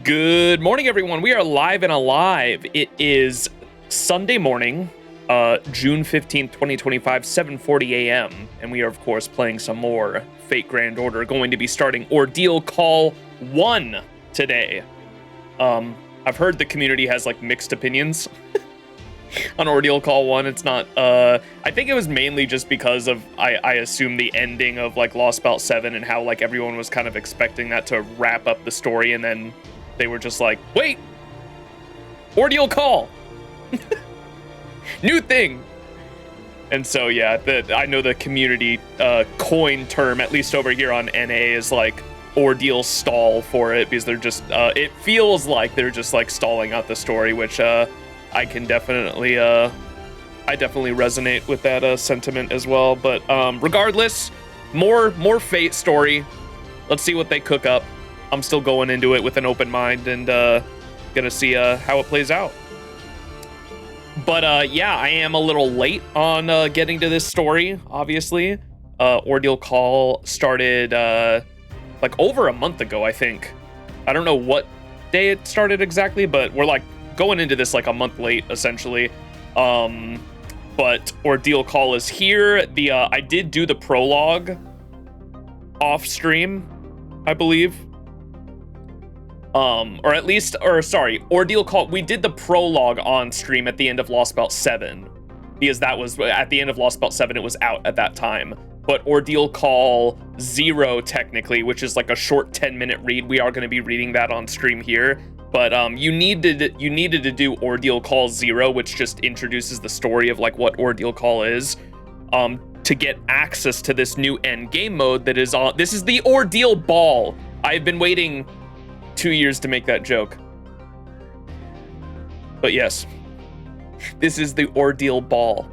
Good morning, everyone. We are live and alive. It is Sunday morning, June 15th, 2025, 7:40 a.m. And we are, of course, playing some more Fate Grand Order. Going to be starting Ordeal Call 1 today. I've heard the community has, like, mixed opinions on Ordeal Call 1. It's not, I think it was mainly just because of, I assume, the ending of, like, Lost Belt 7 and how, like, everyone was kind of expecting that to wrap up the story, and then they were just like, wait, Ordeal Call, new thing. And so, yeah, I know the community coin term, at least over here on NA, is like Ordeal stall for it, because they're just, it feels like they're just like stalling out the story, which I can definitely, I definitely resonate with that sentiment as well. But regardless, more Fate story. Let's see what they cook up. I'm still going into it with an open mind and gonna see how it plays out. But yeah, I am a little late on getting to this story, obviously. Ordeal Call started like over a month ago, I think. I don't know what day it started exactly, but we're like going into this like a month late, essentially. But Ordeal Call is here. I did do the prologue off stream, I believe. Ordeal Call, we did the prologue on stream at the end of Lost Belt 7, because that was, at the end of Lost Belt 7, it was out at that time. But Ordeal Call 0, technically, which is like a short 10-minute read, we are going to be reading that on stream here. But you needed to do Ordeal Call 0, which just introduces the story of like what Ordeal Call is, to get access to this new end game mode that is on. This is the Ordeal Ball. I've been waiting 2 years to make that joke. But yes, this is the Ordeal Ball.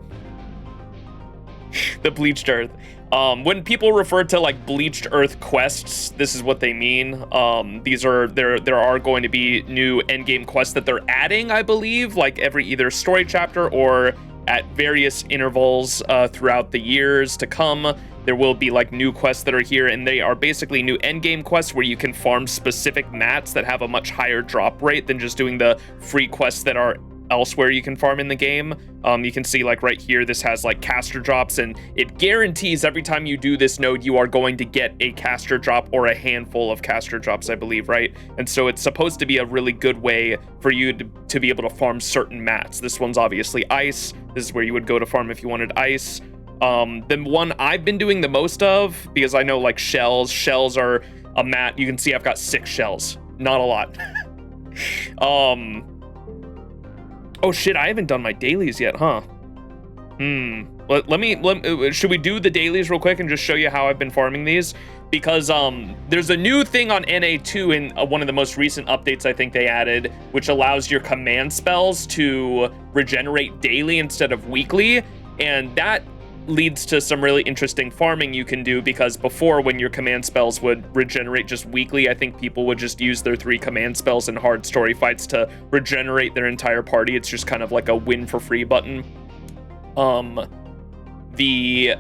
The Bleached Earth. When people refer to like Bleached Earth quests, this is what they mean. There are going to be new endgame quests that they're adding, I believe, like every either story chapter or at various intervals throughout the years to come. There will be like new quests that are here, and they are basically new endgame quests where you can farm specific mats that have a much higher drop rate than just doing the free quests that are elsewhere you can farm in the game. You can see like right here, this has like caster drops, and it guarantees every time you do this node, you are going to get a caster drop or a handful of caster drops, I believe, right? And so it's supposed to be a really good way for you to be able to farm certain mats. This one's obviously ice. This is where you would go to farm if you wanted ice. The one I've been doing the most of, because I know like shells are a mat. You can see I've got 6 shells, not a lot. Oh shit, I haven't done my dailies yet, huh? Should we do the dailies real quick and just show you how I've been farming these? Because there's a new thing on NA2 in one of the most recent updates I think they added, which allows your command spells to regenerate daily instead of weekly, and that leads to some really interesting farming you can do, because before, when your command spells would regenerate just weekly, I think people would just use their 3 command spells in hard story fights to regenerate their entire party. It's just kind of like a win for free button. The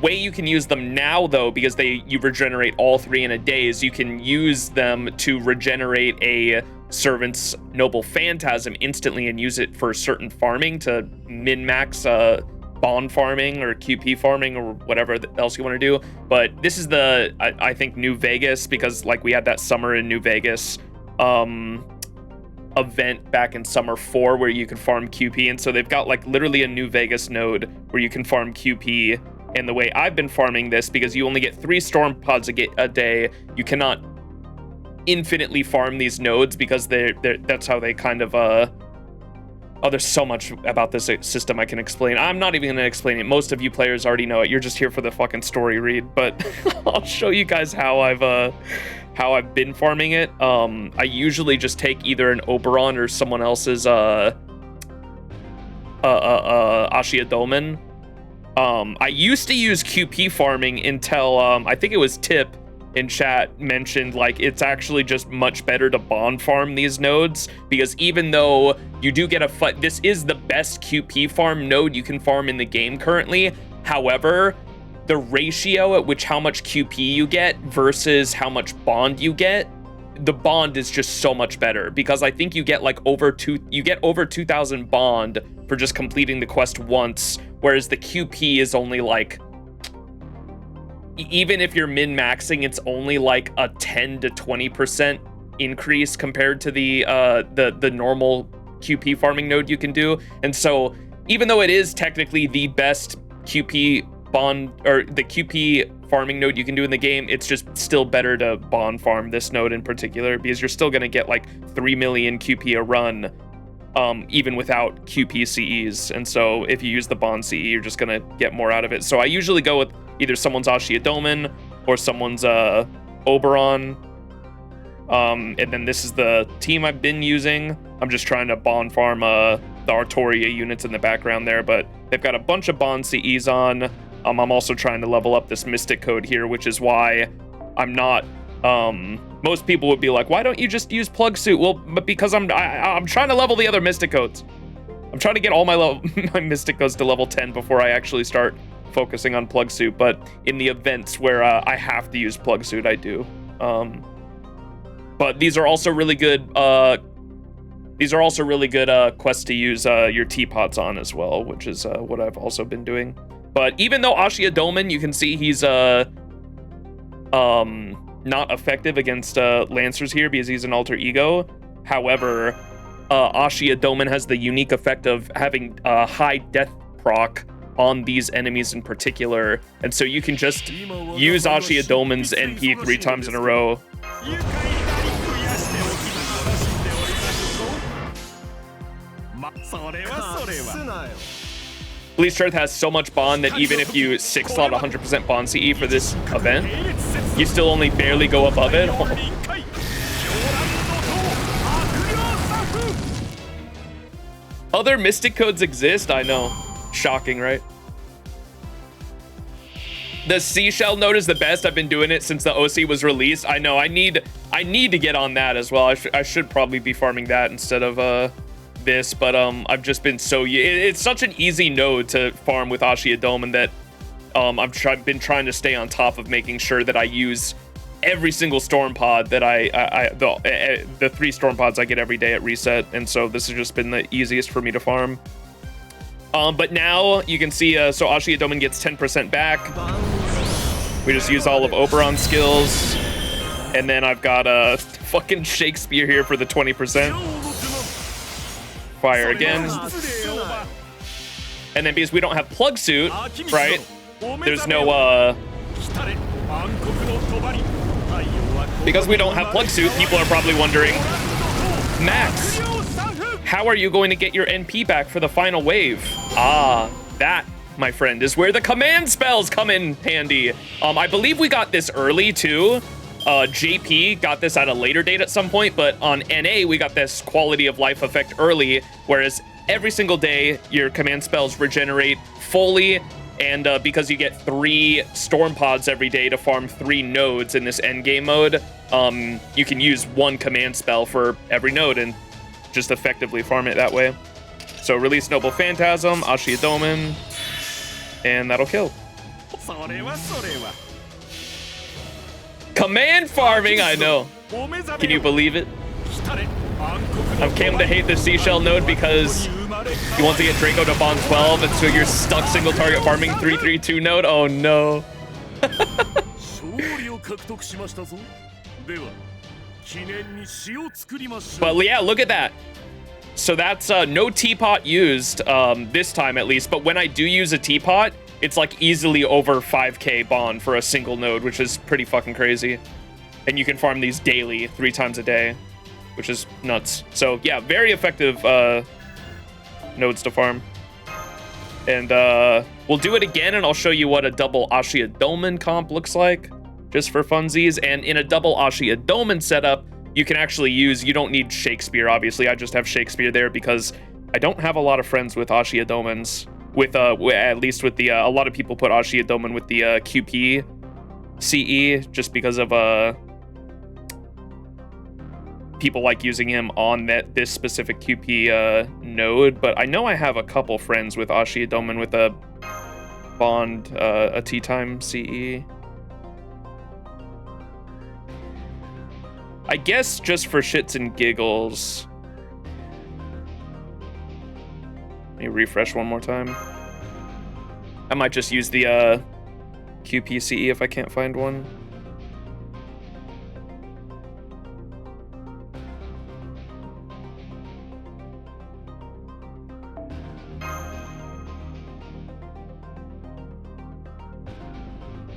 way you can use them now, though, because you regenerate all 3 in a day, is you can use them to regenerate a Servant's Noble Phantasm instantly and use it for certain farming to min-max bond farming or QP farming or whatever else you want to do. But this is I think New Vegas, because like we had that summer in New Vegas event back in summer 4 where you can farm QP, and so they've got like literally a New Vegas node where you can farm QP. And the way I've been farming this, because you only get 3 storm pods a day, you cannot infinitely farm these nodes, because that's how they kind of oh, there's so much about this system I can explain. I'm not even going to explain it. Most of you players already know it. You're just here for the fucking story read. But I'll show you guys how I've been farming it. I usually just take either an Oberon or someone else's Ashiadomen. I used to use QP farming until I think it was Tip in chat mentioned like it's actually just much better to bond farm these nodes, because even though you do get this is the best QP farm node you can farm in the game currently. However, the ratio at which how much QP you get versus how much bond you get the bond is just so much better, because I think you get like over 2,000 bond for just completing the quest once, whereas the QP is only like, even if you're min-maxing, it's only like a 10 to 20% increase compared to the normal QP farming node you can do. And so even though it is technically the best QP bond, or the QP farming node you can do in the game, it's just still better to bond farm this node in particular, because you're still going to get like 3 million QP a run, even without QP CEs. And so if you use the bond CE, you're just going to get more out of it. So I usually go with either someone's Ashiadomen or someone's Oberon. And then this is the team I've been using. I'm just trying to bond farm the Artoria units in the background there, but they've got a bunch of bond CEs on. I'm also trying to level up this Mystic Code here, which is why I'm not, most people would be like, why don't you just use Plug Suit? Well, but because I'm trying to level the other Mystic Codes. I'm trying to get all my my Mystic Codes to level 10 before I actually start focusing on Plug Suit, but in the events where I have to use Plug Suit, I do. But these are also really good, quests to use your teapots on as well, which is what I've also been doing. But even though Ashiadomen, you can see he's not effective against Lancers here because he's an alter ego. However, Ashiadomen has the unique effect of having high death proc on these enemies in particular, and so you can just use Ashiadomen's NP 3 times in a row. Bleached Earth has so much bond that even if you 6-slot 100% bond CE for this event, you still only barely go above it. Other Mystic Codes exist? I know. Shocking, right? The Seashell node is the best. I've been doing it since the OC was released. I know. I need to get on that as well. I should probably be farming that instead of this, but I've just been so, it's such an easy node to farm with Ashiadomen that I've been trying to stay on top of making sure that I use every single storm pod that the 3 storm pods I get every day at reset, and so this has just been the easiest for me to farm. But now you can see, so Ashiadomen gets 10% back. We just use all of Oberon's skills, and then I've got a fucking Shakespeare here for the 20%. Fire again. And then because we don't have Plug Suit, right? There's no, because we don't have Plug Suit, people are probably wondering, Max, how are you going to get your NP back for the final wave? Ah, that, my friend, is where the command spells come in handy. I believe we got this early too. JP got this at a later date at some point, but on NA, we got this quality of life effect early, whereas every single day, your command spells regenerate fully, and because you get 3 storm pods every day to farm 3 nodes in this endgame mode, you can use 1 command spell for every node and just effectively farm it that way. So release Noble Phantasm, Ashiadomen, and that'll kill. Command farming, I know. Can you believe it? I've came to hate the Seashell node because you want to get Draco to bond 12, and so you're stuck single target farming 332 node. Oh no. But yeah, look at that. So that's no teapot used this time at least, but when I do use a teapot, it's like easily over 5k bond for a single node, which is pretty fucking crazy. And you can farm these daily 3 times a day, which is nuts. So yeah, very effective nodes to farm. And we'll do it again, and I'll show you what a double Ashiadomen comp looks like, just for funsies. And in a double Ashiadomen setup, you can actually use, you don't need Shakespeare, obviously. I just have Shakespeare there because I don't have a lot of friends with Ashiadomens. With at least with the a lot of people put Ashiadomen with the QP CE just because of people like using him on this specific QP node. But I know I have a couple friends with Ashiadomen with a bond a T time CE. I guess just for shits and giggles. Let me refresh one more time. I might just use the QPCE if I can't find one.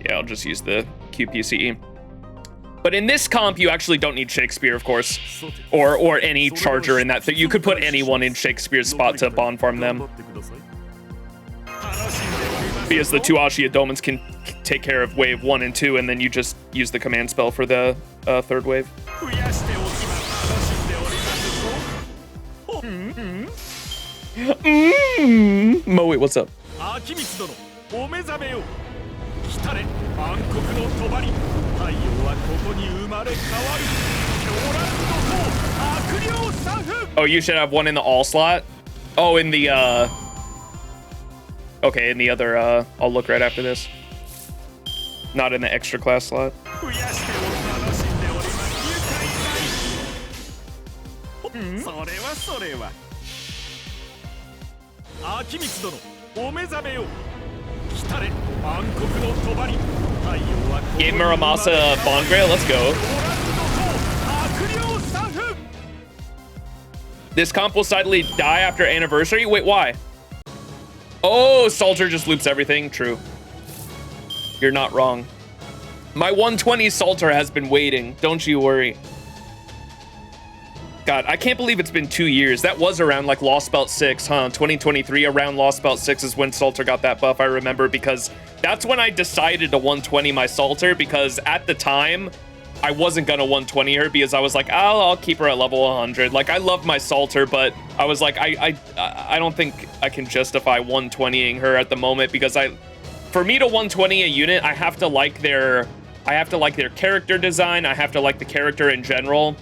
Yeah, I'll just use the QPCE. But in this comp, you actually don't need Shakespeare, of course, or any charger in that thing. You could put anyone in Shakespeare's spot to bond farm them, because the two Ashia Domans can take care of wave 1 and 2, and then you just use the command spell for the third wave. Moe, what's up? Oh, you should have one in the all slot? Oh, in the, okay, in the other, I'll look right after this. Not in the extra class slot. Gave Muramasa Bond Grail, let's go. This comp will sadly die after anniversary? Wait, why? Oh, Salter just loops everything, true. You're not wrong. My 120 Salter has been waiting, don't you worry. God, I can't believe it's been 2 years. That was around like Lost Belt 6, huh? 2023, around Lost Belt 6 is when Salter got that buff, I remember, because that's when I decided to 120 my Salter, because at the time, I wasn't gonna 120 her because I was like, oh, I'll keep her at level 100. Like, I love my Salter, but I was like, I don't think I can justify 120ing her at the moment, because for me to 120 a unit, I have to like their character design, I have to like the character in general,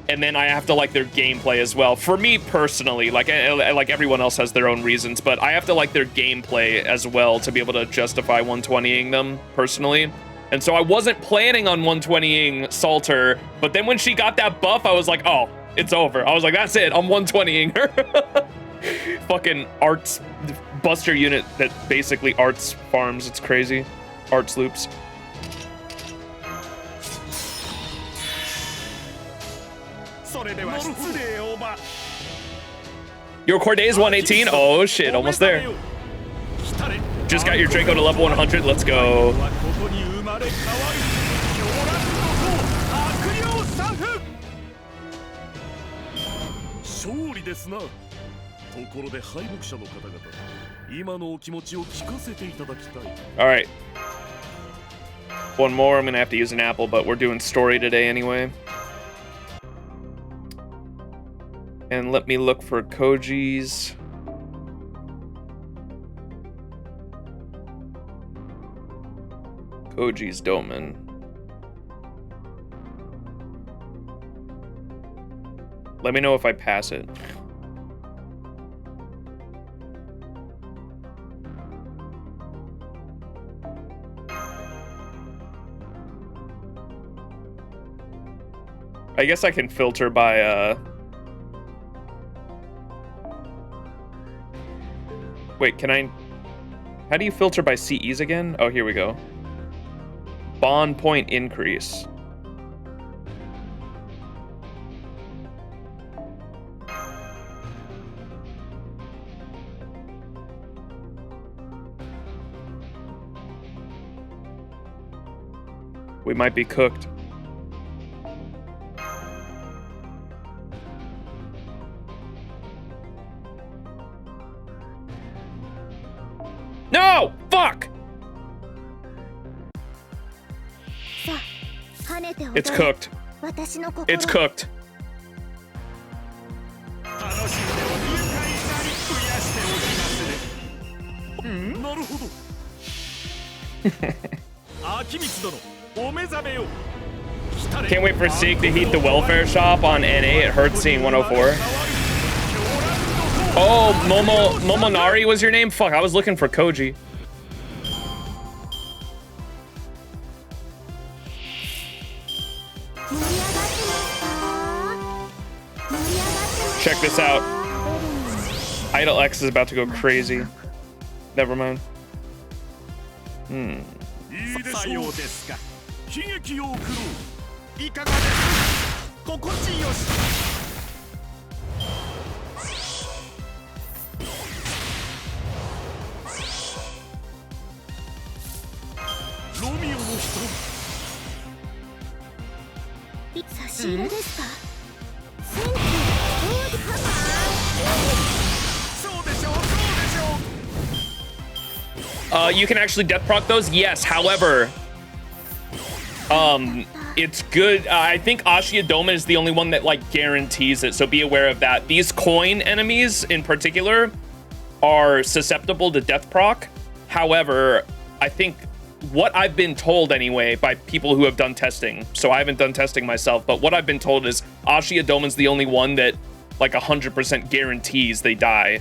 and then I have to like their gameplay as well. For me personally, like everyone else has their own reasons, but I have to like their gameplay as well to be able to justify 120ing them personally. And so I wasn't planning on 120ing Salter, but then when she got that buff, I was like, oh, it's over. I was like, that's it, I'm 120ing her. Fucking arts, buster unit that basically arts farms, it's crazy. Arts loops. Your Corday's 118? Oh shit, almost there. Just got your Draco to level 100, let's go. Alright. One more, I'm gonna have to use an apple, but we're doing story today anyway. And let me look for Koji's. Koji's Doman. Let me know if I pass it. I guess I can filter by, Wait, can I... How do you filter by CEs again? Oh, here we go. Bond point increase. We might be cooked. No! Fuck! It's cooked. It's cooked. Can't wait for Sig to heat the welfare shop on NA. It hurts seeing 104. Oh, Momonari was your name? Fuck, I was looking for Koji. Check this out. Idle X is about to go crazy. Never mind. You can actually death proc those, yes. However, it's good. I think Ashia Doma is the only one that like guarantees it, so be aware of that. These coin enemies in particular are susceptible to death proc. However, I think what I've been told anyway by people who have done testing, so I haven't done testing myself, but what I've been told is Ashia Doma's the only one that like 100% guarantees they die.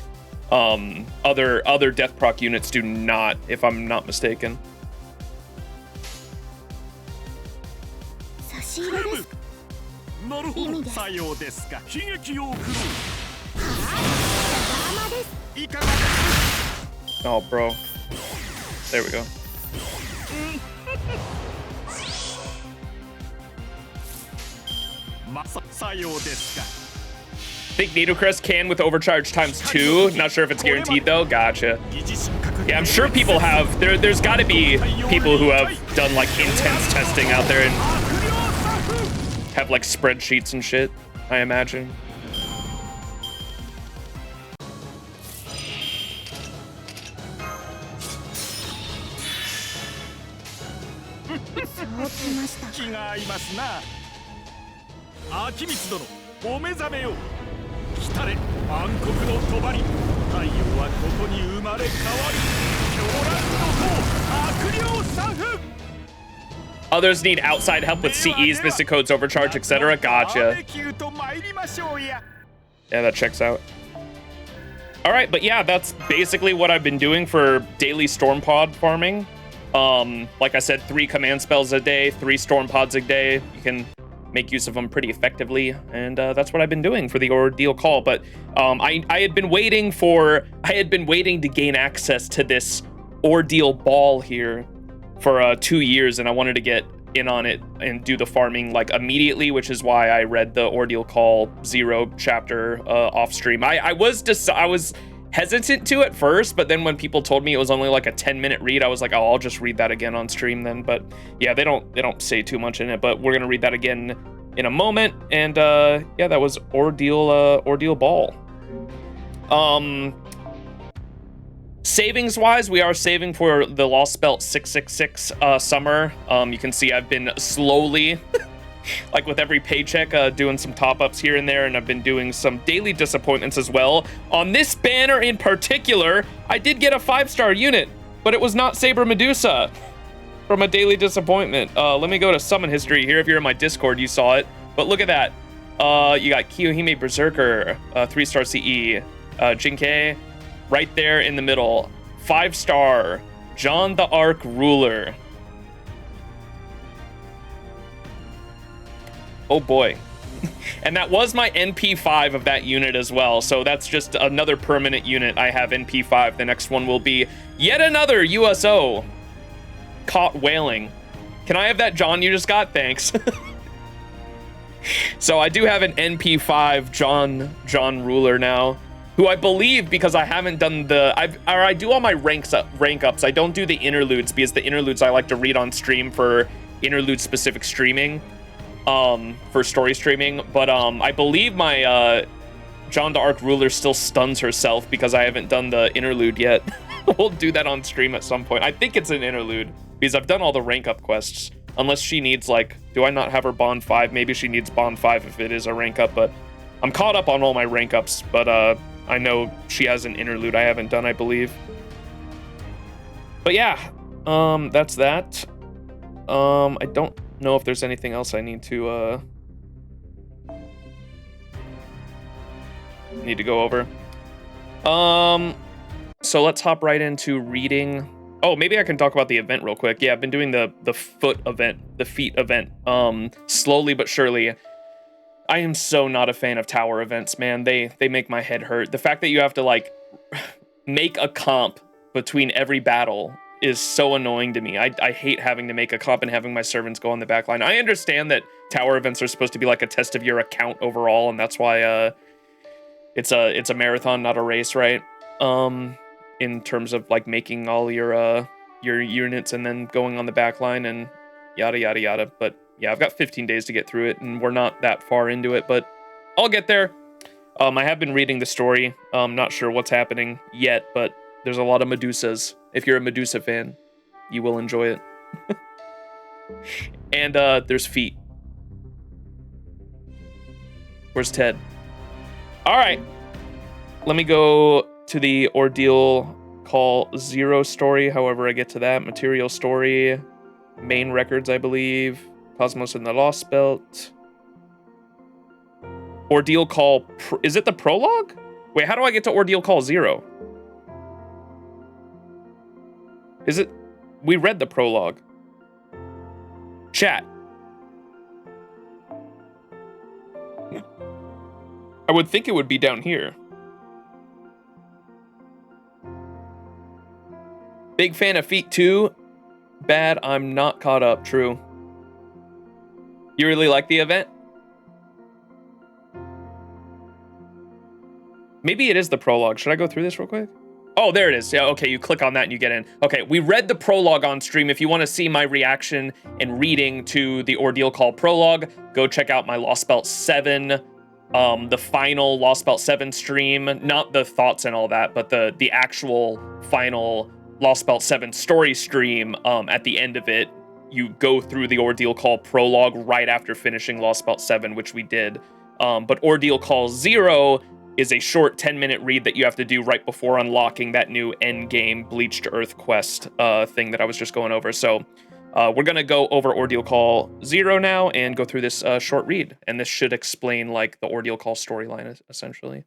Other death proc units do not, if I'm not mistaken. Oh, bro. There we go. Think Nidocrest can with overcharge ×2. Not sure if it's guaranteed though. Gotcha. Yeah, I'm sure people have. There's got to be people who have done like intense testing out there and have like spreadsheets and shit, I imagine. Others need outside help with CEs, Mystic Codes, overcharge, etc. Gotcha. Yeah, that checks out. All right, but yeah, that's basically what I've been doing for daily Storm Pod farming. Like I said, 3 command spells a day, 3 Storm Pods a day. You can make use of them pretty effectively, and that's what I've been doing for the Ordeal call. But I had been waiting to gain access to this Ordeal ball here for 2 years, and I wanted to get in on it and do the farming like immediately, which is why I read the Ordeal Call 0 chapter off stream. I was hesitant to at first, but then when people told me it was only like a 10-minute read, I was like, oh, I'll just read that again on stream then. But yeah, they don't say too much in it, but we're gonna read that again in a moment. And yeah, that was Ordeal Ball. Savings wise, we are saving for the Lost Spell 666 summer. You can see I've been slowly like with every paycheck doing some top-ups here and there, and I've been doing some daily disappointments as well. On this banner in particular, I did get a 5-star unit, but it was not Saber Medusa from a daily disappointment. Let me go to summon history here. If you're in my Discord, you saw it, but look at that. You got Kiyohime Berserker, 3-star CE, Jinkei right there in the middle, 5-star John the Arc Ruler. Oh boy. And that was my NP5 of that unit as well, so that's just another permanent unit. I have NP5. The next one will be yet another USO. Caught whaling. Can I have that John you just got? Thanks. So I do have an NP5 John Ruler now, who I believe, because I haven't done I do all my rank ups. I don't do the interludes, because the interludes I like to read on stream for interlude specific streaming. For story streaming, but I believe my John the Arc Ruler still stuns herself because I haven't done the interlude yet. We'll do that on stream at some point. I think it's an interlude because I've done all the rank up quests, unless she needs, like, do I not have her Bond 5? Maybe she needs Bond 5 if it is a rank up, but I'm caught up on all my rank ups, but I know she has an interlude I haven't done, I believe. But yeah, that's that. I don't know if there's anything else I need to go over. So let's hop right into reading. Oh, maybe I can talk about the event real quick. Yeah, I've been doing the foot event, the feet event, slowly but surely. I am so not a fan of tower events, man. They make my head hurt. The fact that you have to, like, make a comp between every battle is so annoying to me. I hate having to make a comp and having my servants go on the back line. I understand that tower events are supposed to be like a test of your account overall, and that's why it's a marathon, not a race, right? In terms of like making all your units and then going on the back line and yada yada yada. But yeah, I've got 15 days to get through it, and we're not that far into it, but I'll get there. I have been reading the story. Not sure what's happening yet, but there's a lot of Medusas. If you're a Medusa fan, you will enjoy it. And there's feet. Where's Ted? All right. Let me go to the Ordeal Call 0 story, however I get to that. Material story. Main records, I believe. Cosmos and the Lost Belt. Ordeal Call... Is it the prologue? Wait, how do I get to Ordeal Call 0? Is it... We read the prologue. Chat. I would think it would be down here. Big fan of Feet 2. Bad, I'm not caught up. True. You really like the event? Maybe it is the prologue. Should I go through this real quick? Oh, there it is. Yeah, okay, you click on that and you get in. Okay, we read the prologue on stream. If you want to see my reaction and reading to the Ordeal Call prologue, go check out my Lost Belt 7, the final Lost Belt 7 stream. Not the thoughts and all that, but the actual final Lost Belt 7 story stream. At the end of it, you go through the Ordeal Call prologue right after finishing Lost Belt 7, which we did. But Ordeal Call 0 is a short 10-minute read that you have to do right before unlocking that new endgame Bleached Earth quest thing that I was just going over. So we're going to go over Ordeal Call 0 now and go through this short read. And this should explain like the Ordeal Call storyline, essentially.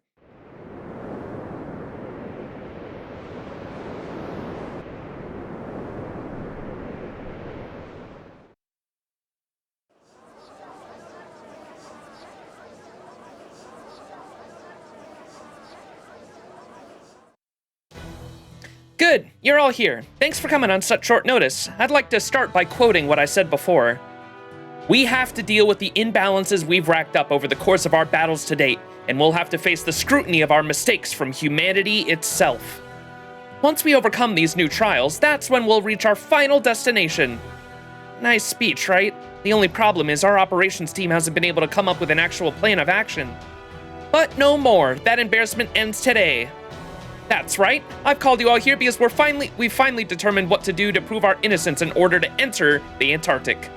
Good, you're all here. Thanks for coming on such short notice. I'd like to start by quoting what I said before. We have to deal with the imbalances we've racked up over the course of our battles to date, and we'll have to face the scrutiny of our mistakes from humanity itself. Once we overcome these new trials, that's when we'll reach our final destination. Nice speech, right? The only problem is our operations team hasn't been able to come up with an actual plan of action. But no more. That embarrassment ends today. That's right. I've called you all here because we've finally determined what to do to prove our innocence in order to enter the Antarctic.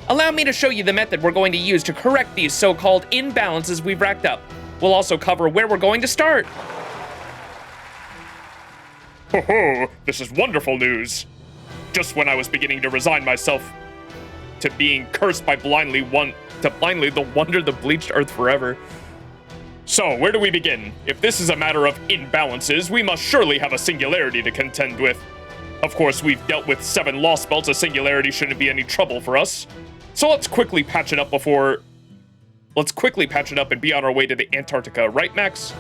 Allow me to show you the method we're going to use to correct these so-called imbalances we've racked up. We'll also cover where we're going to start. Ho ho, this is wonderful news. Just when I was beginning to resign myself to being cursed by blindly the wonder the bleached earth forever. So, where do we begin? If this is a matter of imbalances, we must surely have a singularity to contend with. Of course, we've dealt with 7 Lost Belts, a singularity shouldn't be any trouble for us. So let's quickly patch it up and be on our way to the Antarctica, right, Max?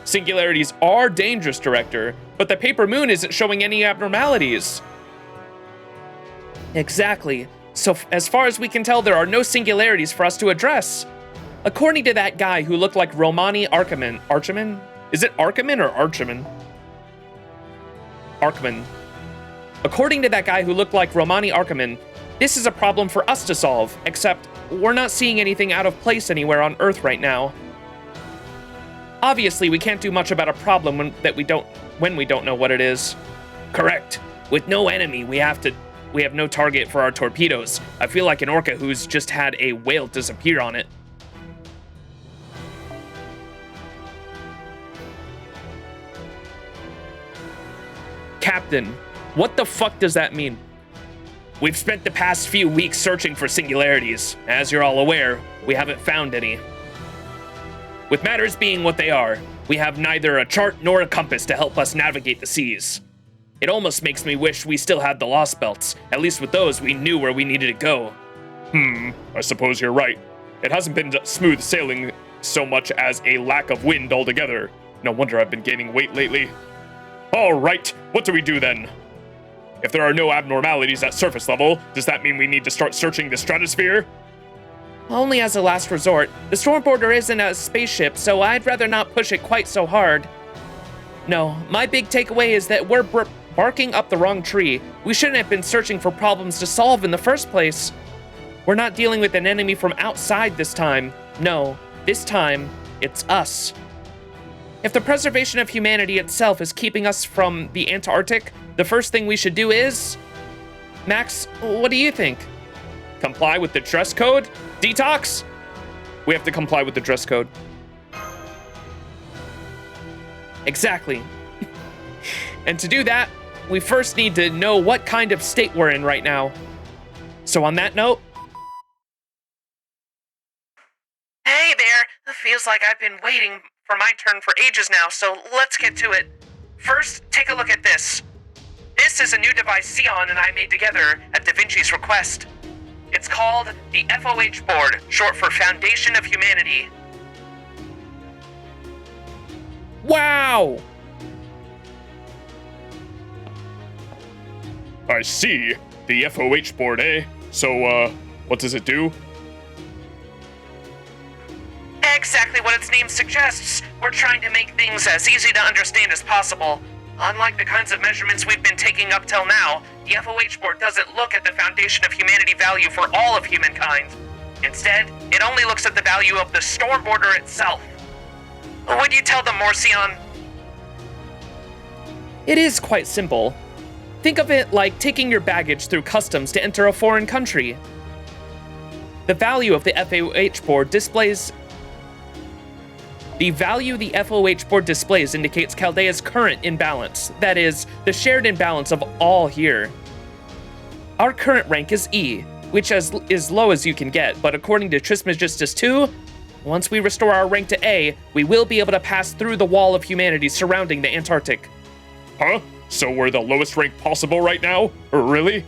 Singularities are dangerous, Director, but the paper moon isn't showing any abnormalities. Exactly. So, as far as we can tell, there are no singularities for us to address. According to that guy who looked like Romani Archiman? Is it Archiman or Archiman? Archiman. According to that guy who looked like Romani Archiman, this is a problem for us to solve, except we're not seeing anything out of place anywhere on Earth right now. Obviously, we can't do much about a problem when we don't know what it is. Correct. With no enemy, we have no target for our torpedoes. I feel like an orca who's just had a whale disappear on it. Captain, what the fuck does that mean? We've spent the past few weeks searching for singularities. As you're all aware, we haven't found any. With matters being what they are, we have neither a chart nor a compass to help us navigate the seas. It almost makes me wish we still had the Lost Belts. At least with those, we knew where we needed to go. I suppose you're right. It hasn't been smooth sailing so much as a lack of wind altogether. No wonder I've been gaining weight lately. All right, what do we do then? If there are no abnormalities at surface level, does that mean we need to start searching the stratosphere? Only as a last resort. The Stormboarder isn't a spaceship, so I'd rather not push it quite so hard. No, my big takeaway is that we're barking up the wrong tree. We shouldn't have been searching for problems to solve in the first place. We're not dealing with an enemy from outside this time. No, this time, it's us. If the preservation of humanity itself is keeping us from the Antarctic, the first thing we should do is... Max, what do you think? Comply with the dress code? Detox? We have to comply with the dress code. Exactly. And to do that, we first need to know what kind of state we're in right now. So on that note... Hey there! Feels like I've been waiting for my turn for ages now, so let's get to it. First, take a look at this. This is a new device Sion and I made together at Da Vinci's request. It's called the FOH board, short for Foundation of Humanity. Wow! I see. The FOH board, eh? So, what does it do? Exactly what its name suggests. We're trying to make things as easy to understand as possible. Unlike the kinds of measurements we've been taking up till now, the FOH board doesn't look at the Foundation of Humanity value for all of humankind. Instead, it only looks at the value of the Stormboarder itself. Would you tell them more, Sion? It is quite simple. Think of it like taking your baggage through customs to enter a foreign country. The value of the FOH board displays... The value the FOH board displays indicates Chaldea's current imbalance, that is, the shared imbalance of all here. Our current rank is E, which is as low as you can get, but according to Trismegistus 2, once we restore our rank to A, we will be able to pass through the wall of humanity surrounding the Antarctic. Huh? So we're the lowest rank possible right now? Really?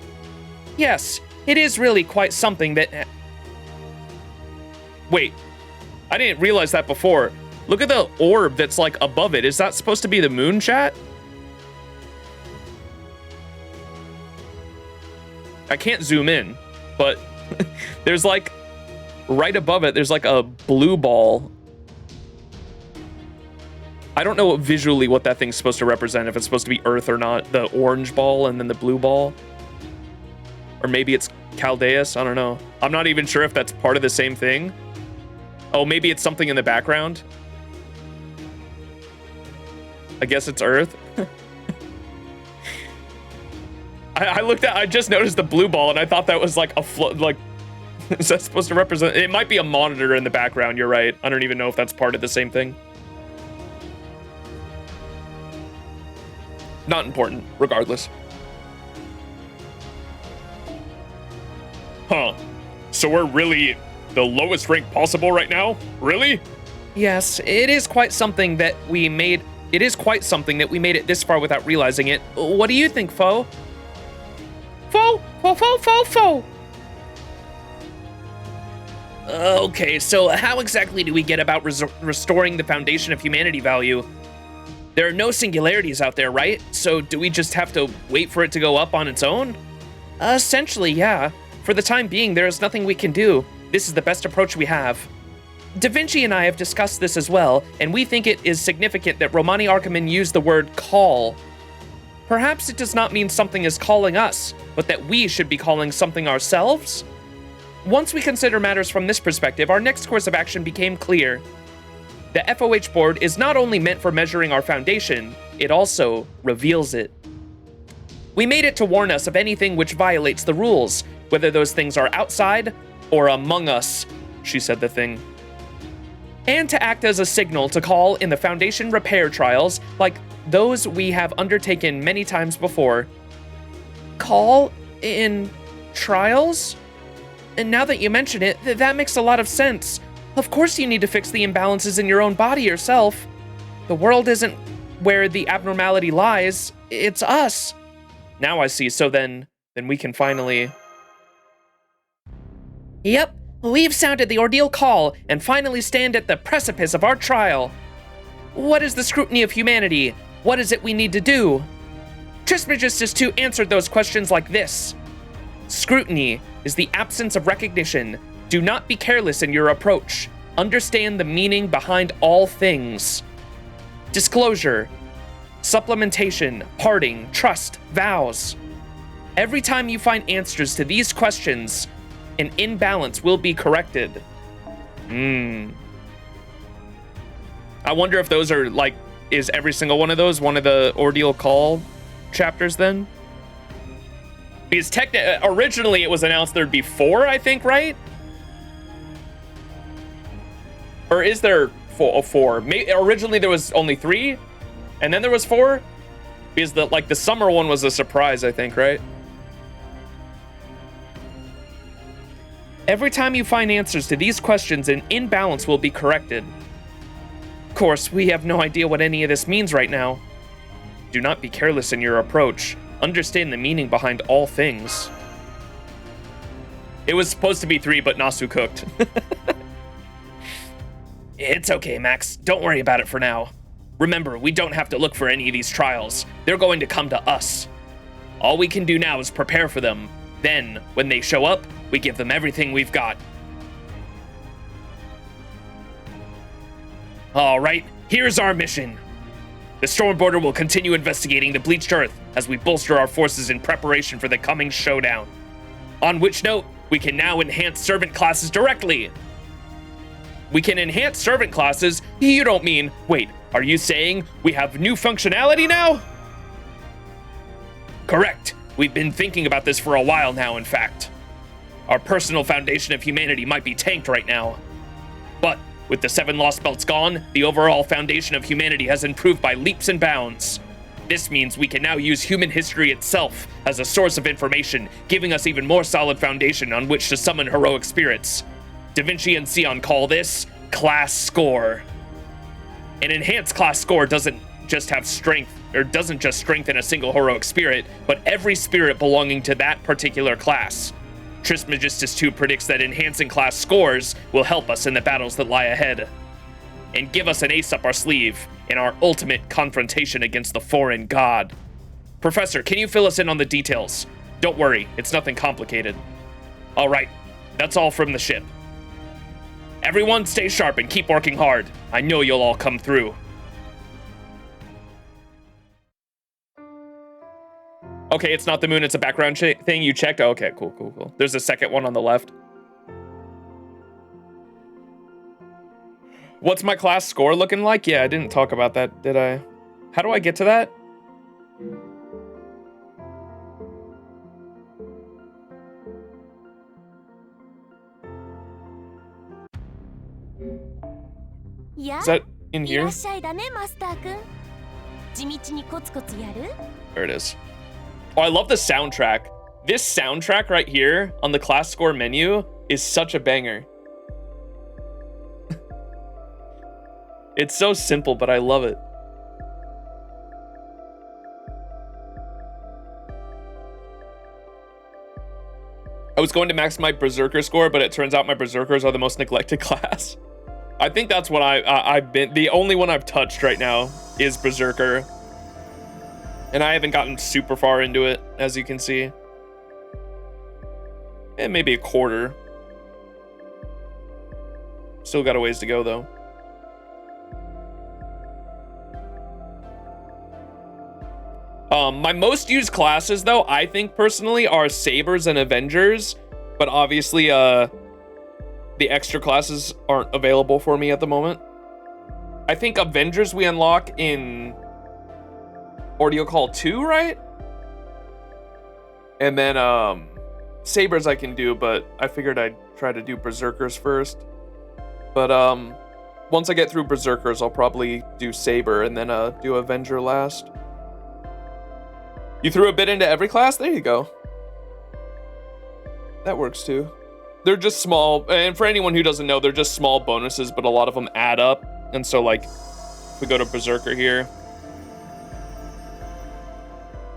Yes, it is really quite something that... Wait, I didn't realize that before. Look at the orb that's like above it. Is that supposed to be the moon, chat? I can't zoom in, but there's like, right above it, there's like a blue ball. I don't know visually what that thing's supposed to represent, if it's supposed to be Earth or not. The orange ball and then the blue ball. Or maybe it's Chaldeus, I don't know. I'm not even sure if that's part of the same thing. Oh, maybe it's something in the background. I guess it's Earth. I just noticed the blue ball and I thought that was like a is that supposed to represent? It might be a monitor in the background, you're right. I don't even know if that's part of the same thing. Not important, regardless. Huh. So we're really the lowest rank possible right now? Really? Yes, it is quite something that we made... It is quite something that we made it this far without realizing it. What do you think, Foe? Foe! Foe, Foe, Foe, Foe! Okay, so how exactly do we get about restoring the Foundation of Humanity value? There are no singularities out there, right? So do we just have to wait for it to go up on its own? Essentially, yeah. For the time being, there is nothing we can do. This is the best approach we have. Da Vinci and I have discussed this as well, and we think it is significant that Romani Archiman used the word call. Perhaps it does not mean something is calling us, but that we should be calling something ourselves? Once we consider matters from this perspective, our next course of action became clear. The FOH board is not only meant for measuring our foundation, it also reveals it. We made it to warn us of anything which violates the rules, whether those things are outside or among us, she said the thing. And to act as a signal to call in the Foundation repair trials like those we have undertaken many times before. Call in trials? And now that you mention it, that makes a lot of sense. Of course you need to fix the imbalances in your own body yourself. The world isn't where the abnormality lies, it's us. Now I see, so then we can finally... Yep, We've sounded the Ordeal call and finally stand at the precipice of our trial. What is the scrutiny of humanity? What is it we need to do? Trismegistus II answered those questions like this. Scrutiny is the absence of recognition. Do not be careless in your approach. Understand the meaning behind all things. Disclosure, supplementation, parting, trust, vows. Every time you find answers to these questions, an imbalance will be corrected. I wonder if those are like, is every single one of those one of the Ordeal call chapters then? Because originally it was announced there'd be 4, I think, right? Or is there 4? Originally there was only 3, and then there was 4? Because the summer one was a surprise, I think, right? Every time you find answers to these questions, an imbalance will be corrected. Of course, we have no idea what any of this means right now. Do not be careless in your approach. Understand the meaning behind all things. It was supposed to be 3, but Nasu cooked. It's okay, Max. Don't worry about it for now. Remember, we don't have to look for any of these trials. They're going to come to us. All we can do now is prepare for them. Then, when they show up, we give them everything we've got. All right, here's our mission. The Stormborder will continue investigating the Bleached Earth as we bolster our forces in preparation for the coming showdown. On which note, we can now enhance servant classes directly. We can enhance servant classes? You don't mean, wait, are you saying we have new functionality now? Correct. We've been thinking about this for a while now, in fact. Our personal foundation of humanity might be tanked right now. But with the 7 lost belts gone, the overall foundation of humanity has improved by leaps and bounds. This means we can now use human history itself as a source of information, giving us even more solid foundation on which to summon heroic spirits. Da Vinci and Sion call this class score. An enhanced class score doesn't just strengthen a single heroic spirit, but every spirit belonging to that particular class. Trismegistus II predicts that enhancing class scores will help us in the battles that lie ahead, and give us an ace up our sleeve in our ultimate confrontation against the foreign god. Professor, can you fill us in on the details? Don't worry, it's nothing complicated. All right, that's all from the ship. Everyone stay sharp and keep working hard. I know you'll all come through. Okay, it's not the moon, it's a background thing you checked? Oh, okay, cool. There's a second one on the left. What's my class score looking like? Yeah, I didn't talk about that, did I? How do I get to that? Is that in here? There it is. Oh, I love the soundtrack. This soundtrack right here on the class score menu is such a banger. It's so simple, but I love it. I was going to max my Berserker score, but it turns out my Berserkers are the most neglected class. I think that's what I've been. The only one I've touched right now is Berserker. And I haven't gotten super far into it, as you can see. And maybe a quarter. Still got a ways to go, though. My most used classes, though, I think personally, are Sabers and Avengers. But obviously, the extra classes aren't available for me at the moment. I think Avengers we unlock in Ordeal Call 2, right? And then Sabers I can do, but I figured I'd try to do Berserkers first. But once I get through Berserkers, I'll probably do Saber and then do Avenger last. You threw a bit into every class? There you go. That works too. They're just small, and for anyone who doesn't know, they're just small bonuses, but a lot of them add up. And so, like, if we go to Berserker here,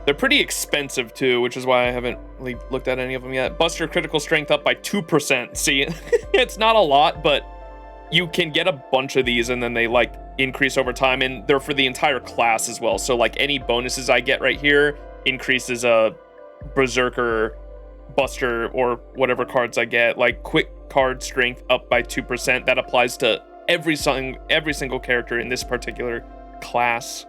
They're pretty expensive too, which is why I haven't really looked at any of them yet. Buster critical strength up by 2%. See, it's not a lot, but you can get a bunch of these and then they like increase over time, and they're for the entire class as well. So like any bonuses I get right here increases a Berserker, Buster, or whatever cards I get. Like quick card strength up by 2%. That applies to every single character in this particular class.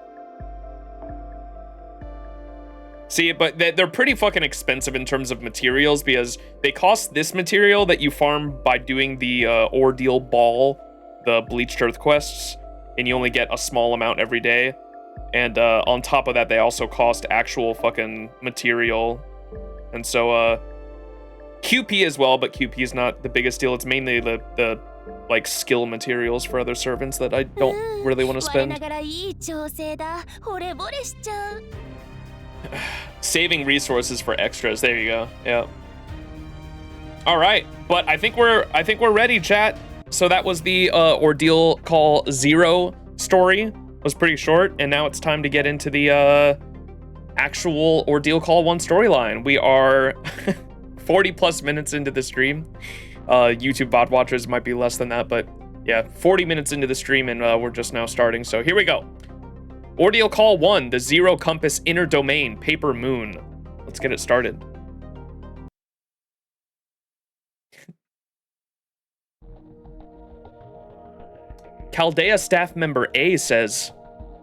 See, but they're pretty fucking expensive in terms of materials, because they cost this material that you farm by doing the Ordeal Ball, the Bleached Earth quests, and you only get a small amount every day. And on top of that, they also cost actual fucking material. And so QP as well, but QP is not the biggest deal. It's mainly the like skill materials for other servants that I don't really want to spend. Saving resources for extras. There you go. Yeah. All right, but I think we're ready, chat. So that was the Ordeal Call 0 story. It was pretty short, and now it's time to get into the actual Ordeal Call 1 storyline. We are 40 plus minutes into the stream. YouTube bot watchers might be less than that, but yeah, 40 minutes into the stream, and we're just now starting. So here we go. Ordeal Call 1, the Zero Compass Inner Domain, Paper Moon. Let's get it started. Chaldea staff member A says,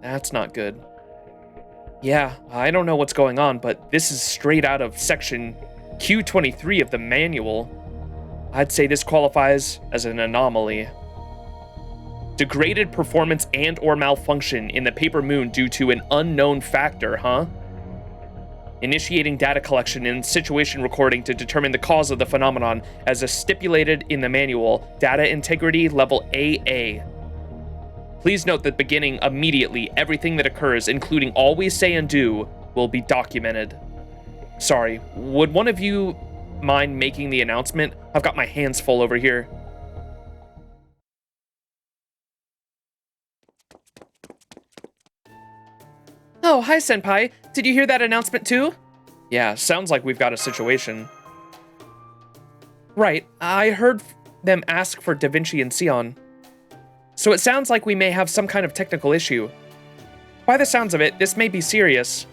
"That's not good. Yeah, I don't know what's going on, but this is straight out of section Q23 of the manual. I'd say this qualifies as an anomaly. Degraded performance and or malfunction in the Paper Moon due to an unknown factor, huh? Initiating data collection and situation recording to determine the cause of the phenomenon as stipulated in the manual. Data integrity level AA. Please note that beginning immediately, everything that occurs, including all we say and do, will be documented. Sorry, would one of you mind making the announcement? I've got my hands full over here." Oh, hi, Senpai. Did you hear that announcement too? Yeah, sounds like we've got a situation. Right, I heard them ask for Da Vinci and Sion. So it sounds like we may have some kind of technical issue. By the sounds of it, this may be serious.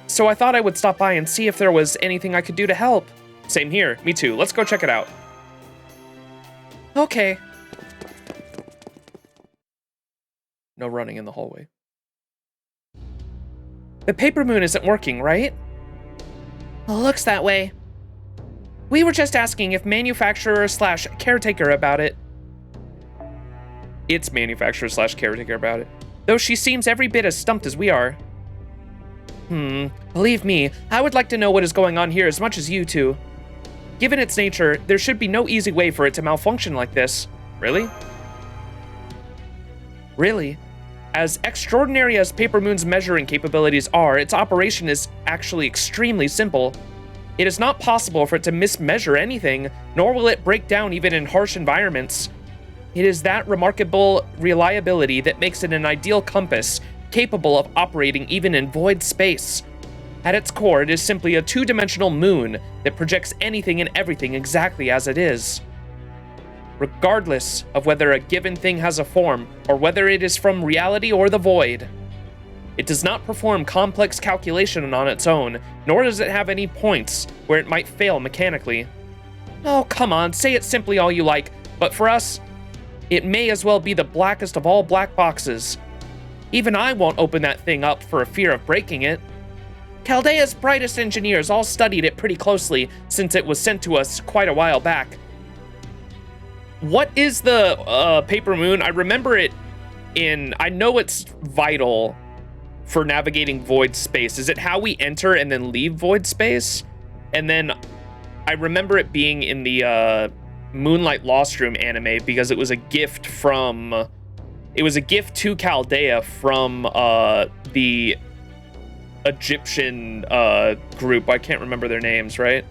So I thought I would stop by and see if there was anything I could do to help. Same here, me too. Let's go check it out. Okay. No running in the hallway. The Paper Moon isn't working, right? Looks that way. We were just asking if manufacturer/caretaker about it. It's manufacturer/caretaker about it. Though she seems every bit as stumped as we are. Believe me, I would like to know what is going on here as much as you two. Given its nature, there should be no easy way for it to malfunction like this. Really? Really? As extraordinary as Paper Moon's measuring capabilities are, its operation is actually extremely simple. It is not possible for it to mismeasure anything, nor will it break down even in harsh environments. It is that remarkable reliability that makes it an ideal compass, capable of operating even in void space. At its core, it is simply a two-dimensional moon that projects anything and everything exactly as it is. Regardless of whether a given thing has a form, or whether it is from reality or the void. It does not perform complex calculation on its own, nor does it have any points where it might fail mechanically. Oh, come on, say it simply all you like, but for us, it may as well be the blackest of all black boxes. Even I won't open that thing up for a fear of breaking it. Chaldea's brightest engineers all studied it pretty closely since it was sent to us quite a while back. What is the Paper Moon? I remember it I know it's vital for navigating void space. Is it how we enter and then leave void space? And then I remember it being in the Moonlight Lost Room anime because it was a gift from... It was a gift to Chaldea from the Egyptian group. I can't remember their names, right?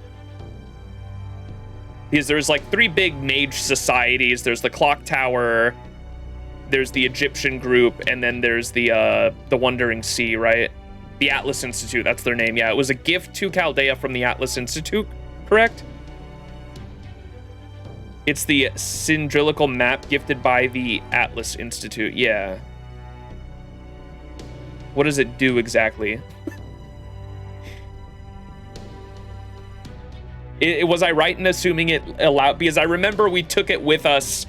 Because there's like 3 big mage societies. There's the Clock Tower, there's the Egyptian group, and then there's the Wandering Sea, right? The Atlas Institute, that's their name. Yeah, it was a gift to Chaldea from the Atlas Institute, correct? It's the cylindrical map gifted by the Atlas Institute. Yeah. What does it do exactly? Was I right in assuming it allowed? Because I remember we took it with us.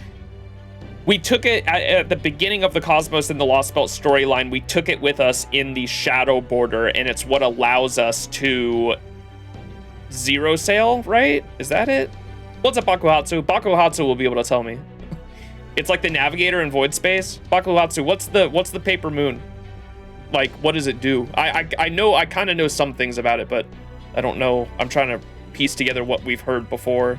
We took it at the beginning of the Cosmos and the Lost Belt storyline. We took it with us in the Shadow Border, and it's what allows us to zero sail, right? Is that it? What's up, Bakuhatsu? Bakuhatsu will be able to tell me. It's like the Navigator in Void Space. Bakuhatsu, what's the Paper Moon? Like, what does it do? I know, I kind of know some things about it, but I don't know. I'm trying to piece together what we've heard before.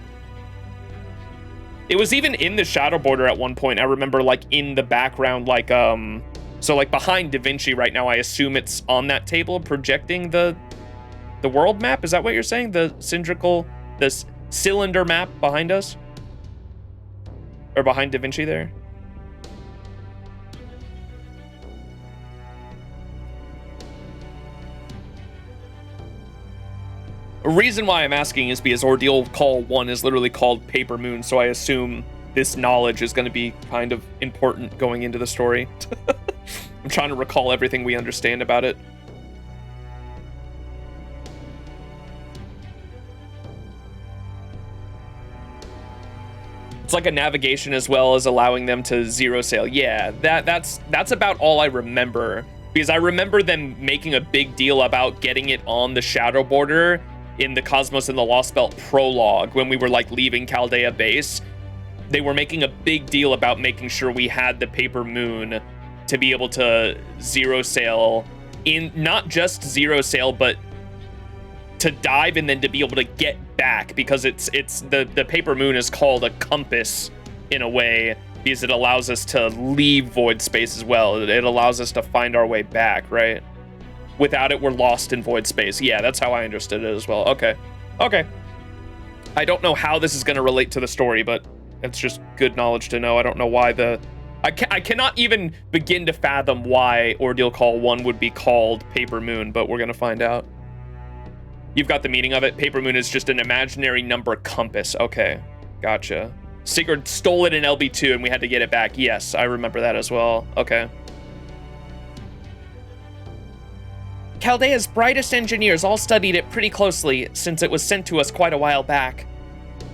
It was even in the Shadow Border at one point. I remember, like, in the background, like, so, like, behind Da Vinci right now, I assume it's on that table projecting the world map. Is that what you're saying? The cylinder map behind us? Or behind Da Vinci there? A reason why I'm asking is because Ordeal Call 1 is literally called Paper Moon, so I assume this knowledge is going to be kind of important going into the story. I'm trying to recall everything we understand about it. It's like a navigation as well as allowing them to zero sail. Yeah, that's about all I remember. Because I remember them making a big deal about getting it on the Shadow Border in the Cosmos and the Lost Belt prologue when we were like leaving Chaldea base. They were making a big deal about making sure we had the Paper Moon to be able to zero sail in, not just zero sail, but to dive and then to be able to get back, because it's the Paper Moon is called a compass in a way because it allows us to leave void space as well. It allows us to find our way back, right? Without it, we're lost in void space. Yeah, that's how I understood it as well. Okay. I don't know how this is going to relate to the story, but it's just good knowledge to know. I don't know why I cannot even begin to fathom why Ordeal Call 1 would be called Paper Moon, but we're going to find out. You've got the meaning of it. Paper Moon is just an imaginary number compass. Okay, gotcha. Sigurd stole it in LB2 and we had to get it back. Yes, I remember that as well. Okay. Chaldea's brightest engineers all studied it pretty closely since it was sent to us quite a while back.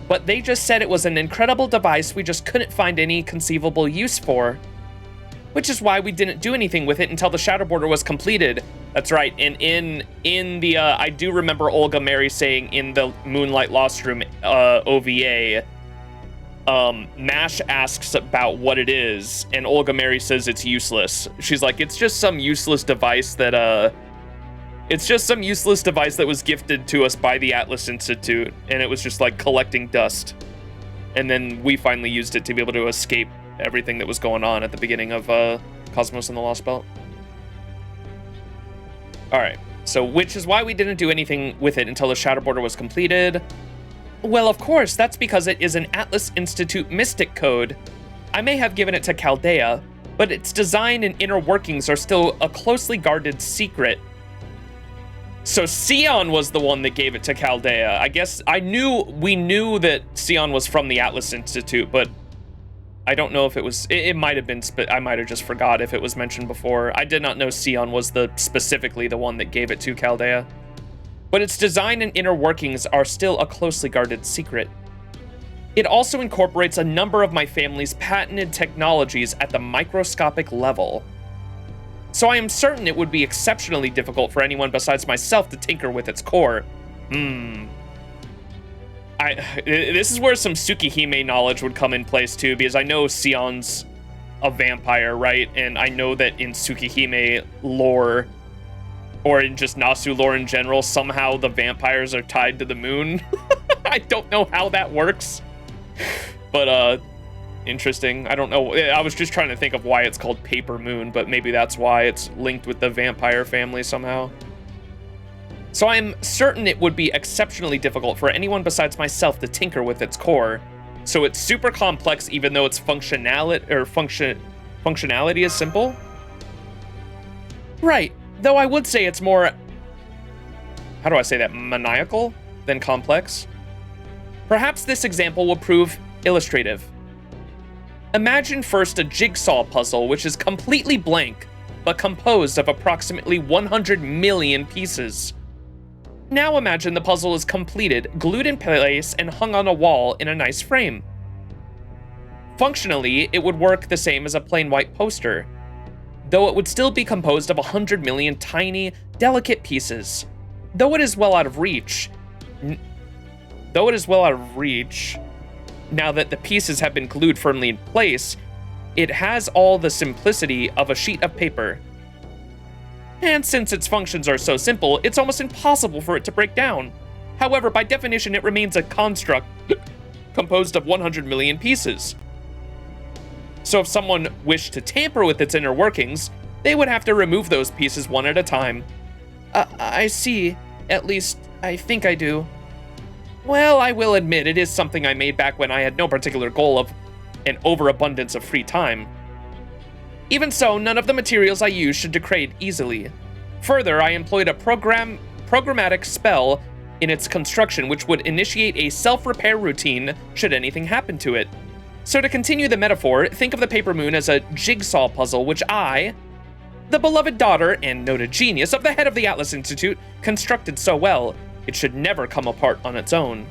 But they just said it was an incredible device we just couldn't find any conceivable use for. Which is why we didn't do anything with it until the Shadow Border was completed. That's right, and in the, I do remember Olga Mary saying in the Moonlight Lost Room OVA, Mash asks about what it is, and Olga Mary says it's useless. She's like, it's just some useless device that, was gifted to us by the Atlas Institute, and it was just like collecting dust. And then we finally used it to be able to escape everything that was going on at the beginning of Cosmos and the Lost Belt. All right, so which is why we didn't do anything with it until the Shadow Border was completed. Well, of course, that's because it is an Atlas Institute mystic code. I may have given it to Chaldea, but its design and inner workings are still a closely guarded secret. So Sion was the one that gave it to Chaldea. I guess we knew that Sion was from the Atlas Institute, but I don't know if it was, it might have been, I might have just forgot if it was mentioned before. I did not know Sion was specifically the one that gave it to Chaldea. But its design and inner workings are still a closely guarded secret. It also incorporates a number of my family's patented technologies at the microscopic level. So I am certain it would be exceptionally difficult for anyone besides myself to tinker with its core. This is where some Tsukihime knowledge would come in place too, because I know Sion's a vampire, right? And I know that in Tsukihime lore, or in just Nasu lore in general, somehow the vampires are tied to the moon. I don't know how that works, but interesting. I don't know. I was just trying to think of why it's called Paper Moon, but maybe that's why it's linked with the vampire family somehow. So I'm certain it would be exceptionally difficult for anyone besides myself to tinker with its core. So it's super complex, even though its functionality is simple. Right. Though I would say it's more, how do I say that, maniacal than complex. Perhaps this example will prove illustrative. Imagine first a jigsaw puzzle which is completely blank, but composed of approximately 100 million pieces. Now imagine the puzzle is completed, glued in place, and hung on a wall in a nice frame. Functionally, it would work the same as a plain white poster, though it would still be composed of 100 million tiny, delicate pieces. Though it is well out of reach, now that the pieces have been glued firmly in place, it has all the simplicity of a sheet of paper. And since its functions are so simple, it's almost impossible for it to break down. However, by definition, it remains a construct composed of 100 million pieces. So if someone wished to tamper with its inner workings, they would have to remove those pieces one at a time. I see. At least, I think I do. Well, I will admit it is something I made back when I had no particular goal of an overabundance of free time. Even so, none of the materials I used should degrade easily. Further, I employed a programmatic spell in its construction which would initiate a self-repair routine should anything happen to it. So to continue the metaphor, think of the paper moon as a jigsaw puzzle which I, the beloved daughter and noted genius of the head of the Atlas Institute, constructed so well, it should never come apart on its own.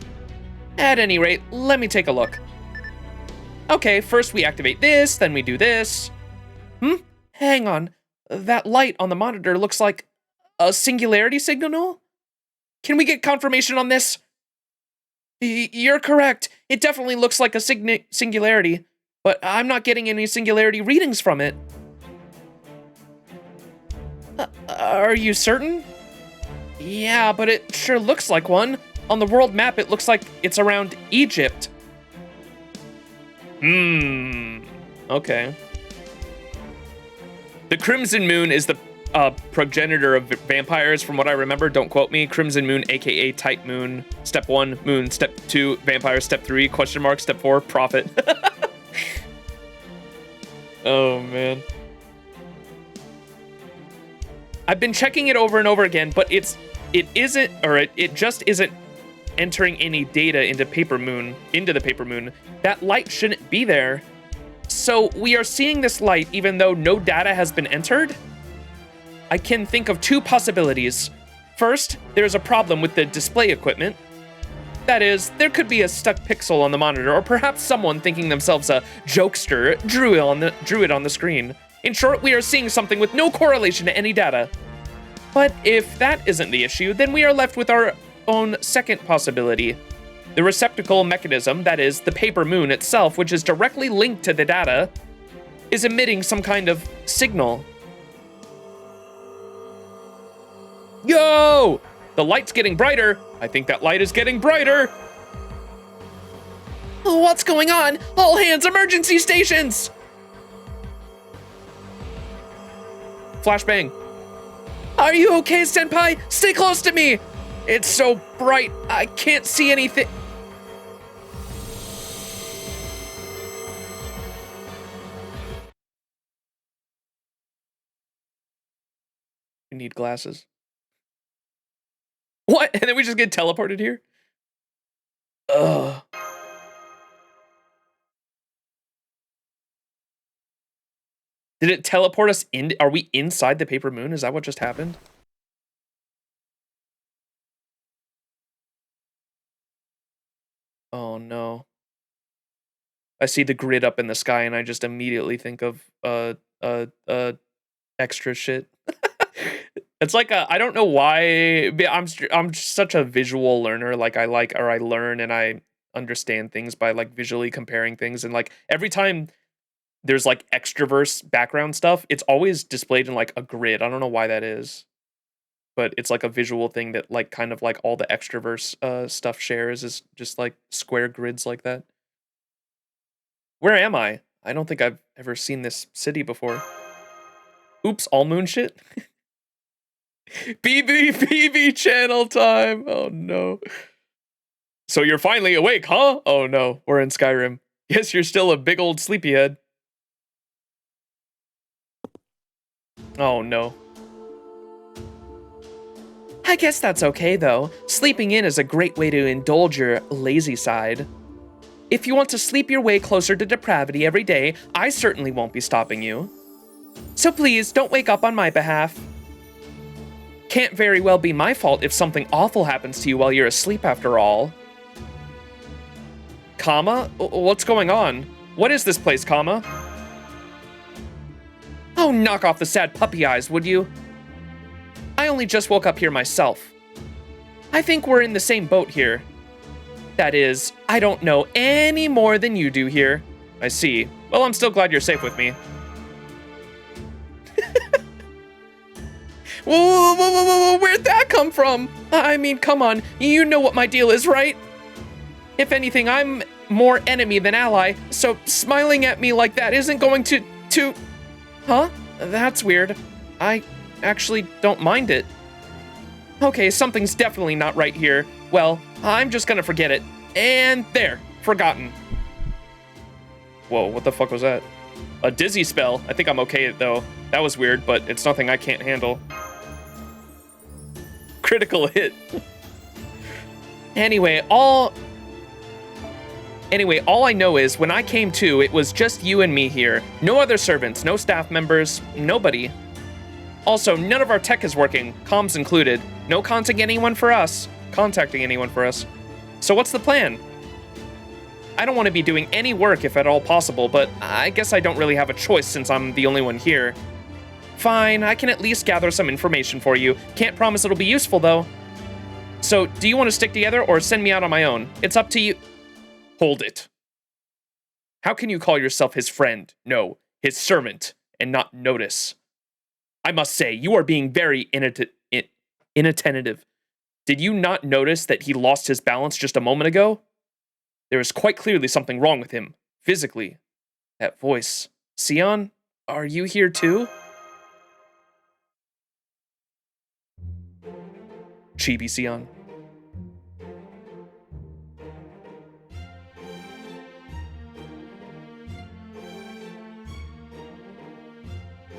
At any rate, let me take a look. Okay, first we activate this, then we do this. Hang on. That light on the monitor looks like a singularity signal? Can we get confirmation on this? You're correct. It definitely looks like a singularity, but I'm not getting any singularity readings from it. Are you certain? Yeah, but it sure looks like one. On the world map, it looks like it's around Egypt. Okay. The Crimson Moon is the progenitor of vampires, from what I remember. Don't quote me. Crimson Moon, aka Type Moon. Step 1, Moon. Step 2, Vampire. Step 3, question mark. Step 4, Prophet. Oh, man. I've been checking it over and over again, but it just isn't entering any data into the paper moon. That light shouldn't be there. So we are seeing this light even though no data has been entered? I can think of two possibilities. First, there's a problem with the display equipment. That is, there could be a stuck pixel on the monitor, or perhaps someone thinking themselves a jokester drew it on the screen. In short, we are seeing something with no correlation to any data. But if that isn't the issue, then we are left with our own second possibility. The receptacle mechanism, that is, the paper moon itself, which is directly linked to the data, is emitting some kind of signal. Yo! The light's getting brighter. I think that light is getting brighter. What's going on? All hands, emergency stations! Flashbang. Are you okay, Senpai? Stay close to me! It's so bright, I can't see anything. You need glasses. What? And then we just get teleported here? Ugh. Did it teleport us in? Are we inside the paper moon? Is that what just happened? Oh no. I see the grid up in the sky and I just immediately think of extra shit. It's like I don't know why, but I'm such a visual learner. Like I learn and I understand things by like visually comparing things, and like every time there's like extraverse background stuff, it's always displayed in like a grid. I don't know why that is, but it's like a visual thing that like kind of like all the extraverse stuff shares, is just like square grids like that. Where am I? I don't think I've ever seen this city before. Oops, all moon shit. BB channel time. Oh no. So you're finally awake, huh? Oh no, we're in Skyrim. Guess you're still a big old sleepyhead. Oh no. I guess that's okay, though. Sleeping in is a great way to indulge your lazy side. If you want to sleep your way closer to depravity every day, I certainly won't be stopping you. So please, don't wake up on my behalf. Can't very well be my fault if something awful happens to you while you're asleep after all. Comma? What's going on? What is this place, comma? Oh, knock off the sad puppy eyes, would you? I only just woke up here myself. I think we're in the same boat here. That is, I don't know any more than you do here. I see. Well, I'm still glad you're safe with me. Whoa, where'd that come from? I mean, come on, you know what my deal is, right? If anything, I'm more enemy than ally, so smiling at me like that isn't going to... Huh? That's weird. I actually don't mind it. Okay, something's definitely not right here. Well, I'm just gonna forget it. And there, forgotten. Whoa, what the fuck was that? A dizzy spell. I think I'm okay though. That was weird, but it's nothing I can't handle. Critical hit. Anyway, all I know is when I came to, it was just you and me here. No other servants, no staff members, nobody. Also, none of our tech is working, comms included. No contacting anyone for us. So what's the plan? I don't want to be doing any work if at all possible, but I guess I don't really have a choice since I'm the only one here. Fine, I can at least gather some information for you. Can't promise it'll be useful though. So, do you want to stick together or send me out on my own? It's up to you. Hold it. How can you call yourself his friend? No, his servant, and not notice? I must say, you are being very inattentive. Did you not notice that he lost his balance just a moment ago? There is quite clearly something wrong with him, physically. That voice. Sion, are you here too? Chibi Sion.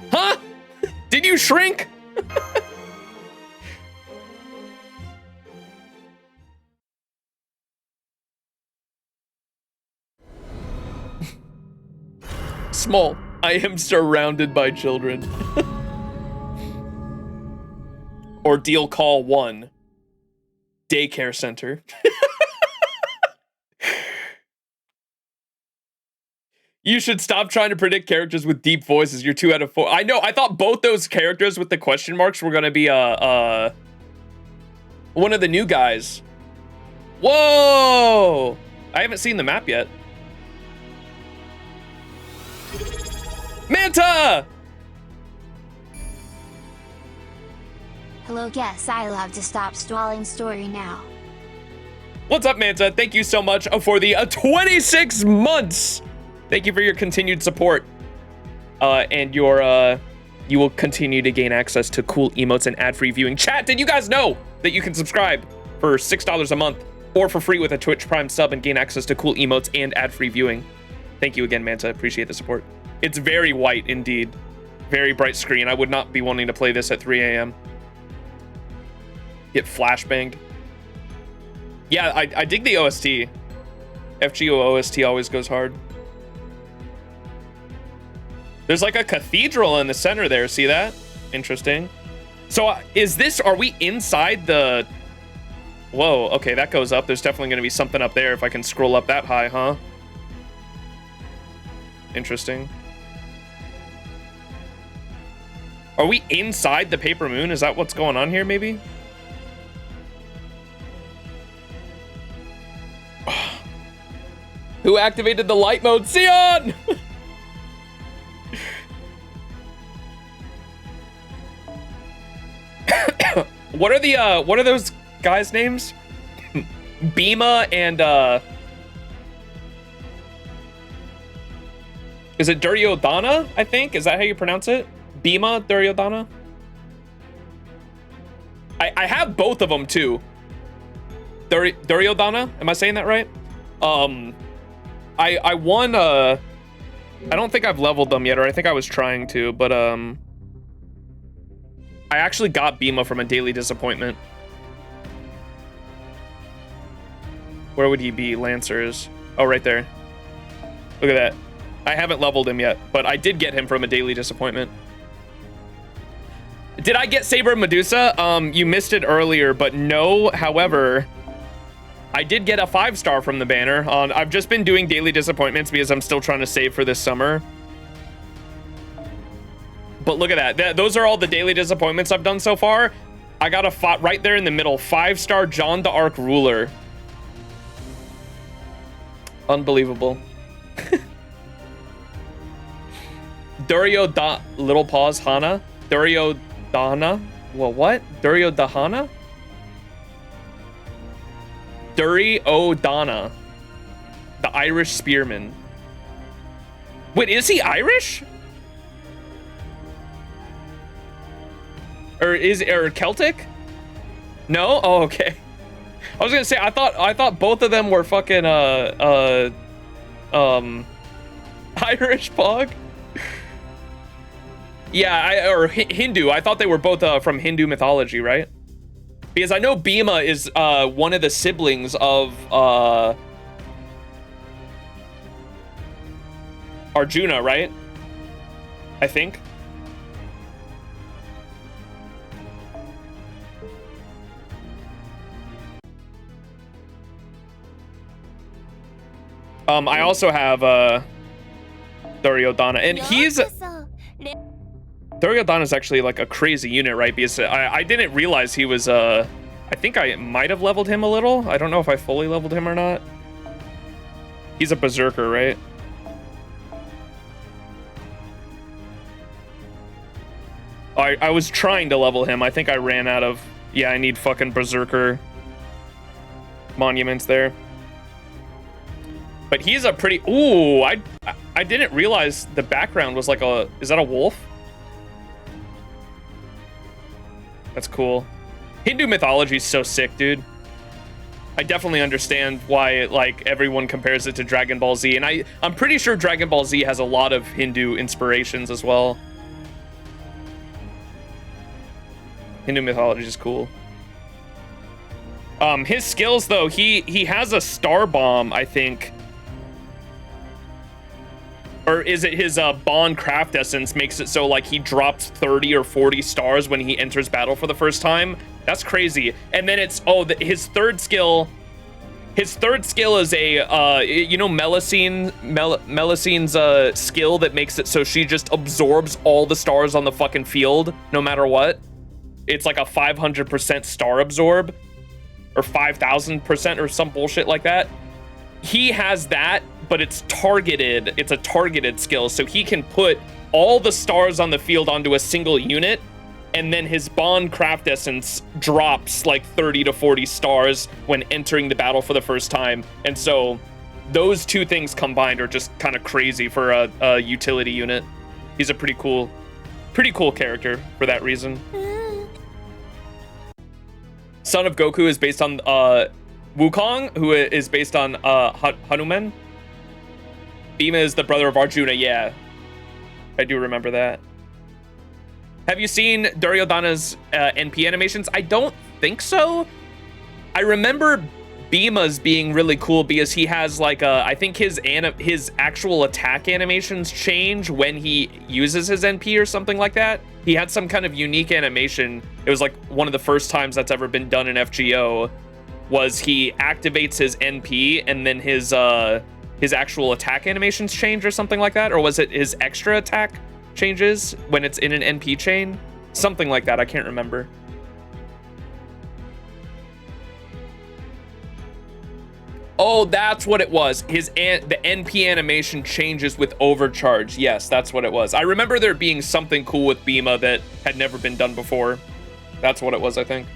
Huh? Did you shrink? Small. I am surrounded by children. Ordeal call 1. Daycare center. You should stop trying to predict characters with deep voices. You're 2 out of 4. I know. I thought both those characters with the question marks were gonna be one of the new guys. Whoa! I haven't seen the map yet. Manta! Hello, guess I'll have to stop stalling story now. What's up, Manta? Thank you so much for the 26 months. Thank you for your continued support. And your, you will continue to gain access to cool emotes and ad-free viewing. Chat, did you guys know that you can subscribe for $6 a month or for free with a Twitch Prime sub and gain access to cool emotes and ad-free viewing? Thank you again, Manta. Appreciate the support. It's very white indeed. Very bright screen. I would not be wanting to play this at 3 a.m. Get flashbanged. Yeah, I dig the OST. FGO OST always goes hard. There's like a cathedral in the center there. See that? Interesting. So are we inside the... Whoa, okay, that goes up. There's definitely going to be something up there if I can scroll up that high, huh? Interesting. Are we inside the paper moon? Is that what's going on here, maybe? Who activated the light mode? Sion! What are those guys' names? Bima and is it Duryodhana, I think? Is that how you pronounce it? Bima, Duryodhana? I have both of them too. Duryodhana? Am I saying that right? I won I don't think I've leveled them yet, or I think I was trying to, but I actually got Bima from a daily disappointment. Where would he be? Lancers. Oh, right there. Look at that. I haven't leveled him yet, but I did get him from a daily disappointment. Did I get Saber Medusa? You missed it earlier, but no. However, I did get a 5-star from the banner. I've just been doing daily disappointments because I'm still trying to save for this summer. But look at that. Those are all the daily disappointments I've done so far. I got a right there in the middle, 5-star John the Arc Ruler. Unbelievable. Little pause Hana. Duryodhana. Well, what? Duryodhana? Duryodhana. The Irish spearman. Wait, is he Irish? Or Celtic? No? Oh, okay. I was gonna say I thought both of them were fucking Irish Pog. Yeah, or Hindu. I thought they were both from Hindu mythology, right? Because I know Bhima is one of the siblings of Arjuna, right? I think. I also have Duryodhana, and Duryodhana is actually like a crazy unit, right? Because I didn't realize he was I think I might have leveled him a little. I don't know if I fully leveled him or not. He's a berserker, right? I was trying to level him. I think I ran out of... Yeah, I need fucking berserker monuments there. But he's a pretty... Ooh, I didn't realize the background was like a... Is that a wolf? That's cool. Hindu mythology is so sick, dude. I definitely understand why like everyone compares it to Dragon Ball Z, and I'm pretty sure Dragon Ball Z has a lot of Hindu inspirations as well. Hindu mythology is cool. His skills though, he has a star bomb, I think. Or is it his Bond craft essence makes it so like he drops 30 or 40 stars when he enters battle for the first time? That's crazy. And then it's his third skill. His third skill is a you know Melusine's skill that makes it so she just absorbs all the stars on the fucking field no matter what. It's like a 500% star absorb or 5,000% or some bullshit like that. He has that, but it's targeted. It's a targeted skill, so he can put all the stars on the field onto a single unit, and then his Bond craft essence drops like 30 to 40 stars when entering the battle for the first time. And so those two things combined are just kind of crazy for a utility unit. He's a pretty cool character for that reason. Son of Goku is based on Wukong, who is based on Hanuman. Bhima is the brother of Arjuna. Yeah, I do remember that. Have you seen Duryodhana's NP animations? I don't think so. I remember Bhima's being really cool because he has like I think his actual attack animations change when he uses his NP or something like that. He had some kind of unique animation. It was like one of the first times that's ever been done in FGO. Was he activates his NP and then his actual attack animations change or something like that? Or was it his extra attack changes when it's in an NP chain? Something like that, I can't remember. Oh, that's what it was. The NP animation changes with overcharge. Yes, that's what it was. I remember there being something cool with Bhima that had never been done before. That's what it was, I think.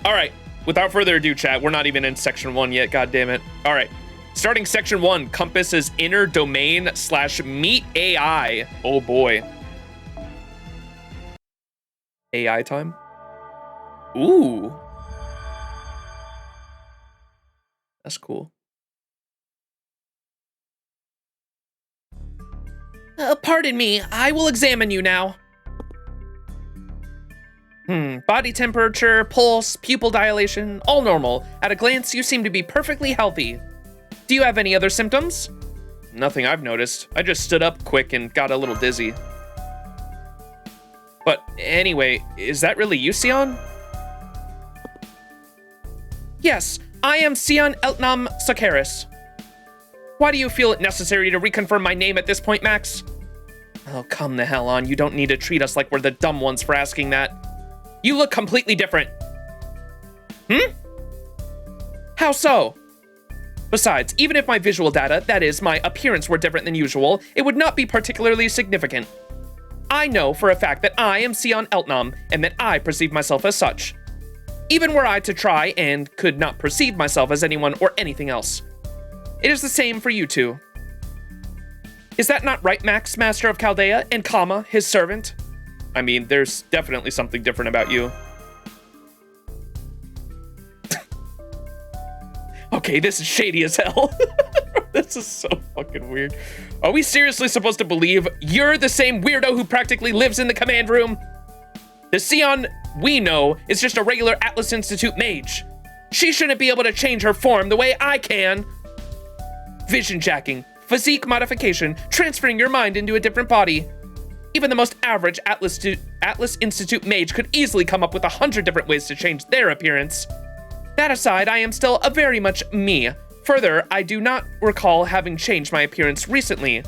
All right, without further ado, chat, we're not even in section 1 yet, god damn it. All right, starting section 1, Compass is inner domain / meet AI. Oh boy. AI time? Ooh. That's cool. Pardon me, I will examine you now. Body temperature, pulse, pupil dilation, all normal. At a glance, you seem to be perfectly healthy. Do you have any other symptoms? Nothing I've noticed. I just stood up quick and got a little dizzy. But anyway, is that really you, Sion? Yes, I am Sion Eltnam Sakaris. Why do you feel it necessary to reconfirm my name at this point, Max? Oh, come the hell on. You don't need to treat us like we're the dumb ones for asking that. You look completely different. How so? Besides, even if my visual data, that is, my appearance, were different than usual, it would not be particularly significant. I know for a fact that I am Sion Eltnam, and that I perceive myself as such. Even were I to try and could not perceive myself as anyone or anything else. It is the same for you two. Is that not right, Max, Master of Chaldea, and Kama, his servant? I mean, there's definitely something different about you. Okay, this is shady as hell. This is so fucking weird. Are we seriously supposed to believe you're the same weirdo who practically lives in the command room? The Sion we know is just a regular Atlas Institute mage. She shouldn't be able to change her form the way I can. Vision jacking, physique modification, transferring your mind into a different body. Even the most average Atlas Institute mage could easily come up with 100 different ways to change their appearance. That aside, I am still a very much me. Further, I do not recall having changed my appearance recently.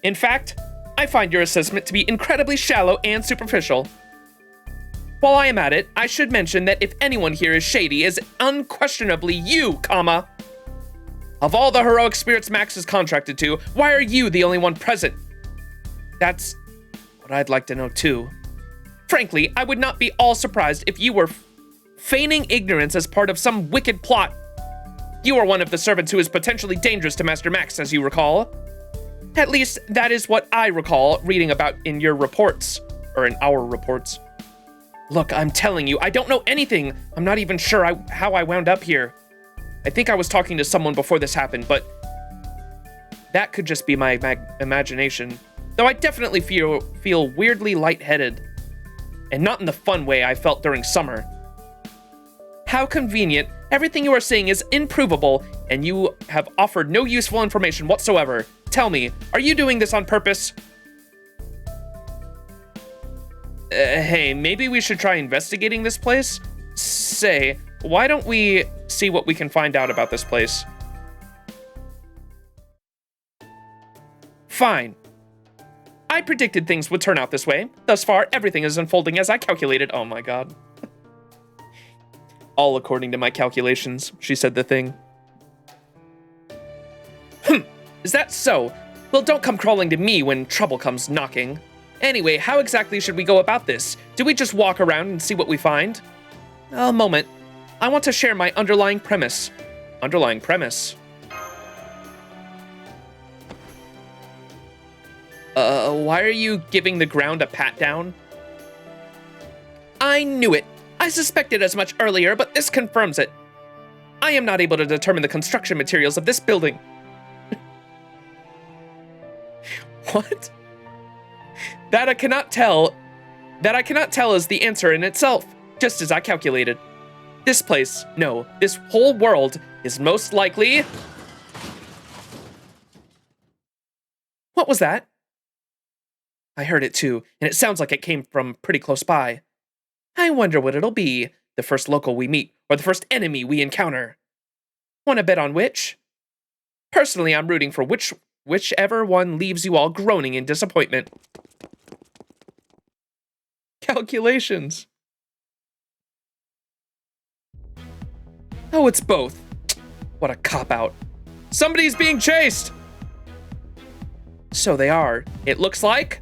In fact, I find your assessment to be incredibly shallow and superficial. While I am at it, I should mention that if anyone here is shady, is unquestionably you, Kama. Of all the heroic spirits Max is contracted to, why are you the only one present? That's what I'd like to know too. Frankly, I would not be all surprised if you were feigning ignorance as part of some wicked plot. You are one of the servants who is potentially dangerous to Master Max, as you recall. At least, that is what I recall reading about in your reports. Or in our reports. Look, I'm telling you, I don't know anything. I'm not even sure how I wound up here. I think I was talking to someone before this happened, but that could just be my imagination. Though I definitely feel weirdly lightheaded. And not in the fun way I felt during summer. How convenient. Everything you are saying is improvable, and you have offered no useful information whatsoever. Tell me, are you doing this on purpose? Hey, maybe we should try investigating this place? Say, why don't we see what we can find out about this place? Fine. I predicted things would turn out this way. Thus far, everything is unfolding as I calculated. Oh my god. All according to my calculations, she said the thing. Is that so? Well, don't come crawling to me when trouble comes knocking. Anyway, how exactly should we go about this? Do we just walk around and see what we find? A moment. I want to share my underlying premise. Underlying premise? Why are you giving the ground a pat down? I knew it. I suspected as much earlier, but this confirms it. I am not able to determine the construction materials of this building. What? That I cannot tell is the answer in itself, just as I calculated. This place, no, this whole world is most likely... What was that? I heard it too, and it sounds like it came from pretty close by. I wonder what it'll be, the first local we meet, or the first enemy we encounter. Want to bet on which? Personally, I'm rooting for whichever one leaves you all groaning in disappointment. Calculations. Oh, it's both. What a cop-out. Somebody's being chased! So they are. It looks like...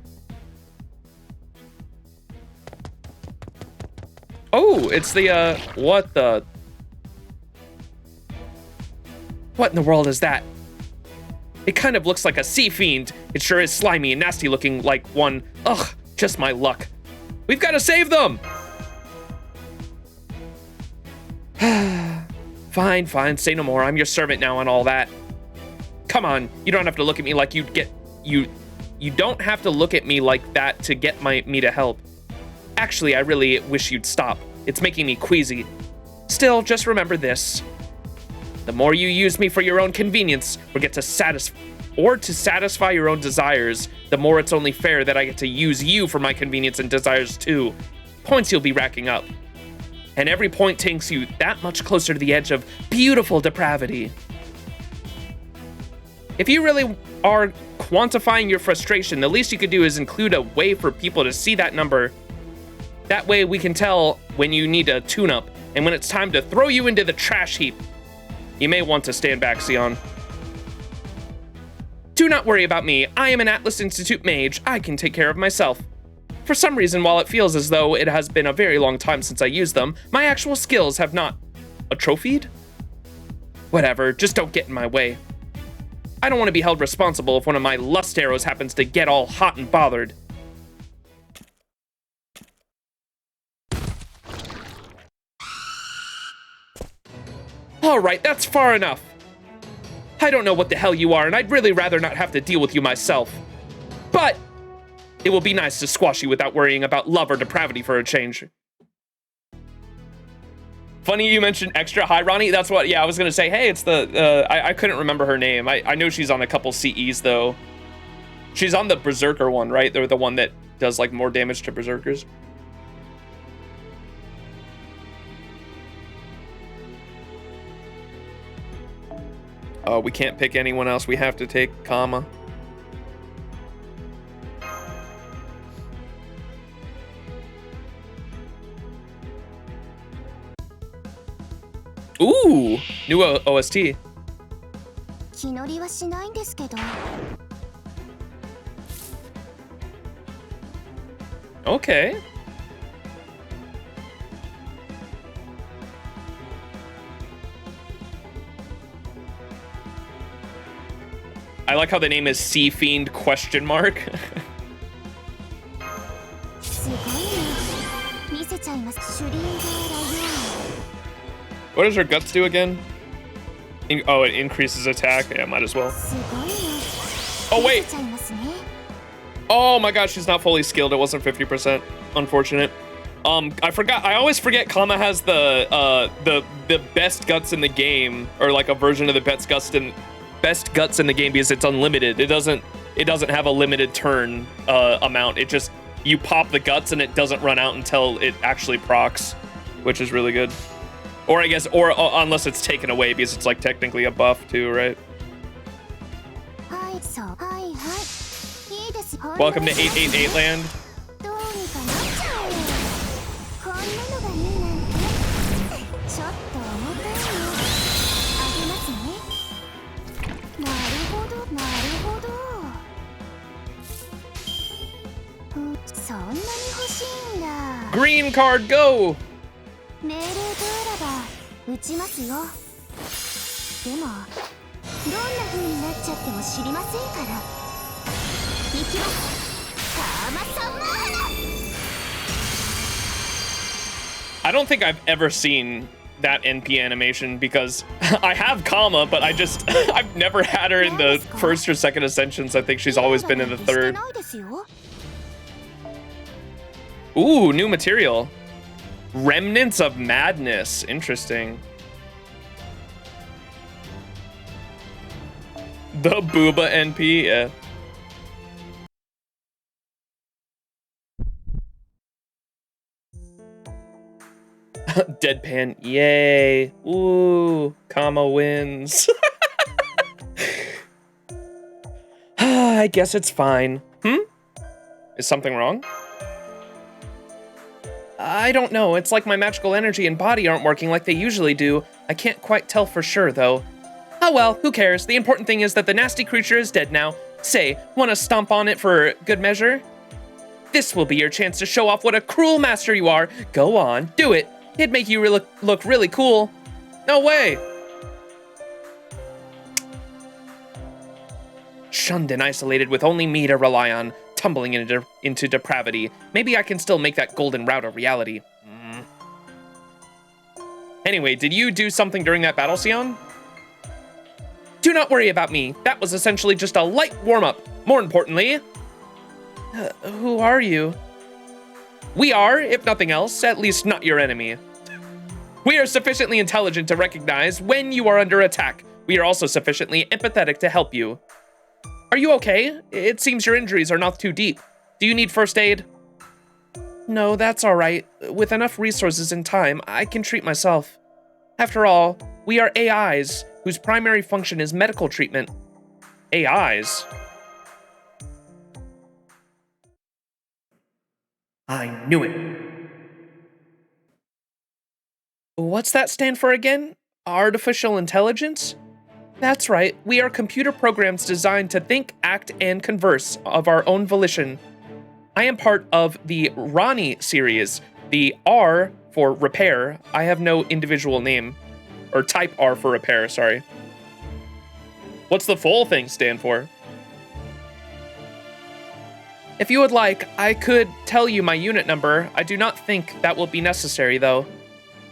Oh, it's the, what the... What in the world is that? It kind of looks like a sea fiend. It sure is slimy and nasty looking like one. Ugh, just my luck. We've got to save them! Fine, say no more. I'm your servant now and all that. Come on, you don't have to look at me like you'd get... You don't have to look at me like that to get me to help. Actually, I really wish you'd stop. It's making me queasy. Still, just remember this. The more you use me for your own convenience or to satisfy your own desires, the more it's only fair that I get to use you for my convenience and desires too. Points you'll be racking up. And every point takes you that much closer to the edge of beautiful depravity. If you really are quantifying your frustration, the least you could do is include a way for people to see that number. That way we can tell when you need a tune-up and when it's time to throw you into the trash heap. You may want to stand back, Sion. Do not worry about me. I am an Atlas Institute mage. I can take care of myself. For some reason, while it feels as though it has been a very long time since I used them, my actual skills have not atrophied? Whatever, just don't get in my way. I don't want to be held responsible if one of my lust arrows happens to get all hot and bothered. Alright, that's far enough. I don't know what the hell you are, and I'd really rather not have to deal with you myself. But it will be nice to squash you without worrying about love or depravity for a change. Funny you mentioned extra high, Ronnie. That's what, yeah, I was gonna say, hey, it's the, I couldn't remember her name. I know she's on a couple CEs, though. She's on the Berserker one, right? They're the one that does, like, more damage to Berserkers. Oh, we can't pick anyone else. We have to take Kama. Ooh, new OST. Okay. I like how the name is Sea Fiend question mark. What does her guts do again? Oh, it increases attack. Yeah, might as well. Oh, wait. Oh my gosh, she's not fully skilled. It wasn't 50%. Unfortunate. I forgot. I always forget Kama has the best guts in the game, or like a version of the best guts in the game because it's unlimited. It doesn't have a limited turn amount. It just, you pop the guts and it doesn't run out until it actually procs, which is really good. Or I guess, or unless it's taken away because it's like technically a buff too, right? Welcome to 888 land. Green card, go! I don't think I've ever seen that NP animation because I have Kama, but I've never had her in the first or second Ascensions. I think she's always been in the third. Ooh, new material. Remnants of Madness. Interesting. The Booba NP, yeah. Deadpan, yay. Ooh, Kama wins. I guess it's fine. Is something wrong? I don't know. It's like my magical energy and body aren't working like they usually do. I can't quite tell for sure, though. Oh well, who cares? The important thing is that the nasty creature is dead now. Say, wanna stomp on it for good measure? This will be your chance to show off what a cruel master you are. Go on, do it. It'd make you look really cool. No way. Shunned and isolated with only me to rely on, tumbling into depravity. Maybe I can still make that golden route a reality. Anyway, did you do something during that battle, Sion? Do not worry about me. That was essentially just a light warm-up. More importantly, who are you? We are, if nothing else, at least not your enemy. We are sufficiently intelligent to recognize when you are under attack. We are also sufficiently empathetic to help you. Are you okay? It seems your injuries are not too deep. Do you need first aid? No, that's all right. With enough resources and time, I can treat myself. After all, we are AIs, whose primary function is medical treatment. AIs? I knew it. What's that stand for again? Artificial intelligence? That's right, we are computer programs designed to think, act, and converse of our own volition. I am part of the Ronnie series, the R for repair. I have no individual name. Or type R for repair, sorry. What's the full thing stand for? If you would like, I could tell you my unit number. I do not think that will be necessary, though.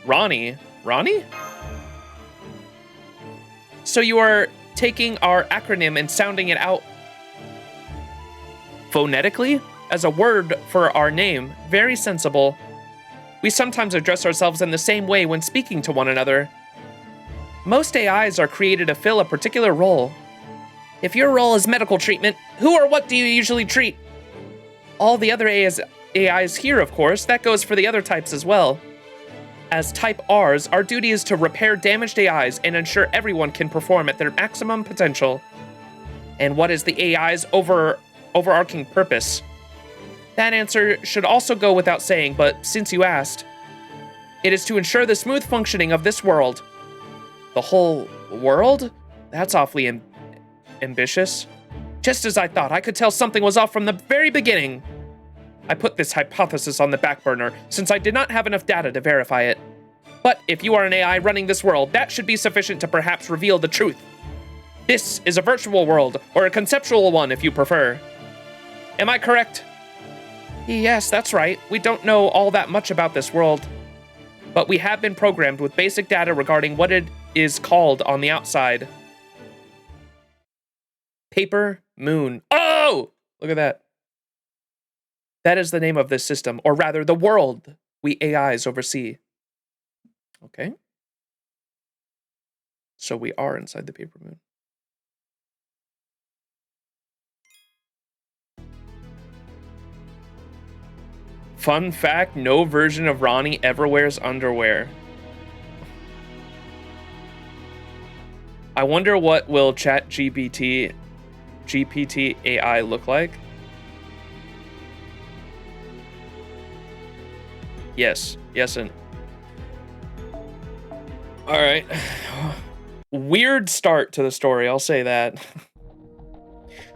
Ronnie? Ronnie? So you are taking our acronym and sounding it out phonetically as a word for our name. Very sensible. We sometimes address ourselves in the same way when speaking to one another. Most AIs are created to fill a particular role. If your role is medical treatment, who or what do you usually treat? All the other AIs here, of course. That goes for the other types as well. As Type Rs, our duty is to repair damaged AIs and ensure everyone can perform at their maximum potential. And what is the AI's overarching purpose? That answer should also go without saying, but since you asked, it is to ensure the smooth functioning of this world. The whole world? That's awfully ambitious. Just as I thought, I could tell something was off from the very beginning. I put this hypothesis on the back burner, since I did not have enough data to verify it. But if you are an AI running this world, that should be sufficient to perhaps reveal the truth. This is a virtual world, or a conceptual one if you prefer. Am I correct? Yes, that's right. We don't know all that much about this world. But we have been programmed with basic data regarding what it is called on the outside. Paper Moon. Oh! Look at that. That is the name of this system, or rather, the world we AIs oversee. Okay. So we are inside the Paper Moon. Fun fact, no version of Ronnie ever wears underwear. I wonder what will GPT AI look like? Yes, and all right. Weird start to the story, I'll say that.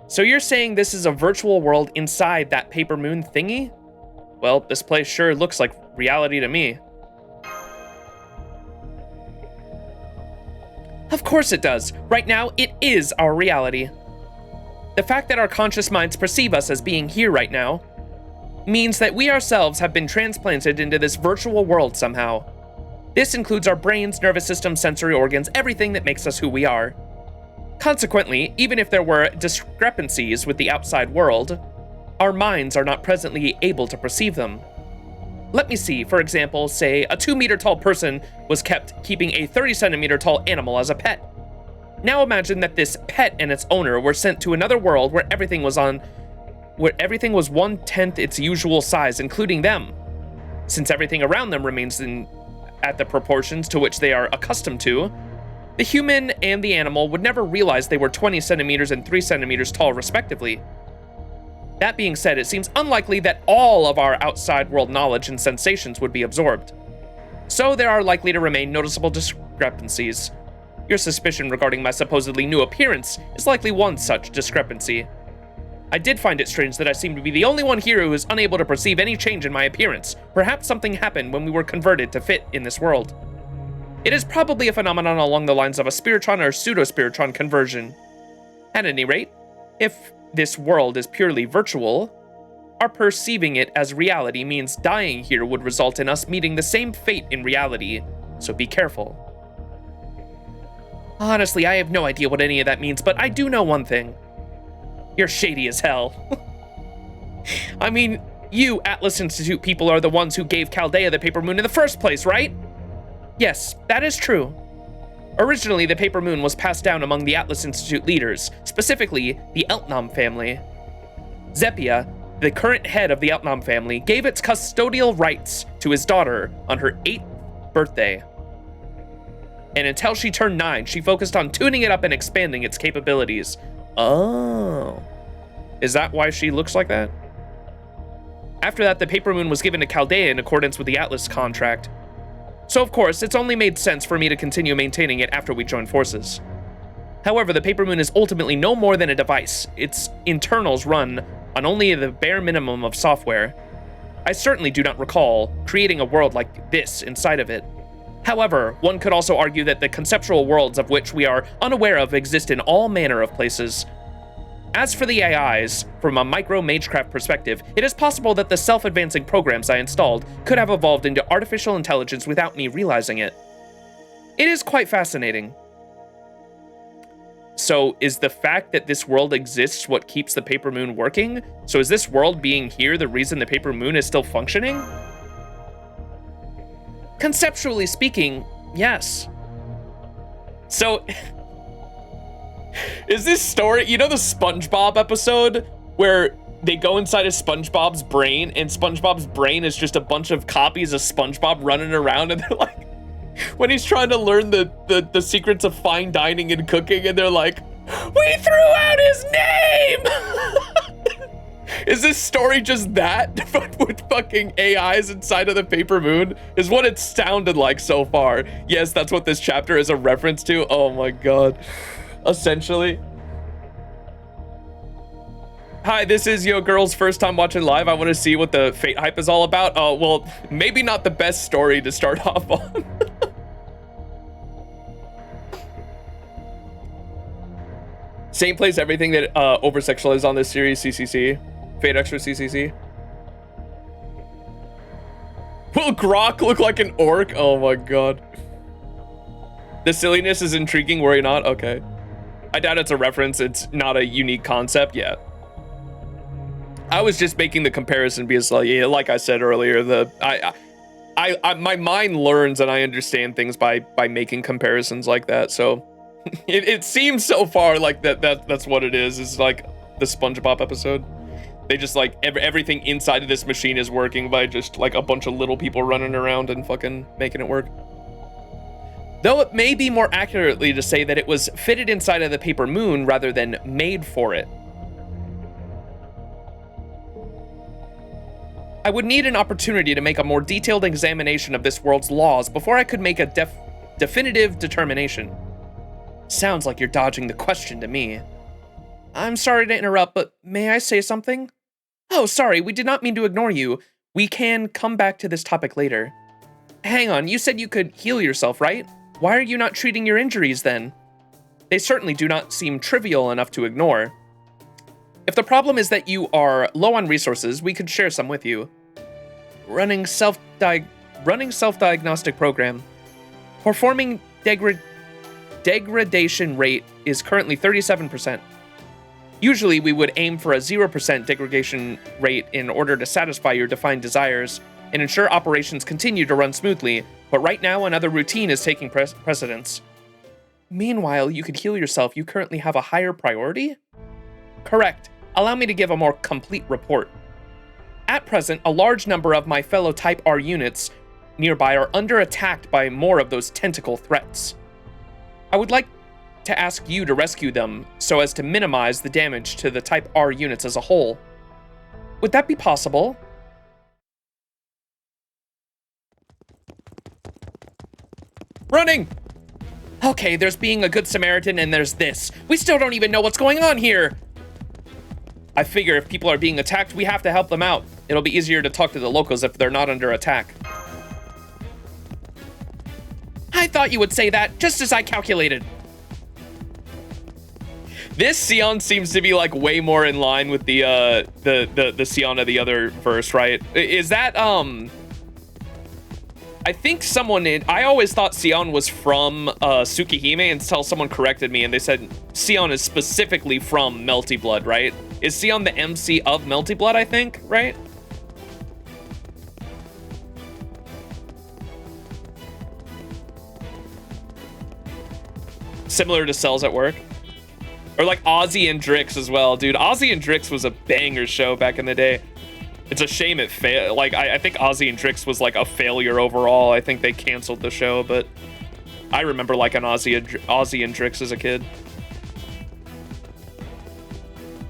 So you're saying this is a virtual world inside that Paper Moon thingy? Well, this place sure looks like reality to me. Of course it does. Right now, it is our reality. The fact that our conscious minds perceive us as being here right now means that we ourselves have been transplanted into this virtual world somehow. This includes our brains, nervous system, sensory organs, everything that makes us who we are. Consequently, even if there were discrepancies with the outside world, our minds are not presently able to perceive them. Let me see, for example, say a 2-meter tall person was kept keeping a 30-centimeter tall animal as a pet. Now imagine that this pet and its owner were sent to another world where everything was 1/10 its usual size, including them. Since everything around them remains at the proportions to which they are accustomed to, the human and the animal would never realize they were 20 centimeters and 3 centimeters tall, respectively. That being said, it seems unlikely that all of our outside world knowledge and sensations would be absorbed. So there are likely to remain noticeable discrepancies. Your suspicion regarding my supposedly new appearance is likely one such discrepancy. I did find it strange that I seem to be the only one here who is unable to perceive any change in my appearance. Perhaps something happened when we were converted to fit in this world. It is probably a phenomenon along the lines of a spiritron or pseudo-spiritron conversion. At any rate, if this world is purely virtual, our perceiving it as reality means dying here would result in us meeting the same fate in reality, so be careful. Honestly, I have no idea what any of that means, but I do know one thing. You're shady as hell. I mean, You Atlas Institute people are the ones who gave Chaldea the Paper Moon in the first place, right? Yes, that is true. Originally, the Paper Moon was passed down among the Atlas Institute leaders, specifically the Eltnam family. Zepia, the current head of the Eltnam family, gave its custodial rights to his daughter on her 8th birthday. And until she turned 9, she focused on tuning it up and expanding its capabilities. Oh. Is that why she looks like that? After that, the Paper Moon was given to Chaldea in accordance with the Atlas contract. So of course, it's only made sense for me to continue maintaining it after we join forces. However, the Paper Moon is ultimately no more than a device. Its internals run on only the bare minimum of software. I certainly do not recall creating a world like this inside of it. However, one could also argue that the conceptual worlds of which we are unaware of exist in all manner of places. As for the AIs, from a micro-magecraft perspective, it is possible that the self-advancing programs I installed could have evolved into artificial intelligence without me realizing it. It is quite fascinating. So, is the fact that this world exists what keeps the Paper Moon working? So is this world being here the reason the Paper Moon is still functioning? Conceptually speaking, yes. So, is this story, you know the SpongeBob episode where they go inside of SpongeBob's brain and SpongeBob's brain is just a bunch of copies of SpongeBob running around and they're like, when he's trying to learn the secrets of fine dining and cooking and they're like, we threw out his name! Is this story just that, but with fucking AIs inside of the Paper Moon? Is what it sounded like so far. Yes, that's what this chapter is a reference to. Oh my god. Essentially. Hi, this is your girl's first time watching live. I want to see what the Fate hype is all about. Oh, well, maybe not the best story to start off on. Same plays everything that over-sexualized on this series, CCC. Fate Extra CCC. Will Grok look like an orc? Oh my god. The silliness is intriguing, worry not? Okay. I doubt it's a reference. It's not a unique concept yet. I was just making the comparison because, like I said earlier, my mind learns and I understand things by making comparisons like that. So it seems so far like that's what it is. It's like the SpongeBob episode. They just like everything inside of this machine is working by just like a bunch of little people running around and fucking making it work. Though it may be more accurately to say that it was fitted inside of the Paper Moon rather than made for it. I would need an opportunity to make a more detailed examination of this world's laws before I could make a definitive determination. Sounds like you're dodging the question to me. I'm sorry to interrupt, but may I say something? Oh, sorry, we did not mean to ignore you. We can come back to this topic later. Hang on, you said you could heal yourself, right? Why are you not treating your injuries then? They certainly do not seem trivial enough to ignore. If the problem is that you are low on resources, we could share some with you. Running self-diagnostic program. Performing degradation rate is currently 37%. Usually we would aim for a 0% degradation rate in order to satisfy your defined desires and ensure operations continue to run smoothly, but right now another routine is taking precedence. Meanwhile, you could heal yourself. You currently have a higher priority? Correct. Allow me to give a more complete report. At present, a large number of my fellow Type R units nearby are under attack by more of those tentacle threats. I would like to ask you to rescue them so as to minimize the damage to the Type R units as a whole. Would that be possible? Running! Okay, there's being a good Samaritan and there's this. We still don't even know what's going on here! I figure if people are being attacked, we have to help them out. It'll be easier to talk to the locals if they're not under attack. I thought you would say that, just as I calculated. This Sion seems to be like way more in line with the Sion of the other verse, right? Is that I think I always thought Sion was from Tsukihime until someone corrected me and they said Sion is specifically from Melty Blood, right? Is Sion the MC of Melty Blood, I think, right? Similar to Cells at Work. Or like Ozzy and Drix as well, dude. Ozzy and Drix was a banger show back in the day. It's a shame it failed. Like, I think Ozzy and Drix was like a failure overall. I think they canceled the show, but I remember liking Ozzy and Drix as a kid.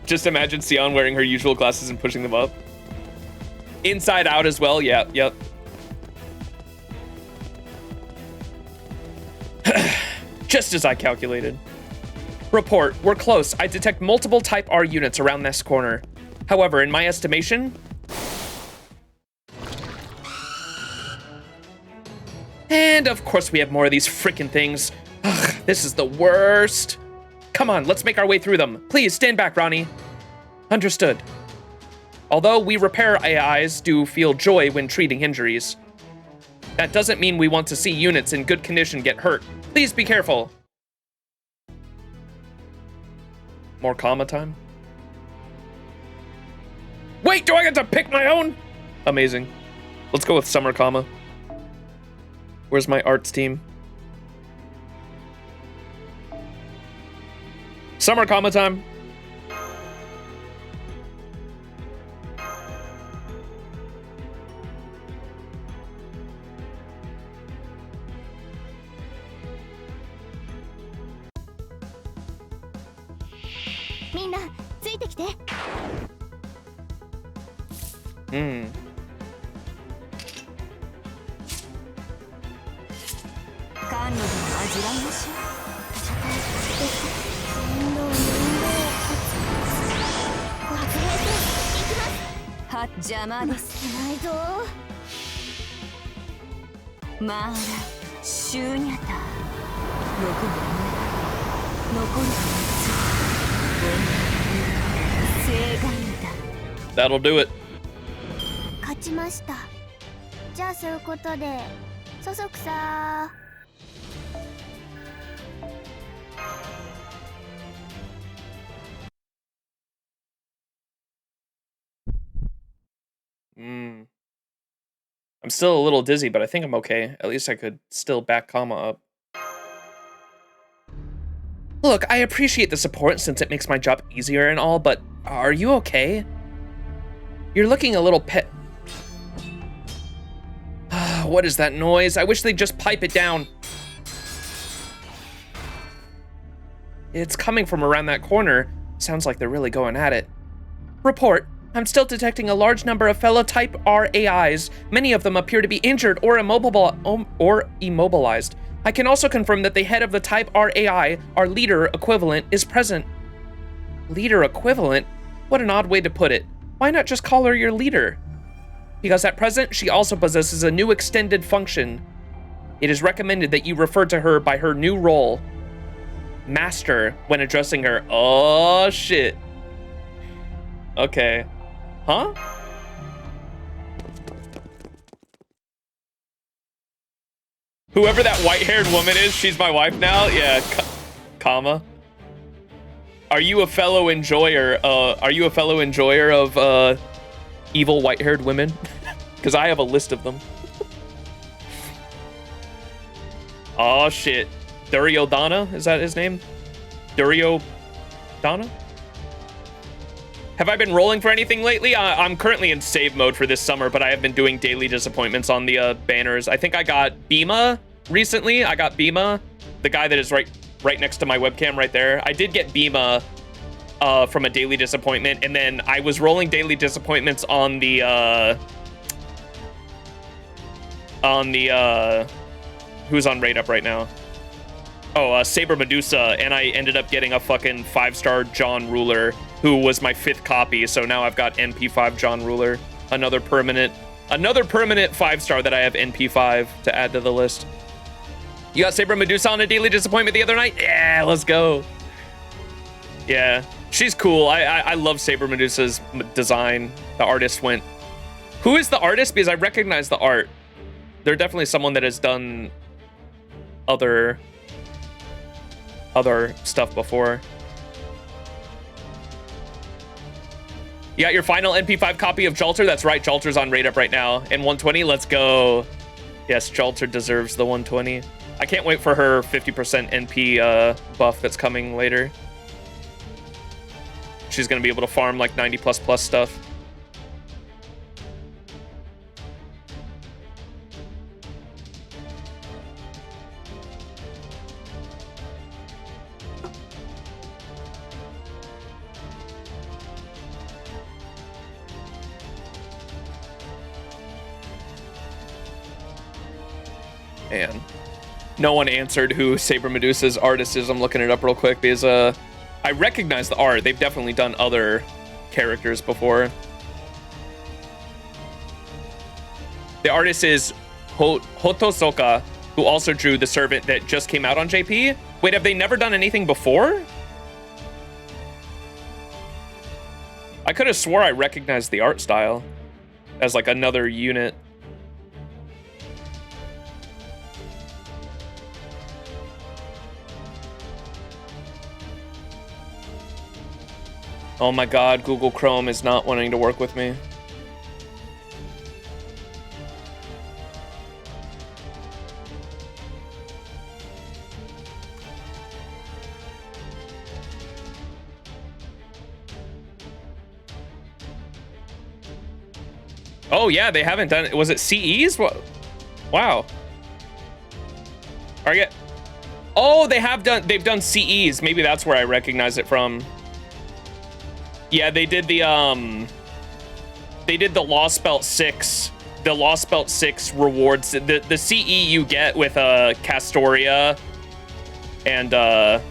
Just imagine Sion wearing her usual glasses and pushing them up. Inside Out as well, yeah, yep. Just as I calculated. Report, we're close. I detect multiple Type R units around this corner. However, in my estimation... And of course we have more of these freaking things. Ugh, this is the worst. Come on, let's make our way through them. Please, stand back, Ronnie. Understood. Although we repair AIs do feel joy when treating injuries, that doesn't mean we want to see units in good condition get hurt. Please be careful. More comma time? Wait, do I get to pick my own? Amazing. Let's go with summer comma. Where's my arts team? Summer comma time. Hmm. That'll do it. 勝ちました。じゃあそういうことで、そそくさ。I'm still a little dizzy, but I think I'm okay. At least I could still back comma up. Look, I appreciate the support since it makes my job easier and all, but are you okay? You're looking a little pet. What is that noise? I wish they'd just pipe it down. It's coming from around that corner. Sounds like they're really going at it. Report. I'm still detecting a large number of fellow Type R AIs. Many of them appear to be injured or immobilized. I can also confirm that the head of the Type R AI, our leader equivalent, is present. Leader equivalent? What an odd way to put it. Why not just call her your leader? Because at present, she also possesses a new extended function. It is recommended that you refer to her by her new role, Master, when addressing her. Oh, shit. Okay. Huh? Whoever that white-haired woman is, she's my wife now? Yeah, comma. Are you a fellow enjoyer? Of evil white-haired women? Because I have a list of them. Oh shit. Duryodhana? Is that his name? Duryodhana? Have I been rolling for anything lately? I'm currently in save mode for this summer, but I have been doing daily disappointments on the banners. I think I got Bhima recently. I got Bhima, the guy that is right next to my webcam right there. I did get Bhima from a daily disappointment, and then I was rolling daily disappointments on the who's on Raid Up right now? Oh, Saber Medusa, and I ended up getting a fucking 5-star John Ruler, who was my 5th copy, so now I've got NP5 John Ruler, another permanent 5-star that I have NP5 to add to the list. You got Saber Medusa on a daily disappointment the other night? Yeah, let's go. Yeah, she's cool. I love Saber Medusa's design. The artist went... Who is the artist? Because I recognize the art. They're definitely someone that has done other stuff before. You got your final NP5 copy of Jalter? That's right, Jalter's on Raid Up right now. And 120, let's go. Yes, Jalter deserves the 120. I can't wait for her 50% NP buff that's coming later. She's gonna be able to farm like 90 plus stuff. Man, no one answered who Saber Medusa's artist is. I'm looking it up real quick because I recognize the art. They've definitely done other characters before. The artist is Hotosoka, who also drew the Servant that just came out on JP. Wait, have they never done anything before? I could have swore I recognized the art style as like another unit. Oh my god, Google Chrome is not wanting to work with me. Oh yeah, they haven't done it. Was it CEs? What? Wow. Are you? Oh, they've done CEs. Maybe that's where I recognize it from. Yeah, they did the Lost Belt 6. The Lost Belt 6 rewards, the CE you get with Castoria and the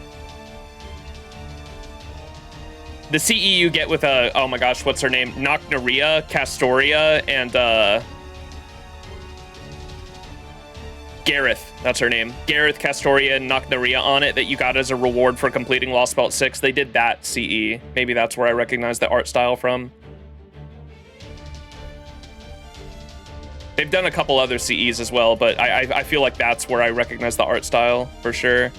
CE you get with oh my gosh, what's her name? Nocnaria, Castoria, and Gareth, that's her name. Gareth, Castoria, and Nocnaria on it that you got as a reward for completing Lost Belt 6. They did that CE. Maybe that's where I recognize the art style from. They've done a couple other CEs as well, but I feel like that's where I recognize the art style for sure.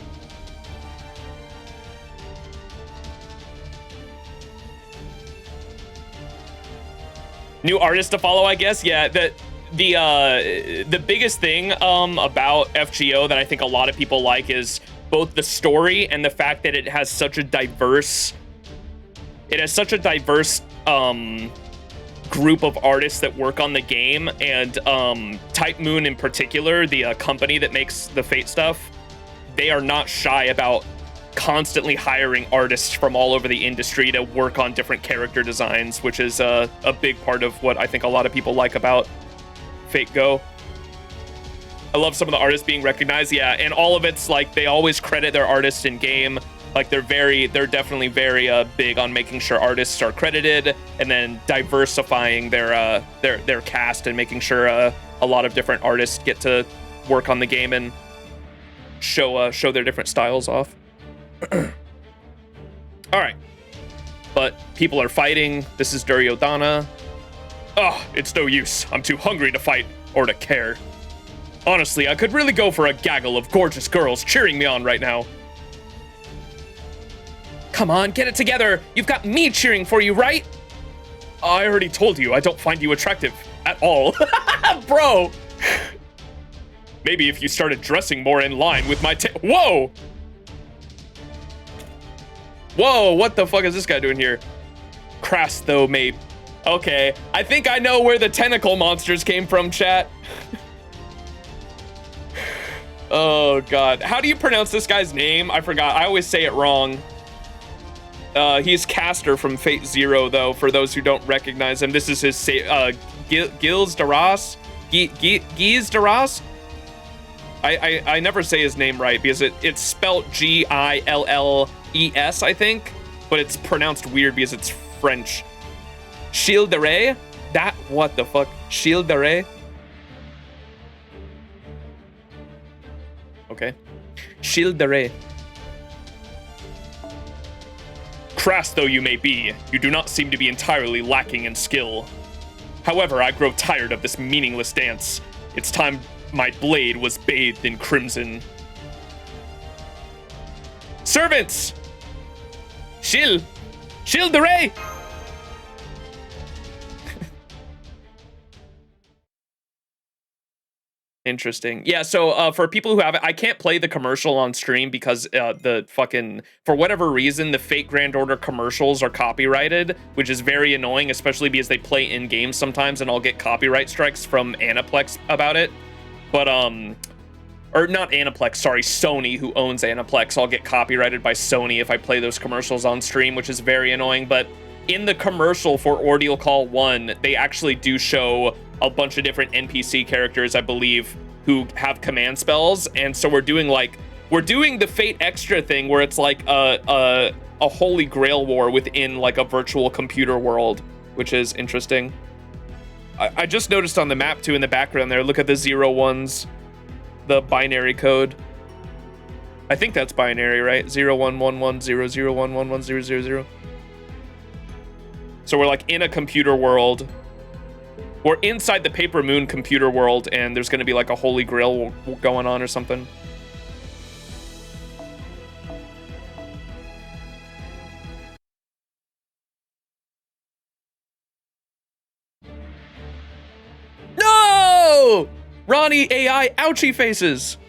New artist to follow, I guess. Yeah, the biggest thing about FGO that I think a lot of people like is both the story and the fact that it has such a diverse group of artists that work on the game, and Type Moon in particular, the company that makes the Fate stuff, they are not shy about constantly hiring artists from all over the industry to work on different character designs, which is a big part of what I think a lot of people like about Fate Go. I love some of the artists being recognized, yeah, and all of it's like they always credit their artists in game. Like they're definitely very big on making sure artists are credited, and then diversifying their cast and making sure a lot of different artists get to work on the game and show their different styles off. All right, but people are fighting. This is Duryodhana. Oh, it's no use. I'm too hungry to fight or to care. Honestly, I could really go for a gaggle of gorgeous girls cheering me on right now. Come on, get it together. You've got me cheering for you, right? I already told you I don't find you attractive at all. Bro. Maybe if you started dressing more in line with my Whoa! Whoa, what the fuck is this guy doing here? Crass though, mate. Okay, I think I know where the tentacle monsters came from, chat. Oh god, how do you pronounce this guy's name? I forgot, I always say it wrong. He's Caster from Fate Zero, though, for those who don't recognize him. This is his Gilles Daras? Gilles Daras? I never say his name right because it's spelled Gilles, I think, but it's pronounced weird because it's French. Childere? That, what the fuck? Childere? Okay. Childere. Crass though you may be, you do not seem to be entirely lacking in skill. However, I grow tired of this meaningless dance. It's time my blade was bathed in crimson. Servants! Childere! Interesting. Yeah, so for people who have it, I can't play the commercial on stream because the fucking, for whatever reason, the Fate Grand Order commercials are copyrighted, which is very annoying, especially because they play in games sometimes and I'll get copyright strikes from Aniplex about it. But, or not Aniplex, sorry, Sony, who owns Aniplex. I'll get copyrighted by Sony if I play those commercials on stream, which is very annoying. But in the commercial for Ordeal Call 1, they actually do show a bunch of different NPC characters, I believe, who have command spells. And so we're doing the Fate Extra thing where it's like a Holy Grail war within like a virtual computer world, which is interesting. I just noticed on the map too in the background there, look at the 0-1s, the binary code. I think that's binary, right? 011100111000. So we're like in a computer world. We're inside the Paper Moon computer world, and there's going to be like a Holy Grail going on or something. No! Ronnie AI ouchie faces.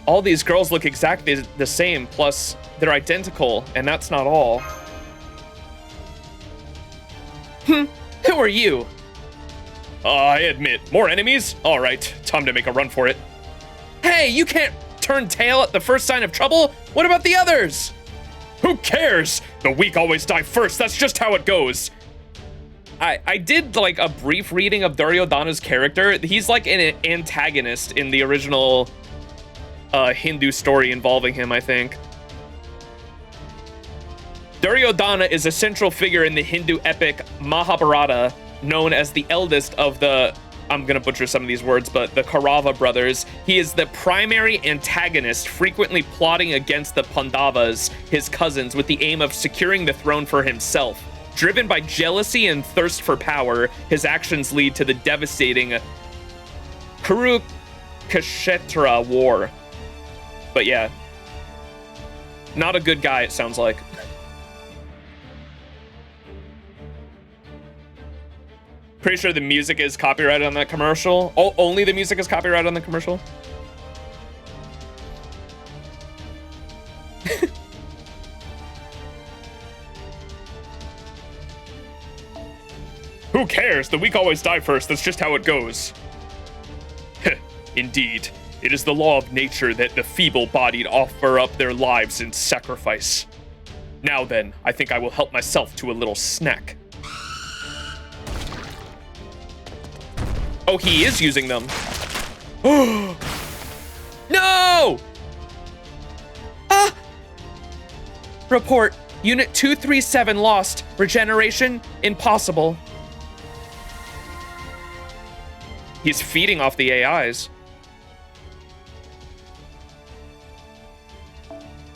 All these girls look exactly the same, plus they're identical, and that's not all. Who are you? I admit, more enemies? All right, time to make a run for it. Hey, you can't turn tail at the first sign of trouble. What about the others? Who cares? The weak always die first. That's just how it goes. I did like a brief reading of Duryodhana's character. He's like an antagonist in the original Hindu story involving him, I think. Duryodhana is a central figure in the Hindu epic Mahabharata, known as the eldest of the, I'm gonna butcher some of these words, but the Kaurava brothers. He is the primary antagonist, frequently plotting against the Pandavas, his cousins, with the aim of securing the throne for himself. Driven by jealousy and thirst for power, his actions lead to the devastating Kurukshetra war. But yeah, not a good guy, it sounds like. Pretty sure the music is copyrighted on that commercial. Oh, only the music is copyrighted on the commercial? Who cares? The weak always die first. That's just how it goes. Indeed. It is the law of nature that the feeble-bodied offer up their lives in sacrifice. Now then, I think I will help myself to a little snack. Oh, he is using them. No! Ah! Report. Unit 237 lost. Regeneration impossible. He's feeding off the AIs.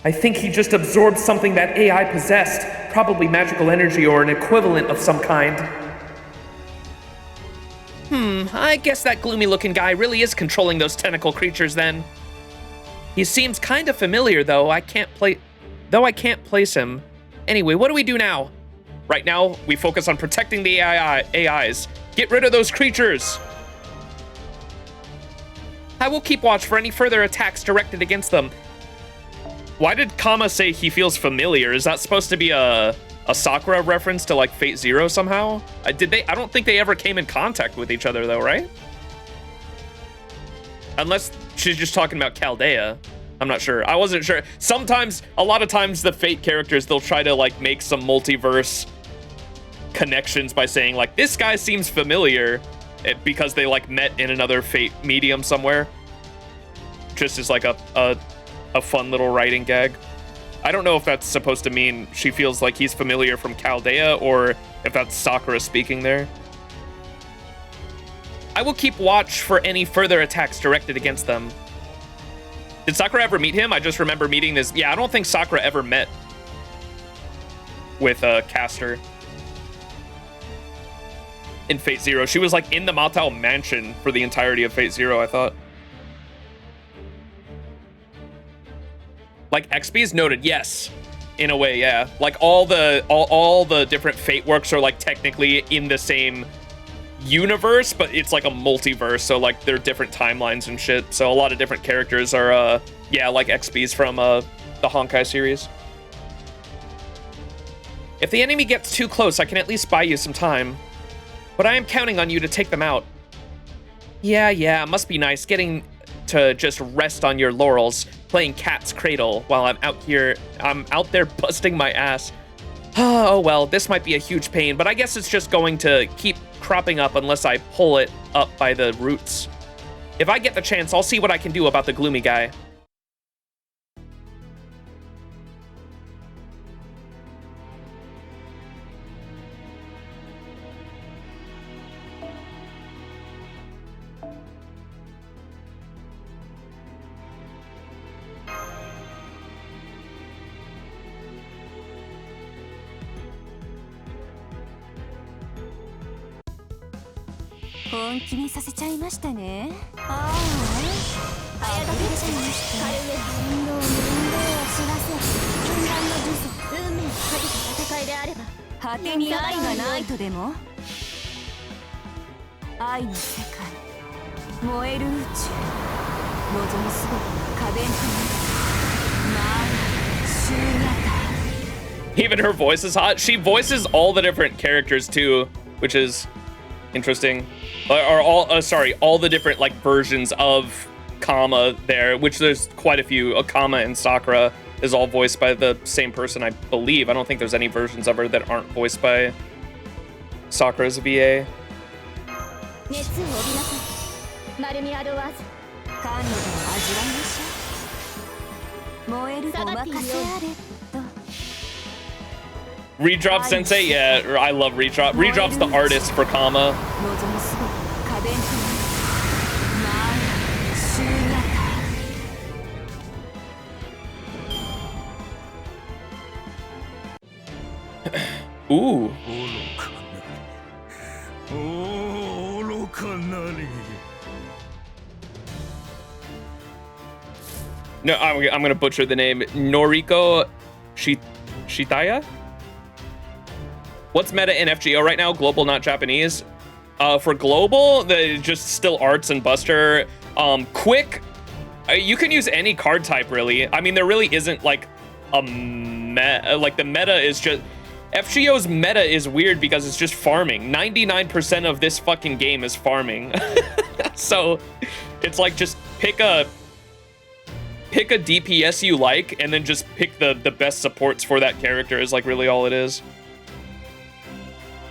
I think he just absorbed something that AI possessed. Probably magical energy or an equivalent of some kind. I guess that gloomy-looking guy really is controlling those tentacle creatures then. He seems kind of familiar, though I can't place him. Anyway, what do we do now? Right now, we focus on protecting the AIs. Get rid of those creatures. I will keep watch for any further attacks directed against them. Why did Kama say he feels familiar? Is that supposed to be a Sakura reference to like Fate Zero somehow? I don't think they ever came in contact with each other though, right? Unless she's just talking about Chaldea. I'm not sure. I wasn't sure. Sometimes, a lot of times the Fate characters, they'll try to like make some multiverse connections by saying like, this guy seems familiar because they like met in another Fate medium somewhere. Just as like a fun little writing gag. I don't know if that's supposed to mean she feels like he's familiar from Chaldea or if that's Sakura speaking there. I will keep watch for any further attacks directed against them. Did Sakura ever meet him? I just remember meeting this. Yeah, I don't think Sakura ever met with Caster in Fate Zero. She was like in the Matao mansion for the entirety of Fate Zero, I thought. Like XP is noted, yes, in a way, yeah. Like all the different Fate works are like technically in the same universe, but it's like a multiverse, so like there are different timelines and shit. So a lot of different characters are yeah, like XBs from the Honkai series. If the enemy gets too close, I can at least buy you some time. But I am counting on you to take them out. Yeah, must be nice getting to just rest on your laurels, playing cat's cradle while I'm out there busting my ass. Oh well, this might be a huge pain, but I guess it's just going to keep cropping up unless I pull it up by the roots. If I get the chance, I'll see what I can do about the gloomy guy. Even her voice is hot. She voices all the different characters too, which is interesting. Or all the different like versions of Kama there, which there's quite a few. Kama and Sakura is all voiced by the same person, I believe. I don't think there's any versions of her that aren't voiced by Sakura's VA. Redrop Sensei, yeah, I love Redrop. Redrop's the artist for Kama. Ooh. No, I'm gonna butcher the name. Noriko Shitaya? What's meta in FGO right now? Global, not Japanese. For global, the just still arts and Buster. Quick, you can use any card type really. I mean, there really isn't like a meta. Like the meta is just FGO's meta is weird because it's just farming. 99% of this fucking game is farming. So it's like just pick a DPS you like and then just pick the best supports for that character is like really all it is.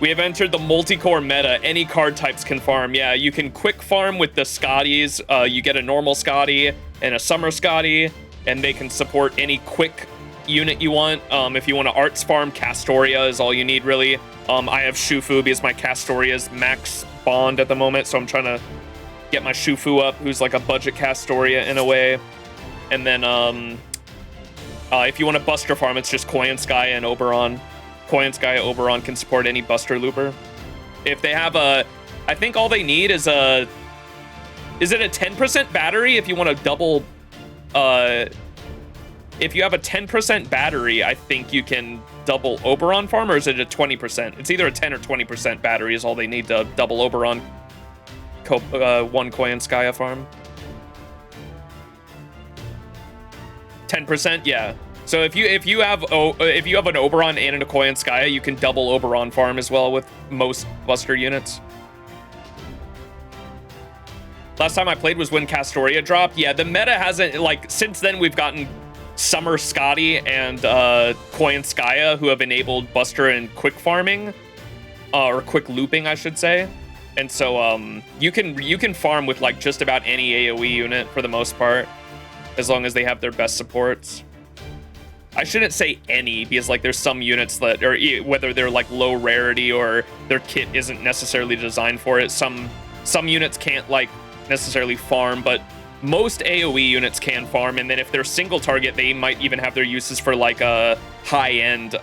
We have entered the multi-core meta. Any card types can farm. Yeah, you can quick farm with the Scotties. You get a normal Scotty and a summer Scotty, and they can support any quick unit you want. If you want to arts farm, Castoria is all you need, really. I have Shufu because my Castoria's max bond at the moment, so I'm trying to get my Shufu up, who's like a budget Castoria in a way. And then if you want to Buster farm, it's just Koyanskaya and Oberon. Koyanskaya Oberon can support any Buster Looper. If they have I think all they need is is it a 10% battery if you want to double, if you have a 10% battery, I think you can double Oberon farm, or is it a 20%? It's either a 10 or 20% battery is all they need to double Oberon one Koyanskaya farm. 10%, yeah. So if you have an Oberon and a Koyanskaya, you can double Oberon farm as well with most Buster units. Last time I played was when Castoria dropped. Yeah, the meta hasn't, like, since then we've gotten Summer Scotty and Koyanskaya who have enabled Buster and quick farming, or quick looping, I should say. And so you can farm with like just about any AoE unit for the most part, as long as they have their best supports. I shouldn't say any, because like there's some units that, or whether they're like low rarity or their kit isn't necessarily designed for it. Some units can't like necessarily farm, but most AoE units can farm. And then if they're single target, they might even have their uses for like a high-end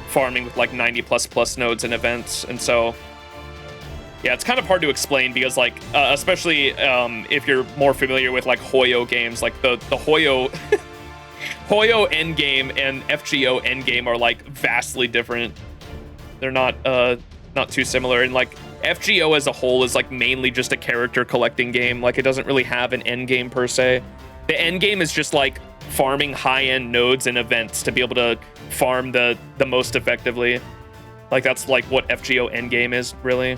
farming with like 90++ nodes and events. And so yeah, it's kind of hard to explain because like especially if you're more familiar with like Hoyo games, like the Hoyo Hoyo endgame and FGO endgame are like vastly different. They're not too similar, and like FGO as a whole is like mainly just a character collecting game. Like it doesn't really have an end game per se. The end game is just like farming high-end nodes and events to be able to farm the most effectively. Like that's like what FGO end game is really.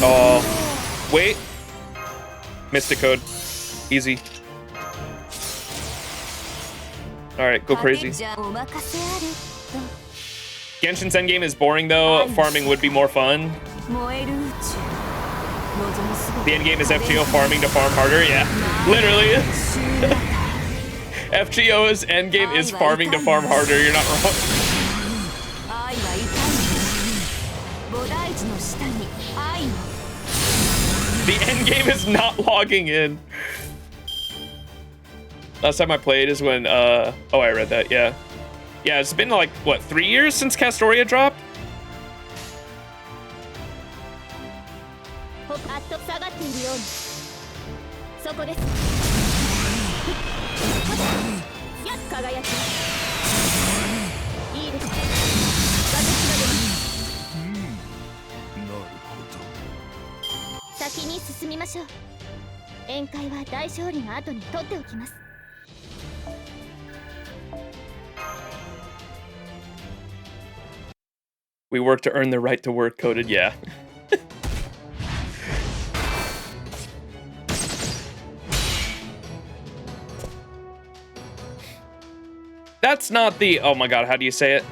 Oh, wait. Missed a code. Easy. Alright, go crazy. Genshin's endgame is boring though. Farming would be more fun. The endgame is FGO farming to farm harder. Yeah, literally. FGO's endgame is farming to farm harder. You're not wrong. The endgame is not logging in. Last time I played is when, oh, I read that, yeah. Yeah, it's been like, what, 3 years since Castoria dropped? We work to earn the right to work coded, yeah. That's not the, oh my god, how do you say it?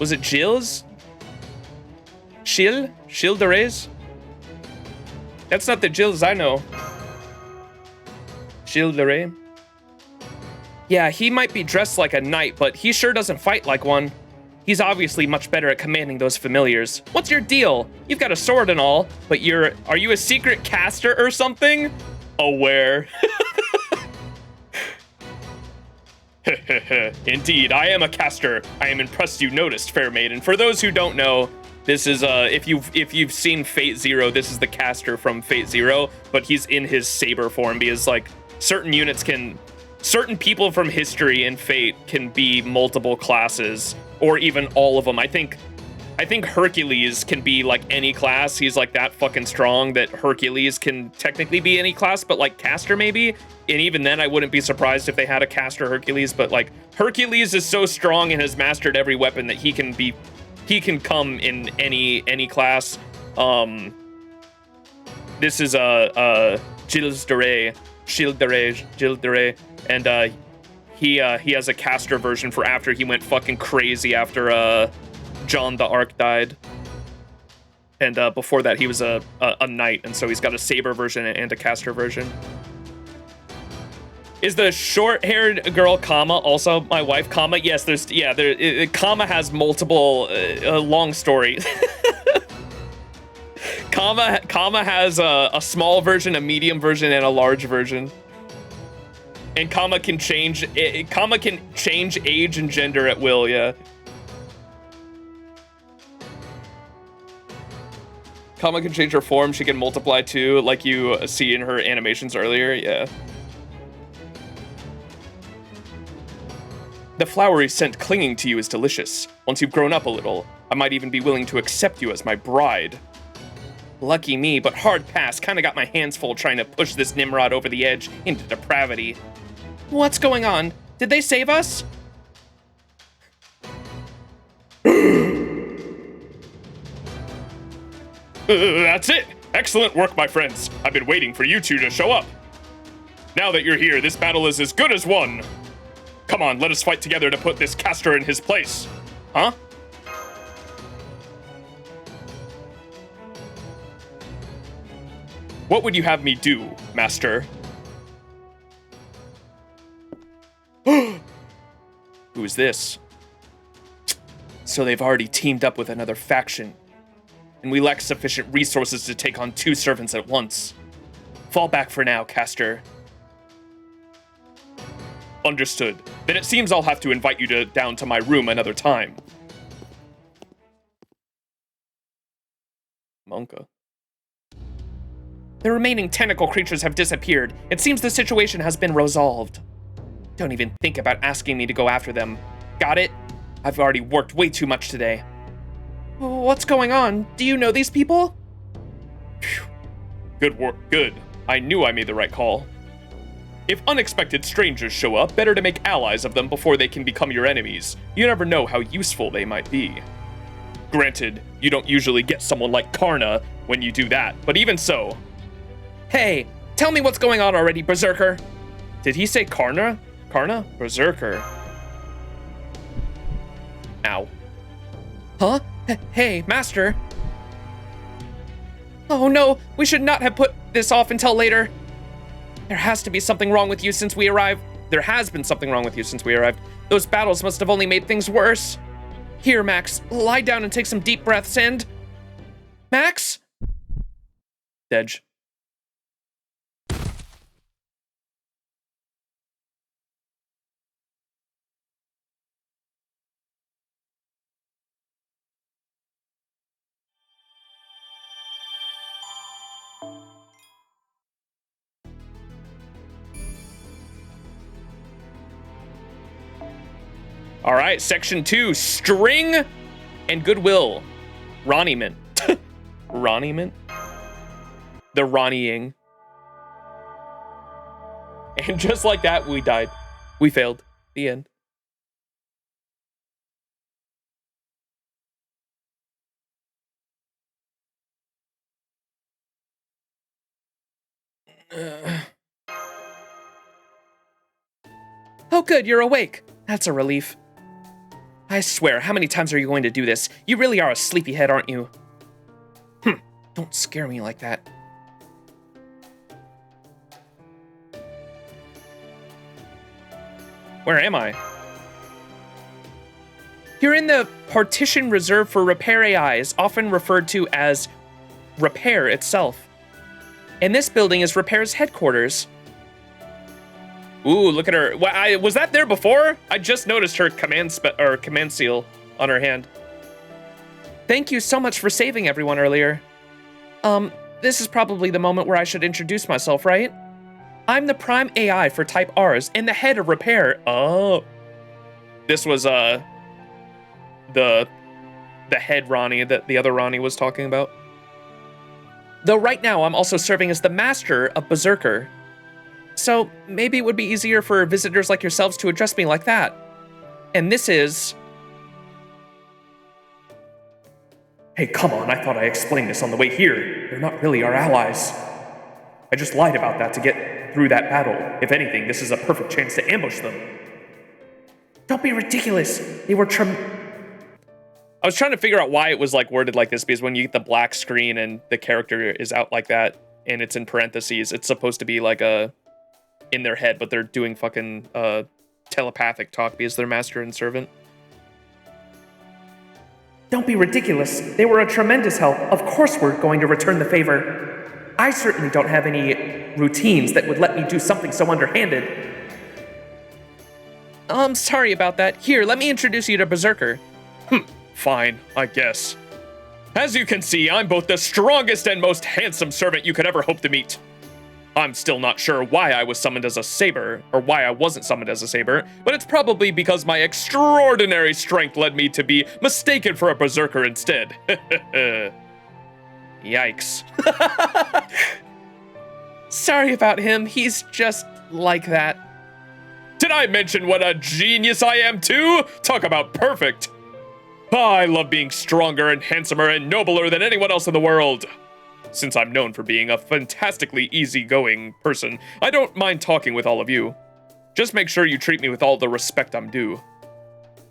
Was it Gilles? Gilles de Reyes? That's not the Gilles I know. Gilles de Reyes? Yeah, he might be dressed like a knight, but he sure doesn't fight like one. He's obviously much better at commanding those familiars. What's your deal? You've got a sword and all, but are you a secret caster or something? Aware. Indeed, I am a caster. I am impressed you noticed, fair maiden. For those who don't know, this is if you've seen Fate Zero, this is the caster from Fate Zero, but he's in his saber form because like certain people from history and Fate can be multiple classes or even all of them. I think Hercules can be like any class. He's like that fucking strong that Hercules can technically be any class, but like caster maybe. And even then I wouldn't be surprised if they had a caster Hercules, but like Hercules is so strong and has mastered every weapon that he can come in any class. This is Gilles de Rey, and he has a caster version for after he went fucking crazy after John the Arc died. And before that he was a knight, and so he's got a saber version and a caster version. Is the short-haired girl Kama also my wife? Kama? Yes, Kama has multiple long story. Kama has a small version, a medium version, and a large version. And Kama can change age and gender at will, yeah. Kama can change her form, she can multiply too, like you see in her animations earlier, yeah. The flowery scent clinging to you is delicious. Once you've grown up a little, I might even be willing to accept you as my bride. Lucky me, but hard pass. Kinda got my hands full trying to push this Nimrod over the edge into depravity. What's going on? Did they save us? That's it! Excellent work, my friends. I've been waiting for you two to show up. Now that you're here, this battle is as good as won. Come on, let us fight together to put this caster in his place. Huh? What would you have me do, master? Who is this? So they've already teamed up with another faction, and we lack sufficient resources to take on 2 servants at once. Fall back for now, caster. Understood. Then it seems I'll have to invite you down to my room another time. Monka. The remaining tentacle creatures have disappeared. It seems the situation has been resolved. Don't even think about asking me to go after them. Got it? I've already worked way too much today. What's going on? Do you know these people? Phew. Good work. Good. I knew I made the right call. If unexpected strangers show up, better to make allies of them before they can become your enemies. You never know how useful they might be. Granted, you don't usually get someone like Karna when you do that, but even so. Hey, tell me what's going on already, Berserker. Did he say Karna? Karna? Berserker. Ow. Huh? Hey, Master. Oh no, we should not have put this off until later. There has to be something wrong with you since we arrived. There has been something wrong with you since we arrived. Those battles must have only made things worse. Here, Max, lie down and take some deep breaths and... Max? Dej. All right, section 2, string and goodwill. Ronnie-ment. Ronnie-ment? The Ronnie-ing. And just like that, we died. We failed. The end. Oh good, you're awake. That's a relief. I swear, how many times are you going to do this? You really are a sleepyhead, aren't you? Don't scare me like that. Where am I? You're in the partition reserved for repair AIs, often referred to as Repair itself. And this building is Repair's headquarters. Ooh, look at her. Was that there before? I just noticed her command seal on her hand. Thank you so much for saving everyone earlier. This is probably the moment where I should introduce myself, right? I'm the prime AI for Type Rs and the head of Repair. Oh. This was, the head Ronnie that the other Ronnie was talking about. Though right now I'm also serving as the master of Berserker. So maybe it would be easier for visitors like yourselves to address me like that. And this is... Hey, come on, I thought I explained this on the way here. They're not really our allies. I just lied about that to get through that battle. If anything, this is a perfect chance to ambush them. Don't be ridiculous. They were I was trying to figure out why it was like worded like this, because when you get the black screen and the character is out like that, and it's in parentheses, it's supposed to be like a... in their head, but they're doing fucking telepathic talk because they're master and servant. Don't be ridiculous. They were a tremendous help. Of course we're going to return the favor. I certainly don't have any routines that would let me do something so underhanded. I'm sorry about that. Here, let me introduce you to Berserker. Fine, I guess. As you can see, I'm both the strongest and most handsome servant you could ever hope to meet. I'm still not sure why I was summoned as a saber, or why I wasn't summoned as a saber, but it's probably because my extraordinary strength led me to be mistaken for a berserker instead. Yikes. Sorry about him, he's just like that. Did I mention what a genius I am too? Talk about perfect. I love being stronger and handsomer and nobler than anyone else in the world. Since I'm known for being a fantastically easygoing person, I don't mind talking with all of you. Just make sure you treat me with all the respect I'm due.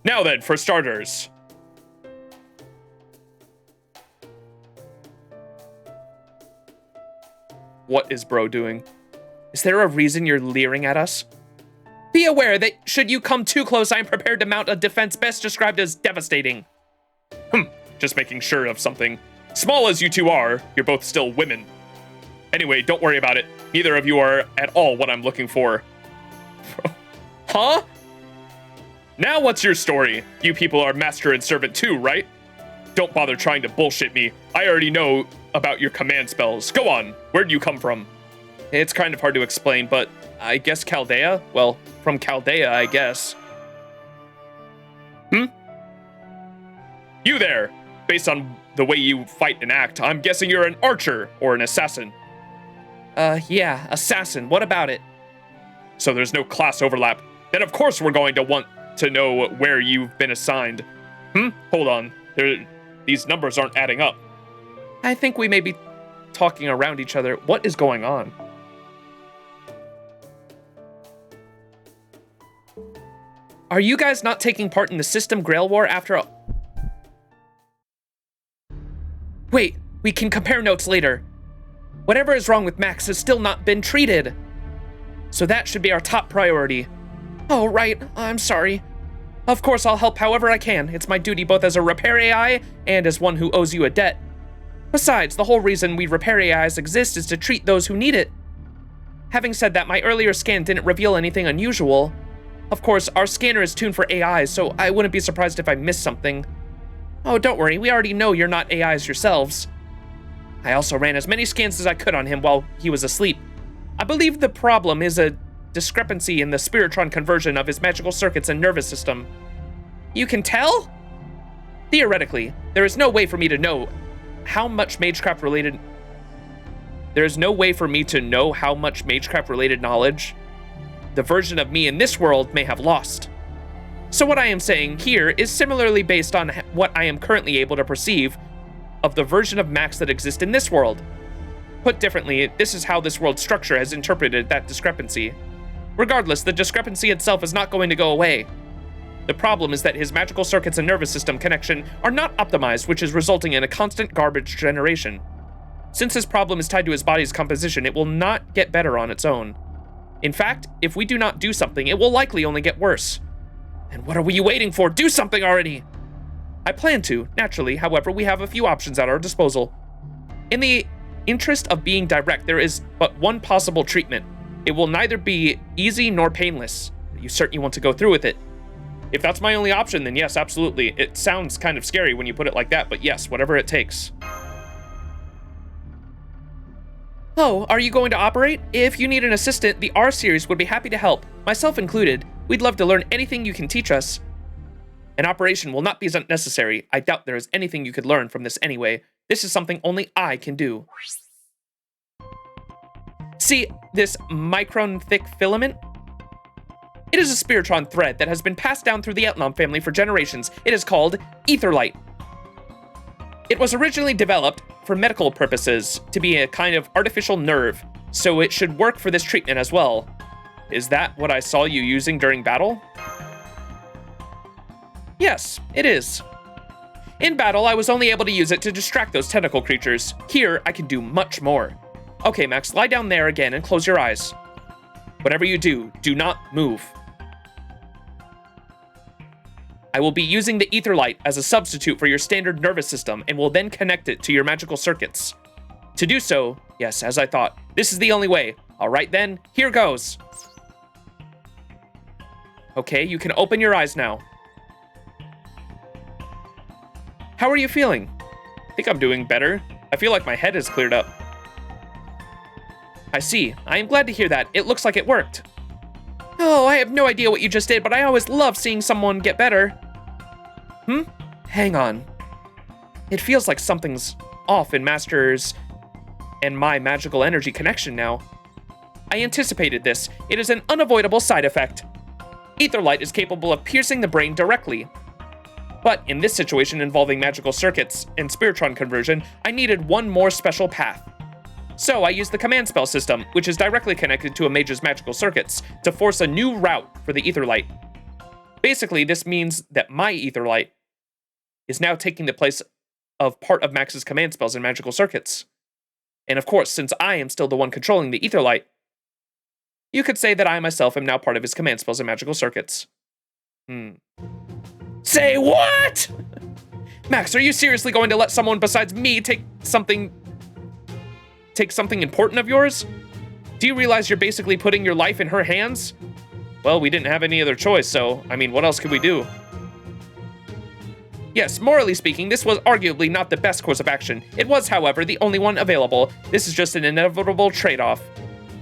Now then, for starters. What is bro doing? Is there a reason you're leering at us? Be aware that should you come too close, I am prepared to mount a defense best described as devastating. Just making sure of something. Small as you two are, you're both still women. Anyway, don't worry about it. Neither of you are at all what I'm looking for. Huh? Now what's your story? You people are master and servant too, right? Don't bother trying to bullshit me. I already know about your command spells. Go on. Where'd you come from? It's kind of hard to explain, but I guess Chaldea? Well, from Chaldea, I guess. You there! Based on the way you fight and act, I'm guessing you're an archer or an assassin. Yeah, assassin. What about it? So there's no class overlap. Then of course we're going to want to know where you've been assigned. Hold on. These numbers aren't adding up. I think we may be talking around each other. What is going on? Are you guys not taking part in the System Grail War after all? Wait, we can compare notes later. Whatever is wrong with Max has still not been treated. So that should be our top priority. Oh, right. I'm sorry. Of course, I'll help however I can. It's my duty both as a repair AI and as one who owes you a debt. Besides, the whole reason we repair AIs exist is to treat those who need it. Having said that, my earlier scan didn't reveal anything unusual. Of course, our scanner is tuned for AIs, so I wouldn't be surprised if I missed something. Oh, don't worry, we already know you're not AIs yourselves. I also ran as many scans as I could on him while he was asleep. I believe the problem is a discrepancy in the Spiritron conversion of his magical circuits and nervous system. You can tell? Theoretically, there is no way for me to know how much Magecraft related... There is no way for me to know how much Magecraft related knowledge the version of me in this world may have lost. So what I am saying here is similarly based on what I am currently able to perceive of the version of Max that exists in this world. Put differently, this is how this world's structure has interpreted that discrepancy. Regardless, the discrepancy itself is not going to go away. The problem is that his magical circuits and nervous system connection are not optimized, which is resulting in a constant garbage generation. Since this problem is tied to his body's composition, it will not get better on its own. In fact, if we do not do something, it will likely only get worse. And what are we waiting for? Do something already! I plan to, naturally, however, we have a few options at our disposal. In the interest of being direct, there is but one possible treatment. It will neither be easy nor painless. Are you certain you want to go through with it? If that's my only option, then yes, absolutely. It sounds kind of scary when you put it like that, but yes, whatever it takes. Oh, are you going to operate? If you need an assistant, the R-Series would be happy to help, myself included. We'd love to learn anything you can teach us. An operation will not be necessary. I doubt there is anything you could learn from this anyway. This is something only I can do. See, this micron-thick filament? It is a Spiritron thread that has been passed down through the Ethlon family for generations. It is called Etherlight. It was originally developed for medical purposes to be a kind of artificial nerve, so it should work for this treatment as well. Is that what I saw you using during battle? Yes, it is. In battle, I was only able to use it to distract those tentacle creatures. Here, I can do much more. Okay, Max, lie down there again and close your eyes. Whatever you do, do not move. I will be using the Etherlight as a substitute for your standard nervous system and will then connect it to your magical circuits. To do so, yes, as I thought, this is the only way. All right then, here goes. Okay, you can open your eyes now. How are you feeling? I think I'm doing better. I feel like my head has cleared up. I see. I am glad to hear that. It looks like it worked. Oh, I have no idea what you just did, but I always love seeing someone get better. Hang on. It feels like something's off in Master's and my magical energy connection now. I anticipated this. It is an unavoidable side effect. Etherlight is capable of piercing the brain directly. But in this situation involving magical circuits and Spiritron conversion, I needed one more special path. So I used the command spell system, which is directly connected to a mage's magical circuits, to force a new route for the Etherlight. Basically, this means that my Etherlight is now taking the place of part of Max's command spells and magical circuits. And of course, since I am still the one controlling the Etherlight, you could say that I myself am now part of his command spells and magical circuits. Say what? Max, are you seriously going to let someone besides me take something important of yours? Do you realize you're basically putting your life in her hands? Well, we didn't have any other choice, so, I mean, what else could we do? Yes, morally speaking, this was arguably not the best course of action. It was, however, the only one available. This is just an inevitable trade-off.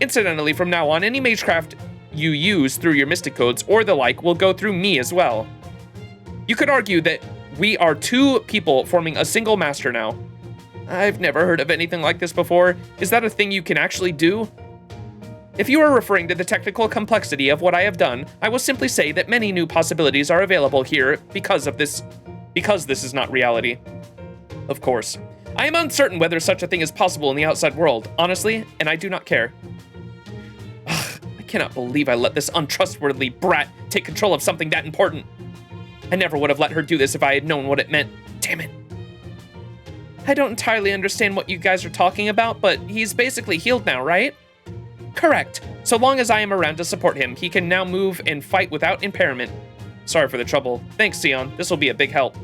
Incidentally, from now on, any magecraft you use through your mystic codes or the like will go through me as well. You could argue that we are two people forming a single master now. I've never heard of anything like this before. Is that a thing you can actually do? If you are referring to the technical complexity of what I have done, I will simply say that many new possibilities are available here because this is not reality. Of course. I am uncertain whether such a thing is possible in the outside world, honestly, and I do not care. Ugh, I cannot believe I let this untrustworthy brat take control of something that important. I never would have let her do this if I had known what it meant. Damn it. I don't entirely understand what you guys are talking about, but he's basically healed now, right? Correct. So long as I am around to support him, he can now move and fight without impairment. Sorry for the trouble. Thanks, Sion. This will be a big help.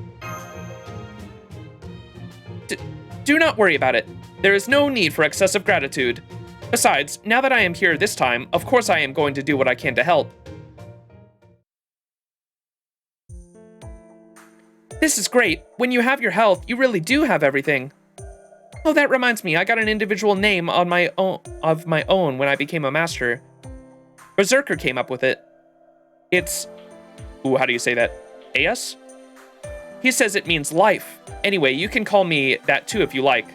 Do not worry about it. There is no need for excessive gratitude. Besides, now that I am here this time, of course I am going to do what I can to help. This is great. When you have your health, you really do have everything. Oh, that reminds me, I got an individual name of my own when I became a master. Berserker came up with it. It's... Ooh, how do you say that? Eus? He says it means life. Anyway, you can call me that too if you like.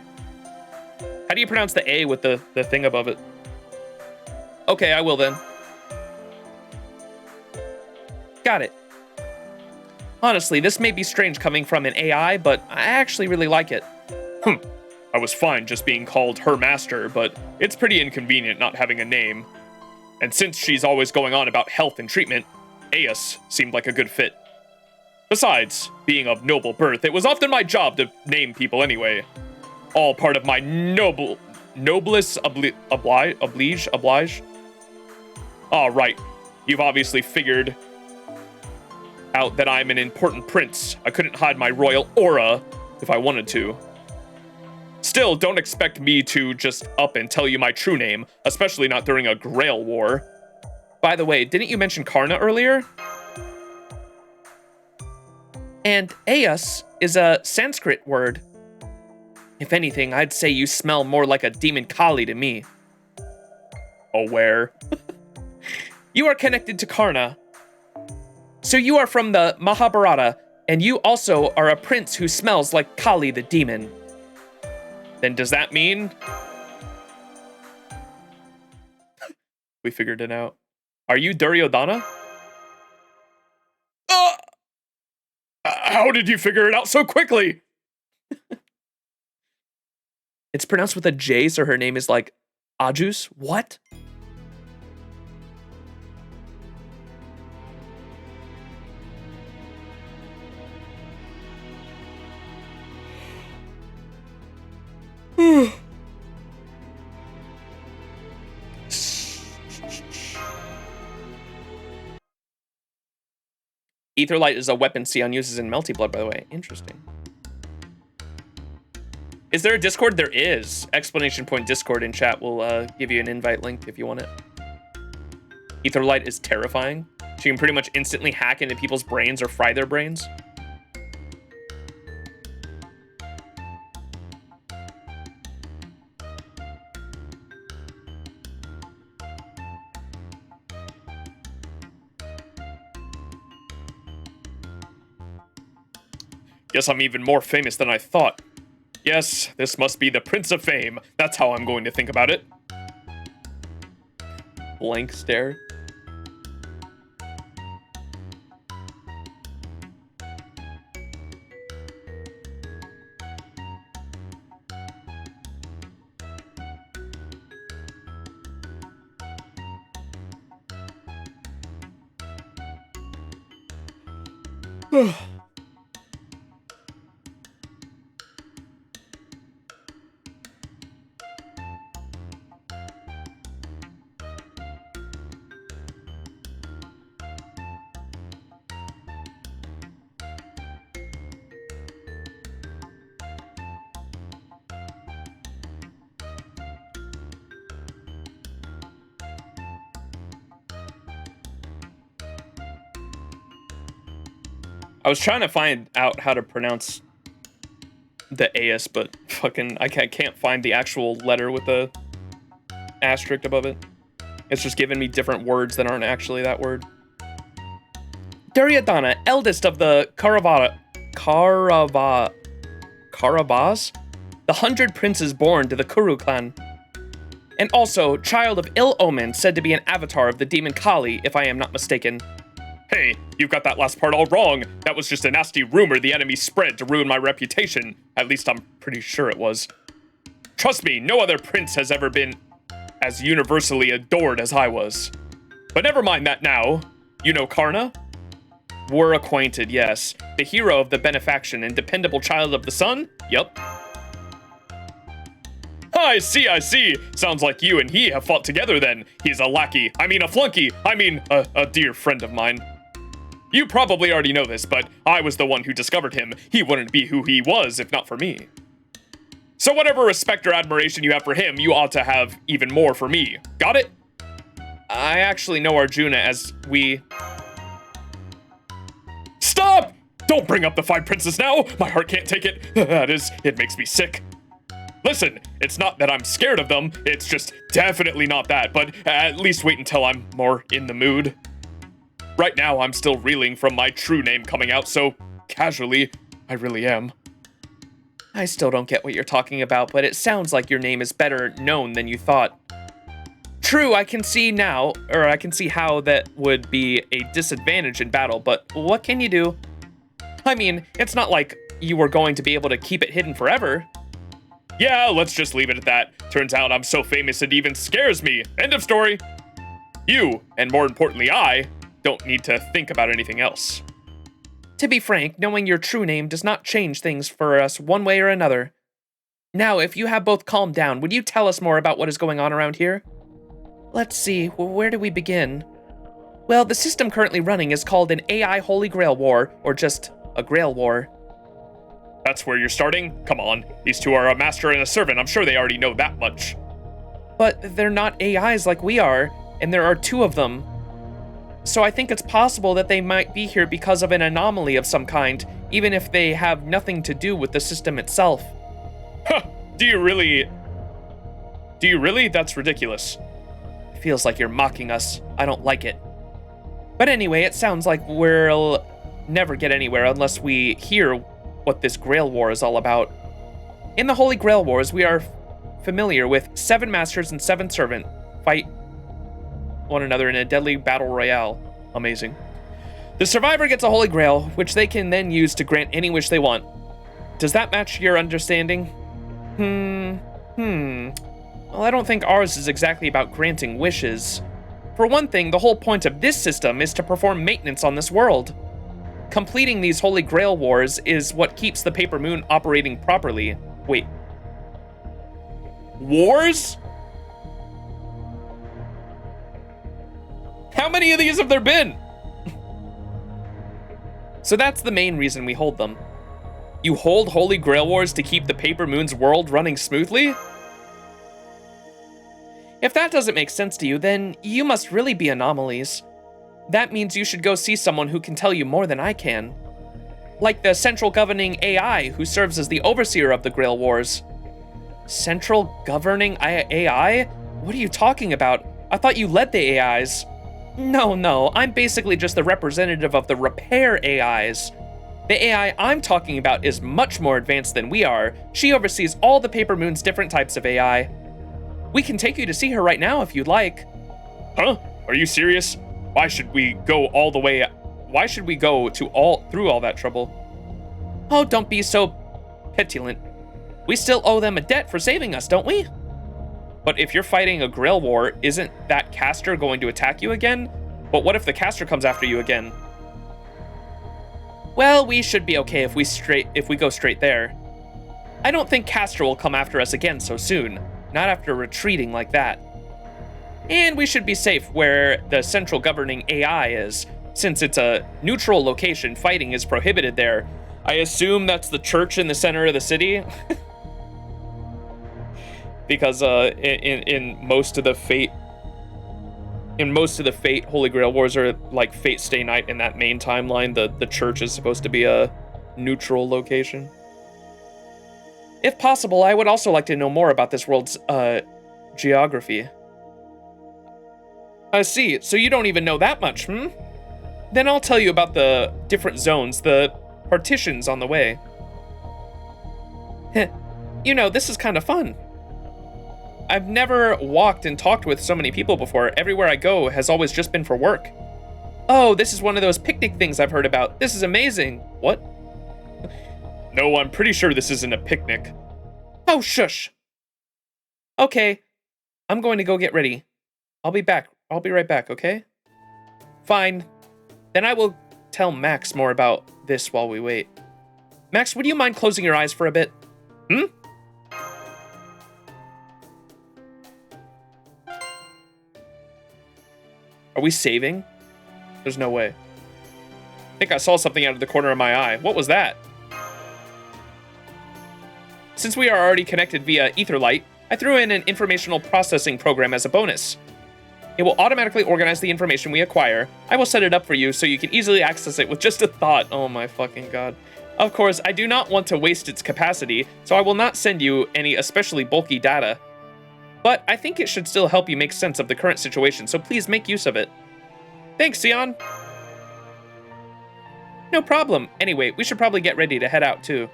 How do you pronounce the A with the thing above it? Okay, I will then. Got it. Honestly, this may be strange coming from an AI, but I actually really like it. I was fine just being called her master, but it's pretty inconvenient not having a name. And since she's always going on about health and treatment, Eus seemed like a good fit. Besides, being of noble birth, it was often my job to name people anyway. All part of my noblesse oblige. All right, you've obviously figured out that I'm an important prince. I couldn't hide my royal aura if I wanted to. Still, don't expect me to just up and tell you my true name, especially not during a Grail war. By the way, didn't you mention Karna earlier? And Eus is a Sanskrit word. If anything, I'd say you smell more like a demon Kali to me. Aware. You are connected to Karna. So you are from the Mahabharata, and you also are a prince who smells like Kali the demon. Then does that mean... We figured it out. Are you Duryodhana? How did you figure it out so quickly? It's pronounced with a J, so her name is like Ajus? What? Aetherlight is a weapon Sion uses in Melty Blood, by the way. Interesting. Is there a Discord? There is. Exclamation point Discord in chat will give you an invite link if you want it. Aetherlight is terrifying. She can pretty much instantly hack into people's brains or fry their brains. Guess I'm even more famous than I thought. Yes, this must be the Prince of Fame. That's how I'm going to think about it. Blank stare. I was trying to find out how to pronounce the Eus, but fucking I can't find the actual letter with the asterisk above it. It's just giving me different words that aren't actually that word. Duryodhana, eldest of the Kauravas? The 100 princes born to the Kuru clan. And also, child of ill omen, said to be an avatar of the demon Kali, if I am not mistaken. Hey, you got that last part all wrong. That was just a nasty rumor the enemy spread to ruin my reputation. At least I'm pretty sure it was. Trust me, no other prince has ever been as universally adored as I was. But never mind that now. You know Karna? We're acquainted, yes. The hero of the benefaction and dependable child of the sun? Yup. I see. Sounds like you and he have fought together then. He's a lackey. I mean a flunky. I mean a dear friend of mine. You probably already know this, but I was the one who discovered him. He wouldn't be who he was if not for me. So whatever respect or admiration you have for him, you ought to have even more for me. Got it? I actually know Arjuna as we... Stop! Don't bring up the 5 princes now! My heart can't take it. That is, it makes me sick. Listen, it's not that I'm scared of them, it's just definitely not that, but at least wait until I'm more in the mood. Right now, I'm still reeling from my true name coming out, so casually, I really am. I still don't get what you're talking about, but it sounds like your name is better known than you thought. True, I can see now, or I can see how that would be a disadvantage in battle, but what can you do? I mean, it's not like you were going to be able to keep it hidden forever. Yeah, let's just leave it at that. Turns out I'm so famous it even scares me. End of story. You, and more importantly I, don't need to think about anything else. To be frank, knowing your true name does not change things for us one way or another. Now, if you have both calmed down, would you tell us more about what is going on around here? Let's see, where do we begin? Well, the system currently running is called an AI Holy Grail War, or just a Grail War. That's where you're starting? Come on, these two are a master and a servant. I'm sure they already know that much. But they're not AIs like we are, and there are 2 of them. So I think it's possible that they might be here because of an anomaly of some kind, even if they have nothing to do with the system itself. Huh, do you really? That's ridiculous. Feels like you're mocking us. I don't like it. But anyway, it sounds like we'll never get anywhere unless we hear what this Grail War is all about. In the Holy Grail Wars, we are familiar with 7 masters and 7 servant fight one another in a deadly battle royale. Amazing. The survivor gets a Holy Grail, which they can then use to grant any wish they want. Does that match your understanding? Well, I don't think ours is exactly about granting wishes. For one thing, the whole point of this system is to perform maintenance on this world. Completing these Holy Grail Wars is what keeps the Paper Moon operating properly. Wait. Wars? How many of these have there been? So that's the main reason we hold them. You hold Holy Grail Wars to keep the Paper Moon's world running smoothly? If that doesn't make sense to you, then you must really be anomalies. That means you should go see someone who can tell you more than I can. Like the central governing AI who serves as the overseer of the Grail Wars. Central governing AI? What are you talking about? I thought you led the AIs. No, I'm basically just the representative of the repair AIs. The AI I'm talking about is much more advanced than we are. She oversees all the Paper Moon's different types of AI. We can take you to see her right now if you'd like. Huh? Are you serious? Why should we go through all that trouble? Oh, don't be so petulant. We still owe them a debt for saving us, don't we? But if you're fighting a Grail War, isn't that caster going to attack you again? But what if the caster comes after you again? Well, we should be okay if we go straight there. I don't think Castor will come after us again so soon, not after retreating like that. And we should be safe where the central governing AI is, since it's a neutral location, fighting is prohibited there. I assume that's the church in the center of the city? Because in most of the Fate Holy Grail Wars are like Fate Stay Night in that main timeline, the church is supposed to be a neutral location. If possible, I would also like to know more about this world's geography. I see, so you don't even know that much, Then I'll tell you about the different zones, the partitions on the way. Heh. You know, this is kind of fun. I've never walked and talked with so many people before. Everywhere I go has always just been for work. Oh, this is one of those picnic things I've heard about. This is amazing. What? No, I'm pretty sure this isn't a picnic. Oh, shush. Okay, I'm going to go get ready. I'll be back. I'll be right back, okay? Fine. Then I will tell Max more about this while we wait. Max, would you mind closing your eyes for a bit? Hmm? Are we saving? There's no way. I think I saw something out of the corner of my eye. What was that? Since we are already connected via Etherlight, I threw in an informational processing program as a bonus. It will automatically organize the information we acquire. I will set it up for you so you can easily access it with just a thought. Oh my fucking god. Of course, I do not want to waste its capacity, so I will not send you any especially bulky data. But I think it should still help you make sense of the current situation, so please make use of it. Thanks, Sion. No problem. Anyway, we should probably get ready to head out too.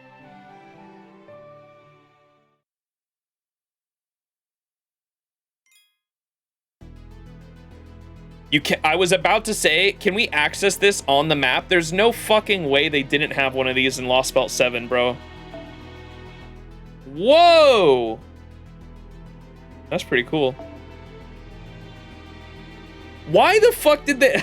I was about to say, can we access this on the map? There's no fucking way they didn't have one of these in Lost Belt 7, bro. Whoa! That's pretty cool. Why the fuck did they...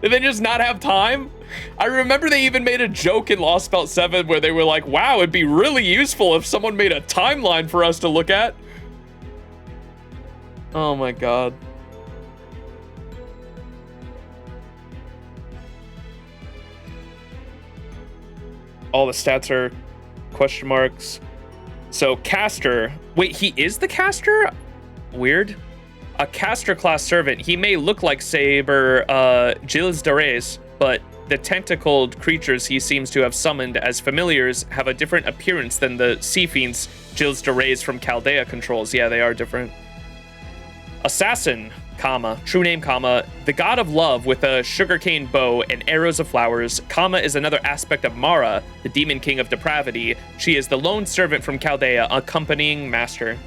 Did they just not have time? I remember they even made a joke in Lost Belt 7 where they were like, wow, it'd be really useful if someone made a timeline for us to look at. Oh my god. All the stats are question marks. So, caster. Wait, he is the caster? Weird. A caster class servant. He may look like Saber Gilles de Reyes, but the tentacled creatures he seems to have summoned as familiars have a different appearance than the sea fiends Gilles de Reyes from Chaldea controls. Yeah, they are different. Assassin, comma, true name, comma, the god of love with a sugarcane bow and arrows of flowers, comma, is another aspect of Mara, the demon king of depravity. She is the lone servant from Chaldea, accompanying master.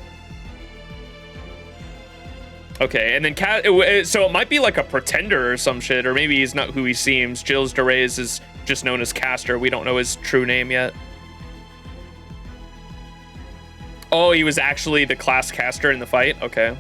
Okay, and then so it might be like a pretender or some shit, or maybe he's not who he seems. Gilles de Reyes is just known as Caster. We don't know his true name yet. Oh, he was actually the class Caster in the fight? Okay.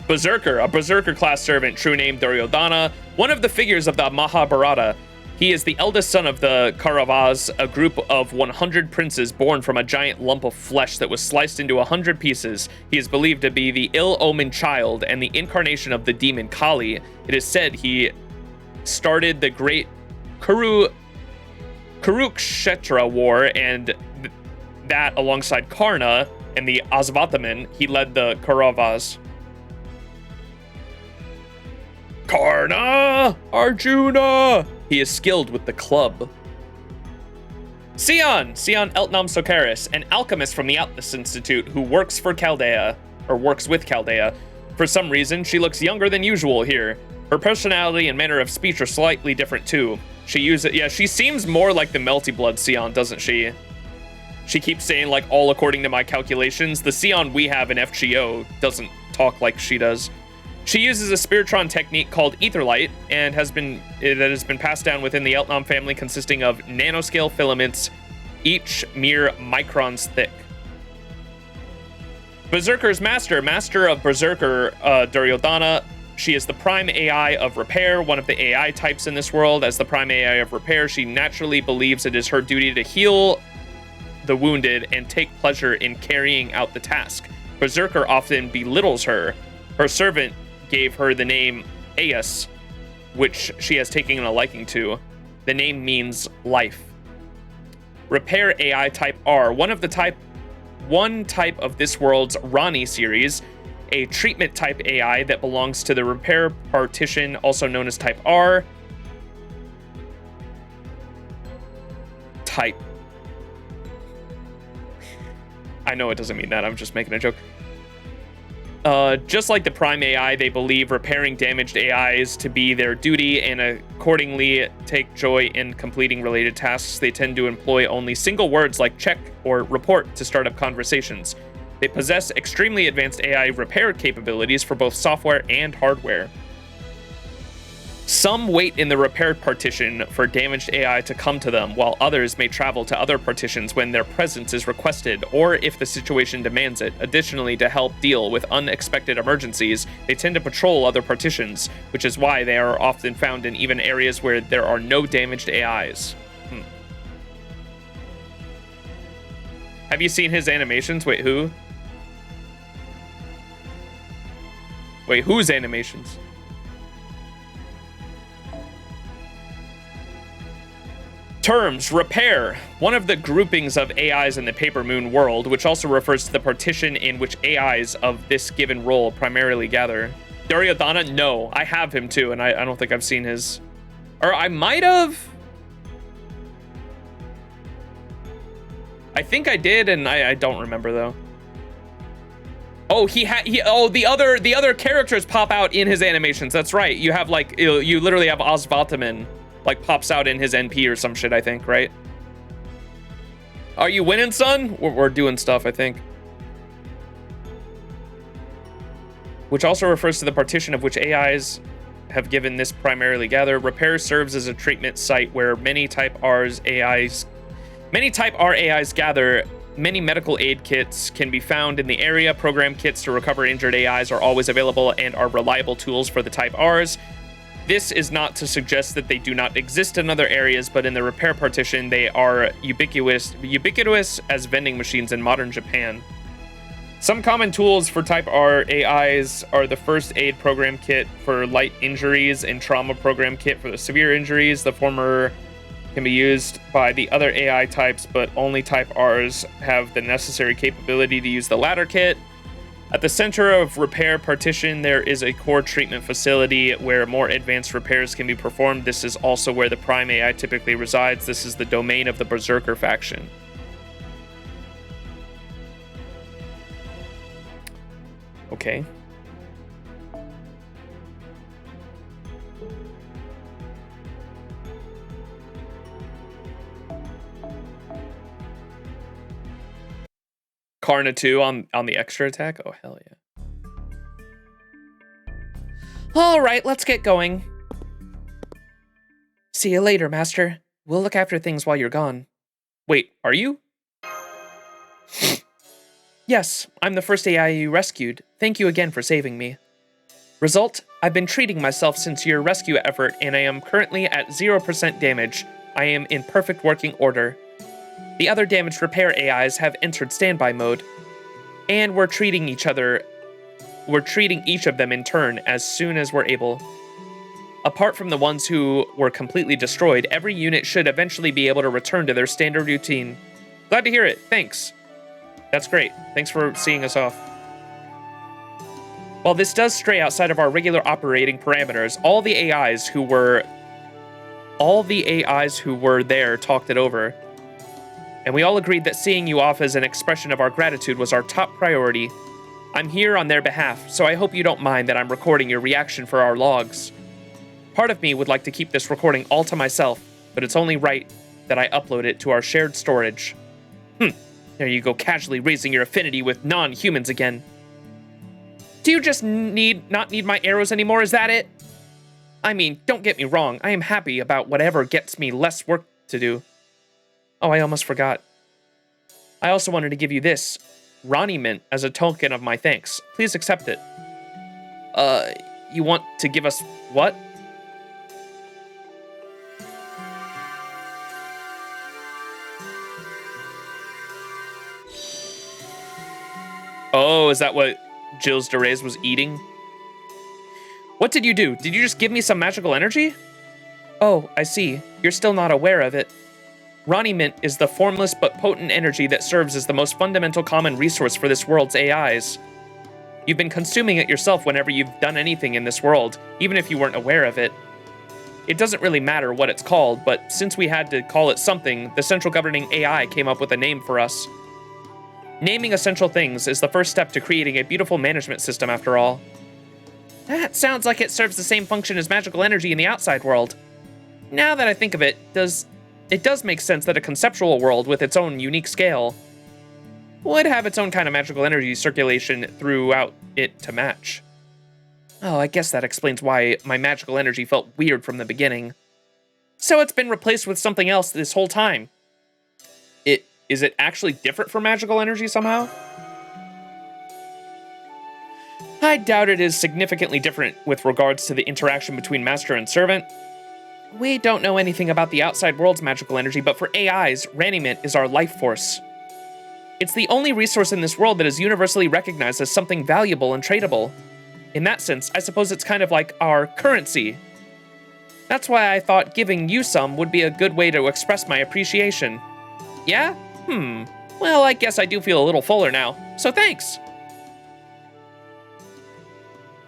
Berserker, a Berserker class servant, true name Duryodhana, one of the figures of the Mahabharata. He is the eldest son of the Kauravas, a group of 100 princes born from a giant lump of flesh that was sliced into 100 pieces. He is believed to be the ill-omened child and the incarnation of the demon Kali. It is said he started the great Kurukshetra war, and that alongside Karna and the Azvathaman, he led the Kauravas. Karna! Arjuna! He is skilled with the club. Sion Eltnam Sokaris, an alchemist from the Atlas Institute who works for Chaldea, or works with Chaldea. For some reason, she looks younger than usual here. Her personality and manner of speech are slightly different too. She seems more like the Melty Blood Sion, doesn't she? She keeps saying, like, all according to my calculations. The Sion we have in FGO doesn't talk like she does. She uses a Spiritron technique called Etherlight, and that has been passed down within the Eltnam family, consisting of nanoscale filaments, each mere microns thick. Berserker's master of Berserker, Duryodhana. She is the prime AI of repair, one of the AI types in this world. As the prime AI of repair, she naturally believes it is her duty to heal the wounded and take pleasure in carrying out the task. Berserker often belittles her. Her servant gave her the name Aeus, which she has taken a liking to. The name means life. Repair AI type R, one type of this world's Rani series, a treatment type AI that belongs to the repair partition, also known as type R. Type. I know it doesn't mean that, I'm just making a joke. Just like the Prime AI, they believe repairing damaged AIs to be their duty and accordingly take joy in completing related tasks. They tend to employ only single words like check or report to start up conversations. They possess extremely advanced AI repair capabilities for both software and hardware. Some wait in the repair partition for damaged AI to come to them, while others may travel to other partitions when their presence is requested or if the situation demands it. Additionally, to help deal with unexpected emergencies, they tend to patrol other partitions, which is why they are often found in even areas where there are no damaged AIs. Have you seen his animations? Wait, who? Wait, whose animations? Terms, repair, one of the groupings of AIs in the Paper Moon world, which also refers to the partition in which AIs of this given role primarily gather. Duryodhana? No, I have him too, and I don't think I've seen his... Or I might have? I think I did, and I don't remember though. Oh, the other characters pop out in his animations. That's right. You have like, you literally have Osvaltaman like pops out in his NP or some shit, I think, right? Are you winning, son? We're doing stuff, I think. Which also refers to the partition of which AIs have given this primarily gather. Repair serves as a treatment site where many type R AIs gather. Many medical aid kits can be found in the area. Program kits to recover injured AIs are always available and are reliable tools for the type Rs. This is not to suggest that they do not exist in other areas, but in the repair partition, they are ubiquitous as vending machines in modern Japan. Some common tools for Type R AIs are the First Aid Program Kit for light injuries and Trauma Program Kit for the severe injuries. The former can be used by the other AI types, but only Type Rs have the necessary capability to use the latter kit. At the center of repair partition, there is a core treatment facility where more advanced repairs can be performed. This is also where the Prime AI typically resides. This is the domain of the Berserker faction. Okay. Karna 2 on the extra attack? Oh, hell yeah. All right, let's get going. See you later, Master. We'll look after things while you're gone. Wait, are you? Yes, I'm the first AI you rescued. Thank you again for saving me. Result, I've been treating myself since your rescue effort, and I am currently at 0% damage. I am in perfect working order. The other damaged repair AIs have entered standby mode, and we're treating each of them in turn as soon as we're able. Apart from the ones who were completely destroyed, every unit should eventually be able to return to their standard routine. Glad to hear it, thanks. That's great, thanks for seeing us off. While this does stray outside of our regular operating parameters, all the AIs who were there talked it over. And we all agreed that seeing you off as an expression of our gratitude was our top priority. I'm here on their behalf, so I hope you don't mind that I'm recording your reaction for our logs. Part of me would like to keep this recording all to myself, but it's only right that I upload it to our shared storage. There you go, casually raising your affinity with non-humans again. Do you just not need my arrows anymore, is that it? I mean, don't get me wrong, I am happy about whatever gets me less work to do. Oh, I almost forgot. I also wanted to give you this, Ronnie Mint, as a token of my thanks. Please accept it. You want to give us what? Oh, is that what Gilles de Reyes was eating? What did you do? Did you just give me some magical energy? Oh, I see. You're still not aware of it. Ronnie Mint is the formless but potent energy that serves as the most fundamental common resource for this world's AIs. You've been consuming it yourself whenever you've done anything in this world, even if you weren't aware of it. It doesn't really matter what it's called, but since we had to call it something, the central governing AI came up with a name for us. Naming essential things is the first step to creating a beautiful management system, after all. That sounds like it serves the same function as magical energy in the outside world. Now that I think of it, it does make sense that a conceptual world with its own unique scale would have its own kind of magical energy circulation throughout it to match. Oh, I guess that explains why my magical energy felt weird from the beginning. So it's been replaced with something else this whole time. Is it actually different from magical energy somehow? I doubt it is significantly different with regards to the interaction between master and servant. We don't know anything about the outside world's magical energy, but for AIs, Raniment is our life force. It's the only resource in this world that is universally recognized as something valuable and tradable. In that sense, I suppose it's kind of like our currency. That's why I thought giving you some would be a good way to express my appreciation. Yeah? Well, I guess I do feel a little fuller now, so thanks.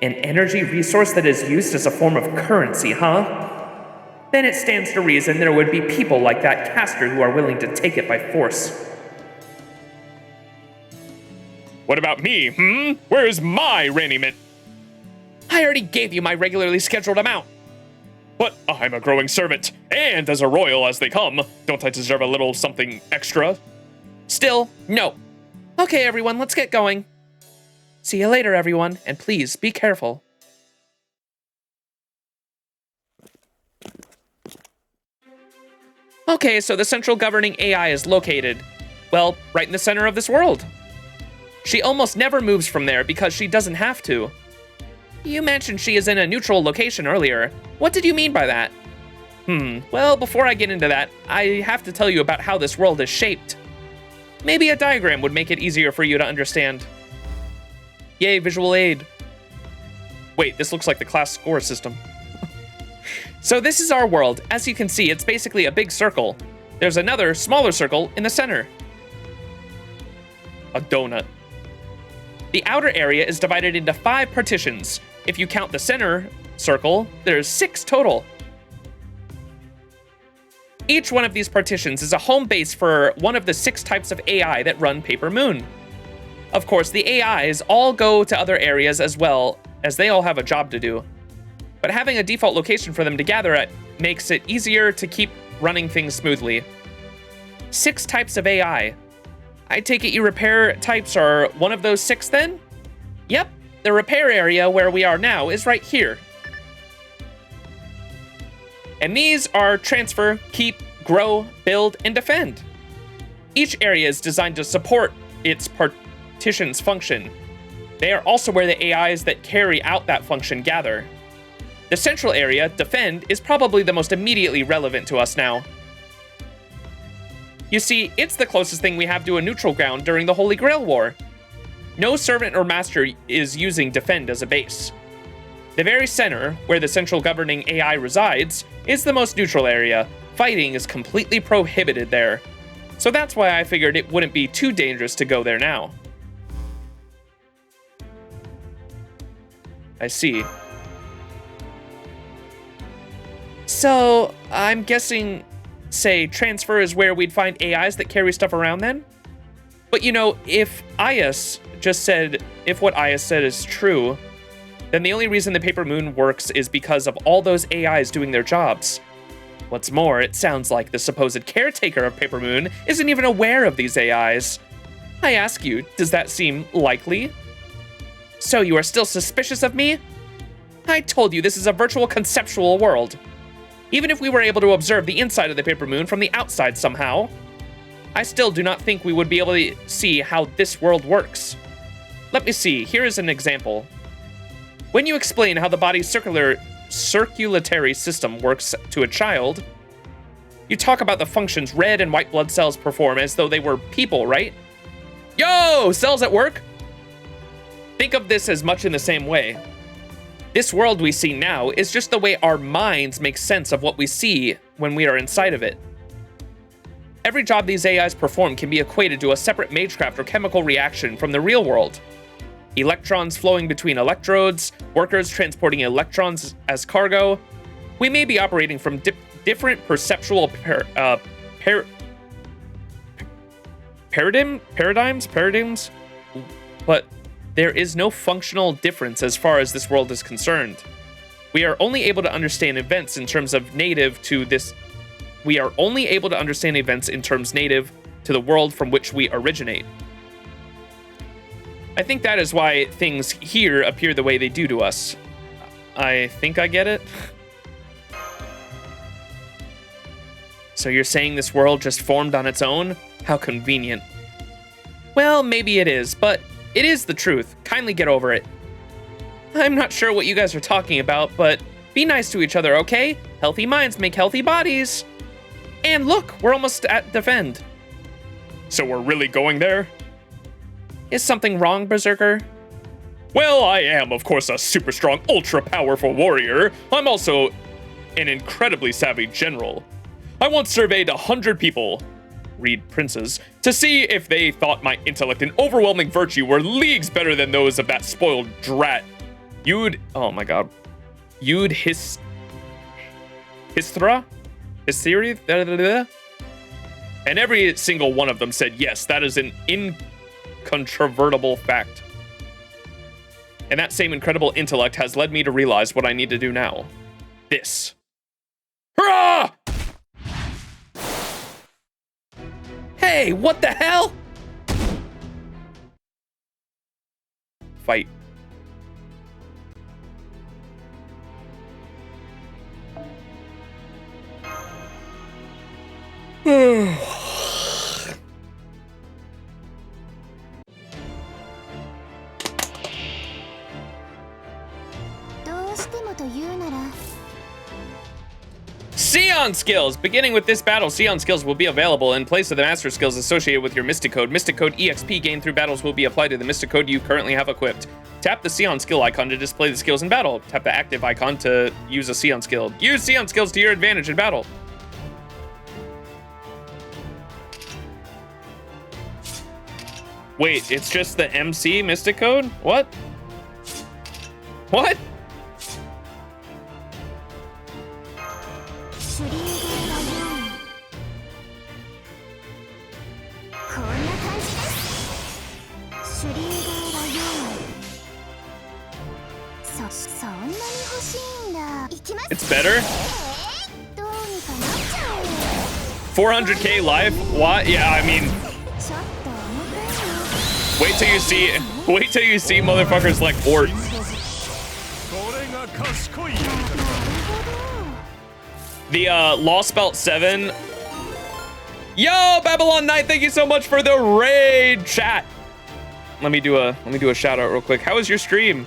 An energy resource that is used as a form of currency, huh? Then it stands to reason there would be people like that caster who are willing to take it by force. What about me, Where's my Raniment? I already gave you my regularly scheduled amount. But I'm a growing servant, and as a royal as they come, don't I deserve a little something extra? Still, no. Okay, everyone, let's get going. See you later, everyone, and please be careful. Okay, so the central governing AI is located, well, right in the center of this world. She almost never moves from there because she doesn't have to. You mentioned she is in a neutral location earlier. What did you mean by that? Well, before I get into that, I have to tell you about how this world is shaped. Maybe a diagram would make it easier for you to understand. Yay, visual aid. Wait, this looks like the class score system. So this is our world. As you can see, it's basically a big circle. There's another, smaller circle in the center. A donut. The outer area is divided into 5 partitions. If you count the center circle, there's 6 total. Each one of these partitions is a home base for one of the 6 types of AI that run Paper Moon. Of course, the AIs all go to other areas as well, as they all have a job to do. But having a default location for them to gather at makes it easier to keep running things smoothly. 6 types of AI. I take it you repair types are one of those 6 then? Yep, the repair area where we are now is right here. And these are transfer, keep, grow, build, and defend. Each area is designed to support its partition's function. They are also where the AIs that carry out that function gather. The central area, defend, is probably the most immediately relevant to us now. You see, it's the closest thing we have to a neutral ground during the Holy Grail War. No servant or master is using defend as a base. The very center, where the central governing AI resides, is the most neutral area. Fighting is completely prohibited there. So that's why I figured it wouldn't be too dangerous to go there now. I see. So, I'm guessing, say, transfer is where we'd find AIs that carry stuff around then? But you know, if what Ayas said is true, then the only reason the Paper Moon works is because of all those AIs doing their jobs. What's more, it sounds like the supposed caretaker of Paper Moon isn't even aware of these AIs. I ask you, does that seem likely? So you are still suspicious of me? I told you this is a virtual conceptual world. Even if we were able to observe the inside of the Paper Moon from the outside somehow, I still do not think we would be able to see how this world works. Let me see, here is an example. When you explain how the body's circulatory system works to a child, you talk about the functions red and white blood cells perform as though they were people, right? Yo, cells at work? Think of this as much in the same way. This world we see now is just the way our minds make sense of what we see when we are inside of it. Every job these AIs perform can be equated to a separate magecraft or chemical reaction from the real world. Electrons flowing between electrodes, workers transporting electrons as cargo. We may be operating from different perceptual paradigms, but there is no functional difference as far as this world is concerned. We are only able to understand events in terms of native to this. We are only able to understand events in terms native to the world from which we originate. I think that is why things here appear the way they do to us. I think I get it. So you're saying this world just formed on its own? How convenient. Well, maybe it is, but it is the truth. Kindly get over it. I'm not sure what you guys are talking about, but be nice to each other, okay? Healthy minds make healthy bodies. And look, we're almost at Defend. So we're really going there? Is something wrong, Berserker? Well, I am, of course, a super strong, ultra powerful warrior. I'm also an incredibly savvy general. I once surveyed 100 people, read princes, to see if they thought my intellect and overwhelming virtue were leagues better than those of that spoiled drat. Oh my god. Histhra? Hystheria? And every single one of them said, yes, that is an incontrovertible fact. And that same incredible intellect has led me to realize what I need to do now. This. Hurrah! Hey, what the hell? Fight. Sion skills! Beginning with this battle, Sion skills will be available in place of the master skills associated with your Mystic Code. Mystic Code EXP gained through battles will be applied to the Mystic Code you currently have equipped. Tap the Sion skill icon to display the skills in battle. Tap the active icon to use a Sion skill. Use Sion skills to your advantage in battle. Wait, it's just the MC Mystic Code? What? What? It's better? 400k life? What? Yeah, I mean, wait till you see motherfuckers like Ort. The Lost Belt 7. Yo, Babylon Knight, thank you so much for the raid, chat. Let me do a shout out real quick. How was your stream?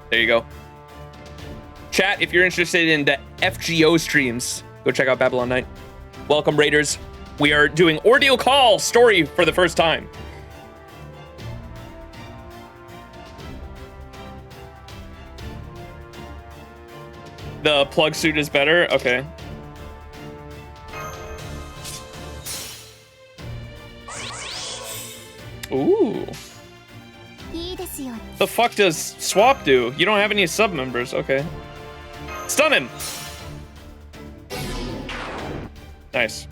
There you go. Chat, if you're interested in the FGO streams, go check out Babylon Knight. Welcome, Raiders. We are doing Ordeal Call story for the first time. The plug suit is better? Okay. Ooh. The fuck does Swap do? You don't have any sub members. Okay. Stun him! Nice.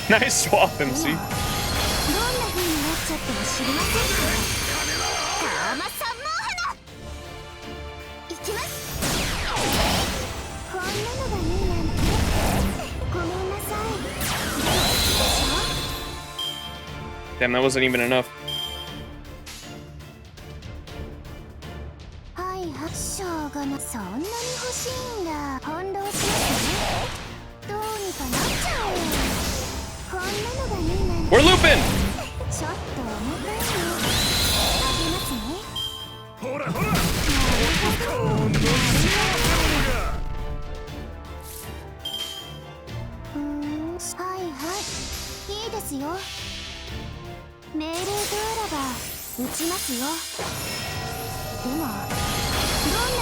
Nice swap, MC. Damn, that wasn't even enough. We're looping! 命令とあらば撃ちますよ。でもどんな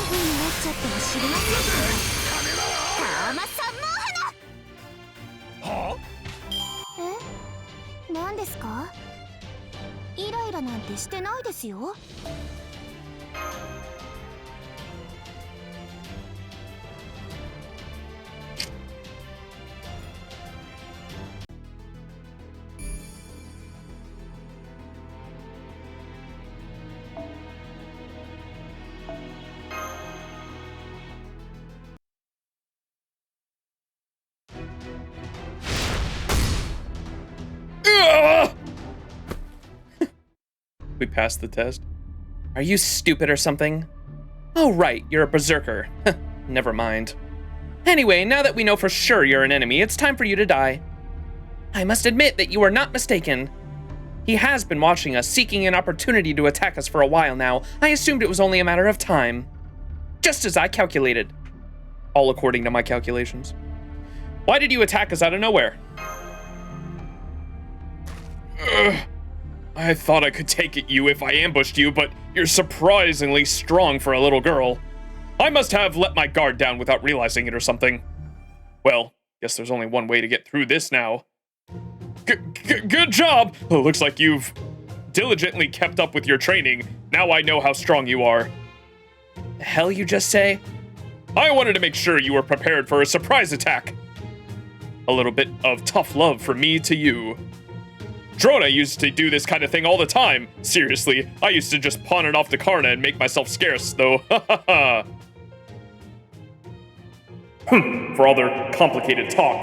風になっちゃっても知りませんから。タマ三毛花。はえ、何ですか？イライラなんてしてないですよ。We passed the test. Are you stupid or something? Oh, right, you're a berserker. Never mind. Anyway, now that we know for sure you're an enemy, it's time for you to die. I must admit that you are not mistaken. He has been watching us, seeking an opportunity to attack us for a while now. I assumed it was only a matter of time. Just as I calculated. All according to my calculations. Why did you attack us out of nowhere? I thought I could take at you if I ambushed you, but you're surprisingly strong for a little girl. I must have let my guard down without realizing it or something. Well, guess there's only one way to get through this now. Good job! Looks like you've diligently kept up with your training. Now I know how strong you are. The hell you just say? I wanted to make sure you were prepared for a surprise attack. A little bit of tough love from me to you. Drona used to do this kind of thing all the time. Seriously, I used to just pawn it off to Karna and make myself scarce, though. For all their complicated talk.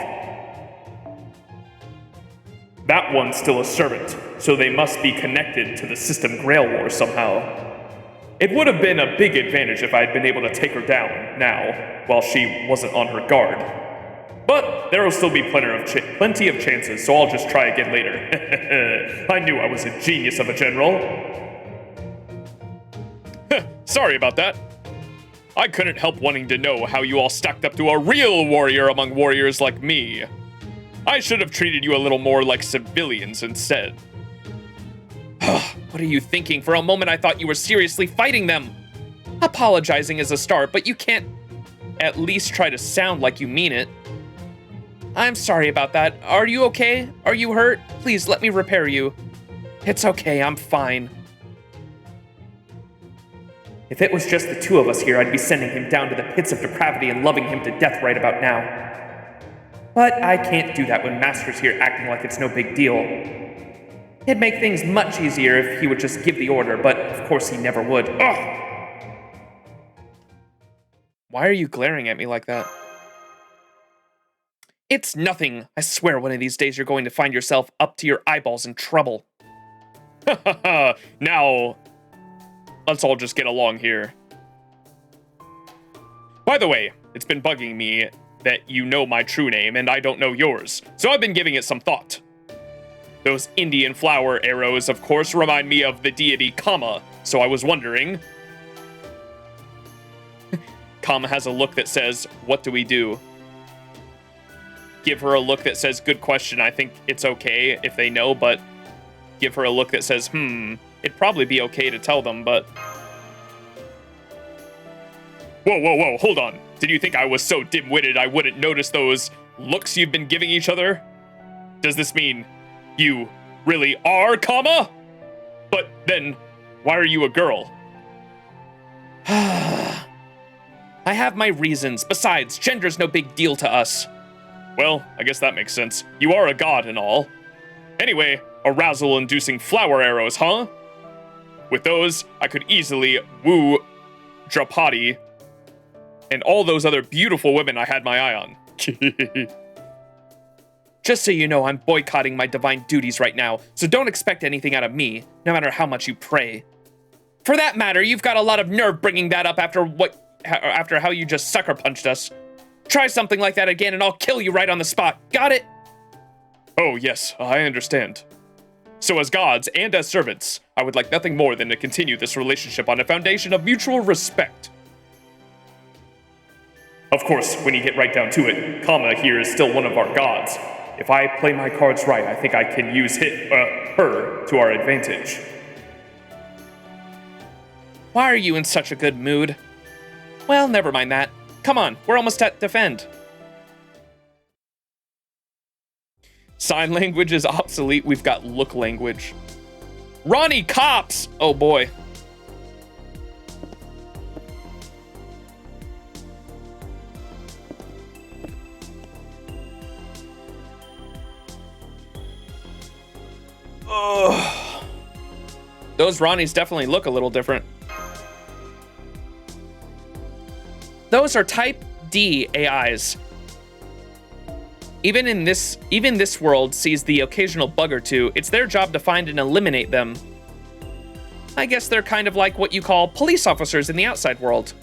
That one's still a servant, so they must be connected to the system Grail War somehow. It would have been a big advantage if I had been able to take her down now, while she wasn't on her guard. But there will still be plenty of chances, so I'll just try again later. I knew I was a genius of a general. Sorry about that. I couldn't help wanting to know how you all stacked up to a real warrior among warriors like me. I should have treated you a little more like civilians instead. What are you thinking? For a moment I thought you were seriously fighting them. Apologizing is a start, but you can't at least try to sound like you mean it. I'm sorry about that. Are you okay? Are you hurt? Please let me repair you. It's okay, I'm fine. If it was just the two of us here, I'd be sending him down to the pits of depravity and loving him to death right about now. But I can't do that when Master's here acting like it's no big deal. It'd make things much easier if he would just give the order, but of course he never would. Ugh! Why are you glaring at me like that? It's nothing. I swear one of these days you're going to find yourself up to your eyeballs in trouble. Now, let's all just get along here. By the way, it's been bugging me that you know my true name and I don't know yours, so I've been giving it some thought. Those Indian flower arrows, of course, remind me of the deity Kama, so I was wondering... Kama has a look that says, "What do we do?" Give her a look that says, "Good question, I think it's okay if they know," but give her a look that says, it'd probably be okay to tell them, but... Whoa, hold on. Did you think I was so dim-witted I wouldn't notice those looks you've been giving each other? Does this mean you really are Kama? But then, why are you a girl? I have my reasons. Besides, gender's no big deal to us. Well, I guess that makes sense. You are a god and all. Anyway, arousal-inducing flower arrows, huh? With those, I could easily woo Draupadi and all those other beautiful women I had my eye on. Just so you know, I'm boycotting my divine duties right now, so don't expect anything out of me, no matter how much you pray. For that matter, you've got a lot of nerve bringing that up after how you just sucker punched us. Try something like that again and I'll kill you right on the spot. Got it? Oh, yes, I understand. So as gods and as servants, I would like nothing more than to continue this relationship on a foundation of mutual respect. Of course, when you get right down to it, Kama here is still one of our gods. If I play my cards right, I think I can use her to our advantage. Why are you in such a good mood? Well, never mind that. Come on, we're almost at defend. Sign language is obsolete. We've got look language. Ronnie, cops! Oh boy. Ugh. Those Ronnies definitely look a little different. Those are Type D AIs. Even this world sees the occasional bug or two. It's their job to find and eliminate them. I guess they're kind of like what you call police officers in the outside world.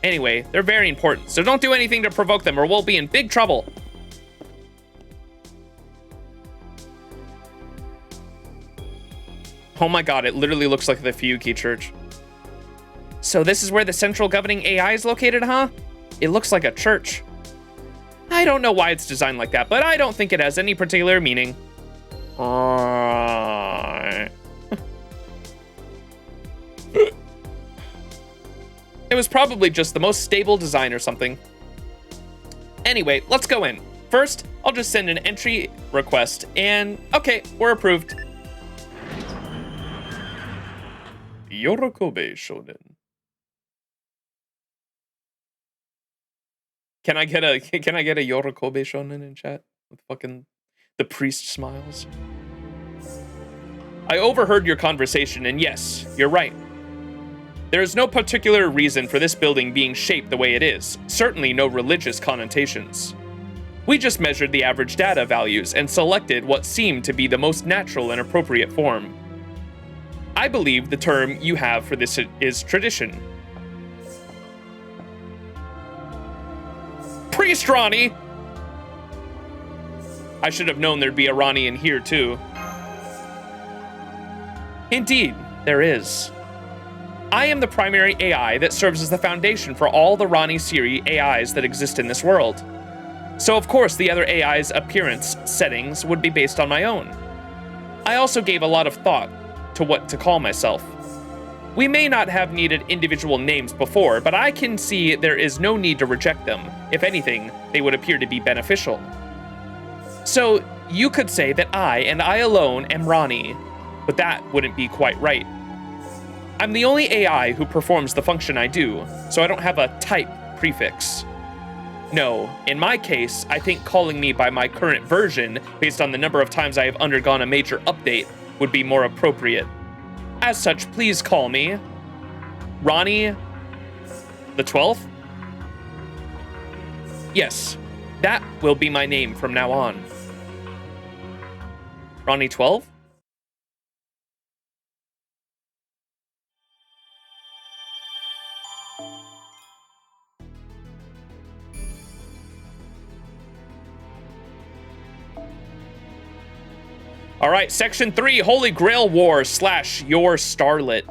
Anyway, they're very important, so don't do anything to provoke them or we'll be in big trouble. Oh my god, it literally looks like the Fiyuki Church. So this is where the central governing AI is located, huh? It looks like a church. I don't know why it's designed like that, but I don't think it has any particular meaning. It was probably just the most stable design or something. Anyway, let's go in. First, I'll just send an entry request and okay, we're approved. Yorokobe Shonen. Can I get a Yorokobe Shonen in chat? With fucking the priest smiles. I overheard your conversation, and yes, you're right. There is no particular reason for this building being shaped the way it is, certainly no religious connotations. We just measured the average data values and selected what seemed to be the most natural and appropriate form. I believe the term you have for this is tradition. Priest Ronnie! I should have known there'd be a Ronnie in here too. Indeed, there is. I am the primary AI that serves as the foundation for all the Ronnie series AIs that exist in this world. So of course the other AI's appearance settings would be based on my own. I also gave a lot of thought to what to call myself. We may not have needed individual names before, but I can see there is no need to reject them. If anything, they would appear to be beneficial. So you could say that I, and I alone, am Ronnie, but that wouldn't be quite right. I'm the only AI who performs the function I do, so I don't have a type prefix. No, in my case, I think calling me by my current version, based on the number of times I have undergone a major update, would be more appropriate. As such, please call me Ronnie the 12th? Yes, that will be my name from now on. Ronnie 12? All right, Section 3, Holy Grail War / Your Starlet.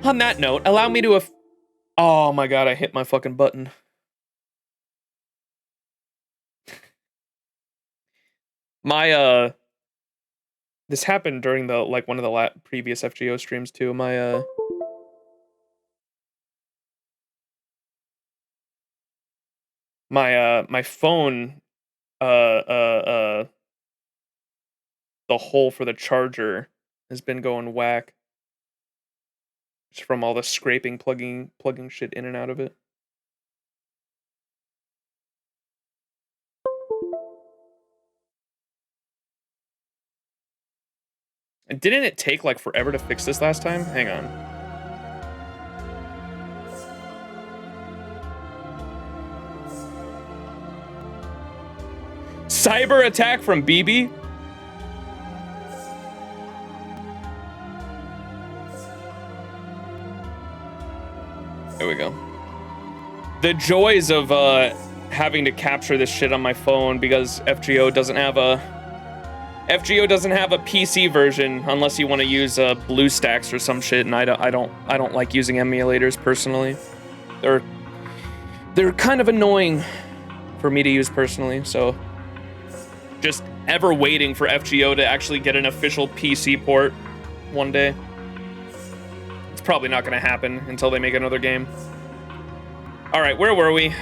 On that note, allow me to oh my god, I hit my fucking button. My, this happened during the, like, one of the previous FGO streams, too. My phone, the hole for the charger has been going whack. Just from all the scraping, plugging shit in and out of it. And didn't it take, like, forever to fix this last time? Hang on. Cyber attack from BB? There we go. The joys of having to capture this shit on my phone because FGO doesn't have a FGO doesn't have a PC version unless you want to use BlueStacks or some shit, and I don't like using emulators personally. They're kind of annoying for me to use personally, so just ever waiting for FGO to actually get an official PC port one day. It's probably not going to happen until they make another game. All right, where were we?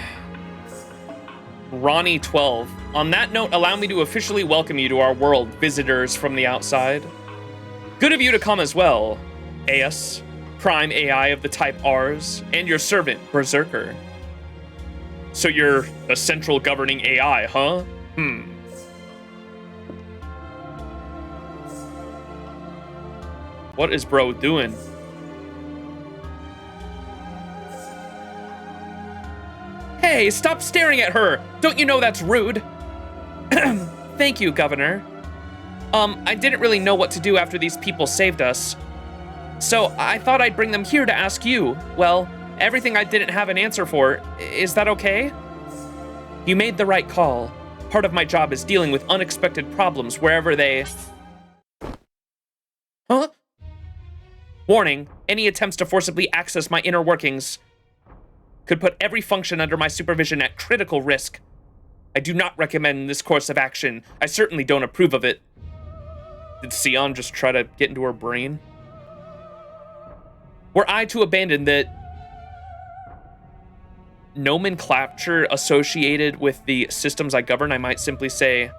Ronnie 12. On that note, allow me to officially welcome you to our world, visitors from the outside. Good of you to come as well, AS, prime AI of the type Rs, and your servant, Berserker. So you're a central governing AI, huh? What is bro doing? Hey, stop staring at her! Don't you know that's rude? Thank you, Governor. I didn't really know what to do after these people saved us. So I thought I'd bring them here to ask you. Well, everything I didn't have an answer for. Is that okay? You made the right call. Part of my job is dealing with unexpected problems wherever they... Huh? Warning, any attempts to forcibly access my inner workings could put every function under my supervision at critical risk. I do not recommend this course of action. I certainly don't approve of it. Did Sion just try to get into her brain? Were I to abandon the nomenclature associated with the systems I govern, I might simply say,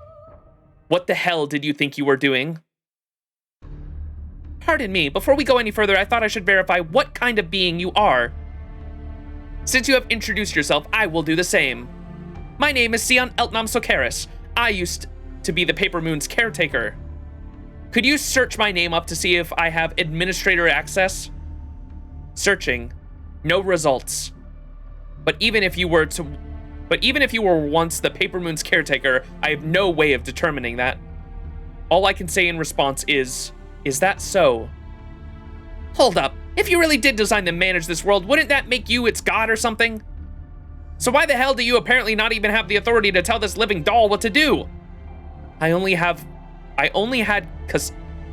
what the hell did you think you were doing? Pardon me, before we go any further, I thought I should verify what kind of being you are. Since you have introduced yourself, I will do the same. My name is Sion Eltnam Sokaris. I used to be the Paper Moon's caretaker. Could you search my name up to see if I have administrator access? Searching. No results. But even if you were once the Paper Moon's caretaker, I have no way of determining that. All I can say in response is that so? Hold up. If you really did design and manage this world, wouldn't that make you its god or something? So why the hell do you apparently not even have the authority to tell this living doll what to do? I only had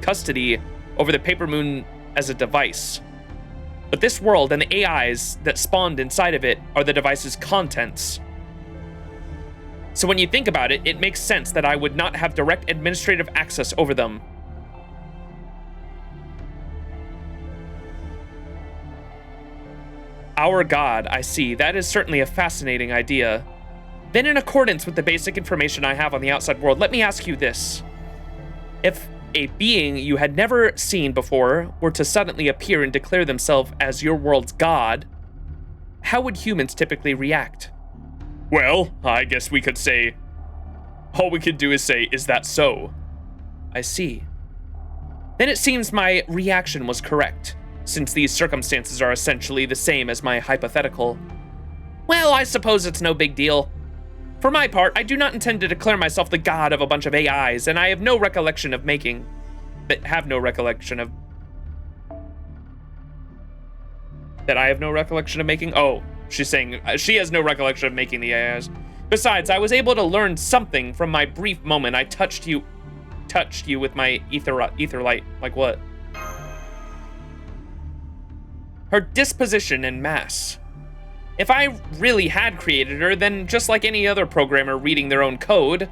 custody over the Paper Moon as a device. But this world and the AIs that spawned inside of it are the device's contents. So when you think about it, it makes sense that I would not have direct administrative access over them. Our god, I see. That is certainly a fascinating idea. Then in accordance with the basic information I have on the outside world, let me ask you this. If a being you had never seen before were to suddenly appear and declare themselves as your world's god, how would humans typically react? Well, I guess we could say... all we could do is say, is that so? I see. Then it seems my reaction was correct, since these circumstances are essentially the same as my hypothetical. Well, I suppose it's no big deal. For my part, I do not intend to declare myself the god of a bunch of AIs, and I have no recollection of making... That I have no recollection of making? Oh, she's saying she has no recollection of making the AIs. Besides, I was able to learn something from my brief moment I touched you with my ether light. Like what? Her disposition and mass. If I really had created her, then just like any other programmer reading their own code,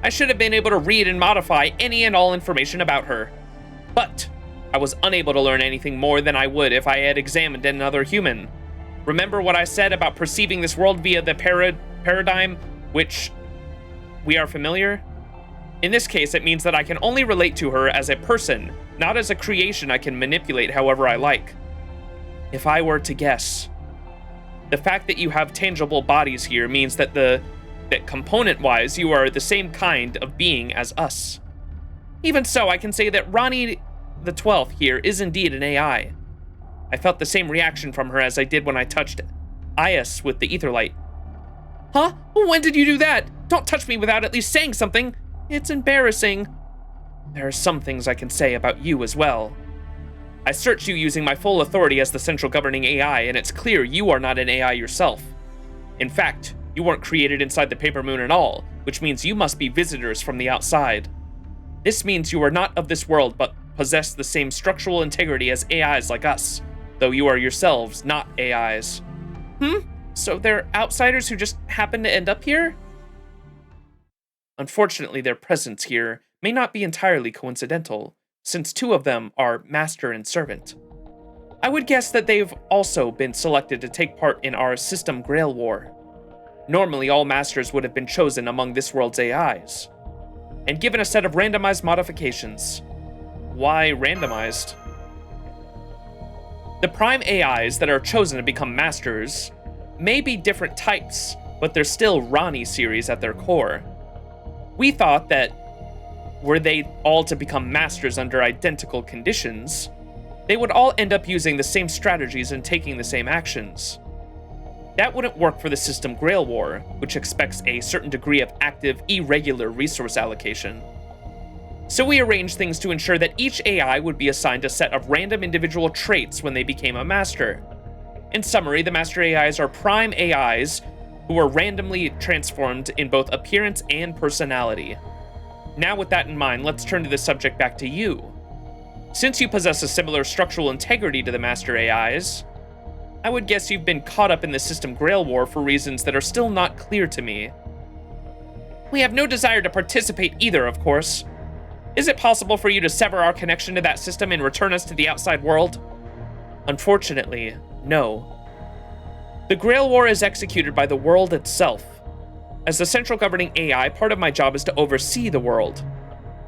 I should have been able to read and modify any and all information about her. But I was unable to learn anything more than I would if I had examined another human. Remember what I said about perceiving this world via the paradigm which we are familiar? In this case, it means that I can only relate to her as a person, not as a creation I can manipulate however I like. If I were to guess, the fact that you have tangible bodies here means that component-wise, you are the same kind of being as us. Even so, I can say that Ronnie the 12th here is indeed an AI. I felt the same reaction from her as I did when I touched Ias with the etherlight. Huh? When did you do that? Don't touch me without at least saying something. It's embarrassing. There are some things I can say about you as well. I searched you using my full authority as the central governing AI, and it's clear you are not an AI yourself. In fact, you weren't created inside the Paper Moon at all, which means you must be visitors from the outside. This means you are not of this world, but possess the same structural integrity as AIs like us, though you are yourselves not AIs. So they're outsiders who just happen to end up here? Unfortunately, their presence here may not be entirely coincidental, since 2 of them are master and servant. I would guess that they've also been selected to take part in our System Grail War. Normally, all masters would have been chosen among this world's AIs, and given a set of randomized modifications. Why randomized? The prime AIs that are chosen to become masters may be different types, but they're still Rani series at their core. We thought that were they all to become masters under identical conditions, they would all end up using the same strategies and taking the same actions. That wouldn't work for the System Grail War, which expects a certain degree of active, irregular resource allocation. So we arranged things to ensure that each AI would be assigned a set of random individual traits when they became a master. In summary, the master AIs are prime AIs who are randomly transformed in both appearance and personality. Now with that in mind, let's turn to the subject back to you. Since you possess a similar structural integrity to the master AIs, I would guess you've been caught up in the System Grail War for reasons that are still not clear to me. We have no desire to participate either, of course. Is it possible for you to sever our connection to that system and return us to the outside world? Unfortunately, no. The Grail War is executed by the world itself. As the central governing AI, part of my job is to oversee the world,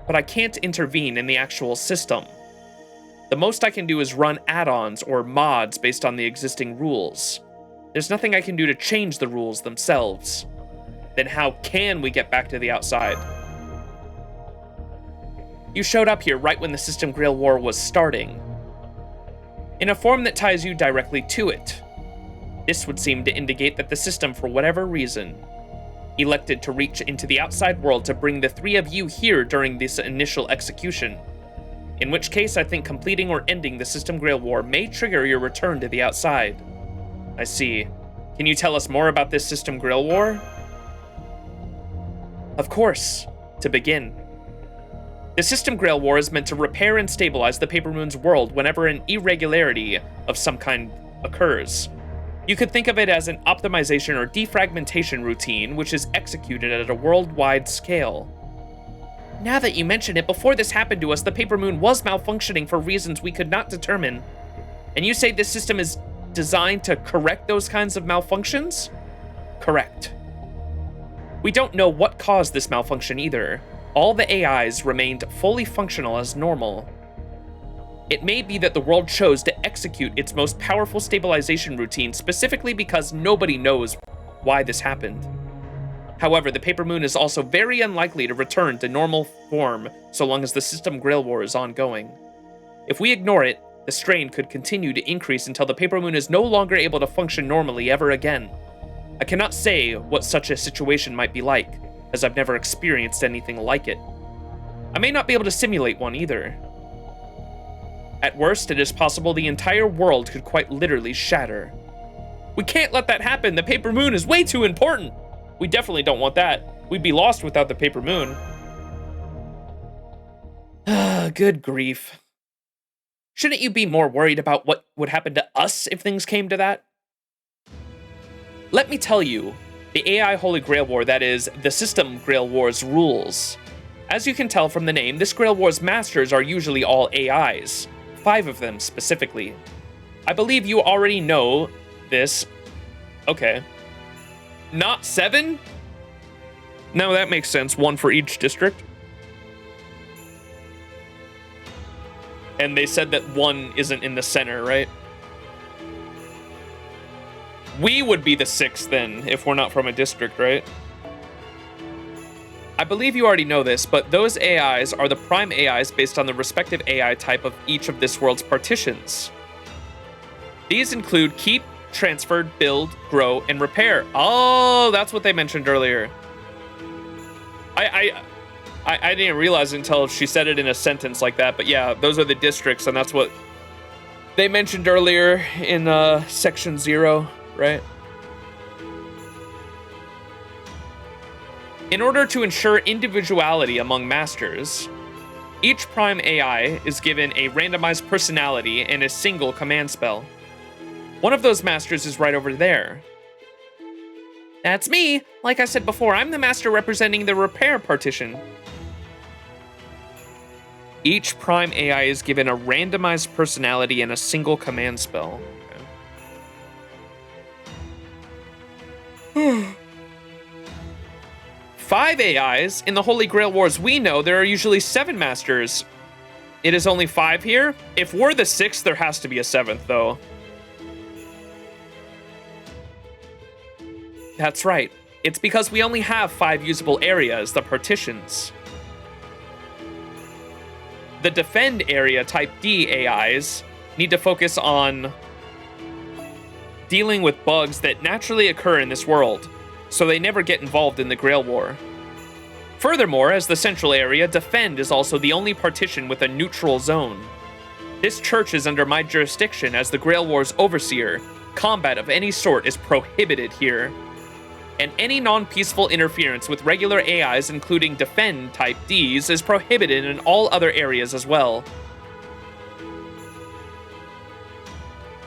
but I can't intervene in the actual system. The most I can do is run add-ons or mods based on the existing rules. There's nothing I can do to change the rules themselves. Then how can we get back to the outside? You showed up here right when the System Grail War was starting, in a form that ties you directly to it. This would seem to indicate that the system, for whatever reason, elected to reach into the outside world to bring the 3 of you here during this initial execution. In which case, I think completing or ending the System Grail War may trigger your return to the outside. I see. Can you tell us more about this System Grail War? Of course. To begin, the System Grail War is meant to repair and stabilize the Paper Moon's world whenever an irregularity of some kind occurs. You could think of it as an optimization or defragmentation routine which is executed at a worldwide scale. Now that you mention it, before this happened to us, the Paper Moon was malfunctioning for reasons we could not determine. And you say this system is designed to correct those kinds of malfunctions? Correct. We don't know what caused this malfunction either. All the AIs remained fully functional as normal. It may be that the world chose to execute its most powerful stabilization routine specifically because nobody knows why this happened. However, the Paper Moon is also very unlikely to return to normal form so long as the System Grail War is ongoing. If we ignore it, the strain could continue to increase until the Paper Moon is no longer able to function normally ever again. I cannot say what such a situation might be like, as I've never experienced anything like it. I may not be able to simulate one either. At worst, it is possible the entire world could quite literally shatter. We can't let that happen. The Paper Moon is way too important. We definitely don't want that. We'd be lost without the Paper Moon. Good grief. Shouldn't you be more worried about what would happen to us if things came to that? Let me tell you, the AI Holy Grail War, that is, the System Grail War's rules. As you can tell from the name, this Grail War's masters are usually all AIs. 5 of them specifically. I believe you already know this. Okay. Not 7? No, that makes sense. 1 for each district. And they said that 1 isn't in the center, right? We would be the 6th then, if we're not from a district, right? I believe you already know this, but those AIs are the prime AIs based on the respective AI type of each of this world's partitions. These include keep, transferred, build, grow, and repair. Oh, that's what they mentioned earlier. I didn't realize until she said it in a sentence like that, but yeah, those are the districts, and that's what they mentioned earlier in section 0, right? In order to ensure individuality among masters, Each Prime AI is given a randomized personality and a single command spell. One of those masters is right over there. That's me. Like I said before, I'm the master representing the repair partition. Each Prime AI is given a randomized personality and a single command spell. Okay. 5 AIs. In the Holy Grail Wars we know, there are usually 7 masters. It is only 5 here. If we're the 6th, there has to be a 7th, though. That's right. It's because we only have 5 usable areas, the partitions. The defend area type D AIs need to focus on dealing with bugs that naturally occur in this world, so they never get involved in the Grail War. Furthermore, as the central area, defend is also the only partition with a neutral zone. This church is under my jurisdiction as the Grail War's overseer. Combat of any sort is prohibited here. And any non-peaceful interference with regular AIs, including defend type Ds, is prohibited in all other areas as well.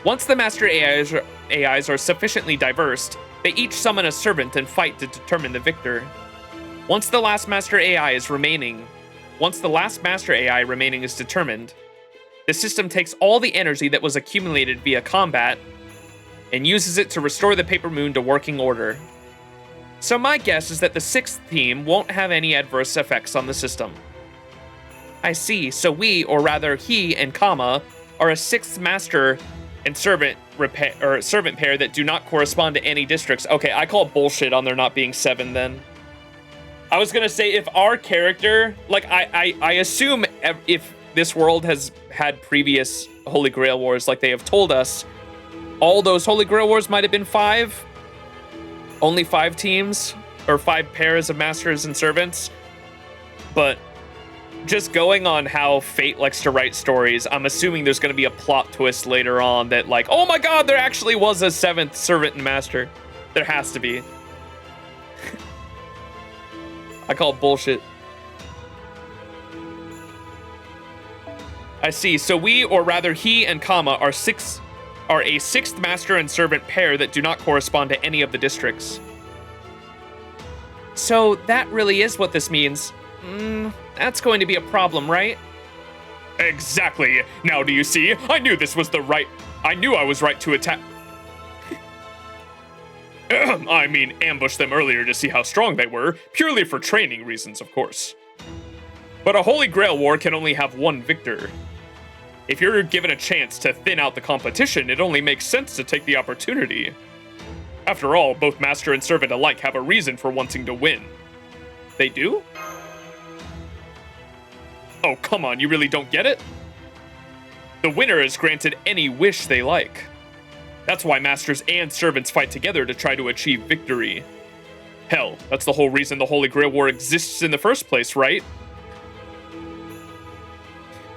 Once the master AIs are sufficiently diverse, they each summon a servant and fight to determine the victor. Once the last master AI remaining is determined, the system takes all the energy that was accumulated via combat and uses it to restore the Paper Moon to working order. So my guess is that the 6th team won't have any adverse effects on the system. I see, so we, or rather he and Kama, are a 6th master and servant pair that do not correspond to any districts. Okay, I call bullshit on there not being 7 then. I was gonna say, if our character, like, I assume if this world has had previous Holy Grail Wars like they have told us, all those Holy Grail Wars might have been 5. Only 5 teams, or 5 pairs of masters and servants. But just going on how Fate likes to write stories, I'm assuming there's going to be a plot twist later on that, like, oh my god, there actually was a 7th servant and master. There has to be. I call bullshit. I see, so we, or rather he and Kama, are a 6th master and servant pair that do not correspond to any of the districts. So that really is what this means. That's going to be a problem, right? Exactly. Now do you see? I knew I was right to attack. I mean, ambush them earlier to see how strong they were, purely for training reasons, of course. But a Holy Grail War can only have one victor. If you're given a chance to thin out the competition, it only makes sense to take the opportunity. After all, both master and servant alike have a reason for wanting to win. They do? Oh, come on, you really don't get it? The winner is granted any wish they like. That's why masters and servants fight together to try to achieve victory. Hell, that's the whole reason the Holy Grail War exists in the first place, right?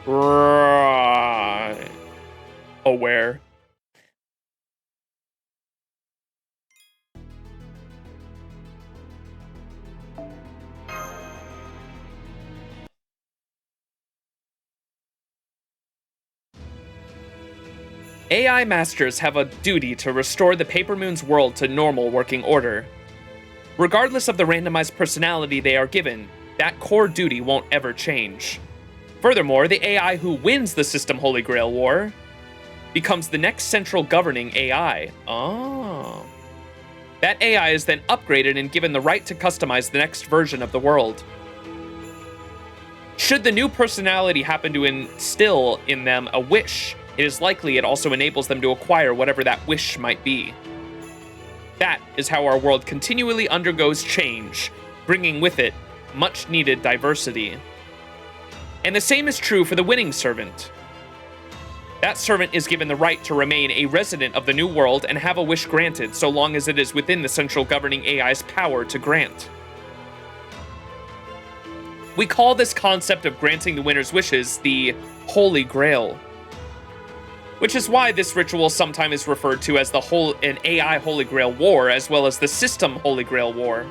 Right. Aware. AI masters have a duty to restore the Paper Moon's world to normal working order. Regardless of the randomized personality they are given, that core duty won't ever change. Furthermore, the AI who wins the System Holy Grail War becomes the next central governing AI. Oh. That AI is then upgraded and given the right to customize the next version of the world. Should the new personality happen to instill in them a wish, it is likely it also enables them to acquire whatever that wish might be. That is how our world continually undergoes change, bringing with it much needed diversity. And the same is true for the winning servant. That servant is given the right to remain a resident of the new world and have a wish granted so long as it is within the central governing AI's power to grant. We call this concept of granting the winner's wishes the Holy Grail, which is why this ritual sometimes is referred to as an AI Holy Grail War, as well as the System Holy Grail War.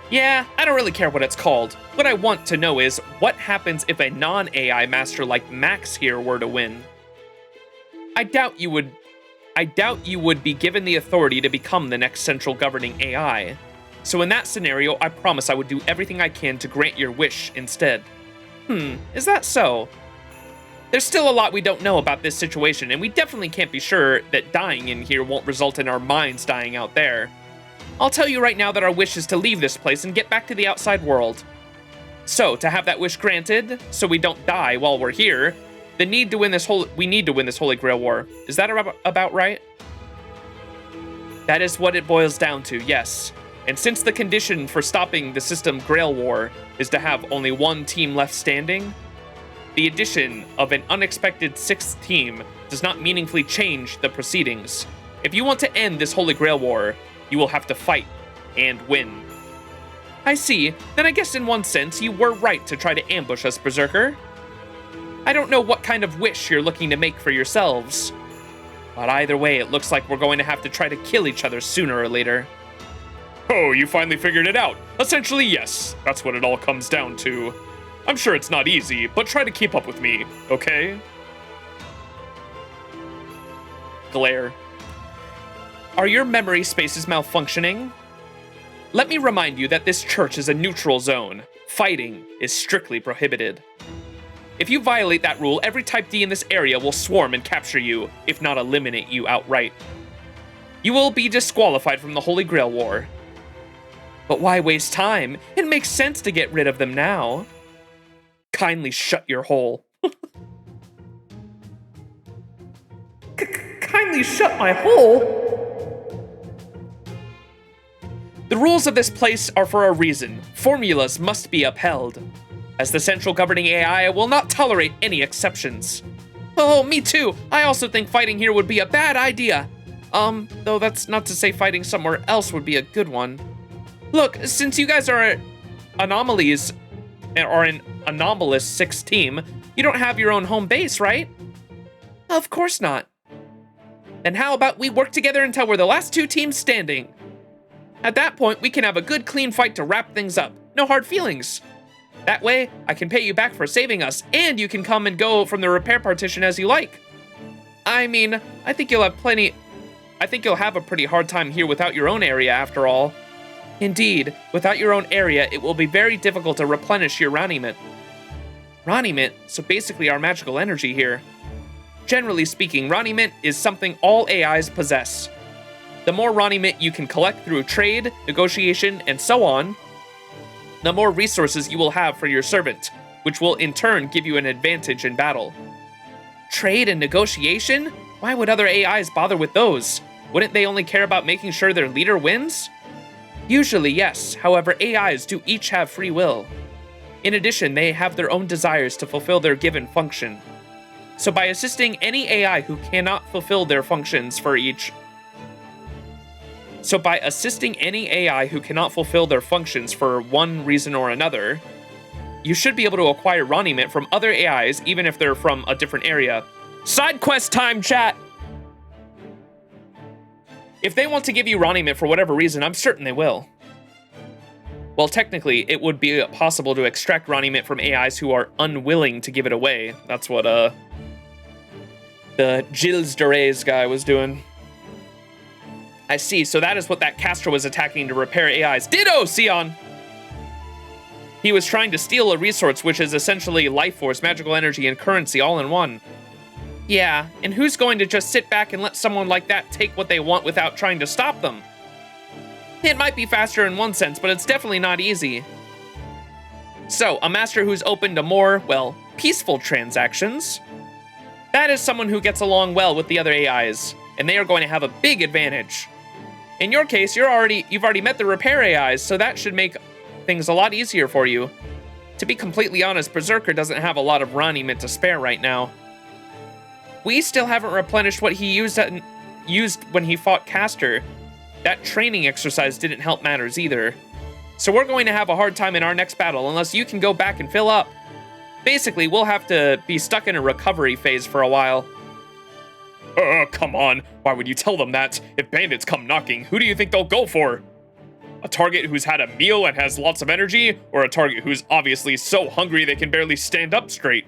Yeah, I don't really care what it's called. What I want to know is, what happens if a non-AI master like Max here were to win? I doubt you would be given the authority to become the next central governing AI. So in that scenario, I promise I would do everything I can to grant your wish instead. Is that so? There's still a lot we don't know about this situation, and we definitely can't be sure that dying in here won't result in our minds dying out there. I'll tell you right now that our wish is to leave this place and get back to the outside world. So, to have that wish granted, so we don't die while we're here, we need to win this Holy Grail War. Is that about right? That is what it boils down to, yes. And since the condition for stopping the system Grail War is to have only one team left standing, the addition of an unexpected sixth team does not meaningfully change the proceedings. If you want to end this Holy Grail War, you will have to fight and win. I see. Then I guess in one sense, you were right to try to ambush us, Berserker. I don't know what kind of wish you're looking to make for yourselves, but either way, it looks like we're going to have to try to kill each other sooner or later. Oh, you finally figured it out. Essentially, yes. That's what it all comes down to. I'm sure it's not easy, but try to keep up with me, okay? Glare. Are your memory spaces malfunctioning? Let me remind you that this church is a neutral zone. Fighting is strictly prohibited. If you violate that rule, every Type D in this area will swarm and capture you, if not eliminate you outright. You will be disqualified from the Holy Grail War. But why waste time? It makes sense to get rid of them now. Kindly shut your hole. Kindly shut my hole? The rules of this place are for a reason. Formulas must be upheld. As the central governing AI, I will not tolerate any exceptions. Oh, me too. I also think fighting here would be a bad idea. Though that's not to say fighting somewhere else would be a good one. Look, since you guys are anomalies, or an anomalous sixth team, you don't have your own home base, right? Of course not. Then how about we work together until we're the last two teams standing? At that point, we can have a good, clean fight to wrap things up. No hard feelings. That way, I can pay you back for saving us, and you can come and go from the repair partition as you like. I mean, I think you'll have a pretty hard time here without your own area after all. Indeed, without your own area, it will be very difficult to replenish your Raniment. Raniment, so basically our magical energy here. Generally speaking, Raniment is something all AIs possess. The more Raniment you can collect through trade, negotiation, and so on, the more resources you will have for your servant, which will in turn give you an advantage in battle. Trade and negotiation? Why would other AIs bother with those? Wouldn't they only care about making sure their leader wins? Usually, yes. However, AIs do each have free will. In addition, they have their own desires to fulfill their given function. So by assisting any AI who cannot fulfill their functions for one reason or another, you should be able to acquire Raniment from other AIs even if they're from a different area. Side quest time, chat! If they want to give you Raniment for whatever reason, I'm certain they will. Well, technically, it would be possible to extract Raniment from AIs who are unwilling to give it away. That's what, the Gilles de Reyes guy was doing. I see, so that is what that Castro was attacking to repair AIs. Ditto, Sion! He was trying to steal a resource which is essentially life force, magical energy, and currency all in one. Yeah, and who's going to just sit back and let someone like that take what they want without trying to stop them? It might be faster in one sense, but it's definitely not easy. So, a master who's open to more, well, peaceful transactions. That is someone who gets along well with the other AIs, and they are going to have a big advantage. In your case, you've already met the repair AIs, so that should make things a lot easier for you. To be completely honest, Berserker doesn't have a lot of Raniment to spare right now. We still haven't replenished what he used when he fought Caster. That training exercise didn't help matters either. So we're going to have a hard time in our next battle unless you can go back and fill up. Basically, we'll have to be stuck in a recovery phase for a while. Come on. Why would you tell them that? If bandits come knocking, who do you think they'll go for? A target who's had a meal and has lots of energy, or a target who's obviously so hungry they can barely stand up straight?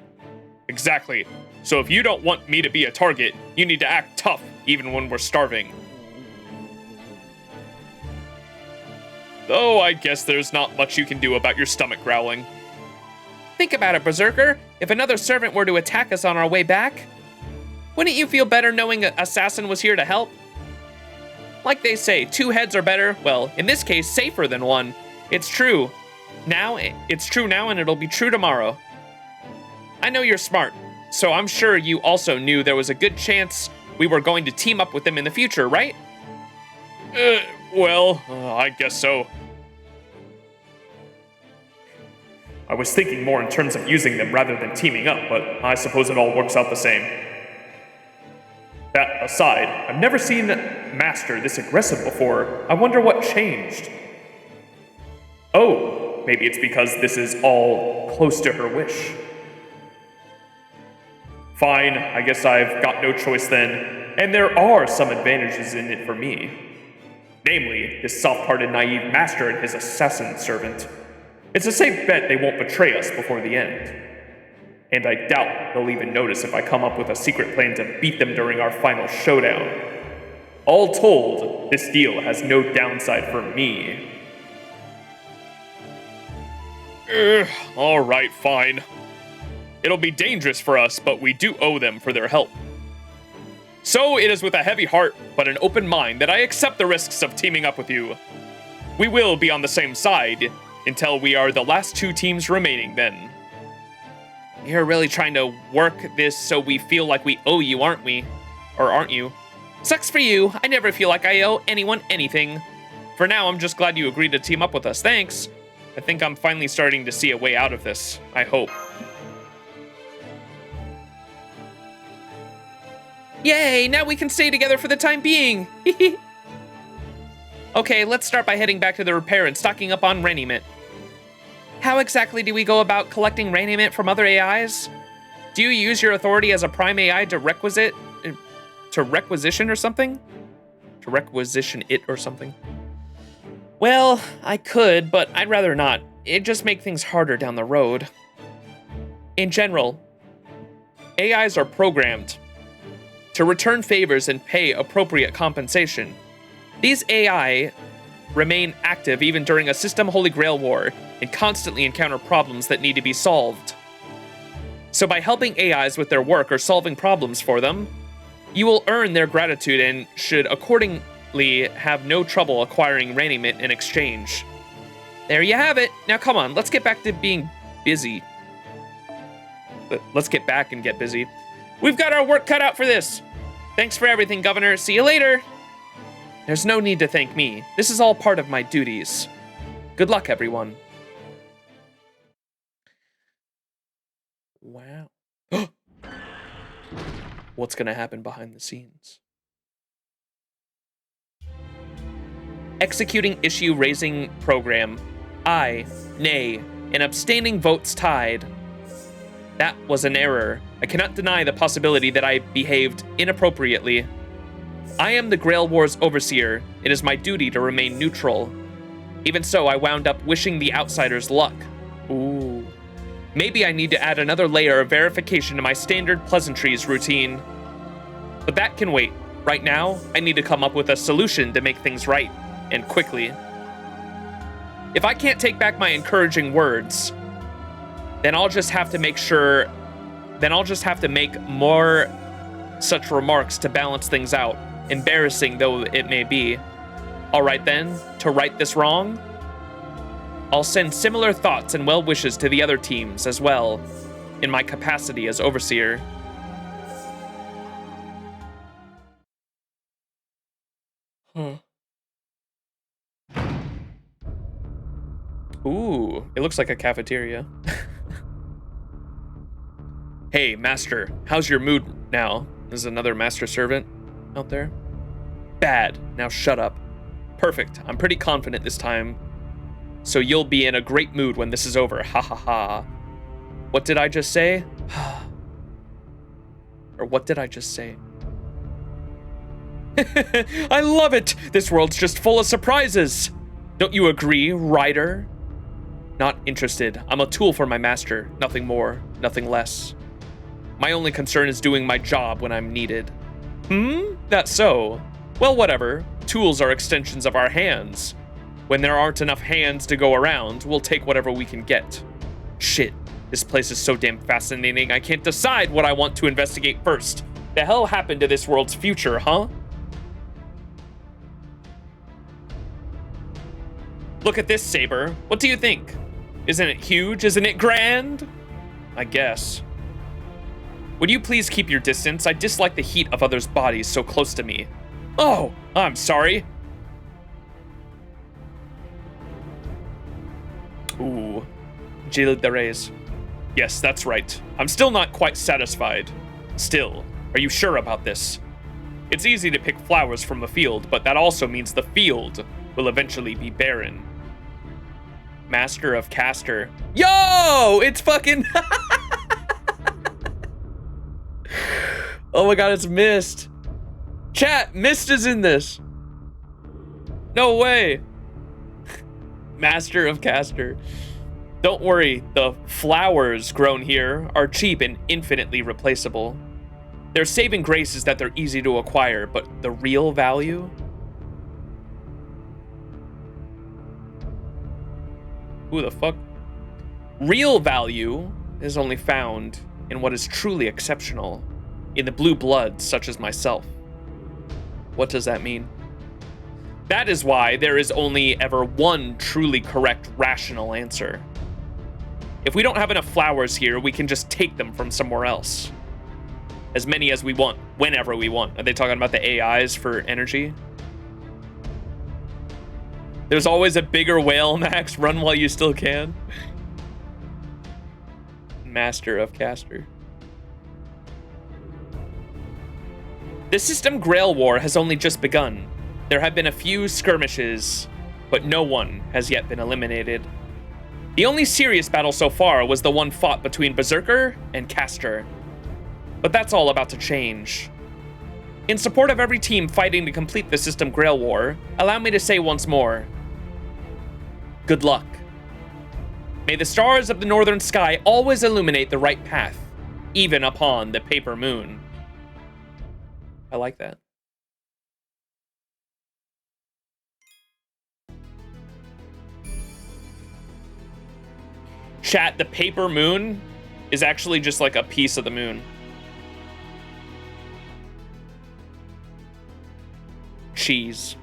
Exactly. So if you don't want me to be a target, you need to act tough, even when we're starving. Though I guess there's not much you can do about your stomach growling. Think about it, Berserker. If another servant were to attack us on our way back, wouldn't you feel better knowing an assassin was here to help? Like they say, 2 heads are better, well, in this case, safer than 1. It's true. It's true now and it'll be true tomorrow. I know you're smart, so I'm sure you also knew there was a good chance we were going to team up with them in the future, right? Well, I guess so. I was thinking more in terms of using them rather than teaming up, but I suppose it all works out the same. That aside, I've never seen Master this aggressive before. I wonder what changed. Oh, maybe it's because this is all close to her wish. Fine, I guess I've got no choice then, and there are some advantages in it for me. Namely, this soft-hearted, naive Master and his assassin servant. It's a safe bet they won't betray us before the end. And I doubt they'll even notice if I come up with a secret plan to beat them during our final showdown. All told, this deal has no downside for me. Alright, fine. It'll be dangerous for us, but we do owe them for their help. So it is with a heavy heart, but an open mind, that I accept the risks of teaming up with you. We will be on the same side, until we are the last 2 teams remaining then. You're really trying to work this so we feel like we owe you, aren't we? Or aren't you? Sucks for you. I never feel like I owe anyone anything. For now, I'm just glad you agreed to team up with us. Thanks. I think I'm finally starting to see a way out of this. I hope. Yay! Now we can stay together for the time being. Okay, let's start by heading back to the repair and stocking up on raiment. How exactly do we go about collecting raiment from other AIs? Do you use your authority as a prime AI to requisition or something? To requisition it or something? Well, I could, but I'd rather not. It'd just make things harder down the road. In general, AIs are programmed to return favors and pay appropriate compensation. These AI remain active even during a system Holy Grail war and constantly encounter problems that need to be solved. So by helping AIs with their work or solving problems for them, you will earn their gratitude and should accordingly have no trouble acquiring raiment in exchange. There you have it. Now come on, let's get back to being busy. Let's get back and get busy. We've got our work cut out for this. Thanks for everything, Governor. See you later. There's no need to thank me. This is all part of my duties. Good luck, everyone. Wow. What's gonna happen behind the scenes? Executing issue raising program. Aye, nay, and abstaining votes tied. That was an error. I cannot deny the possibility that I behaved inappropriately. I am the Grail War's overseer. It is my duty to remain neutral. Even so, I wound up wishing the outsiders luck. Ooh. Maybe I need to add another layer of verification to my standard pleasantries routine. But that can wait. Right now, I need to come up with a solution to make things right, and quickly. If I can't take back my encouraging words, then I'll just have to make more such remarks to balance things out, embarrassing though it may be. All right then, to right this wrong, I'll send similar thoughts and well wishes to the other teams as well, in my capacity as overseer. Ooh, it looks like a cafeteria. Hey, Master, how's your mood now? There's another Master Servant out there. Bad, now shut up. Perfect, I'm pretty confident this time. So you'll be in a great mood when this is over, ha ha ha. What did I just say? Or what did I just say? I love it! This world's just full of surprises! Don't you agree, Ryder? Not interested. I'm a tool for my master. Nothing more, nothing less. My only concern is doing my job when I'm needed. That's so. Well, whatever. Tools are extensions of our hands. When there aren't enough hands to go around, we'll take whatever we can get. Shit, this place is so damn fascinating, I can't decide what I want to investigate first. The hell happened to this world's future, huh? Look at this, Saber. What do you think? Isn't it huge? Isn't it grand? I guess. Would you please keep your distance? I dislike the heat of others' bodies so close to me. Oh, I'm sorry. Ooh. Gilles de Reyes. Yes, that's right. I'm still not quite satisfied. Still, are you sure about this? It's easy to pick flowers from a field, but that also means the field will eventually be barren. Master of Caster. Yo! It's fucking... Oh my god, it's Mist. Chat, Mist is in this. No way. Master of Caster. Don't worry, the flowers grown here are cheap and infinitely replaceable. Their saving grace is that they're easy to acquire, but the real value? Who the fuck? Real value is only found in what is truly exceptional, in the blue blood such as myself. What does that mean? That is why there is only ever one truly correct, rational answer. If we don't have enough flowers here, we can just take them from somewhere else. As many as we want, whenever we want. Are they talking about the AIs for energy? There's always a bigger whale, Max. Run while you still can. Master of Caster. The System Grail War has only just begun. There have been a few skirmishes, but no one has yet been eliminated. The only serious battle so far was the one fought between Berserker and Caster. But that's all about to change. In support of every team fighting to complete the System Grail War, allow me to say once more, good luck. May the stars of the northern sky always illuminate the right path, even upon the paper moon. I like that. Chat, the paper moon is actually just like a piece of the moon. Cheese.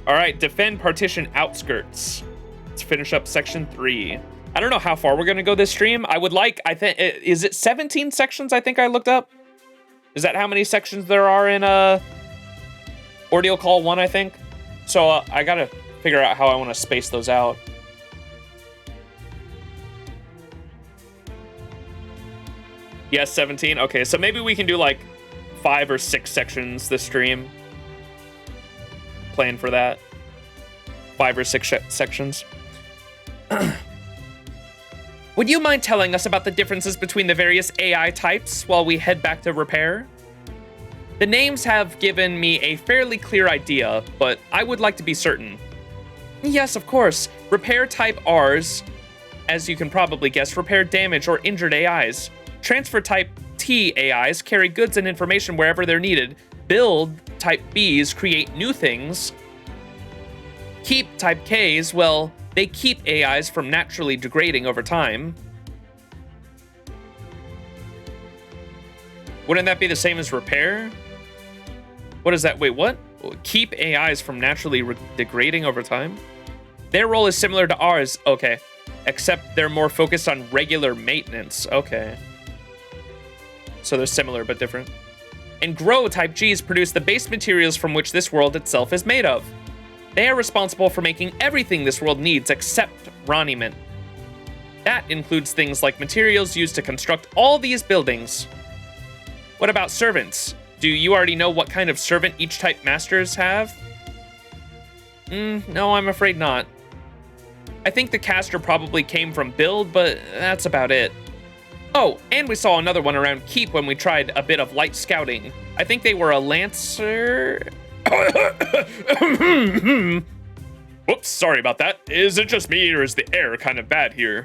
All right, defend partition outskirts. Let's finish up section 3. I don't know how far we're gonna go this stream. I would like, I think, is it 17 sections I think I looked up? Is that how many sections there are in Ordeal Call 1, I think? So I gotta figure out how I wanna space those out. Yes, 17, okay, so maybe we can do like 5 or 6 sections this stream. Plan for that. 5 or 6 sections. Would you mind telling us about the differences between the various AI types while we head back to repair? The names have given me a fairly clear idea, but I would like to be certain. Yes, of course. Repair type Rs, as you can probably guess, repair damaged or injured AIs. Transfer type T AIs carry goods and information wherever they're needed. Build type Bs create new things. Keep type Ks, well, they keep AIs from naturally degrading over time. Wouldn't that be the same as repair? What is that? Wait, what? Keep AIs from naturally degrading over time? Their role is similar to ours, okay. Except they're more focused on regular maintenance, okay. So they're similar but different. And grow type Gs produce the base materials from which this world itself is made of. They are responsible for making everything this world needs except Roniment. That includes things like materials used to construct all these buildings. What about servants? Do you already know what kind of servant each type masters have? No, I'm afraid not. I think the caster probably came from Build, but that's about it. Oh, and we saw another one around Keep when we tried a bit of light scouting. I think they were a lancer. Whoops, sorry about that. Is it just me, or is the air kind of bad here?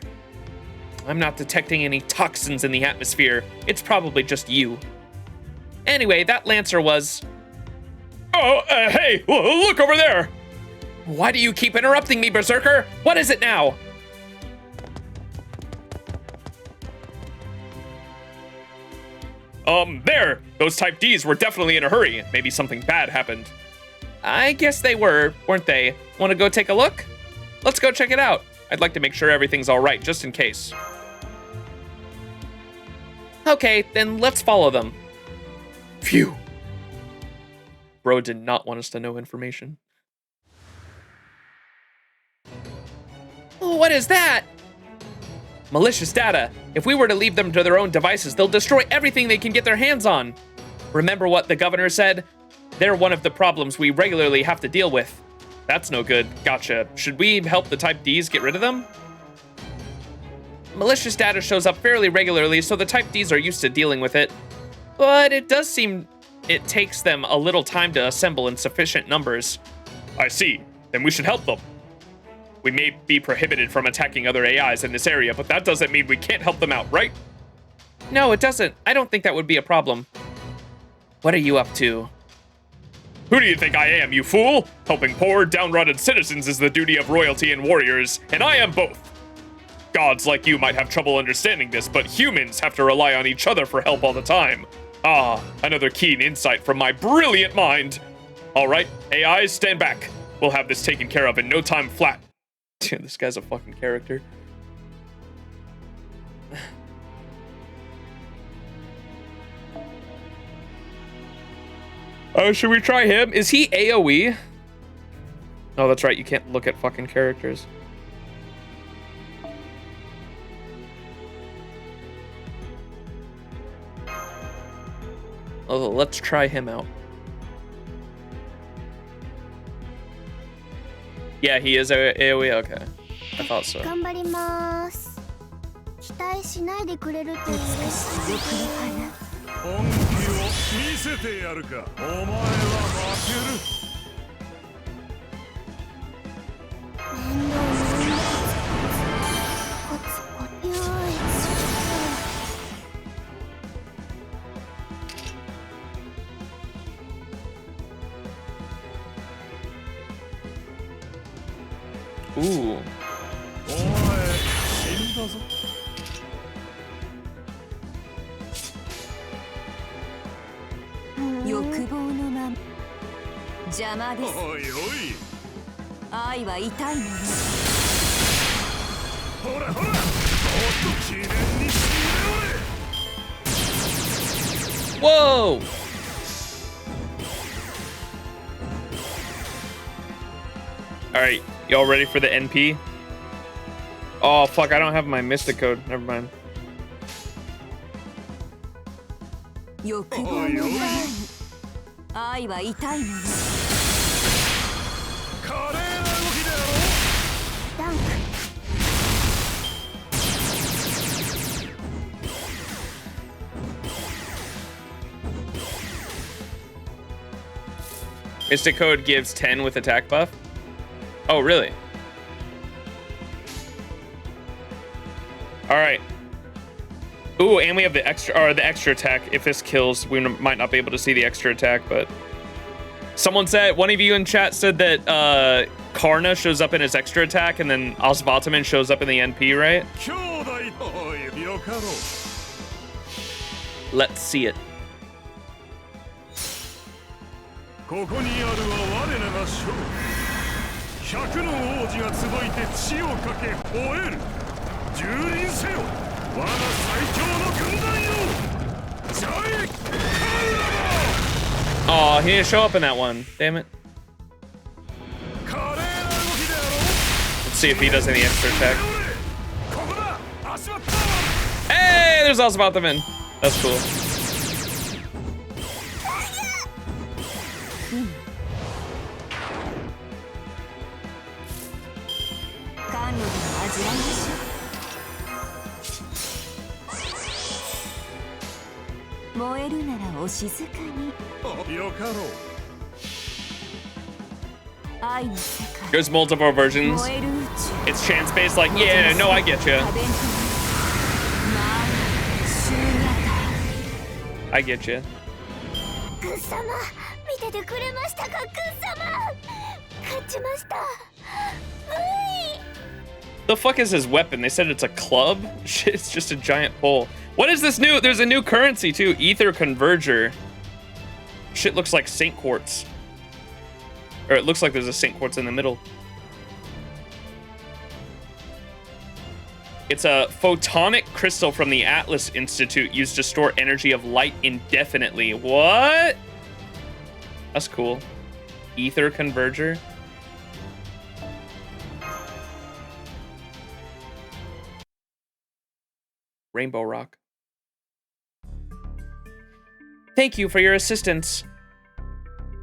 I'm not detecting any toxins in the atmosphere. It's probably just you. Anyway, that lancer was... Oh, hey, look over there. Why do you keep interrupting me, Berserker? What is it now? There. Those Type Ds were definitely in a hurry. Maybe something bad happened. I guess they were, weren't they? Want to go take a look? Let's go check it out. I'd like to make sure everything's all right, just in case. Okay, then let's follow them. Phew. Bro did not want us to know information. What is that? Malicious data. If we were to leave them to their own devices, they'll destroy everything they can get their hands on. Remember what the governor said? They're one of the problems we regularly have to deal with. That's no good. Gotcha. Should we help the Type Ds get rid of them? Malicious data shows up fairly regularly, so the Type Ds are used to dealing with it. But it does seem it takes them a little time to assemble in sufficient numbers. I see. Then we should help them. We may be prohibited from attacking other AIs in this area, but that doesn't mean we can't help them out, right? No, it doesn't. I don't think that would be a problem. What are you up to? Who do you think I am, you fool? Helping poor, downtrodden citizens is the duty of royalty and warriors, and I am both. Gods like you might have trouble understanding this, but humans have to rely on each other for help all the time. Ah, another keen insight from my brilliant mind. All right, AIs, stand back. We'll have this taken care of in no time flat. This guy's a fucking character. Should we try him? Is he AoE? Oh, that's right. You can't look at fucking characters. Oh, let's try him out. Yeah, he is AoE. Okay, I thought so. 頑張ります。期待しないでくれると嬉しいです。本気を見せてやるか。お前は負ける。面倒なコツコツ。よいしょ。 Ooh. お前死んだぞ。欲望のまま邪魔です。おいおい。愛は痛いもの。ほらほら。もっと記念にしてやれ。 Whoa! Alright, y'all ready for the NP? Oh, fuck, I don't have my Mystic code. Never mind. 欲望の前に愛は痛いもの。華麗な動きでやろう。ダンク。 Mystic code gives 10 with attack buff. Oh, really? All right. Ooh, and we have the extra attack. If this kills, we might not be able to see the extra attack, but someone said, one of you in chat said that Karna shows up in his extra attack and then Osvaltaman shows up in the NP, right? Let's see it. ここにあるは我らが将100の王子が集いて血をかけ吠える蹂躙せよ我が最強の軍団よジャイカルラ Oh, he didn't show up in that one. Damn it. 華麗な動きでやろう Let's see if he does any extra attack. ここだ足割った Hey, there's Osvaltaman. That's cool. 甘露でも味わいましょう。燃えるならお静かに。よかろう。愛の世界。 There's multiple versions. 燃える宇宙。 It's chance based, like, yeah, no, I get you. 家電となる。まあ、終夜 I get you. だ。グッ様、見ててくれましたか、グッ様。勝ちました。The fuck is his weapon? They said it's a club? Shit, it's just a giant pole. What is this new? There's a new currency too. Ether Converger. Shit looks like Saint Quartz. Or it looks like there's a Saint Quartz in the middle. It's a photonic crystal from the Atlas Institute used to store energy of light indefinitely. What? That's cool. Ether Converger. Rainbow Rock. Thank you for your assistance.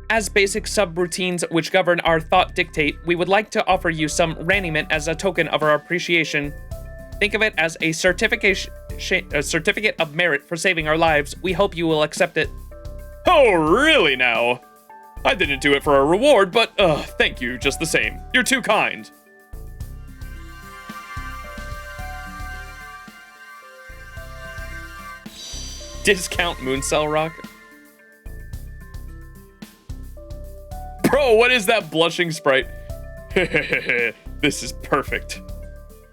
As basic subroutines which govern our thought dictate, we would like to offer you some raiment as a token of our appreciation. Think of it as a certificate of merit for saving our lives. We hope you will accept it. Oh, really now? I didn't do it for a reward, but thank you just the same. You're too kind. Discount Mooncell Rock? Bro, what is that blushing sprite? This is perfect.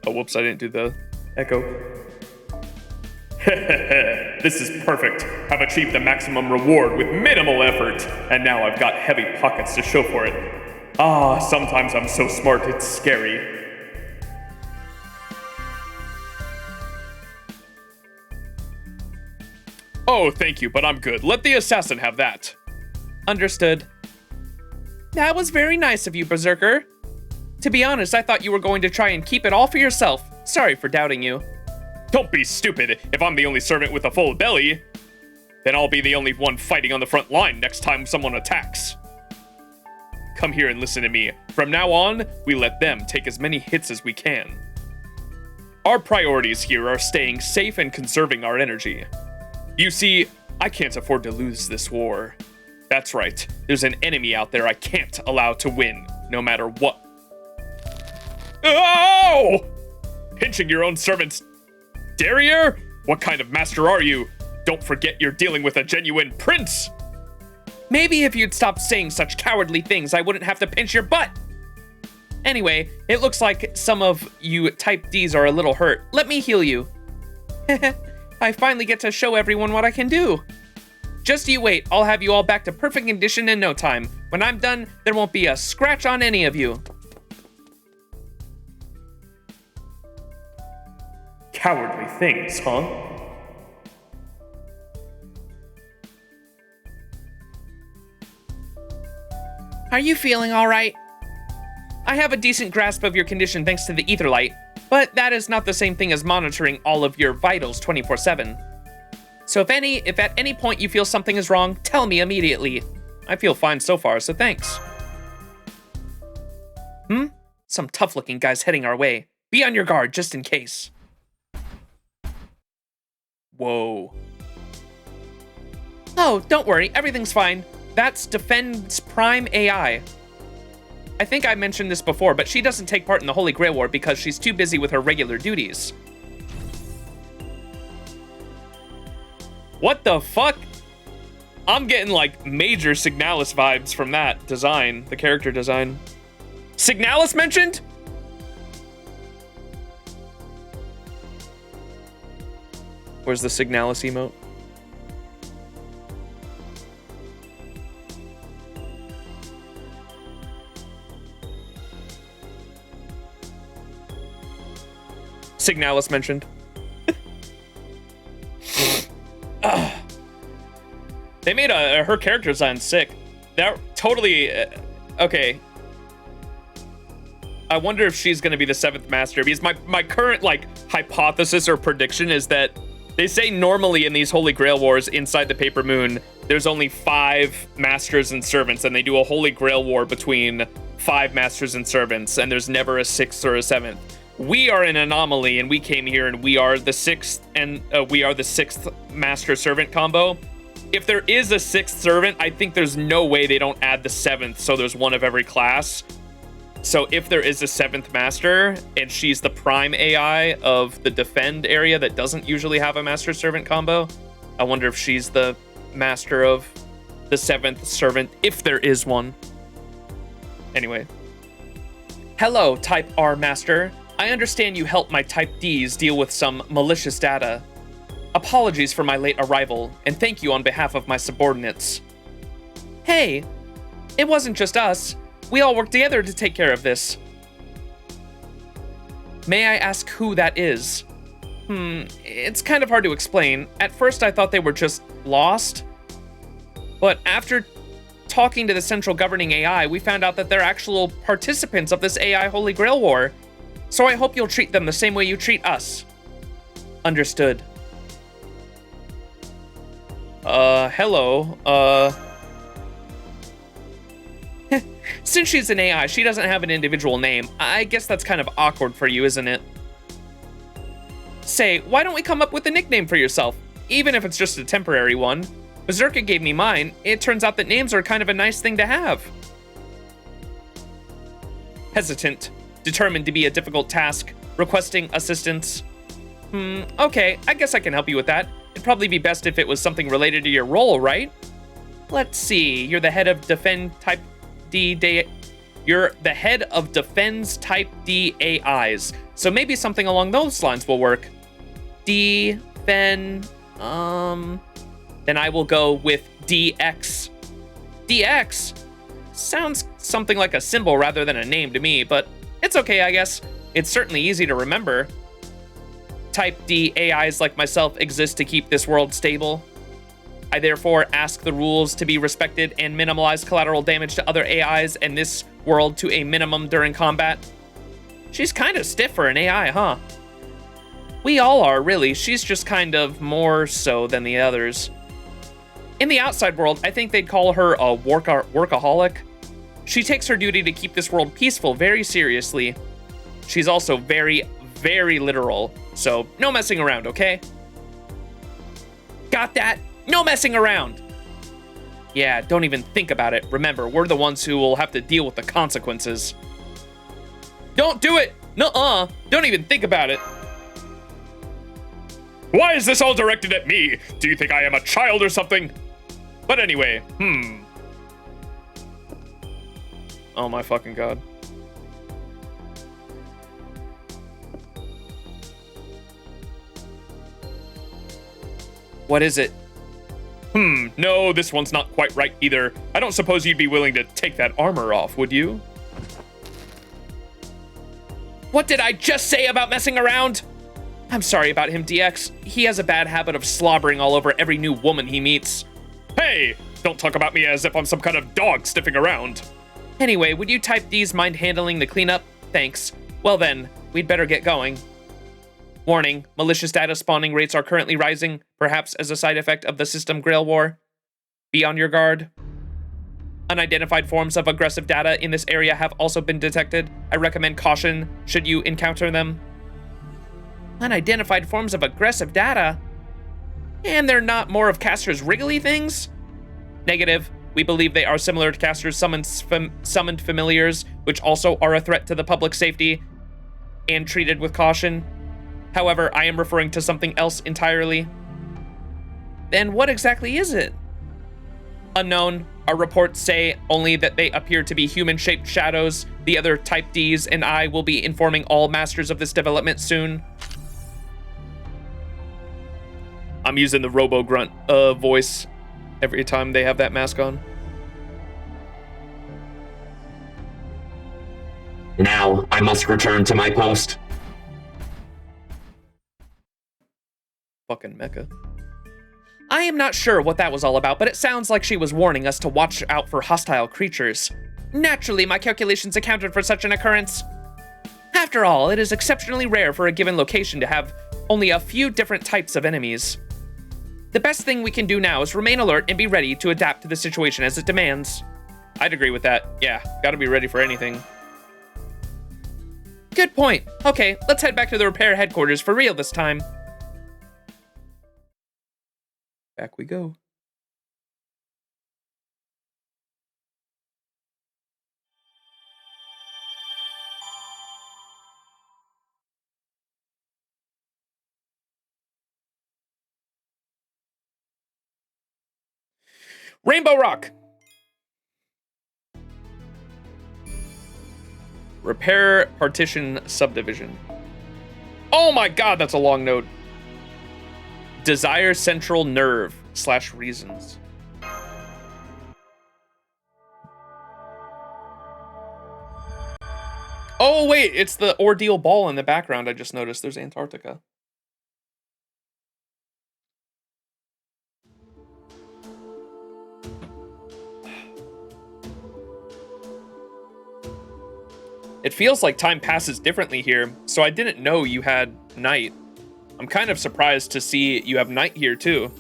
Oh, whoops, I didn't do the echo. This is perfect. I've achieved the maximum reward with minimal effort, and now I've got heavy pockets to show for it. Ah, sometimes I'm so smart it's scary. Oh, thank you, but I'm good. Let the assassin have that. Understood. That was very nice of you, Berserker. To be honest, I thought you were going to try and keep it all for yourself. Sorry for doubting you. Don't be stupid. If I'm the only servant with a full belly, then I'll be the only one fighting on the front line next time someone attacks. Come here and listen to me. From now on, we let them take as many hits as we can. Our priorities here are staying safe and conserving our energy. You see, I can't afford to lose this war. That's right, there's an enemy out there I can't allow to win, no matter what. Oh! Pinching your own servant's derriere? What kind of master are you? Don't forget you're dealing with a genuine prince! Maybe if you'd stop saying such cowardly things, I wouldn't have to pinch your butt! Anyway, it looks like some of you Type Ds are a little hurt. Let me heal you. I finally get to show everyone what I can do. Just you wait, I'll have you all back to perfect condition in no time. When I'm done, there won't be a scratch on any of you. Cowardly things, huh? Are you feeling all right? I have a decent grasp of your condition thanks to the ether light, but that is not the same thing as monitoring all of your vitals 24/7. So if at any point you feel something is wrong, tell me immediately. I feel fine so far, so thanks. Some tough-looking guys heading our way. Be on your guard, just in case. Whoa. Oh, don't worry, everything's fine. That's Defend's Prime AI. I think I mentioned this before, but she doesn't take part in the Holy Grail War because she's too busy with her regular duties. What the fuck? I'm getting like major Signalis vibes from that design, the character design. Signalis mentioned? Where's the Signalis emote? Signalis mentioned. They made her character design sick. That totally okay. I wonder if she's gonna be the 7th master, because my current like hypothesis or prediction is that they say normally in these Holy Grail Wars inside the Paper Moon, there's only 5 masters and servants, and they do a Holy Grail War between 5 masters and servants, and there's never a 6th or a 7th. We are an anomaly, and we came here, and we are the 6th, and we are the 6th master servant combo. if there is a 6th servant, I think there's no way they don't add the 7th, so there's one of every class. So if there is a 7th master, and she's the prime AI of the defend area that doesn't usually have a master servant combo, I wonder if she's the master of the 7th servant, if there is one. Anyway. Hello, Type R Master. I understand you helped my Type Ds deal with some malicious data. Apologies for my late arrival, and thank you on behalf of my subordinates. Hey, it wasn't just us. We all worked together to take care of this. May I ask who that is? It's kind of hard to explain. At first I thought they were just lost. But after talking to the central governing AI, we found out that they're actual participants of this AI Holy Grail War. So I hope you'll treat them the same way you treat us. Understood. Hello. Since she's an AI, she doesn't have an individual name. I guess that's kind of awkward for you, isn't it? Say, why don't we come up with a nickname for yourself? Even if it's just a temporary one. Berserker gave me mine. It turns out that names are kind of a nice thing to have. Hesitant. Determined to be a difficult task. Requesting assistance. Okay, I guess I can help you with that. It'd probably be best if it was something related to your role, right? Let's see. You're the head of Defend Type D. You're the head of Defense Type D AIs. So maybe something along those lines will work. Then I will go with DX. DX? Sounds something like a symbol rather than a name to me, but it's okay, I guess. It's certainly easy to remember. Type D AIs like myself exist to keep this world stable. I therefore ask the rules to be respected and minimize collateral damage to other AIs and this world to a minimum during combat. She's kind of stiff for an AI, huh? We all are, really. She's just kind of more so than the others. In the outside world, I think they'd call her a workaholic. She takes her duty to keep this world peaceful very seriously. She's also very, very literal, so no messing around, okay? Got that? No messing around! Yeah, don't even think about it. Remember, we're the ones who will have to deal with the consequences. Don't do it! Nuh-uh! Don't even think about it! Why is this all directed at me? Do you think I am a child or something? But anyway, Oh my fucking god. What is it? No, this one's not quite right either. I don't suppose you'd be willing to take that armor off, would you? What did I just say about messing around? I'm sorry about him, DX. He has a bad habit of slobbering all over every new woman he meets. Hey, don't talk about me as if I'm some kind of dog sniffing around. Anyway, would you Type Ds mind handling the cleanup? Thanks. Well then, we'd better get going. Warning, malicious data spawning rates are currently rising, perhaps as a side effect of the system Grail War. Be on your guard. Unidentified forms of aggressive data in this area have also been detected. I recommend caution should you encounter them. Unidentified forms of aggressive data? And they're not more of Caster's wriggly things? Negative. We believe they are similar to Caster's summoned familiars, which also are a threat to the public safety and treated with caution. However, I am referring to something else entirely. Then what exactly is it? Unknown. Our reports say only that they appear to be human-shaped shadows. The other Type Ds and I will be informing all masters of this development soon. I'm using the Robo-Grunt voice every time they have that mask on. Now, I must return to my post. Fucking mecha. I am not sure what that was all about, but it sounds like she was warning us to watch out for hostile creatures. Naturally, my calculations accounted for such an occurrence. After all, it is exceptionally rare for a given location to have only a few different types of enemies. The best thing we can do now is remain alert and be ready to adapt to the situation as it demands. I'd agree with that. Yeah, gotta be ready for anything. Good point. Okay, let's head back to the repair headquarters for real this time. Back we go. Rainbow Rock! Repair partition subdivision. Oh my god, that's a long note. Desire central nerve / reasons. Oh wait, it's the Ordeal ball in the background. I just noticed there's Antarctica. It feels like time passes differently here, so I didn't know you had night. I'm kind of surprised to see you have night here too.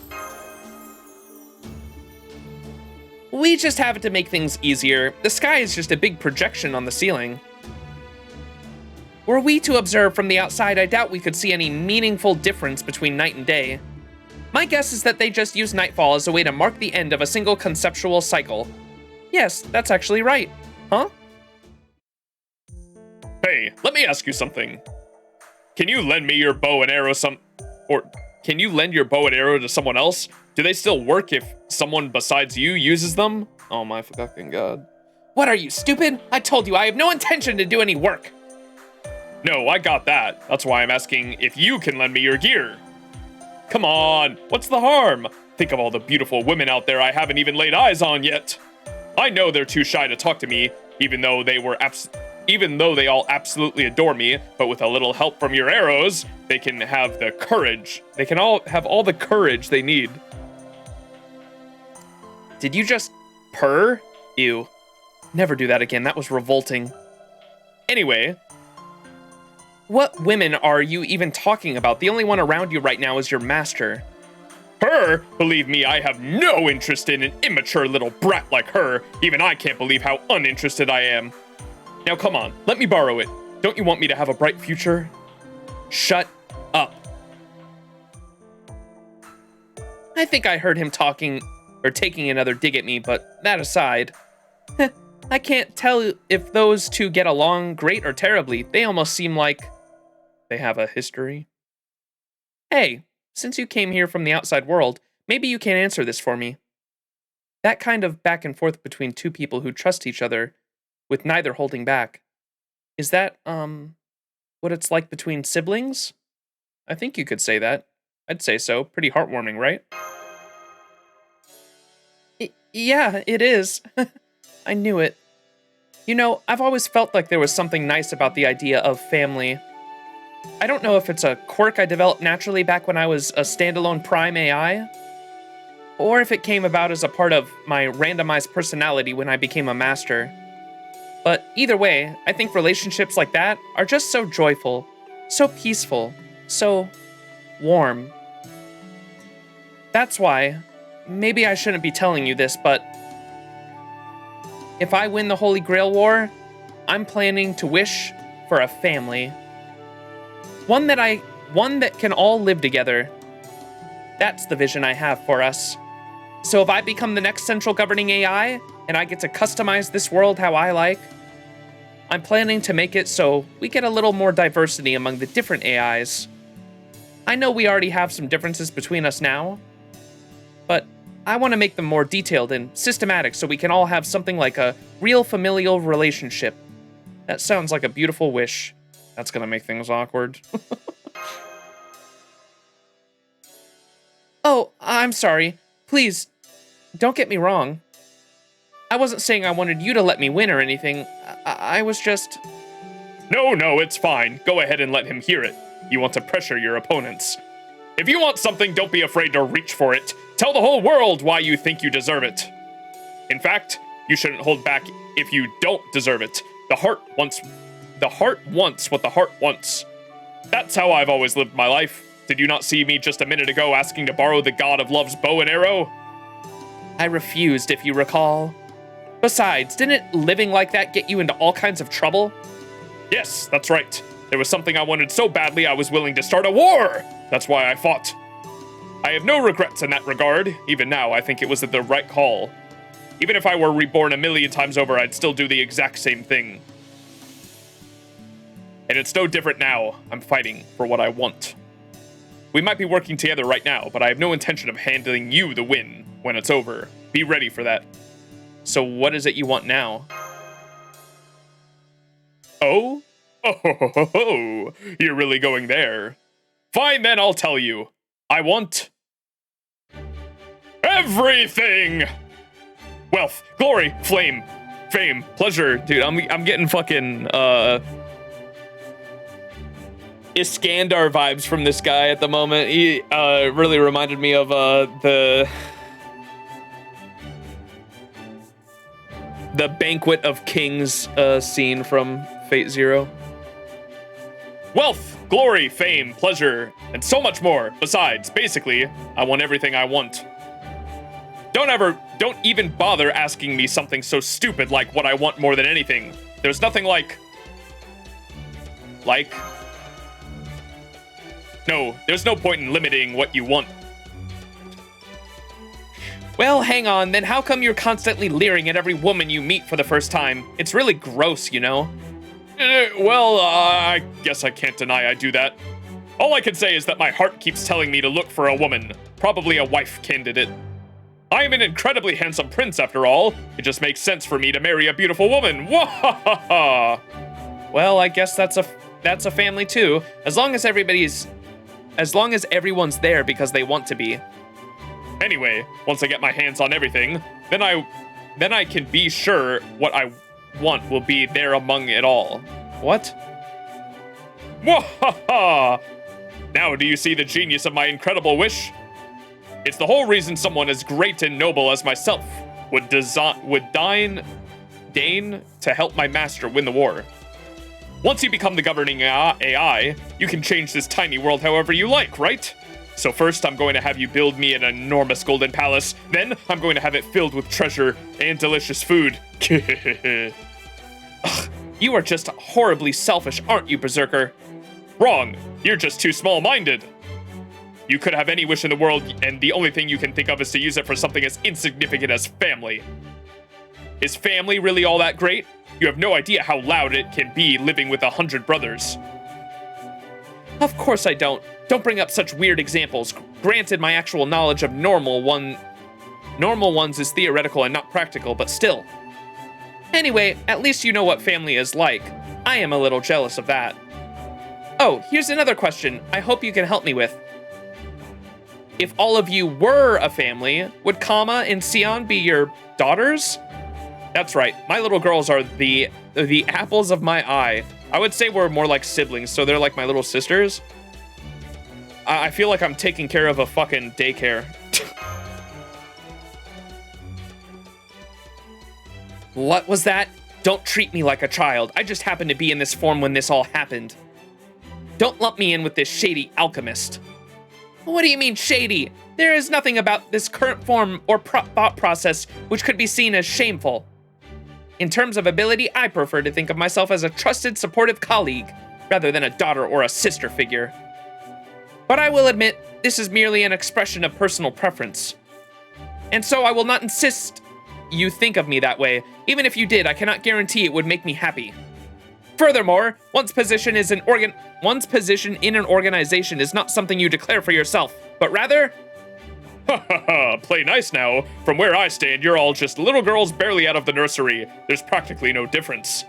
We just have it to make things easier. The sky is just a big projection on the ceiling. Were we to observe from the outside, I doubt we could see any meaningful difference between night and day. My guess is that they just use nightfall as a way to mark the end of a single conceptual cycle. Yes, that's actually right. Huh? Hey, let me ask you something. Can you lend me your bow and arrow can you lend your bow and arrow to someone else? Do they still work if someone besides you uses them? Oh my fucking god. What are you, stupid? I told you I have no intention to do any work. No, I got that. That's why I'm asking if you can lend me your gear. Come on, what's the harm? Think of all the beautiful women out there I haven't even laid eyes on yet. I know they're too shy to talk to me, even though they all absolutely adore me, but with a little help from your arrows, they can have the courage. They can all have all the courage they need. Did you just purr? Ew. Never do that again. That was revolting. Anyway, what women are you even talking about? The only one around you right now is your master. Her? Believe me, I have no interest in an immature little brat like her. Even I can't believe how uninterested I am. Now come on, let me borrow it. Don't you want me to have a bright future? Shut up. I think I heard him talking or taking another dig at me, but that aside, I can't tell if those two get along great or terribly. They almost seem like they have a history. Hey, since you came here from the outside world, maybe you can answer this for me. That kind of back and forth between two people who trust each other, with neither holding back. Is that, what it's like between siblings? I think you could say that. I'd say so. Pretty heartwarming, right? Yeah, it is. I knew it. You know, I've always felt like there was something nice about the idea of family. I don't know if it's a quirk I developed naturally back when I was a standalone Prime AI, or if it came about as a part of my randomized personality when I became a master. But either way, I think relationships like that are just so joyful, so peaceful, so warm. That's why, maybe I shouldn't be telling you this, but if I win the Holy Grail War, I'm planning to wish for a family. One that can all live together. That's the vision I have for us. So if I become the next central governing AI, and I get to customize this world how I like, I'm planning to make it so we get a little more diversity among the different AIs. I know we already have some differences between us now, but I want to make them more detailed and systematic so we can all have something like a real familial relationship. That sounds like a beautiful wish. That's gonna make things awkward. Oh, I'm sorry. Please, don't get me wrong. I wasn't saying I wanted you to let me win or anything. I was just... No, it's fine. Go ahead and let him hear it. You want to pressure your opponents. If you want something, don't be afraid to reach for it. Tell the whole world why you think you deserve it. In fact, you shouldn't hold back if you don't deserve it. The heart wants what the heart wants. That's how I've always lived my life. Did you not see me just a minute ago asking to borrow the god of love's bow and arrow? I refused, if you recall. Besides, didn't living like that get you into all kinds of trouble? Yes, that's right. There was something I wanted so badly I was willing to start a war. That's why I fought. I have no regrets in that regard. Even now, I think it was the right call. Even if I were reborn a million times over, I'd still do the exact same thing. And it's no different now. I'm fighting for what I want. We might be working together right now, but I have no intention of handing you the win when it's over. Be ready for that. So what is it you want now? Oh? Oh, you're really going there. Fine then, I'll tell you. I want... everything! Wealth, glory, flame, fame, pleasure. Dude, I'm getting fucking, Iskandar vibes from this guy at the moment. He, really reminded me of, the Banquet of Kings, scene from Fate Zero. Wealth, glory, fame, pleasure, and so much more. Besides, basically, I want everything I want. Don't even bother asking me something so stupid like what I want more than anything. There's nothing like... No, there's no point in limiting what you want. Well, hang on, then how come you're constantly leering at every woman you meet for the first time? It's really gross, you know? Well, I guess I can't deny I do that. All I can say is that my heart keeps telling me to look for a woman, probably a wife candidate. I am an incredibly handsome prince, after all. It just makes sense for me to marry a beautiful woman. Wahahaha! Well, I guess that's a family too, as long as everyone's there because they want to be. Anyway, once I get my hands on everything, then I can be sure what I want will be there among it all. What? Wahaha! Now do you see the genius of my incredible wish? It's the whole reason someone as great and noble as myself would deign to help my master win the war. Once you become the governing AI, you can change this tiny world however you like, right? So first, I'm going to have you build me an enormous golden palace. Then, I'm going to have it filled with treasure and delicious food. Ugh, you are just horribly selfish, aren't you, Berserker? Wrong. You're just too small-minded. You could have any wish in the world, and the only thing you can think of is to use it for something as insignificant as family. Is family really all that great? You have no idea how loud it can be living with 100 brothers. Of course I don't. Don't bring up such weird examples. Granted, my actual knowledge of normal ones is theoretical and not practical, but still. Anyway, at least you know what family is like. I am a little jealous of that. Oh, here's another question I hope you can help me with. If all of you were a family, would Kama and Sion be your daughters? That's right, my little girls are the apples of my eye. I would say we're more like siblings, so they're like my little sisters. I feel like I'm taking care of a fucking daycare. What was that? Don't treat me like a child. I just happened to be in this form when this all happened. Don't lump me in with this shady alchemist. What do you mean shady? There is nothing about this current form or thought process which could be seen as shameful. In terms of ability, I prefer to think of myself as a trusted, supportive colleague, rather than a daughter or a sister figure. But I will admit, this is merely an expression of personal preference. And so I will not insist you think of me that way. Even if you did, I cannot guarantee it would make me happy. Furthermore, one's position in an organization is not something you declare for yourself, but rather... Ha ha ha, play nice now. From where I stand, you're all just little girls barely out of the nursery. There's practically no difference.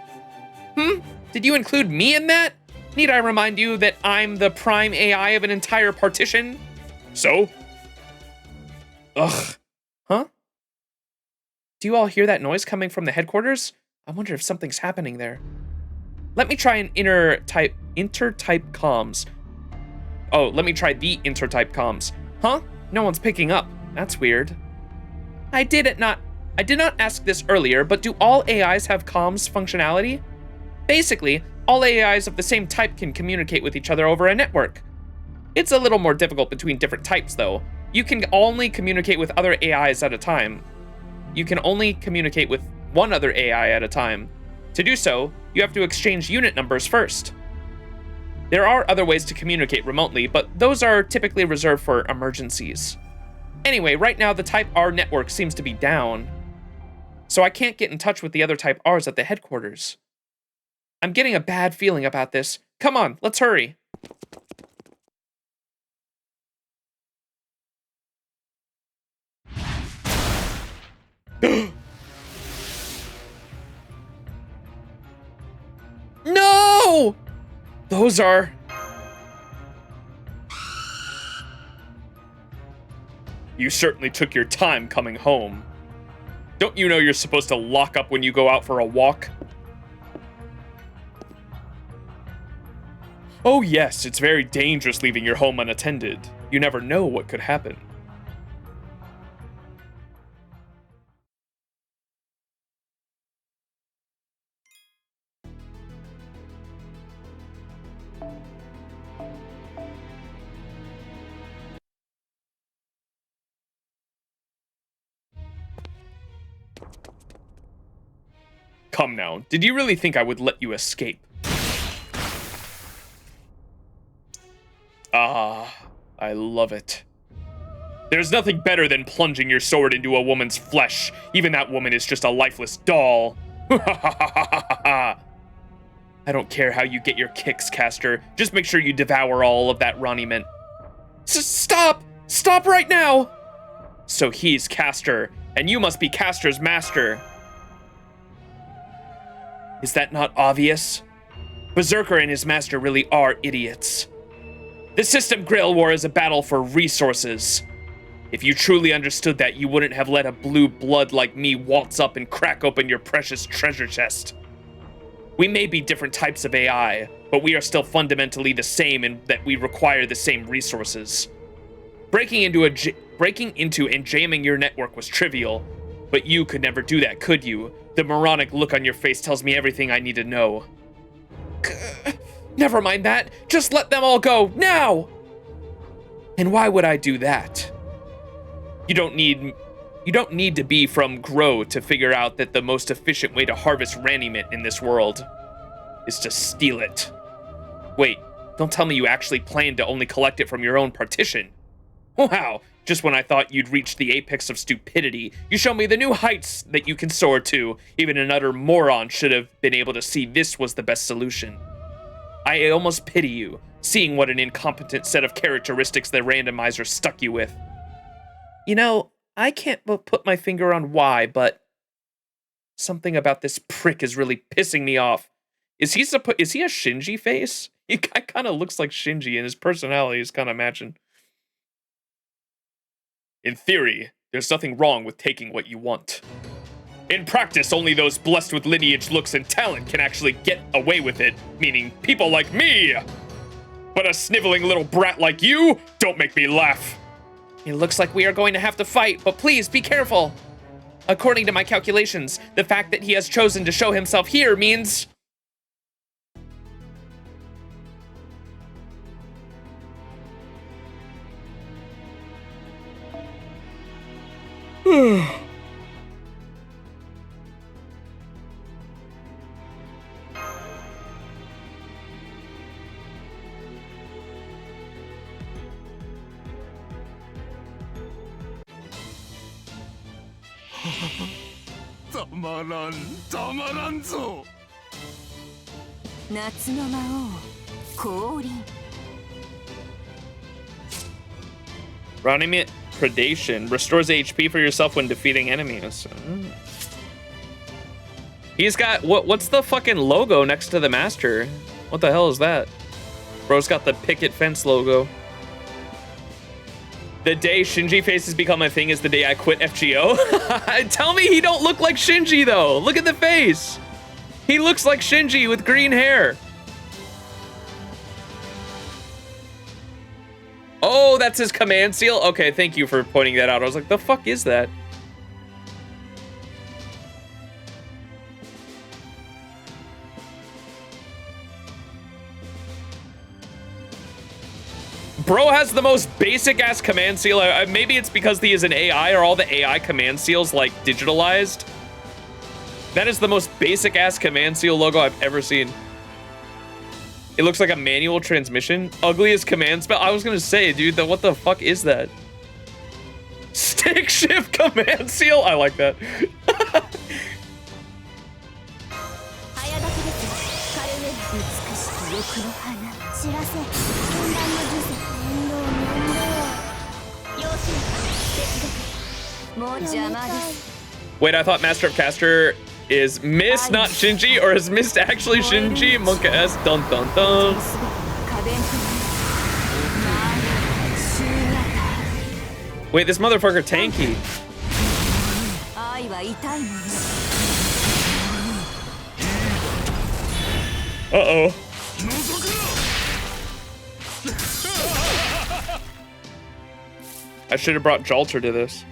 Did you include me in that? Need I remind you that I'm the prime AI of an entire partition? So? Ugh. Huh? Do you all hear that noise coming from the headquarters? I wonder if something's happening there. Let me try an intertype comms. Oh, let me try the intertype comms. Huh? No one's picking up. That's weird. I did not ask this earlier, but do all AIs have comms functionality? Basically, all AIs of the same type can communicate with each other over a network. It's a little more difficult between different types, though. You can only communicate with other AIs at a time. You can only communicate with one other AI at a time. To do so, you have to exchange unit numbers first. There are other ways to communicate remotely, but those are typically reserved for emergencies. Anyway, right now the Type R network seems to be down, so I can't get in touch with the other Type Rs at the headquarters. I'm getting a bad feeling about this. Come on, let's hurry. No! Those are... You certainly took your time coming home. Don't you know you're supposed to lock up when you go out for a walk? Oh yes, it's very dangerous leaving your home unattended. You never know what could happen. Come now, did you really think I would let you escape? Ah, I love it. There's nothing better than plunging your sword into a woman's flesh. Even that woman is just a lifeless doll. I don't care how you get your kicks, Caster. Just make sure you devour all of that Ronnie mint. Stop! Stop right now! So he's Caster, and you must be Caster's master. Is that not obvious? Berserker and his master really are idiots. The System Grail War is a battle for resources. If you truly understood that, you wouldn't have let a blue blood like me waltz up and crack open your precious treasure chest. We may be different types of AI, but we are still fundamentally the same in that we require the same resources. Breaking into and jamming your network was trivial, but you could never do that, could you? The moronic look on your face tells me everything I need to know. Never mind that. Just let them all go, now! And why would I do that? You don't need to be from Grow to figure out that the most efficient way to harvest Ranimint in this world is to steal it. Wait, don't tell me you actually plan to only collect it from your own partition. Wow, just when I thought you'd reached the apex of stupidity, you show me the new heights that you can soar to. Even an utter moron should have been able to see this was the best solution. I almost pity you, seeing what an incompetent set of characteristics the randomizer stuck you with. You know, I can't put my finger on why, but something about this prick is really pissing me off. Is he a Shinji face? He kind of looks like Shinji, and his personality is kind of matching. In theory, there's nothing wrong with taking what you want. In practice, only those blessed with lineage, looks, and talent can actually get away with it, meaning people like me. But a sniveling little brat like you, don't make me laugh. It looks like we are going to have to fight, but please be careful. According to my calculations, the fact that he has chosen to show himself here means...たまらんぞ。夏の魔王降臨。Ranimint Predation restores HP for yourself when defeating enemies. He's got what's the fucking logo next to the master? What the hell is that? Bro's got the picket fence logo. The day Shinji faces become a thing is the day I quit FGO. Tell me he don't look like Shinji though. Look at the face. He looks like Shinji with green hair. Oh, that's his command seal? Okay, thank you for pointing that out. I was like, the fuck is that? Bro has the most basic ass command seal. Maybe it's because he is an AI or all the AI command seals like digitalized. That is the most basic ass command seal logo I've ever seen. It looks like a manual transmission. Ugliest command spell. I was gonna say, dude, what the fuck is that? Stick shift command seal. I like that. Wait, I thought Master of Caster is Mist, not Shinji, or is Mist actually Shinji? Monka S, dun dun dun. Wait, this motherfucker tanky. Uh-oh. I should have brought Jalter to this.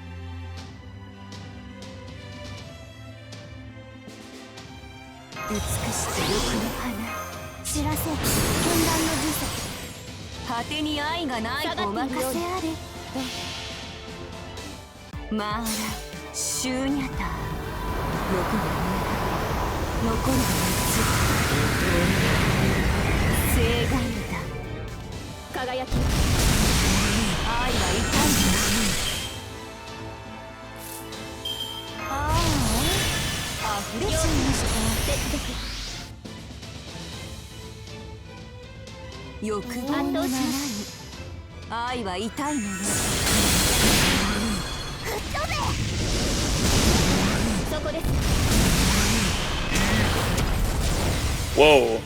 Whoa.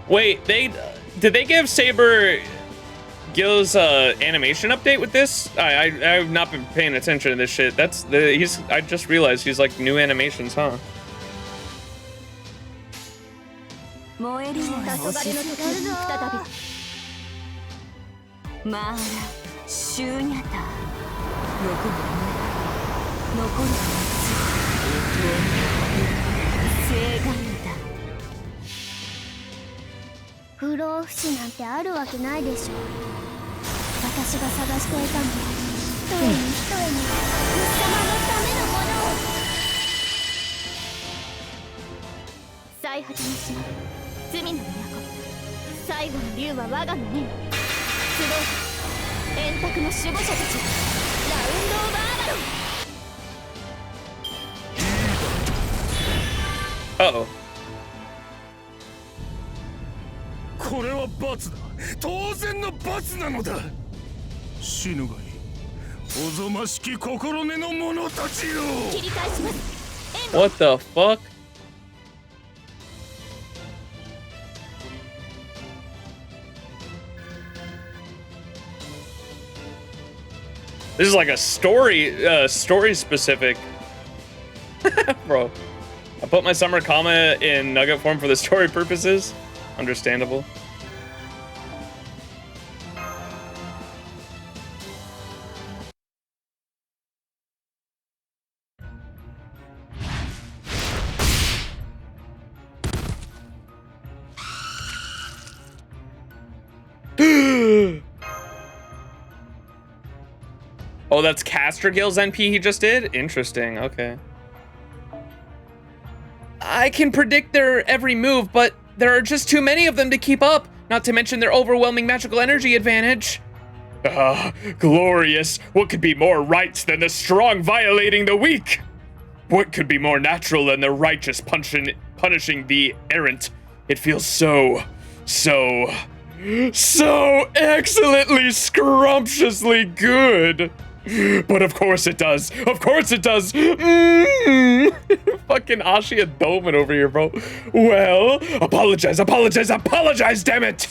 Wait, did they give Saber Gil's animation update with this? I've not been paying attention to this shit. I just realized he's like new animations, huh? Uh-oh. これは罰だ。当然の罰なのだ。死ぬがいい。おぞましき心根の者たちよ。切り返します。What the fuck? This is like a story specific. Bro, I put my summer comma in nugget form for the story purposes. Understandable. Oh, that's Caster Gill's NP he just did? Interesting, okay. I can predict their every move, but there are just too many of them to keep up, not to mention their overwhelming magical energy advantage. Ah, glorious. What could be more right than the strong violating the weak? What could be more natural than the righteous punishing the errant? It feels so excellently, scrumptiously good. But of course it does. Of course it does. Fucking Ashia Doman over here, bro. Well, apologize, damn it.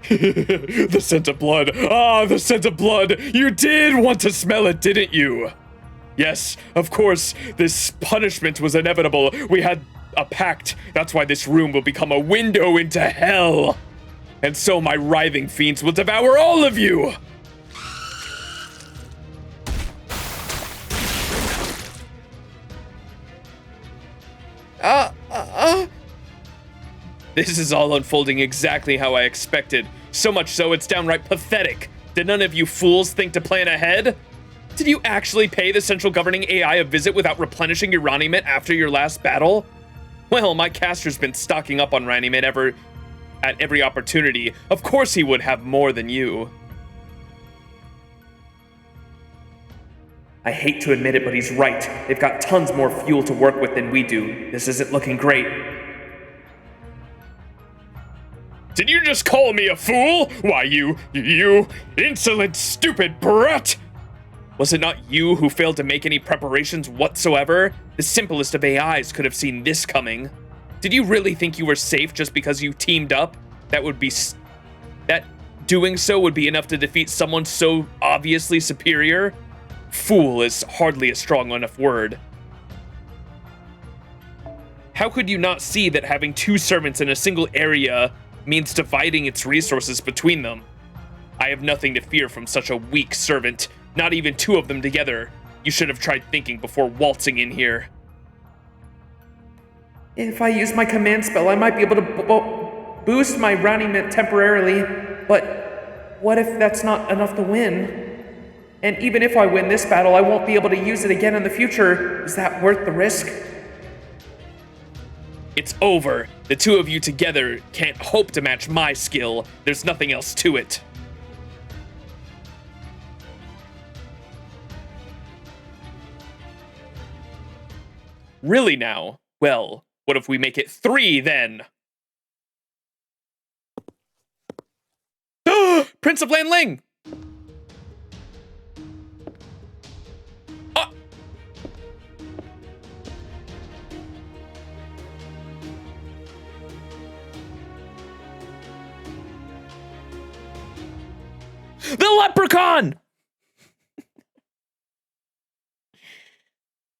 The scent of blood. Ah, the scent of blood. You did want to smell it, didn't you? Yes, of course, this punishment was inevitable. We had a pact. That's why this room will become a window into hell. And so my writhing fiends will devour all of you. This is all unfolding exactly how I expected. So much so, it's downright pathetic. Did none of you fools think to plan ahead? Did you actually pay the central governing AI a visit without replenishing your Raniment after your last battle? Well, my caster's been stocking up on Raniment at every opportunity. Of course he would have more than you. I hate to admit it, but he's right. They've got tons more fuel to work with than we do. This isn't looking great. Did you just call me a fool? Why, you insolent, stupid brat! Was it not you who failed to make any preparations whatsoever? The simplest of AIs could have seen this coming. Did you really think you were safe just because you teamed up? That doing so would be enough to defeat someone so obviously superior? Fool is hardly a strong enough word. How could you not see that having two servants in a single area means dividing its resources between them? I have nothing to fear from such a weak servant, not even two of them together. You should have tried thinking before waltzing in here. If I use my command spell, I might be able to boost my rounding mint temporarily, but what if that's not enough to win? And even if I win this battle, I won't be able to use it again in the future. Is that worth the risk? It's over. The two of you together can't hope to match my skill. There's nothing else to it. Really now? Well, what if we make it 3 then? Prince of Lan Ling! The leprechaun!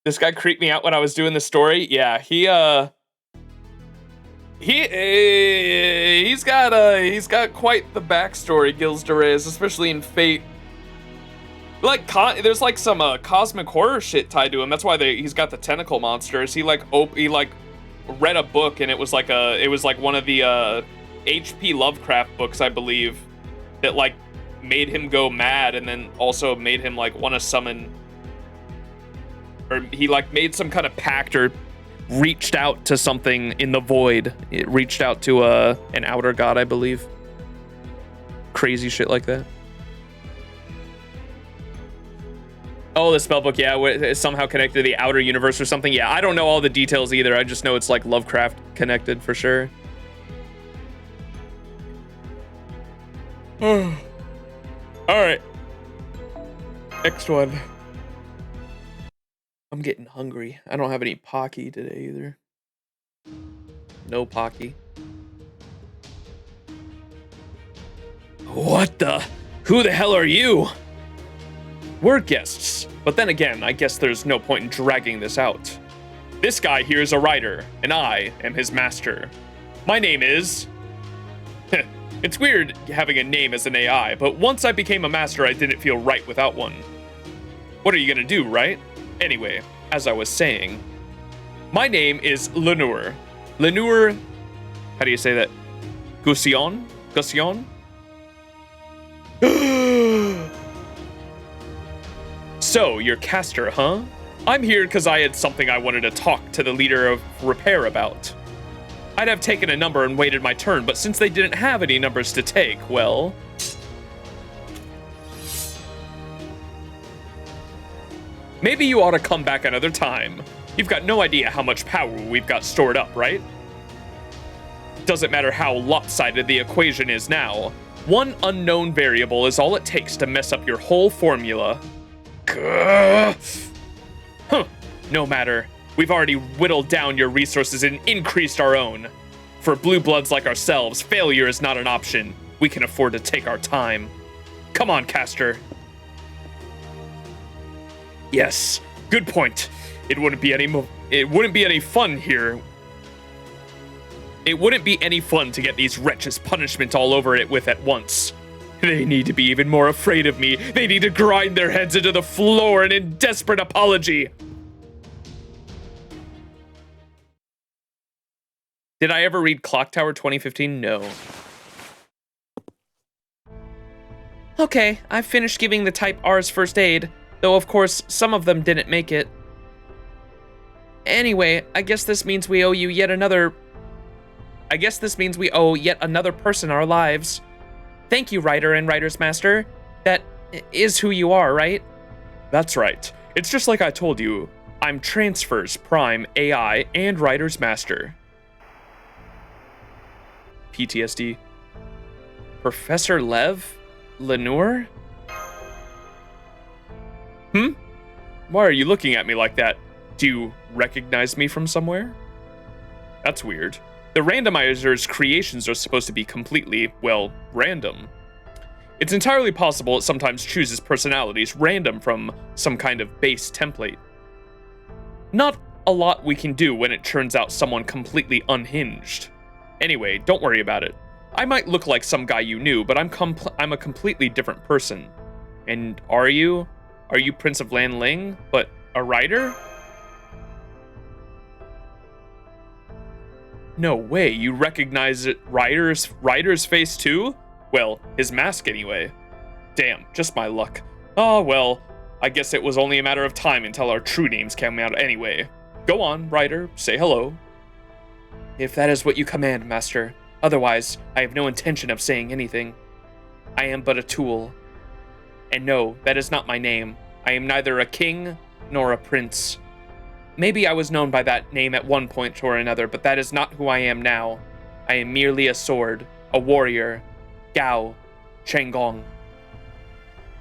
This guy creeped me out when I was doing the story. Yeah, he's got quite the backstory, Gilles de Reyes, especially in Fate. Like, there's like some cosmic horror shit tied to him. That's why he's got the tentacle monsters. He read a book, and it was like one of the H.P. Lovecraft books, I believe, that like made him go mad, and then also made him like want to summon, or he like made some kind of pact or reached out to something in the void. It reached out to an outer god, I believe. Crazy shit like that. Oh, the spellbook, yeah, it's somehow connected to the outer universe or something. Yeah, I don't know all the details either. I just know it's like Lovecraft connected for sure. All right. Next one. I'm getting hungry. I don't have any Pocky today either. No Pocky. What the? Who the hell are you? We're guests, but then again, I guess there's no point in dragging this out. This guy here is a rider, and I am his master. My name is... It's weird having a name as an AI, but once I became a master, I didn't feel right without one. What are you gonna do, right? Anyway, as I was saying, my name is Lenore. Lenore, how do you say that? Gusion? Gusion? So, you're Caster, huh? I'm here because I had something I wanted to talk to the leader of Repair about. I'd have taken a number and waited my turn, but since they didn't have any numbers to take, well... Maybe you ought to come back another time. You've got no idea how much power we've got stored up, right? Doesn't matter how lopsided the equation is now. One unknown variable is all it takes to mess up your whole formula. Huh. No matter. We've already whittled down your resources and increased our own. For blue bloods like ourselves, failure is not an option. We can afford to take our time. Come on, Caster. Yes, good point. It wouldn't be any fun here. It wouldn't be any fun to get these wretches punishment all over it with at once. They need to be even more afraid of me. They need to grind their heads into the floor and in desperate apology. Did I ever read Clock Tower 2015? No. Okay, I've finished giving the Type R's first aid, though of course some of them didn't make it. Anyway, I guess this means we owe yet another person our lives. Thank you, Writer and Writer's Master. That is who you are, right? That's right. It's just like I told you. I'm Transfers, Prime, AI, and Writer's Master. PTSD. Professor Lev? Lenore? Why are you looking at me like that? Do you recognize me from somewhere? That's weird. The randomizer's creations are supposed to be completely, well, random. It's entirely possible it sometimes chooses personalities random from some kind of base template. Not a lot we can do when it turns out someone completely unhinged. Anyway, don't worry about it. I might look like some guy you knew, but I'm a completely different person. And are you? Are you Prince of Lanling, but a writer? No way, you recognize Ryder's face too? Well, his mask anyway. Damn, just my luck. Oh well, I guess it was only a matter of time until our true names came out anyway. Go on, Ryder, say hello. If that is what you command, Master. Otherwise, I have no intention of saying anything. I am but a tool. And no, that is not my name. I am neither a king nor a prince. Maybe I was known by that name at one point or another, but that is not who I am now. I am merely a sword, a warrior, Gao Chenggong.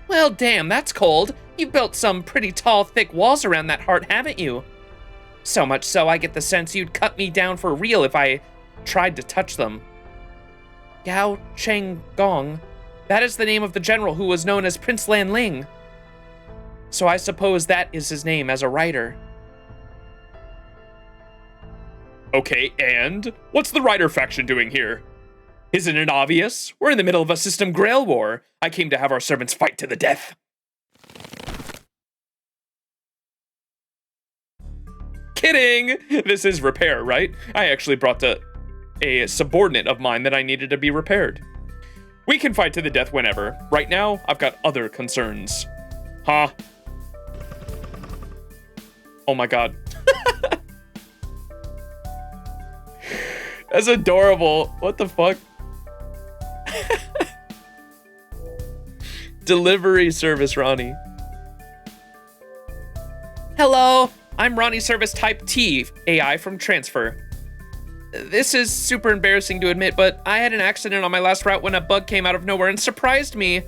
Well, damn, that's cold. You built some pretty tall, thick walls around that heart, haven't you? So much so, I get the sense you'd cut me down for real if I tried to touch them. Gao Chenggong. That is the name of the general who was known as Prince Lanling. So I suppose that is his name as a writer. Okay, and? What's the Ryder faction doing here? Isn't it obvious? We're in the middle of a system grail war. I came to have our servants fight to the death. Kidding! This is repair, right? I actually brought a subordinate of mine that I needed to be repaired. We can fight to the death whenever. Right now, I've got other concerns. Huh? Oh my god. That's adorable. What the fuck? Delivery service, Ronnie. Hello, I'm Ronnie Service Type T, AI from Transfer. This is super embarrassing to admit, but I had an accident on my last route when a bug came out of nowhere and surprised me.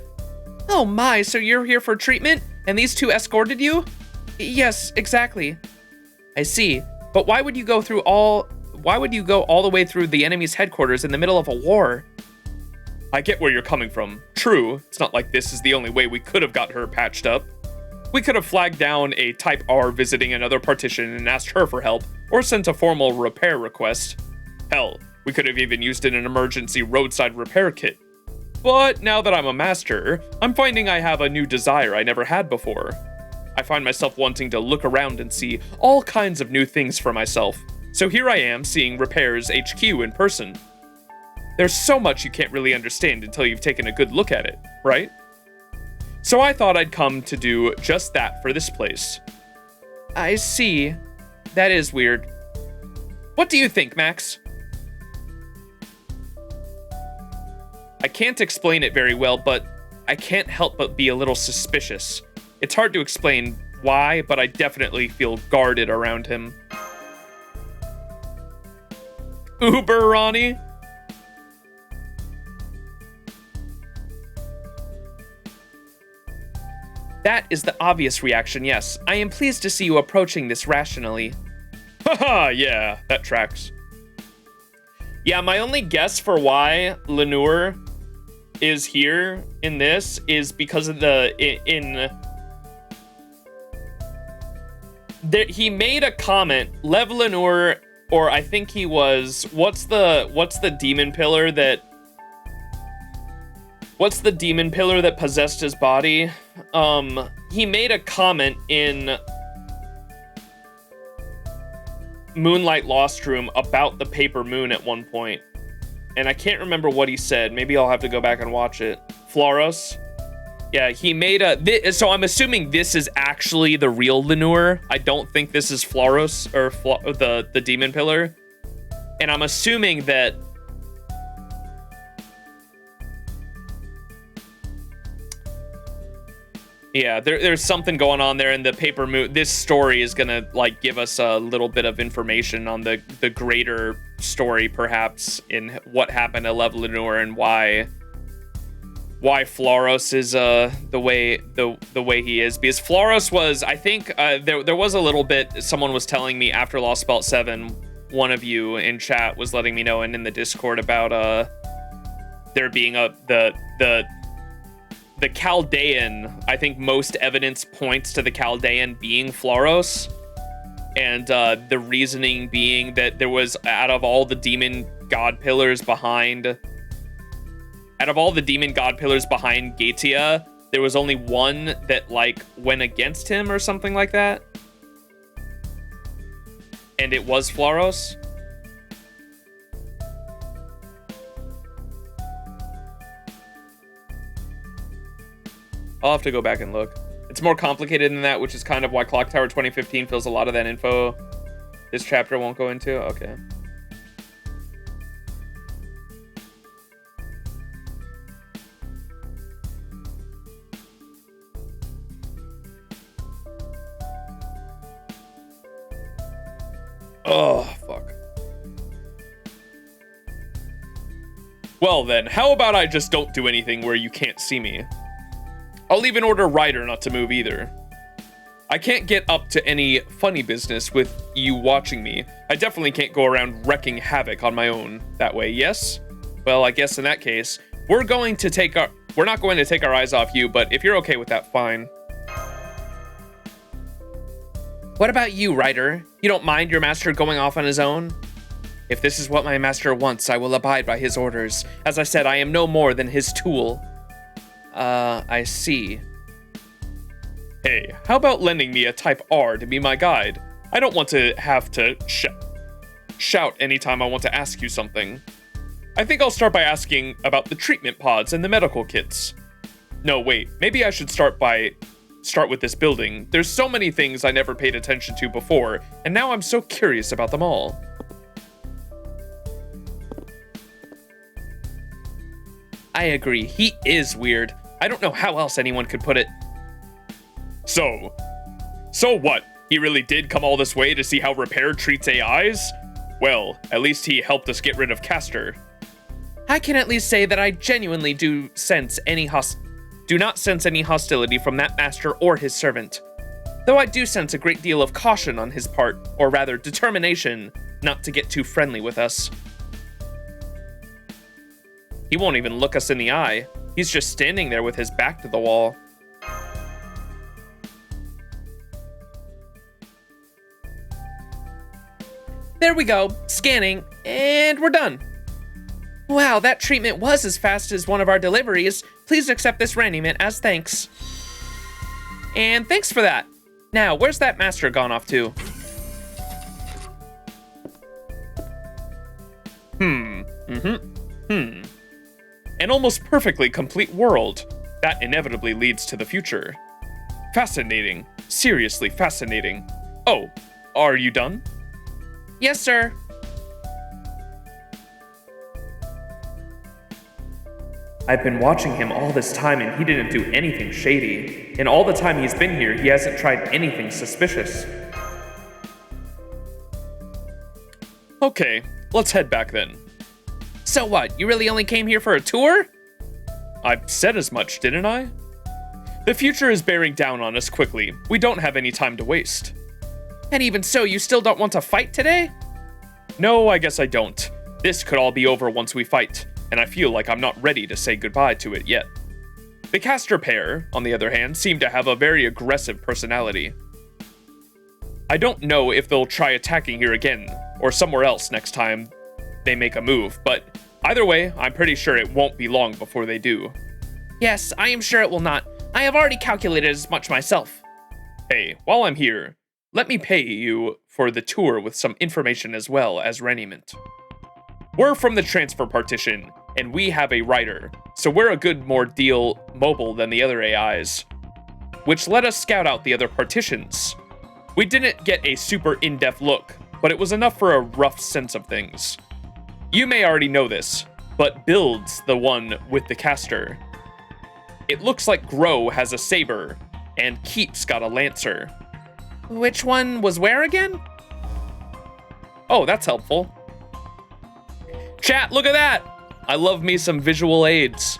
Oh my, so you're here for treatment? And these two escorted you? Yes, exactly. I see, but why would you go all the way through the enemy's headquarters in the middle of a war? I get where you're coming from. True, it's not like this is the only way we could have got her patched up. We could have flagged down a Type R visiting another partition and asked her for help, or sent a formal repair request. Hell, we could have even used an emergency roadside repair kit. But now that I'm a master, I'm finding I have a new desire I never had before. I find myself wanting to look around and see all kinds of new things for myself. So here I am seeing Repairs HQ in person. There's so much you can't really understand until you've taken a good look at it, right? So I thought I'd come to do just that for this place. I see. That is weird. What do you think, Max? I can't explain it very well, but I can't help but be a little suspicious. It's hard to explain why, but I definitely feel guarded around him. Uber Ronnie? That is the obvious reaction, yes. I am pleased to see you approaching this rationally. Haha, yeah, that tracks. Yeah, my only guess for why Lenore is here in this is because of he made a comment, Lev Lenore, or I think he was, what's the demon pillar that possessed his body? He made a comment in Moonlight Lost Room about the paper moon at one point, and I can't remember what he said. Maybe I'll have to go back and watch it. Floros? Yeah, he made so I'm assuming this is actually the real Lenore. I don't think this is Floros or the demon pillar, and I'm assuming that yeah, there's something going on there in the paper moon. This story is gonna like give us a little bit of information on the greater story, perhaps, in what happened to Lev Lenore and why why Floros is the way he is, because Floros was, I think there was a little bit, someone was telling me after Lost Belt 7, one of you in chat was letting me know, and in the Discord, about there being the Chaldean. I think most evidence points to the Chaldean being Floros, and the reasoning being that there was, out of all the demon god pillars behind Gatia, there was only one that like went against him or something like that, and it was Floros. I'll have to go back and look. It's more complicated than that, which is kind of why Clock Tower 2015 feels a lot of that info this chapter won't go into. Okay. Oh, fuck. Well then, how about I just don't do anything where you can't see me? I'll even order Ryder not to move either. I can't get up to any funny business with you watching me. I definitely can't go around wrecking havoc on my own that way, yes? Well, I guess in that case, we're not going to take our eyes off you, but if you're okay with that, fine. What about you, Ryder? You don't mind your master going off on his own? If this is what my master wants, I will abide by his orders. As I said, I am no more than his tool. I see. Hey, how about lending me a Type R to be my guide? I don't want to have to shout anytime I want to ask you something. I think I'll start by asking about the treatment pods and the medical kits. No, wait, maybe I should start with this building. There's so many things I never paid attention to before, and now I'm so curious about them all. I agree, he is weird. I don't know how else anyone could put it. So what? He really did come all this way to see how Repair treats AIs? Well, at least he helped us get rid of Castor. I can at least say that I genuinely do not sense any hostility from that master or his servant. Though I do sense a great deal of caution on his part, or rather determination not to get too friendly with us. He won't even look us in the eye. He's just standing there with his back to the wall. There we go, scanning, and we're done. Wow, that treatment was as fast as one of our deliveries. Please accept this raiment as thanks. And thanks for that. Now, where's that master gone off to? An almost perfectly complete world. That inevitably leads to the future. Fascinating. Seriously fascinating. Oh, are you done? Yes, sir. I've been watching him all this time and he didn't do anything shady. In all the time he's been here, he hasn't tried anything suspicious. Okay, let's head back then. So what, you really only came here for a tour? I said as much, didn't I? The future is bearing down on us quickly. We don't have any time to waste. And even so, you still don't want to fight today? No, I guess I don't. This could all be over once we fight, and I feel like I'm not ready to say goodbye to it yet. The Castor pair, on the other hand, seem to have a very aggressive personality. I don't know if they'll try attacking here again, or somewhere else next time they make a move, but either way, I'm pretty sure it won't be long before they do. Yes, I am sure it will not. I have already calculated as much myself. Hey, while I'm here, let me pay you for the tour with some information as well as raiment. We're from the transfer partition, and we have a writer, so we're a good more deal mobile than the other AIs, which let us scout out the other partitions. We didn't get a super in-depth look, but it was enough for a rough sense of things. You may already know this, but Build's the one with the Castor. It looks like Grow has a saber, and Keep's got a lancer. Which one was where again? Oh, that's helpful. Chat, look at that! I love me some visual aids.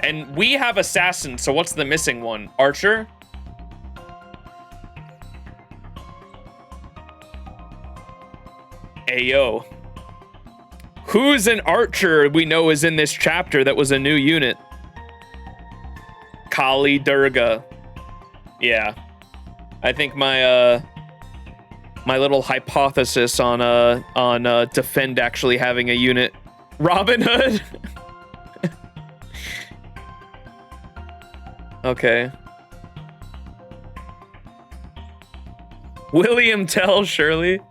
And we have assassin, so what's the missing one? Archer? Ayo. Who's an archer we know is in this chapter that was a new unit? Kali Durga. Yeah. I think my my little hypothesis on Defend actually having a unit. Robin Hood. Okay. William Tell, surely.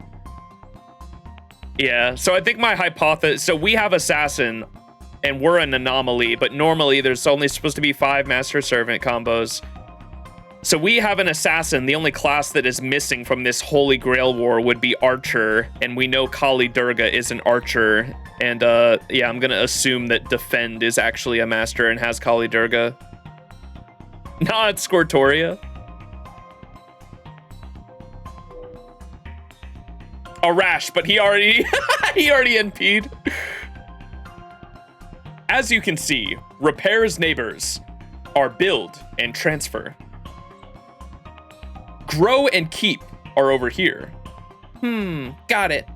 Yeah, so I think my hypothesis, so we have assassin and we're an anomaly, but normally there's only supposed to be 5 master servant combos. So we have an assassin. The only class that is missing from this Holy Grail War would be Archer, and we know Kali Durga is an Archer. And yeah, I'm gonna assume that Defend is actually a master and has Kali Durga. Not Scortoria. A Rash, but he already he already NP'd. As you can see, Repair's neighbors are Build and Transfer. Grow and Keep are over here. Got it.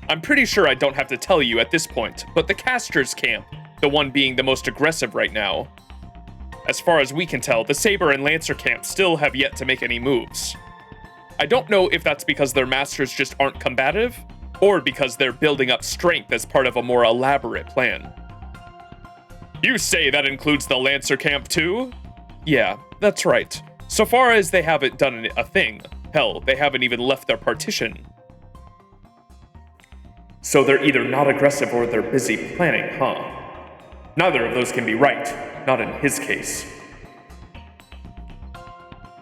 I'm pretty sure I don't have to tell you at this point, but the Caster's camp, the one being the most aggressive right now. As far as we can tell, the Saber and Lancer camp still have yet to make any moves. I don't know if that's because their masters just aren't combative, or because they're building up strength as part of a more elaborate plan. You say that includes the Lancer camp too? Yeah, that's right. So far as they haven't done a thing, hell, they haven't even left their partition. So they're either not aggressive or they're busy planning, huh? Neither of those can be right, not in his case.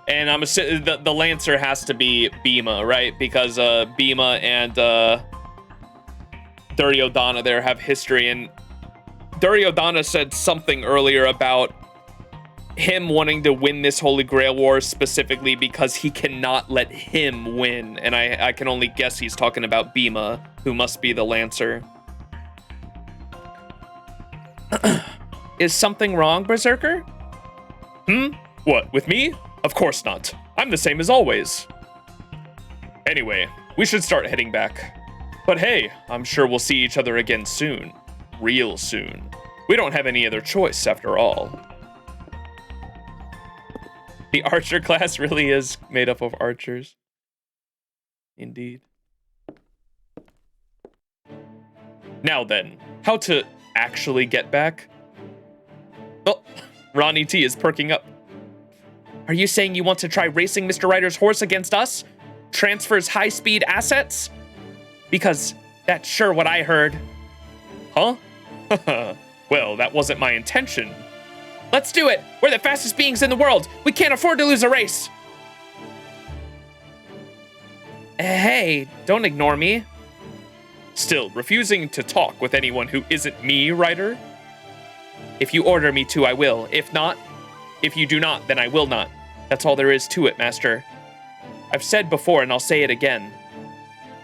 And I'm assuming the Lancer has to be Bhima, right? Because Bhima and Duryodhana there have history, and Duryodhana said something earlier about him wanting to win this Holy Grail War specifically because he cannot let him win. And I can only guess he's talking about Bhima, who must be the Lancer. Is something wrong, Berserker? What, with me? Of course not. I'm the same as always. Anyway, we should start heading back. But hey, I'm sure we'll see each other again soon. Real soon. We don't have any other choice after all. The archer class really is made up of archers. Indeed. Now then, how to actually get back? Oh, Ronnie T is perking up. Are you saying you want to try racing Mr. Ryder's horse against us? Transfers high-speed assets? Because that's sure what I heard. Huh? Well, that wasn't my intention. Let's do it! We're the fastest beings in the world! We can't afford to lose a race! Hey, don't ignore me. Still, refusing to talk with anyone who isn't me, Ryder? If you order me to, I will. If you do not, then I will not. That's all there is to it, Master. I've said before, and I'll say it again.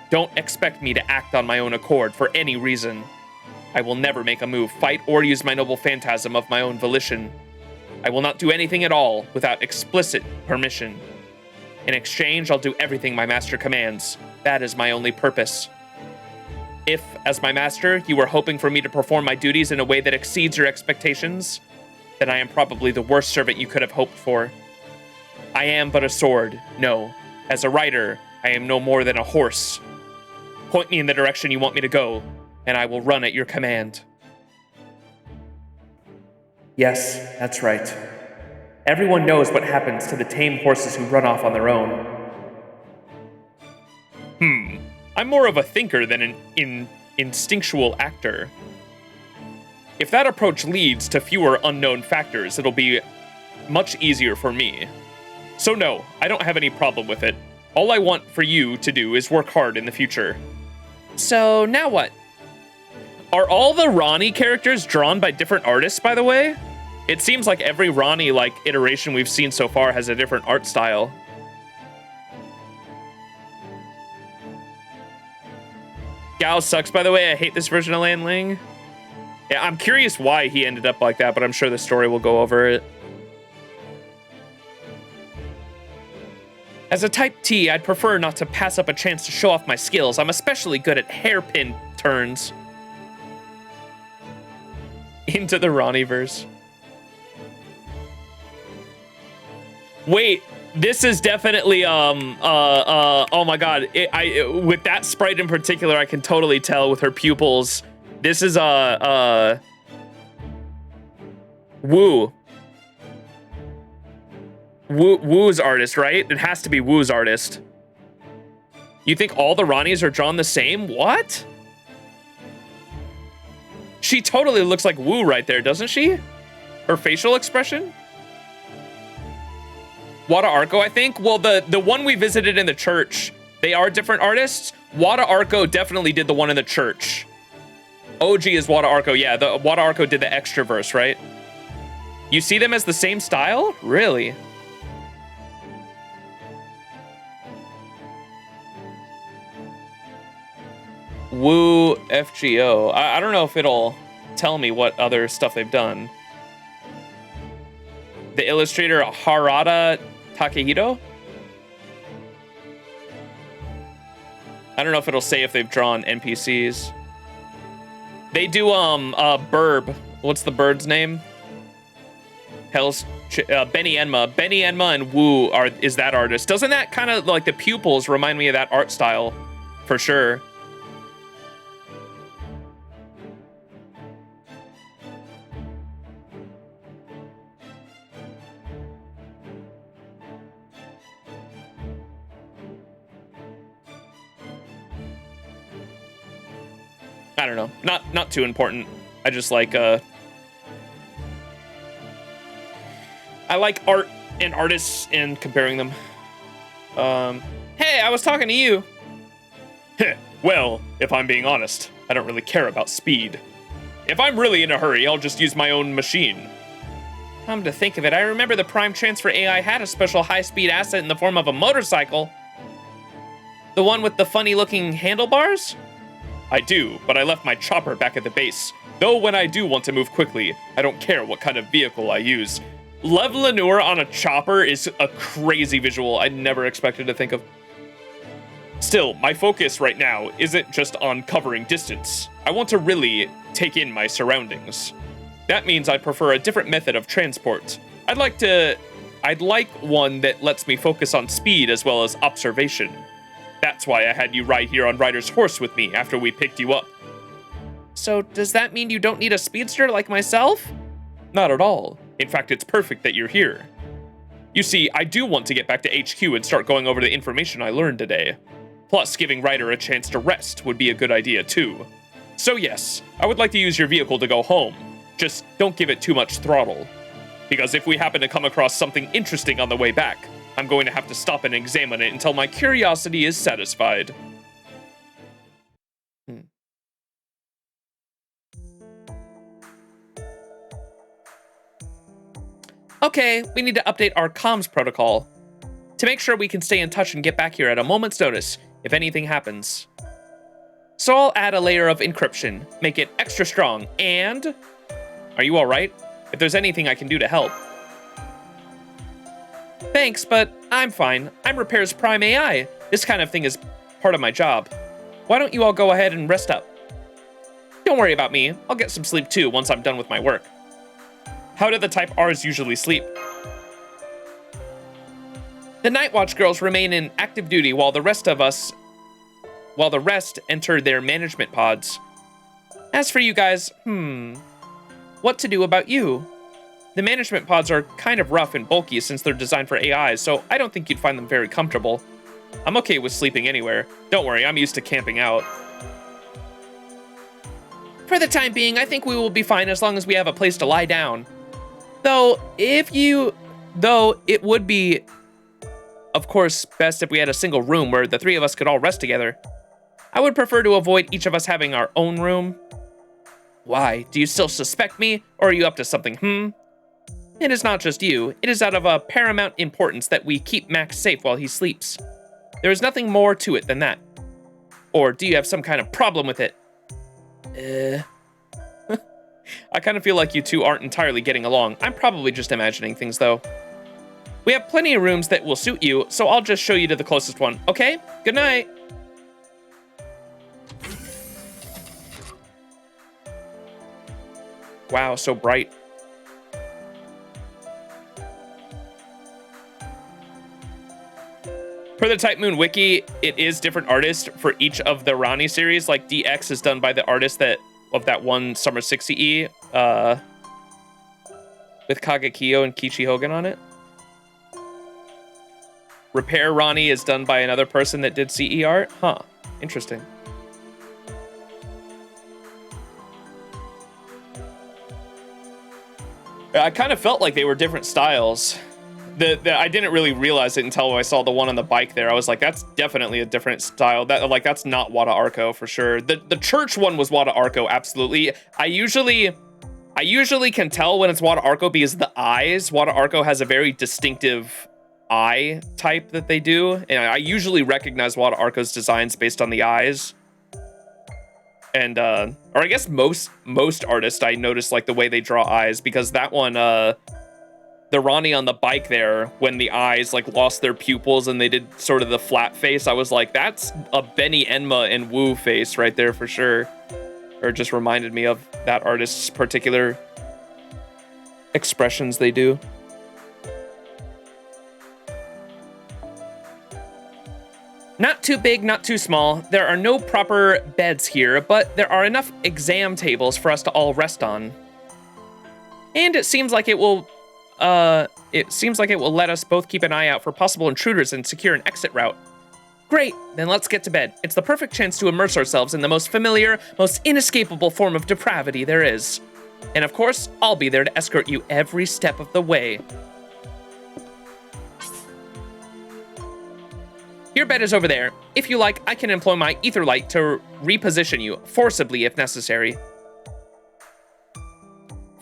Don't expect me to act on my own accord for any reason. I will never make a move, fight, or use my noble phantasm of my own volition. I will not do anything at all without explicit permission. In exchange, I'll do everything my master commands. That is my only purpose. If, as my master, you were hoping for me to perform my duties in a way that exceeds your expectations, then I am probably the worst servant you could have hoped for. I am but a sword. No, as a rider, I am no more than a horse. Point me in the direction you want me to go, and I will run at your command. Yes, that's right. Everyone knows what happens to the tame horses who run off on their own. I'm more of a thinker than an instinctual actor. If that approach leads to fewer unknown factors, it'll be much easier for me. So no, I don't have any problem with it. All I want for you to do is work hard in the future. So now what? Are all the Ronnie characters drawn by different artists, by the way? It seems like every Ronnie iteration we've seen so far has a different art style. Gao sucks, by the way. I hate this version of Lan Ling. Yeah, I'm curious why he ended up like that, but I'm sure the story will go over it. As a type T, I'd prefer not to pass up a chance to show off my skills. I'm especially good at hairpin turns. Into the Ronnieverse. Wait, this is definitely, oh my god. With that sprite in particular, I can totally tell with her pupils. This is, Woo. Woo's artist, right? It has to be Woo's artist. You think all the Ronnies are drawn the same? What? She totally looks like Woo right there, doesn't she? Her facial expression? Wada Arco, I think. Well, the one we visited in the church, they are different artists. Wada Arco definitely did the one in the church. OG is Wada Arco. Yeah, the Wada Arco did the extra verse, right? You see them as the same style? Really? Woo FGO. I don't know if it'll tell me what other stuff they've done. The illustrator Harada Takehito? I don't know if it'll say if they've drawn NPCs. They do Burb. What's the bird's name? Benny Enma. Benny Enma and Woo is that artist. Doesn't that kind of like the pupils remind me of that art style? For sure. I don't know. Not too important. I just like I like art and artists and comparing them. Hey, I was talking to you. Well, if I'm being honest, I don't really care about speed. If I'm really in a hurry, I'll just use my own machine. Come to think of it, I remember the Prime Transfer AI had a special high-speed asset in the form of a motorcycle. The one with the funny-looking handlebars? I do, but I left my chopper back at the base. Though when I do want to move quickly, I don't care what kind of vehicle I use. Lev Laneur on a chopper is a crazy visual I never expected to think of. Still, my focus right now isn't just on covering distance. I want to really take in my surroundings. That means I prefer a different method of transport. I'd like one that lets me focus on speed as well as observation. That's why I had you ride here on Ryder's horse with me after we picked you up. So does that mean you don't need a speedster like myself? Not at all. In fact, it's perfect that you're here. You see, I do want to get back to HQ and start going over the information I learned today. Plus, giving Ryder a chance to rest would be a good idea too. So yes, I would like to use your vehicle to go home. Just don't give it too much throttle. Because if we happen to come across something interesting on the way back, I'm going to have to stop and examine it until my curiosity is satisfied. Okay, we need to update our comms protocol to make sure we can stay in touch and get back here at a moment's notice if anything happens. So I'll add a layer of encryption, make it extra strong, and... Are you alright? If there's anything I can do to help. Thanks, but I'm fine. I'm Repair's Prime AI. This kind of thing is part of my job. Why don't you all go ahead and rest up? Don't worry about me. I'll get some sleep too once I'm done with my work. How do the Type Rs usually sleep? The Night Watch girls remain in active duty while the rest enter their management pods. As for you guys, what to do about you? The management pods are kind of rough and bulky since they're designed for AIs, so I don't think you'd find them very comfortable. I'm okay with sleeping anywhere. Don't worry, I'm used to camping out. For the time being, I think we will be fine as long as we have a place to lie down. Though it would be, of course, best if we had a single room where the three of us could all rest together. I would prefer to avoid each of us having our own room. Why? Do you still suspect me, or are you up to something, It is not just you. It is out of a paramount importance that we keep Max safe while he sleeps. There is nothing more to it than that. Or do you have some kind of problem with it? I kind of feel like you two aren't entirely getting along. I'm probably just imagining things, though. We have plenty of rooms that will suit you, so I'll just show you to the closest one, okay? Good night. Wow, so bright. Per the Type Moon wiki, it is different artists for each of the Rani series. Like DX is done by the artist of that one Summer 60E, with Kagekiyo and Kichi Hogan on it. Repair Rani is done by another person that did CE art. Huh, interesting. I kind of felt like they were different styles. I didn't really realize it until I saw the one on the bike there. I was like, that's definitely a different style. That's not Wada Arco for sure. The church one was Wada Arco, absolutely. I usually can tell when it's Wada Arco because the eyes. Wada Arco has a very distinctive eye type that they do, and I usually recognize Wada Arco's designs based on the eyes. And or I guess most artists, I notice like the way they draw eyes, because that one, the Ronnie on the bike there, when the eyes like lost their pupils and they did sort of the flat face, I was like, that's a Benny Enma and Wu face right there for sure. Or it just reminded me of that artist's particular expressions they do. Not too big, not too small. There are no proper beds here, but there are enough exam tables for us to all rest on. And it seems like it will let us both keep an eye out for possible intruders and secure an exit route. Great, then let's get to bed. It's the perfect chance to immerse ourselves in the most familiar, most inescapable form of depravity there is. And of course, I'll be there to escort you every step of the way. Your bed is over there. If you like, I can employ my ether light to reposition you, forcibly if necessary.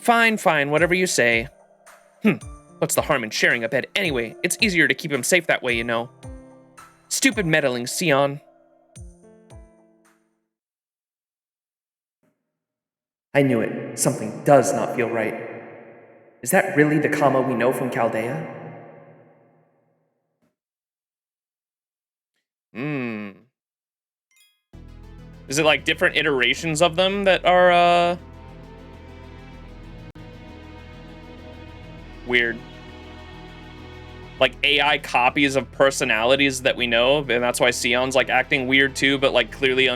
Fine, whatever you say. What's the harm in sharing a bed anyway? It's easier to keep him safe that way, you know. Stupid meddling, Sion. I knew it. Something does not feel right. Is that really the Kama we know from Chaldea? Is it like different iterations of them that are, weird? Like AI copies of personalities that we know, and that's why Sion's like acting weird too, but like clearly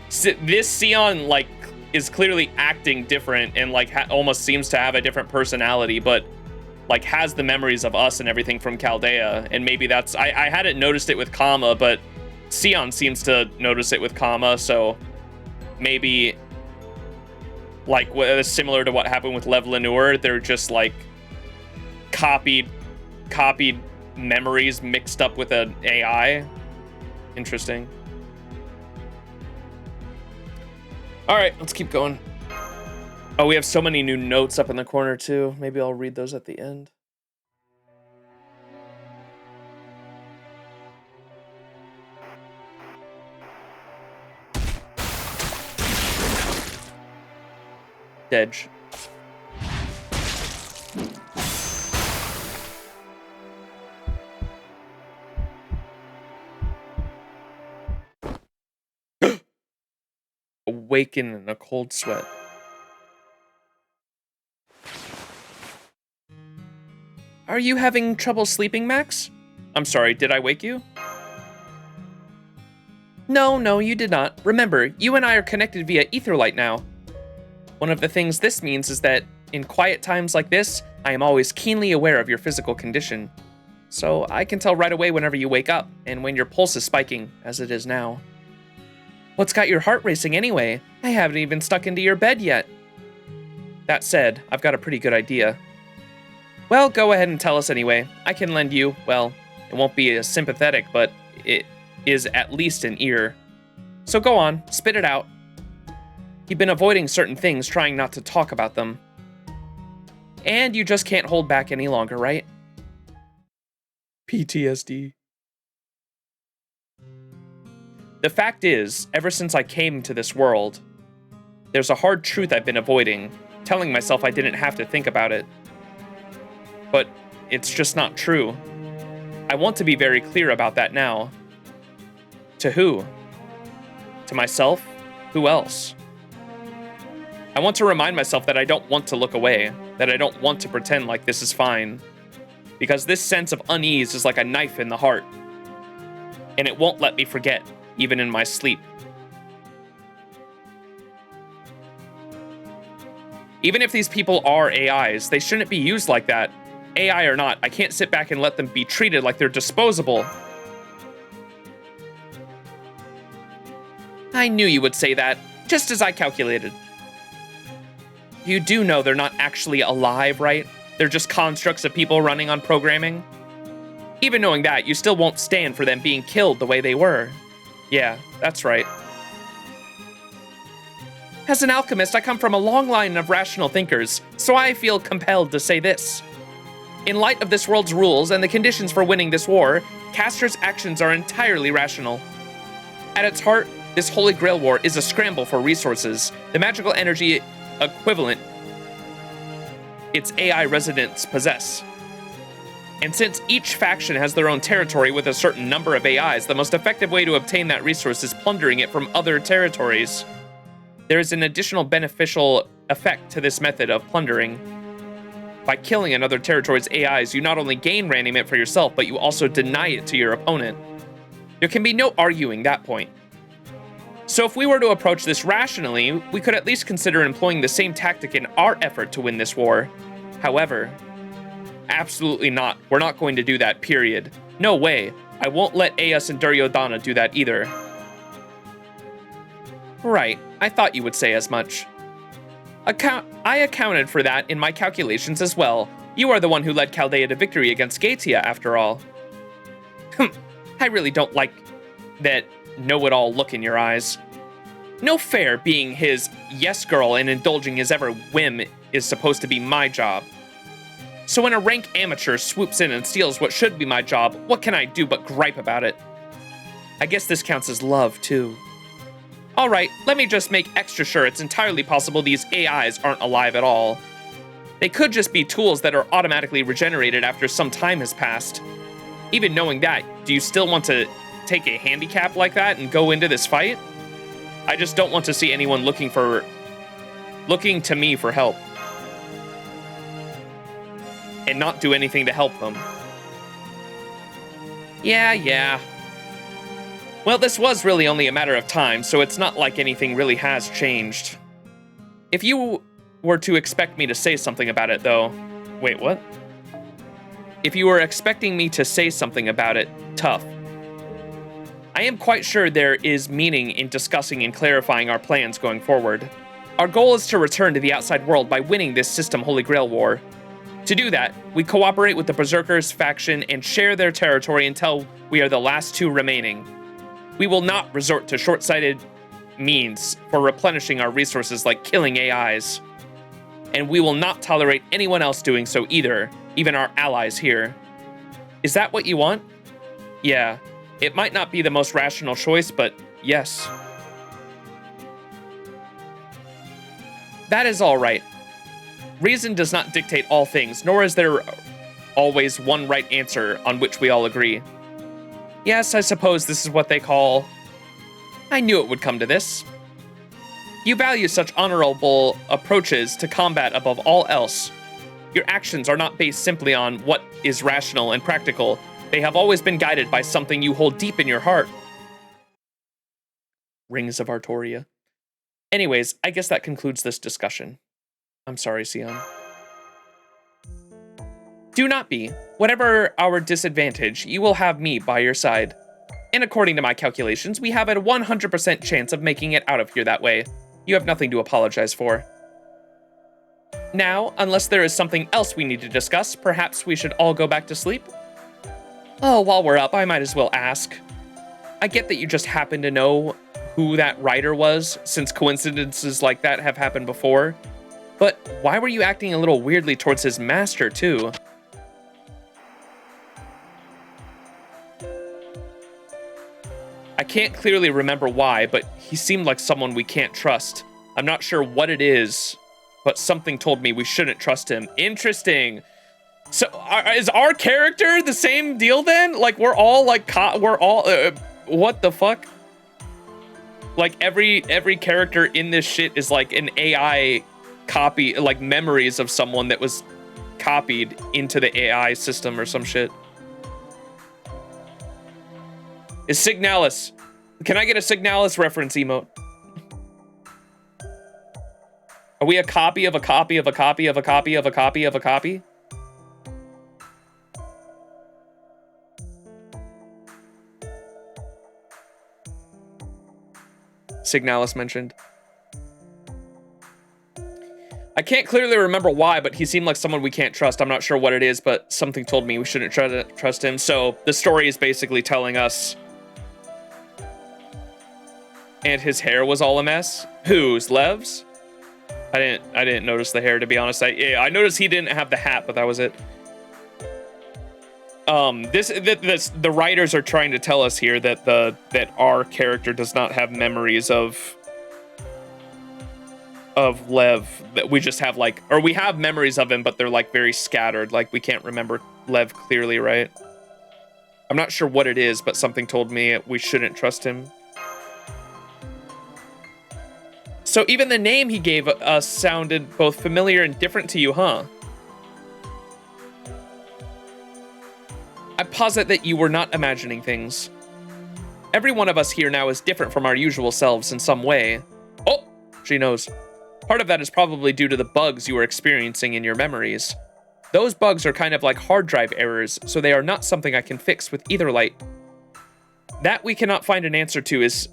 this Sion like is clearly acting different and like almost seems to have a different personality, but like has the memories of us and everything from Chaldea. And maybe that's, I hadn't noticed it with Kama, but Sion seems to notice it with Kama, so maybe like similar to what happened with Lev Lenore, they're just like copied memories mixed up with an AI. Interesting. All right, let's keep going. Oh, we have so many new notes up in the corner too. Maybe I'll read those at the end. Edge. Awaken in a cold sweat. Are you having trouble sleeping, Max? I'm sorry, did I wake you? No, you did not. Remember, you and I are connected via Etherlight now. One of the things this means is that in quiet times like this, I am always keenly aware of your physical condition. So I can tell right away whenever you wake up and when your pulse is spiking, as it is now. What's got your heart racing anyway? I haven't even stuck into your bed yet. That said, I've got a pretty good idea. Well, go ahead and tell us anyway. I can lend you, well, it won't be as sympathetic, but it is at least an ear. So go on, spit it out. You've been avoiding certain things, trying not to talk about them. And you just can't hold back any longer, right? PTSD. The fact is, ever since I came to this world, there's a hard truth I've been avoiding, telling myself I didn't have to think about it. But it's just not true. I want to be very clear about that now. To who? To myself? Who else? I want to remind myself that I don't want to look away, that I don't want to pretend like this is fine. Because this sense of unease is like a knife in the heart. And it won't let me forget, even in my sleep. Even if these people are AIs, they shouldn't be used like that. AI or not, I can't sit back and let them be treated like they're disposable. I knew you would say that, just as I calculated. You do know they're not actually alive, right? They're just constructs of people running on programming. Even knowing that, you still won't stand for them being killed the way they were. Yeah, that's right. As an alchemist, I come from a long line of rational thinkers, so I feel compelled to say this. In light of this world's rules and the conditions for winning this war, Castor's actions are entirely rational. At its heart, this Holy Grail War is a scramble for resources, the magical energy equivalent its AI residents possess. And since each faction has their own territory with a certain number of AIs, the most effective way to obtain that resource is plundering it from other territories. There is an additional beneficial effect to this method of plundering. By killing another territory's AIs, you not only gain raniment for yourself, but you also deny it to your opponent. There can be no arguing that point. So if we were to approach this rationally, we could at least consider employing the same tactic in our effort to win this war. However, absolutely not. We're not going to do that, period. No way. I won't let Aias and Duryodhana do that either. Right, I thought you would say as much. I accounted for that in my calculations as well. You are the one who led Chaldea to victory against Gaetia, after all. I really don't like that know-it-all look in your eyes. No fair being his yes girl and indulging his ever whim is supposed to be my job. So when a rank amateur swoops in and steals what should be my job, what can I do but gripe about it? I guess this counts as love, too. Alright, let me just make extra sure it's entirely possible these AIs aren't alive at all. They could just be tools that are automatically regenerated after some time has passed. Even knowing that, do you still want to take a handicap like that and go into this fight? I just don't want to see anyone looking to me for help. And not do anything to help them. Yeah. Well, this was really only a matter of time, so it's not like anything really has changed. If you were to expect me to say something about it, though... Wait, what? If you were expecting me to say something about it, tough. I am quite sure there is meaning in discussing and clarifying our plans going forward. Our goal is to return to the outside world by winning this system Holy Grail War. To do that, we cooperate with the Berserkers faction and share their territory until we are the last two remaining. We will not resort to short-sighted means for replenishing our resources like killing AIs. And we will not tolerate anyone else doing so either, even our allies here. Is that what you want? Yeah, it might not be the most rational choice, but yes. That is all right. Reason does not dictate all things, nor is there always one right answer on which we all agree. Yes, I suppose this is what they call... I knew it would come to this. You value such honorable approaches to combat above all else. Your actions are not based simply on what is rational and practical. They have always been guided by something you hold deep in your heart. Rings of Artoria. Anyways, I guess that concludes this discussion. I'm sorry, Sion. Do not be. Whatever our disadvantage, you will have me by your side. And according to my calculations, we have a 100% chance of making it out of here that way. You have nothing to apologize for. Now, unless there is something else we need to discuss, perhaps we should all go back to sleep? Oh, while we're up, I might as well ask. I get that you just happen to know who that writer was, since coincidences like that have happened before. But why were you acting a little weirdly towards his master, too? I can't clearly remember why, but he seemed like someone we can't trust. I'm not sure what it is, but something told me we shouldn't trust him. Interesting. So is our character the same deal then? Like we're all like what the fuck? Like every character in this shit is like an AI copy, like memories of someone that was copied into the AI system or some shit. Is Signalis? Can I get a Signalis reference emote? Are we a copy of a copy of a copy of a copy of a copy of a copy? Signalis mentioned. I can't clearly remember why, but he seemed like someone we can't trust. I'm not sure what it is, but something told me we shouldn't try to trust him. So the story is basically telling us. And his hair was all a mess. Whose? Lev's? I didn't notice the hair, to be honest. I noticed he didn't have the hat, but that was it. The writers are trying to tell us here that our character does not have memories of Lev. That we just have like, or we have memories of him, but they're like very scattered. Like we can't remember Lev clearly, right? I'm not sure what it is, but something told me we shouldn't trust him. So even the name he gave us sounded both familiar and different to you, huh? I posit that you were not imagining things. Every one of us here now is different from our usual selves in some way. Oh, she knows. Part of that is probably due to the bugs you are experiencing in your memories. Those bugs are kind of like hard drive errors, so they are not something I can fix with either light. That we cannot find an answer to this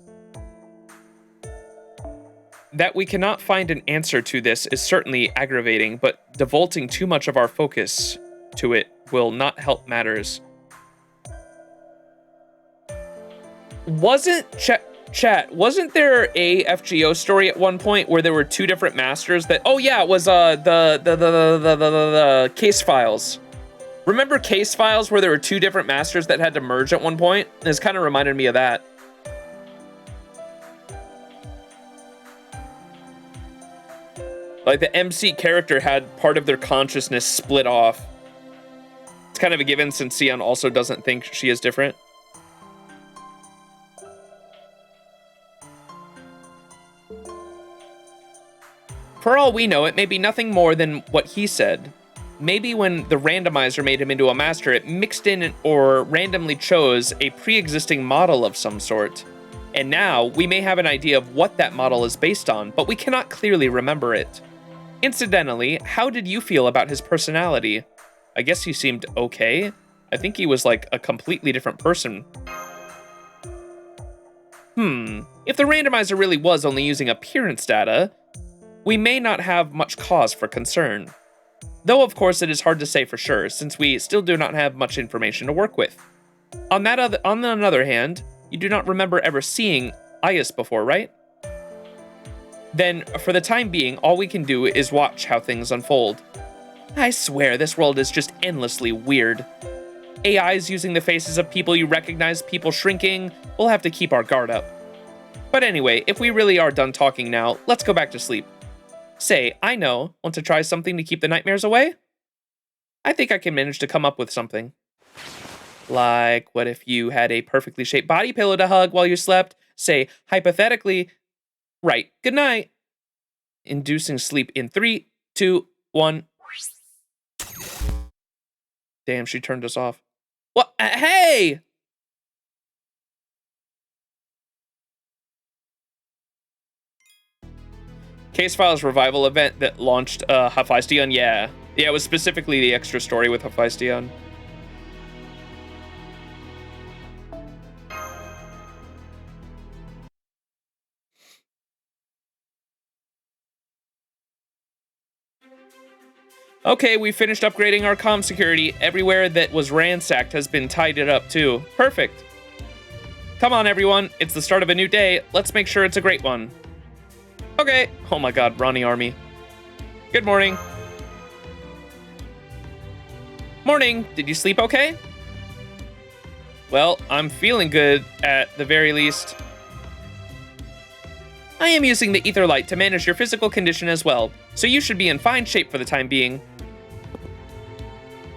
is certainly aggravating, but devoting too much of our focus to it will not help matters. Wasn't there a FGO story at one point where there were two different masters that, oh yeah, it was the case files. Remember case files where there were two different masters that had to merge at one point? This kind of reminded me of that. Like the MC character had part of their consciousness split off. It's kind of a given since Sion also doesn't think she is different. For all we know, it may be nothing more than what he said. Maybe when the randomizer made him into a master, it mixed in or randomly chose a pre-existing model of some sort. And now, we may have an idea of what that model is based on, but we cannot clearly remember it. Incidentally, how did you feel about his personality? I guess he seemed okay. I think he was like a completely different person. If the randomizer really was only using appearance data, we may not have much cause for concern. Though of course it is hard to say for sure, since we still do not have much information to work with. On another hand, you do not remember ever seeing Ayas before, right? Then, for the time being, all we can do is watch how things unfold. I swear, this world is just endlessly weird. AIs using the faces of people you recognize, people shrinking, we'll have to keep our guard up. But anyway, if we really are done talking now, let's go back to sleep. Say, I know, want to try something to keep the nightmares away? I think I can manage to come up with something. Like, what if you had a perfectly shaped body pillow to hug while you slept? Say, hypothetically, right, good night. Inducing sleep in 3, 2, 1. Damn, she turned us off. What? Hey! Case Files revival event that launched Hephaestion. Yeah, it was specifically the extra story with Hephaestion. Okay, we finished upgrading our comm security. Everywhere that was ransacked has been tidied up too. Perfect. Come on, everyone. It's the start of a new day. Let's make sure it's a great one. Okay. Oh my god, Ronnie Army. Good morning. Morning. Did you sleep okay? Well, I'm feeling good at the very least. I am using the ether light to manage your physical condition as well, so you should be in fine shape for the time being.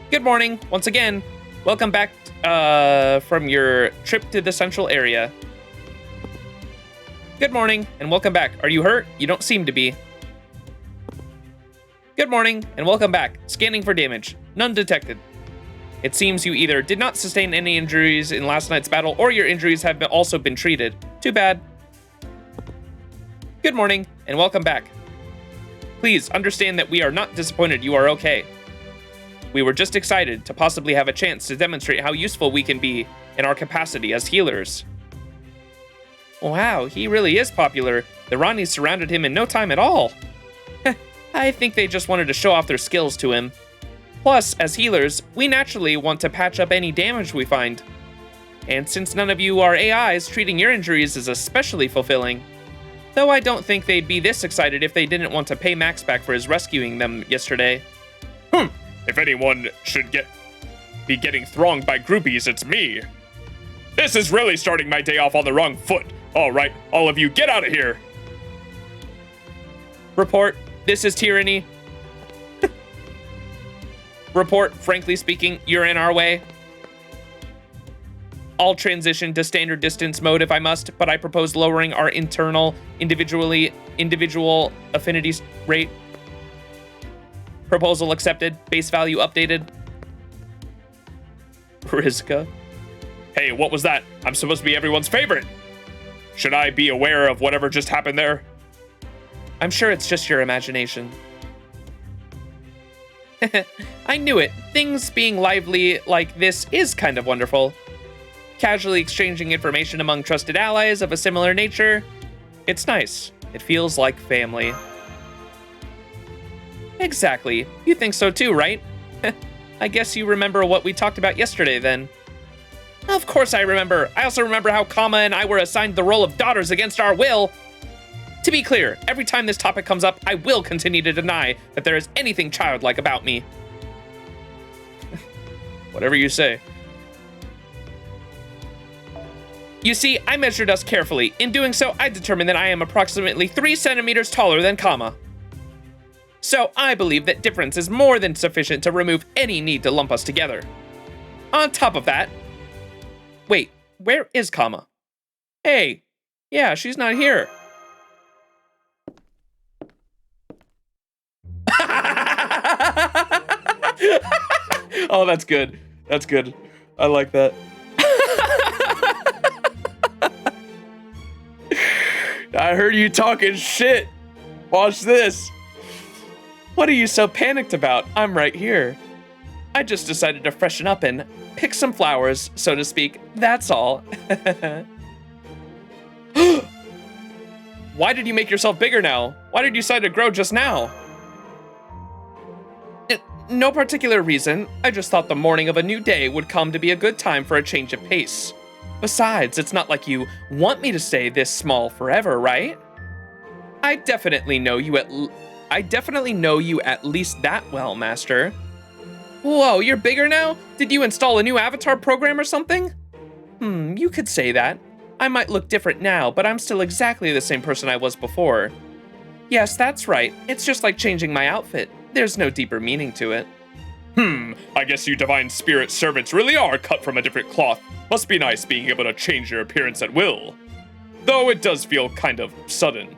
Good morning, once again. Welcome back from your trip to the central area. Good morning, and welcome back. Are you hurt? You don't seem to be. Good morning, and welcome back. Scanning for damage. None detected. It seems you either did not sustain any injuries in last night's battle, or your injuries have also been treated. Too bad. Good morning, and welcome back. Please understand that we are not disappointed you are okay. We were just excited to possibly have a chance to demonstrate how useful we can be in our capacity as healers. Wow, he really is popular. The Ronnies surrounded him in no time at all. I think they just wanted to show off their skills to him. Plus, as healers, we naturally want to patch up any damage we find. And since none of you are AIs, treating your injuries is especially fulfilling. Though I don't think they'd be this excited if they didn't want to pay Max back for his rescuing them yesterday. If anyone should be getting thronged by groupies, it's me. This is really starting my day off on the wrong foot. All right, all of you, get out of here. Report, this is tyranny. Report, frankly speaking, you're in our way. I'll transition to standard distance mode if I must, but I propose lowering our individual affinity rate. Proposal accepted. Base value updated. Rizka. Hey, what was that? I'm supposed to be everyone's favorite. Should I be aware of whatever just happened there? I'm sure it's just your imagination. I knew it. Things being lively like this is kind of wonderful. Casually exchanging information among trusted allies of a similar nature. It's nice. It feels like family. Exactly. You think so too, right? I guess you remember what we talked about yesterday then. Of course I remember. I also remember how Kama and I were assigned the role of daughters against our will. To be clear, every time this topic comes up, I will continue to deny that there is anything childlike about me. Whatever you say. You see, I measured us carefully. In doing so, I determined that I am approximately 3 centimeters taller than Kama. So I believe that difference is more than sufficient to remove any need to lump us together. On top of that... Wait, where is Kama? Hey, yeah, she's not here. Oh, that's good. That's good. I like that. I heard you talking shit. Watch this. What are you so panicked about? I'm right here. I just decided to freshen up and pick some flowers, so to speak. That's all. Why did you make yourself bigger now? Why did you decide to grow just now? No particular reason. I just thought the morning of a new day would come to be a good time for a change of pace. Besides, it's not like you want me to stay this small forever, right? I definitely know you at least that well, Master. Whoa, you're bigger now? Did you install a new avatar program or something? You could say that. I might look different now, but I'm still exactly the same person I was before. Yes, that's right. It's just like changing my outfit. There's no deeper meaning to it. I guess you divine spirit servants really are cut from a different cloth. Must be nice being able to change your appearance at will. Though it does feel kind of sudden.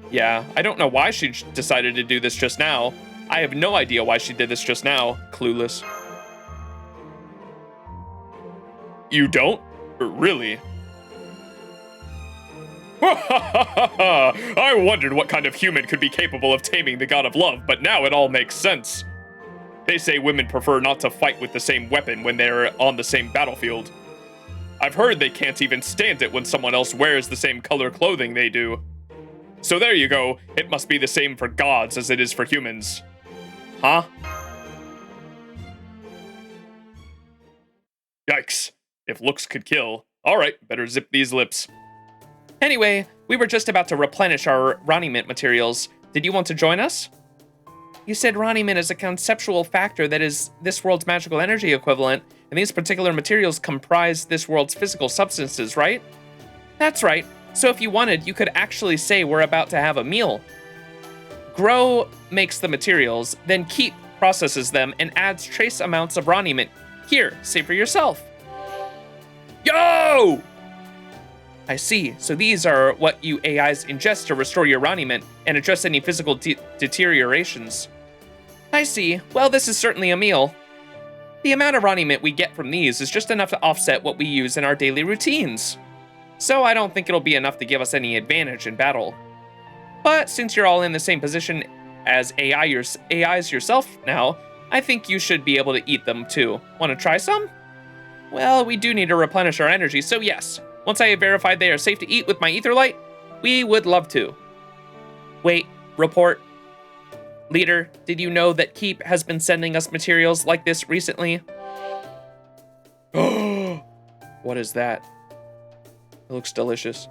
Yeah, I don't know why she decided to do this just now. I have no idea why she did this just now. Clueless. You don't? Really? I wondered what kind of human could be capable of taming the god of love, but now it all makes sense. They say women prefer not to fight with the same weapon when they're on the same battlefield. I've heard they can't even stand it when someone else wears the same color clothing they do. So there you go, it must be the same for gods as it is for humans. Huh? Yikes. If looks could kill. Alright, better zip these lips. Anyway, we were just about to replenish our Ronnie Mint materials. Did you want to join us? You said Ronnie Mint is a conceptual factor that is this world's magical energy equivalent, and these particular materials comprise this world's physical substances, right? That's right. So if you wanted, you could actually say we're about to have a meal. Grow makes the materials, then Keep processes them and adds trace amounts of raw-ment. Here, say for yourself. Yo! I see. So these are what you AIs ingest to restore your raw-ment and address any physical deteriorations. I see. Well, this is certainly a meal. The amount of raw-ment we get from these is just enough to offset what we use in our daily routines. So I don't think it'll be enough to give us any advantage in battle. But since you're all in the same position as AIs yourself now, I think you should be able to eat them too. Want to try some? Well, we do need to replenish our energy, so yes. Once I have verified they are safe to eat with my ether light, we would love to. Wait, report. Leader, did you know that Keep has been sending us materials like this recently? What is that? It looks delicious.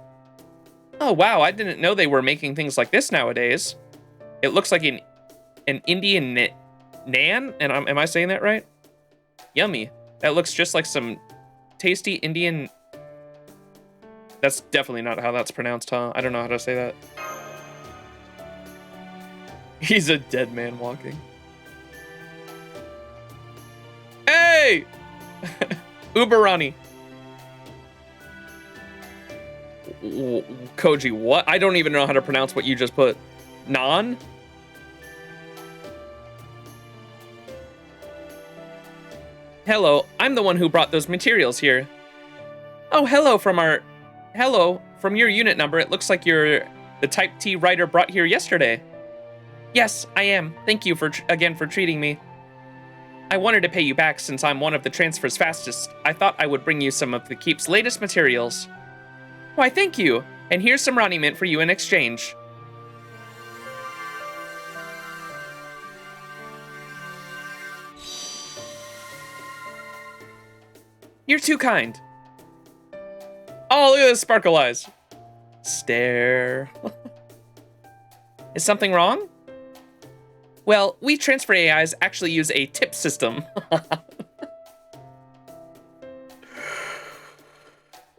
Oh wow, I didn't know they were making things like this nowadays. It looks like an Indian naan, and am I saying that right? Yummy. That looks just like some tasty Indian... That's definitely not how that's pronounced, huh? I don't know how to say that. He's a dead man walking. Hey! Uberani. Koji, what? I don't even know how to pronounce what you just put. Non? Hello, I'm the one who brought those materials here. Oh, hello from your unit number. It looks like you're the Type T writer brought here yesterday. Yes, I am. Thank you again for treating me. I wanted to pay you back since I'm one of the transfer's fastest. I thought I would bring you some of the Keep's latest materials. Why, thank you. And here's some raw-ment for you in exchange. You're too kind. Oh, look at those sparkle eyes. Stare. Is something wrong? Well, we transfer AIs actually use a tip system.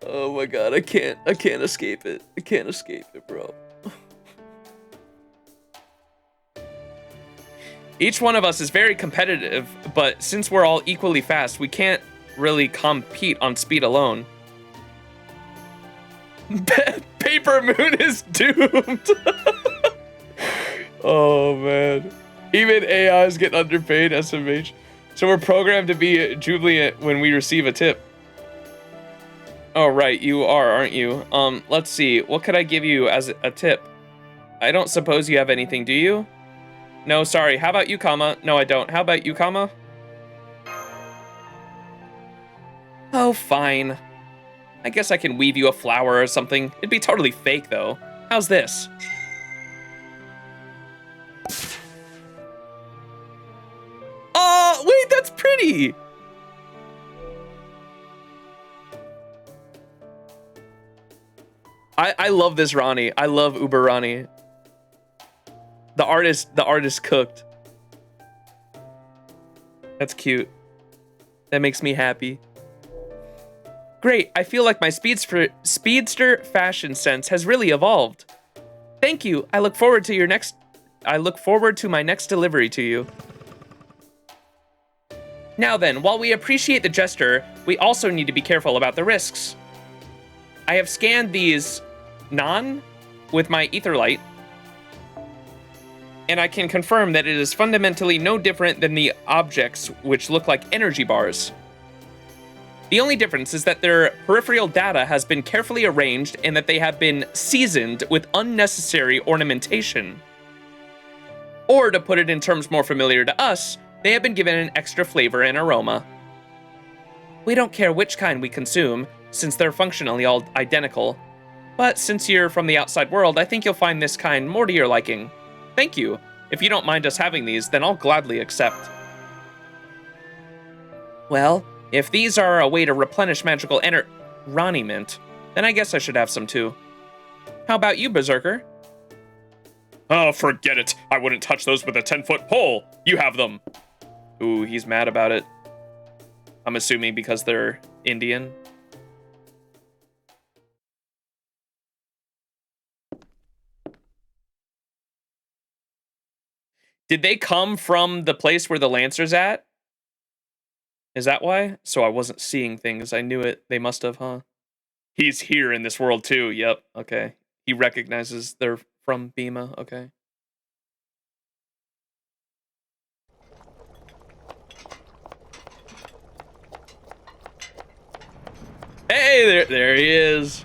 Oh my god, I can't escape it. I can't escape it, bro. Each one of us is very competitive, but since we're all equally fast, we can't really compete on speed alone. Paper Moon is doomed. Oh man. Even AIs get underpaid, SMH. So we're programmed to be jubilant when we receive a tip. Oh right, you are, aren't you? Let's see. What could I give you as a tip? I don't suppose you have anything, do you? No, sorry. How about you, Kama? No, I don't. How about you, Kama? Oh, fine. I guess I can weave you a flower or something. It'd be totally fake, though. How's this? Oh, wait, that's pretty! I love this Ronnie. I love Uber Ronnie. The artist cooked. That's cute. That makes me happy. Great, I feel like my speedster fashion sense has really evolved. Thank you. I look forward to my next delivery to you. Now then, while we appreciate the gesture, we also need to be careful about the risks. I have scanned these non with my ether light, and I can confirm that it is fundamentally no different than the objects which look like energy bars. The only difference is that their peripheral data has been carefully arranged and that they have been seasoned with unnecessary ornamentation. Or to put it in terms more familiar to us, they have been given an extra flavor and aroma. We don't care which kind we consume, since they're functionally all identical. But since you're from the outside world, I think you'll find this kind more to your liking. Thank you. If you don't mind us having these, then I'll gladly accept. Well, if these are a way to replenish magical raw-ment, then I guess I should have some too. How about you, Berserker? Oh, forget it. I wouldn't touch those with a 10-foot pole. You have them. Ooh, he's mad about it. I'm assuming because they're Indian. Did they come from the place where the Lancer's at? Is that why? So I wasn't seeing things. I knew it. They must have, huh? He's here in this world too. Yep. Okay. He recognizes they're from Bima. Okay. Hey, there he is.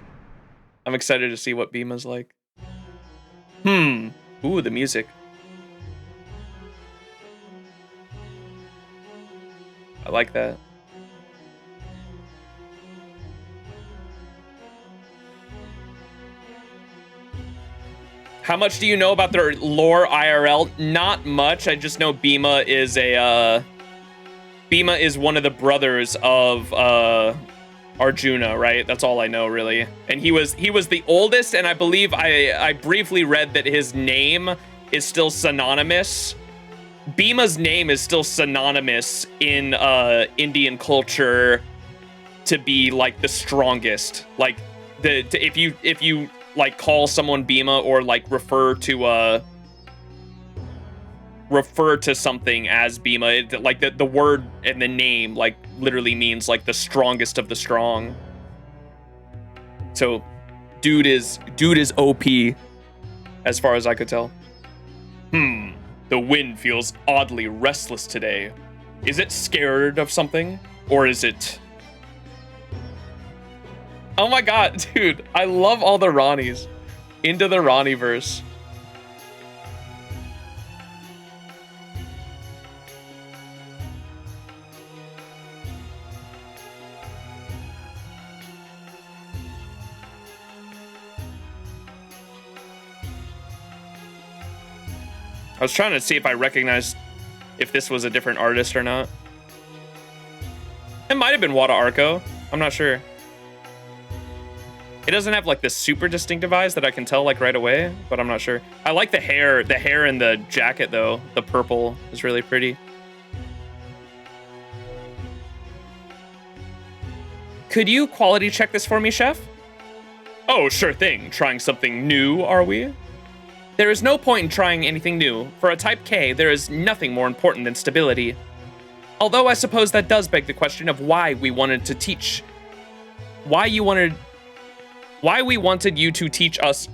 I'm excited to see what Bima's like. Ooh, the music. I like that. How much do you know about their lore IRL? Not much. I just know Bima is Bima is one of the brothers of Arjuna, right? That's all I know, really. And he was the oldest, and I believe I briefly read that his name is still synonymous. Bima's name is still synonymous in Indian culture to be like the strongest. Like if you like call someone Bima or like refer to something as Bima, like the word and the name like literally means like the strongest of the strong. So dude is OP as far as I could tell. The wind feels oddly restless today. Is it scared of something? Or is it... Oh my god, dude. I love all the Ronnies. Into the Ronnie verse. I was trying to see if I recognized if this was a different artist or not. It might have been Wada Arco. I'm not sure. It doesn't have like this super distinctive eyes that I can tell like right away, but I'm not sure. I like the hair in the jacket though. The purple is really pretty. Could you quality check this for me, chef? Oh, sure thing. Trying something new, are we? There is no point in trying anything new. For a Type K, there is nothing more important than stability. Although I suppose that does beg the question of why we wanted you to teach us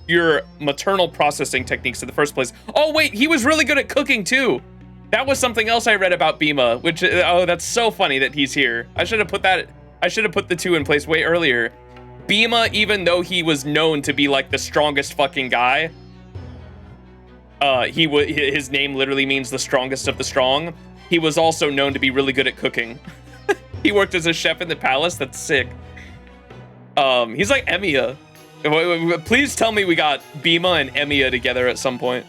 your maternal processing techniques in the first place. Oh wait, he was really good at cooking too. That was something else I read about Bima, which, oh, that's so funny that he's here. I should have put the two in place way earlier. Bima, even though he was known to be like the strongest fucking guy, his name literally means the strongest of the strong. He was also known to be really good at cooking. He worked as a chef in the palace. That's sick. He's like Emiya. Please tell me we got Bima and Emiya together at some point.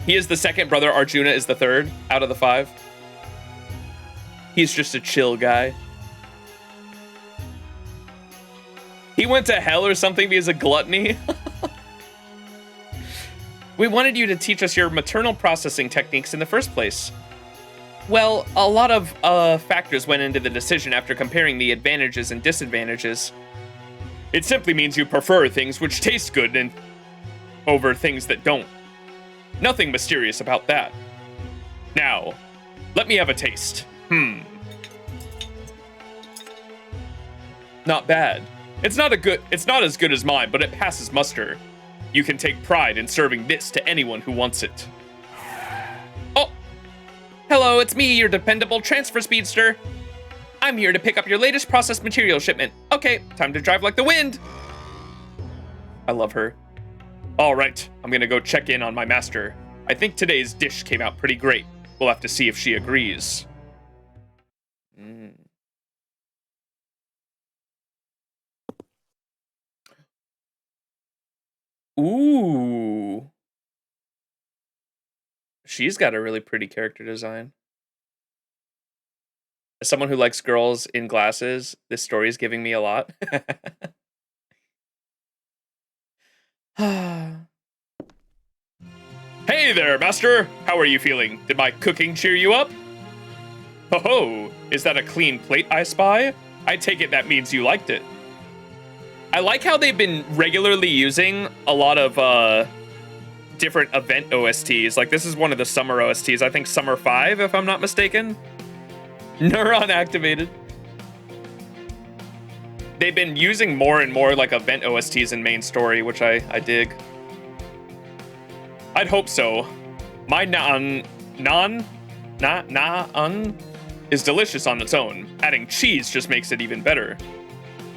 He is the second brother. Arjuna is the third out of the 5. He's just a chill guy. He went to hell or something because of gluttony. We wanted you to teach us your maternal processing techniques in the first place. Well, a lot of factors went into the decision after comparing the advantages and disadvantages. It simply means you prefer things which taste good and over things that don't. Nothing mysterious about that. Now, let me have a taste. Not bad. It's not as good as mine, but it passes muster. You can take pride in serving this to anyone who wants it. Oh! Hello, it's me, your dependable transfer speedster. I'm here to pick up your latest processed material shipment. Okay, time to drive like the wind. I love her. All right, I'm gonna go check in on my master. I think today's dish came out pretty great. We'll have to see if she agrees. Ooh. She's got a really pretty character design. As someone who likes girls in glasses, this story is giving me a lot. Hey there, master! How are you feeling? Did my cooking cheer you up? Ho-ho! Is that a clean plate I spy? I take it that means you liked it. I like how they've been regularly using a lot of different event OSTs. Like, this is one of the summer OSTs. I think Summer 5, if I'm not mistaken. Neuron activated. They've been using more and more, like, event OSTs in main story, which I dig. I'd hope so. My naan is delicious on its own. Adding cheese just makes it even better.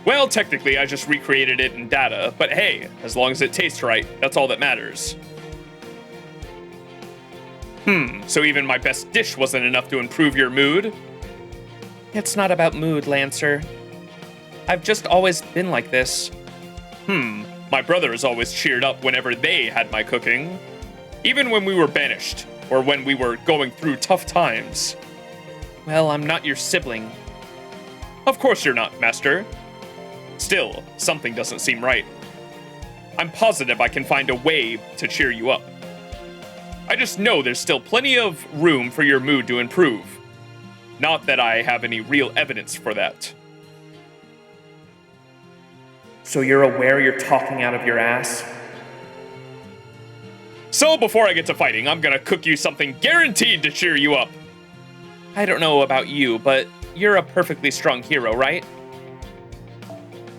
Well, technically, I just recreated it in data, but hey, as long as it tastes right, that's all that matters. So even my best dish wasn't enough to improve your mood? It's not about mood, Lancer. I've just always been like this. My brothers always cheered up whenever they had my cooking. Even when we were banished, or when we were going through tough times. Well, I'm not your sibling. Of course you're not, Master. Still, something doesn't seem right. I'm positive I can find a way to cheer you up. I just know there's still plenty of room for your mood to improve. Not that I have any real evidence for that. So you're aware you're talking out of your ass? So before I get to fighting, I'm gonna cook you something guaranteed to cheer you up. I don't know about you, but you're a perfectly strong hero, right?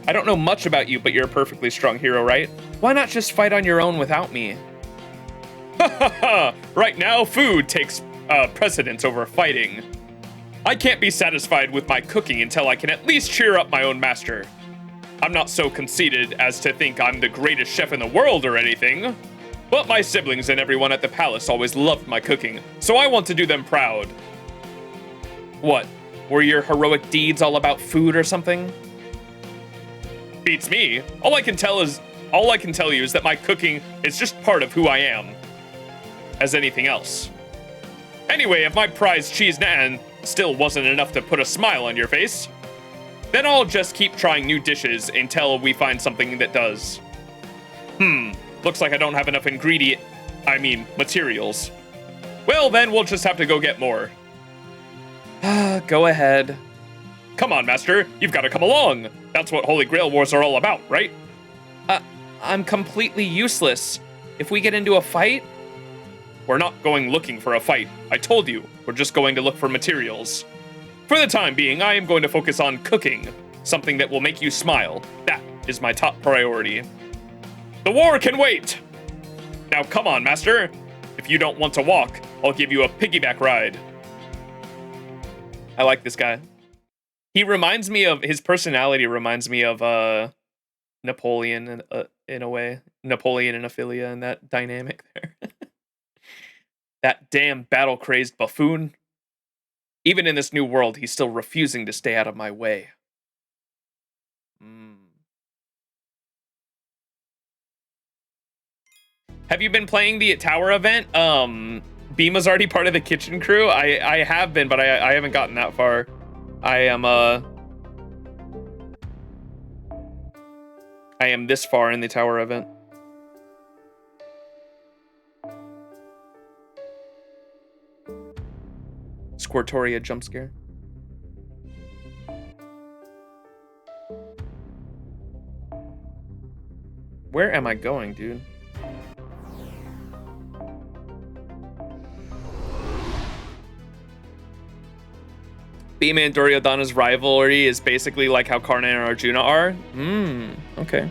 I don't know much about you, but you're a perfectly strong hero, right? Why not just fight on your own without me? Right now, food takes precedence over fighting. I can't be satisfied with my cooking until I can at least cheer up my own master. I'm not so conceited as to think I'm the greatest chef in the world or anything. But my siblings and everyone at the palace always loved my cooking, so I want to do them proud. What? Were your heroic deeds all about food or something? Beats me. All I can tell you is that my cooking is just part of who I am. As anything else. Anyway, if my prize cheese naan still wasn't enough to put a smile on your face, then I'll just keep trying new dishes until we find something that does. Looks like I don't have enough materials. Well, then we'll just have to go get more. Go ahead. Come on, Master. You've got to come along. That's what Holy Grail Wars are all about, right? I'm completely useless. If we get into a fight... We're not going looking for a fight. I told you, we're just going to look for materials. For the time being, I am going to focus on cooking. Something that will make you smile. That is my top priority. The war can wait! Now come on, Master. If you don't want to walk, I'll give you a piggyback ride. I like this guy. He reminds me of, his personality reminds me of Napoleon in a way. Napoleon and Ophelia and that dynamic there. That damn battle-crazed buffoon. Even in this new world, he's still refusing to stay out of my way. Have you been playing the tower event? Bima's already part of the kitchen crew. I have been, but I haven't gotten that far. I am this far in the tower event. Squirtoria jump scare. Where am I going, dude? Bhima and Duryodhana's rivalry is basically like how Karna and Arjuna are. Okay.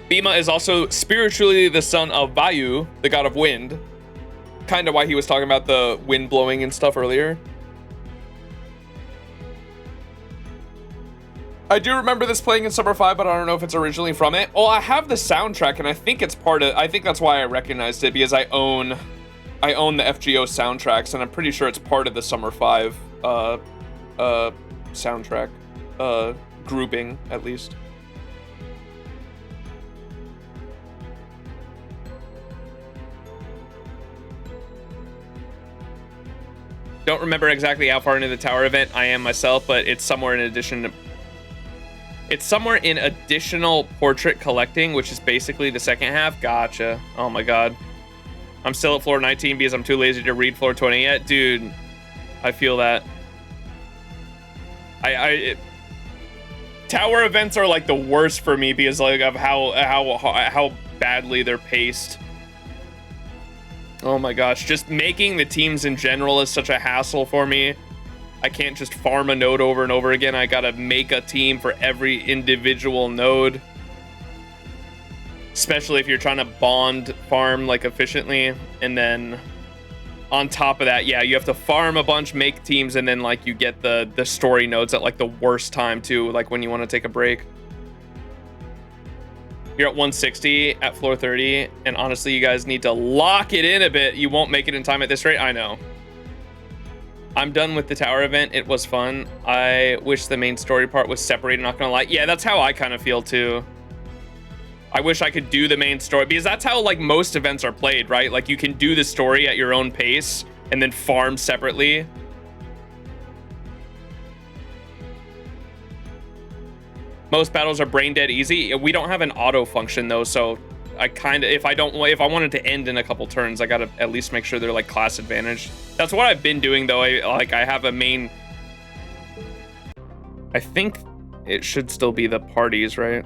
Bhima is also spiritually the son of Vayu, the god of wind. Kind of why he was talking about the wind blowing and stuff earlier. I do remember this playing in Summer 5, but I don't know if it's originally from it. Well, I have the soundtrack, and I think it's part of... I think that's why I recognized it, because I own the FGO soundtracks, and I'm pretty sure it's part of the Summer 5 soundtrack grouping, at least. Don't remember exactly how far into the tower event I am myself, but it's somewhere in addition to... It's somewhere in additional portrait collecting, which is basically the second half. Gotcha. Oh my god. I'm still at floor 19 because I'm too lazy to read floor 20 yet. Dude, I feel that. Tower events are like the worst for me because like of how badly they're paced. Oh my gosh, just making the teams in general is such a hassle for me. I can't just farm a node over and over again. I gotta make a team for every individual node. Especially if you're trying to bond farm like efficiently. And then on top of that, yeah, you have to farm a bunch, make teams, and then like you get the story nodes at like the worst time too, like when you want to take a break. You're at 160 at floor 30, and honestly, you guys need to lock it in a bit. You won't make it in time at this rate. I know. I'm done with the tower event. It was fun. I wish the main story part was separated, not gonna lie. Yeah, that's how I kind of feel too. I wish I could do the main story, because that's how like most events are played, right? Like you can do the story at your own pace and then farm separately. Most battles are brain dead easy. We don't have an auto function though, so I kind of, if I wanted to end in a couple turns, I gotta at least make sure they're like class advantage. That's what I've been doing though. I have a main. I think it should still be the parties, right?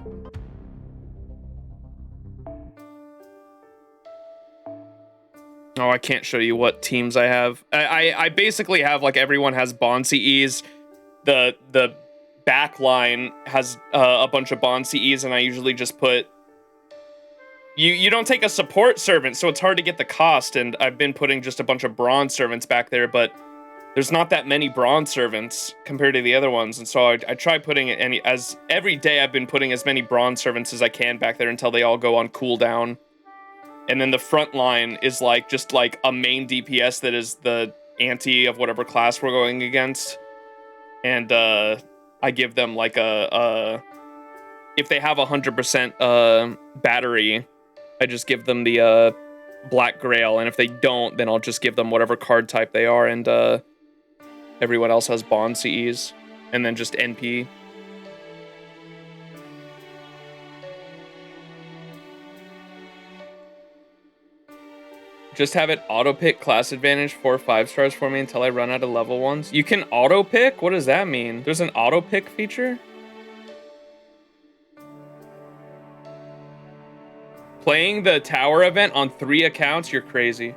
Oh, I can't show you what teams I have. I basically have like everyone has bond CEs. The back line has a bunch of bond CEs, and I usually just put. You don't take a support servant, so it's hard to get the cost, and I've been putting just a bunch of bronze servants back there, but there's not that many bronze servants compared to the other ones, and so I try putting it every day I've been putting as many bronze servants as I can back there until they all go on cooldown. And then the front line is like just like a main DPS that is the anti of whatever class we're going against. And I give them like if they have 100% battery, I just give them the Black Grail. And if they don't, then I'll just give them whatever card type they are. And everyone else has bond CEs. And then just NP. Just have it auto-pick class advantage 4 or 5 stars for me until I run out of level ones. You can auto-pick? What does that mean? There's an auto-pick feature? Playing the tower event on 3 accounts? You're crazy.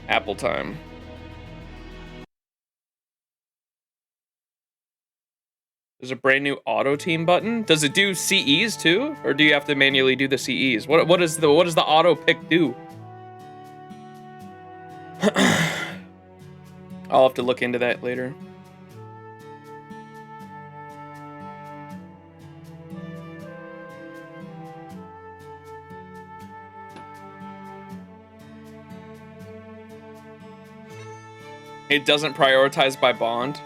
Apple time. There's a brand new auto team button. Does it do CEs too, or do you have to manually do the CEs? What does the auto pick do? I'll have to look into that later. It doesn't prioritize by bond.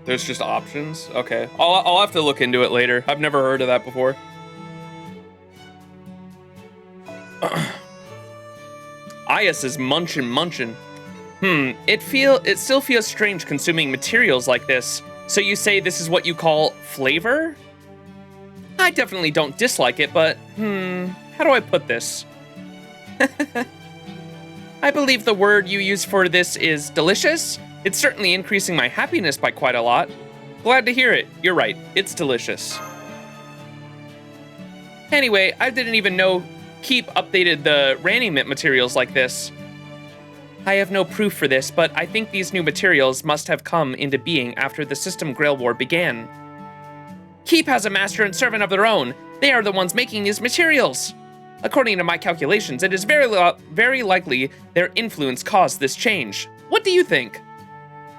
There's just options. Okay, I'll have to look into it later. I've never heard of that before. Ias is munchin'. It still feels strange consuming materials like this. So you say this is what you call flavor? I definitely don't dislike it, but how do I put this? I believe the word you use for this is delicious. It's certainly increasing my happiness by quite a lot. Glad to hear it. You're right, it's delicious. Anyway, I didn't even know Keep updated the Ranimint materials like this. I have no proof for this, but I think these new materials must have come into being after the System Grail War began. Keep has a master and servant of their own. They are the ones making these materials. According to my calculations, it is very likely their influence caused this change. What do you think?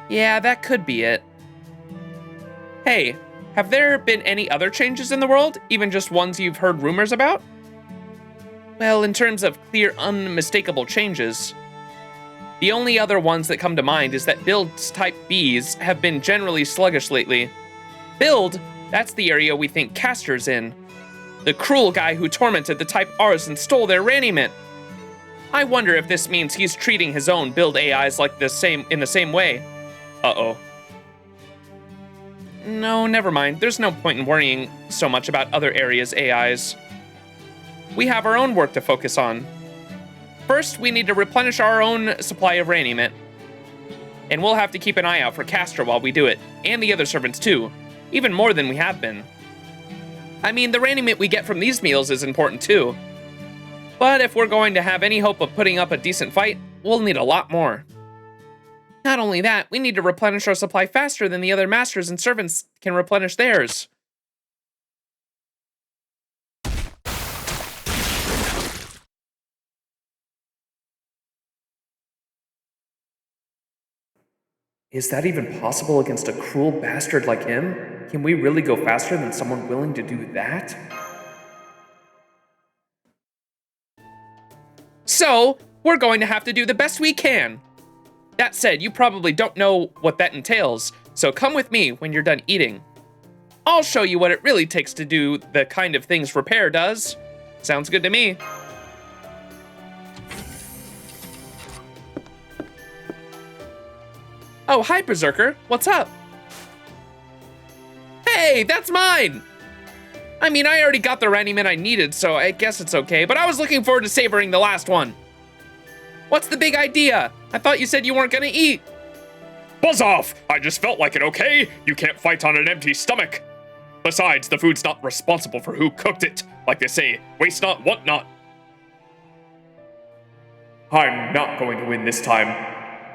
Yeah, that could be it. Hey, have there been any other changes in the world, even just ones you've heard rumors about? Well, in terms of clear, unmistakable changes, the only other ones that come to mind is that builds type Bs have been generally sluggish lately. Build, that's the area we think Castor's in. The cruel guy who tormented the type Rs and stole their Ranimint. I wonder if this means he's treating his own build AIs like in the same way. Uh-oh. No, never mind. There's no point in worrying so much about other areas' AIs. We have our own work to focus on. First, we need to replenish our own supply of raiment. And we'll have to keep an eye out for Castor while we do it, and the other servants too, even more than we have been. I mean, the raiment we get from these meals is important too. But if we're going to have any hope of putting up a decent fight, we'll need a lot more. Not only that, we need to replenish our supply faster than the other masters and servants can replenish theirs. Is that even possible against a cruel bastard like him? Can we really go faster than someone willing to do that? So, we're going to have to do the best we can. That said, you probably don't know what that entails, so come with me when you're done eating. I'll show you what it really takes to do the kind of things Repair does. Sounds good to me. Oh, hi, Berserker. What's up? Hey, that's mine! I mean, I already got the raiment I needed, so I guess it's okay, but I was looking forward to savoring the last one. What's the big idea? I thought you said you weren't gonna eat. Buzz off! I just felt like it, okay? You can't fight on an empty stomach. Besides, the food's not responsible for who cooked it. Like they say, waste not, want not. I'm not going to win this time.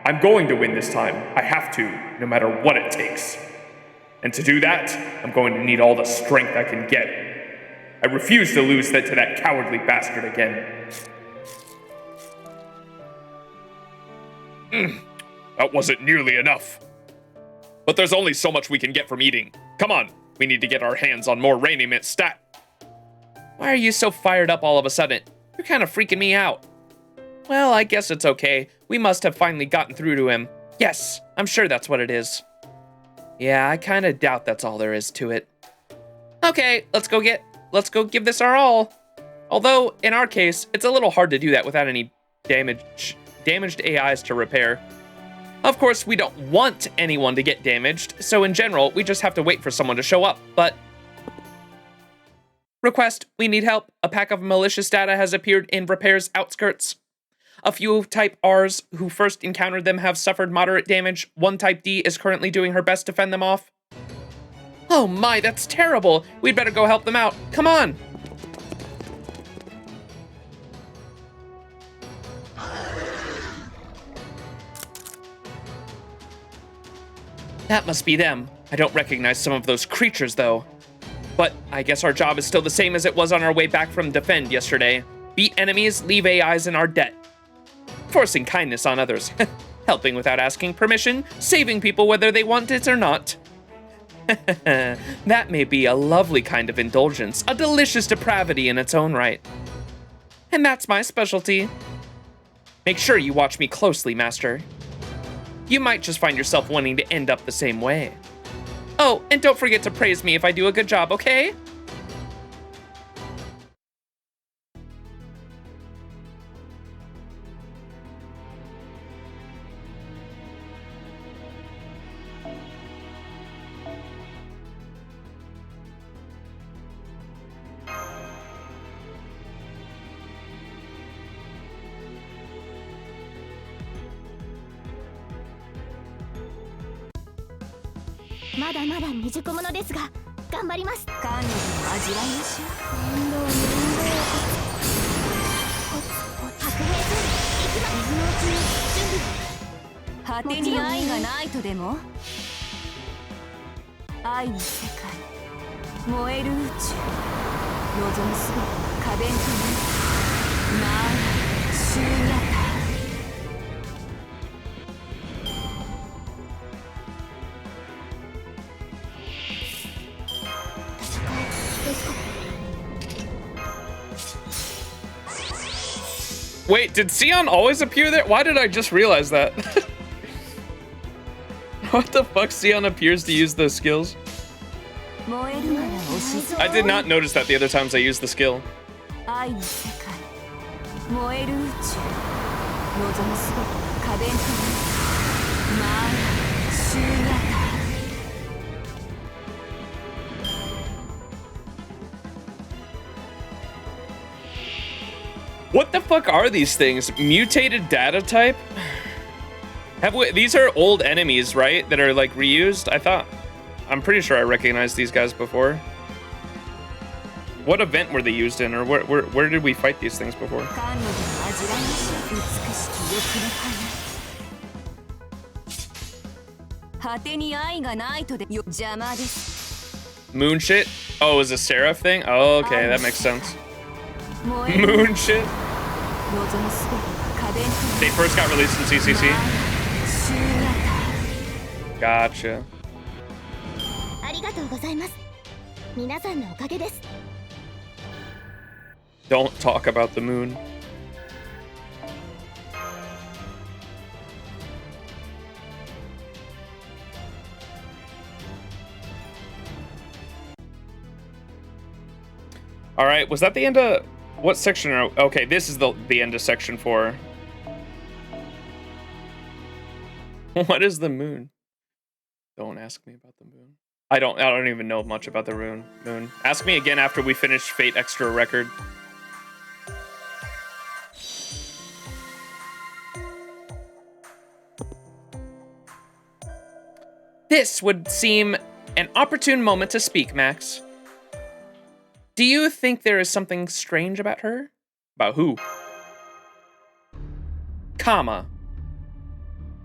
I'm going to win this time. I have to, no matter what it takes. And to do that, I'm going to need all the strength I can get. I refuse to lose that to that cowardly bastard again. That wasn't nearly enough. But there's only so much we can get from eating. Come on, we need to get our hands on more raiment stat. Why are you so fired up all of a sudden? You're kind of freaking me out. Well, I guess it's okay. We must have finally gotten through to him. Yes, I'm sure that's what it is. Yeah, I kind of doubt that's all there is to it. Okay, let's go give this our all. Although, in our case, it's a little hard to do that without any damaged AIs to repair. Of course, we don't want anyone to get damaged, so in general, we just have to wait for someone to show up, but... Request, we need help. A pack of malicious data has appeared in Repair's outskirts. A few Type Rs who first encountered them have suffered moderate damage. One Type D is currently doing her best to fend them off. Oh my, that's terrible. We'd better go help them out. Come on. That must be them. I don't recognize some of those creatures, though. But I guess our job is still the same as it was on our way back from Defend yesterday. Beat enemies, leave AIs in our debt. Forcing kindness on others. Helping without asking permission, saving people whether they want it or not. That may be a lovely kind of indulgence, a delicious depravity in its own right. And that's my specialty. Make sure you watch me closely, Master. You might just find yourself wanting to end up the same way. Oh, and don't forget to praise me if I do a good job, okay?まだまだ未熟者ですが頑張ります。彼女の味わいましょう。面倒面倒。白兵戦行きます。水のうちに準備。果てに愛がないとでも？愛の世界、燃える宇宙、望むすべて花弁となる。まあ、終夜。Wait, did Sion always appear there? Why did I just realize that? What the fuck? Sion appears to use those skills? I did not notice that the other times I used the skill. 燃える宇宙望むすべて可弁となるまあ終夜だ What the fuck are these things? Mutated data type? These are old enemies, right? That are like reused? I'm pretty sure I recognized these guys before. What event were they used in, or where did we fight these things before? Moon shit? Oh, is a Seraph thing? Oh, okay, that makes sense. Moon shit? They first got released in CCC? Gotcha. Don't talk about the moon. All right, was that the end of what section? Okay, this is the end of section 4. What is the moon? Don't ask me about the moon. I don't even know much about the moon. Ask me again after we finish Fate Extra Record. This would seem an opportune moment to speak, Max. Do you think there is something strange about her? About who? Kama.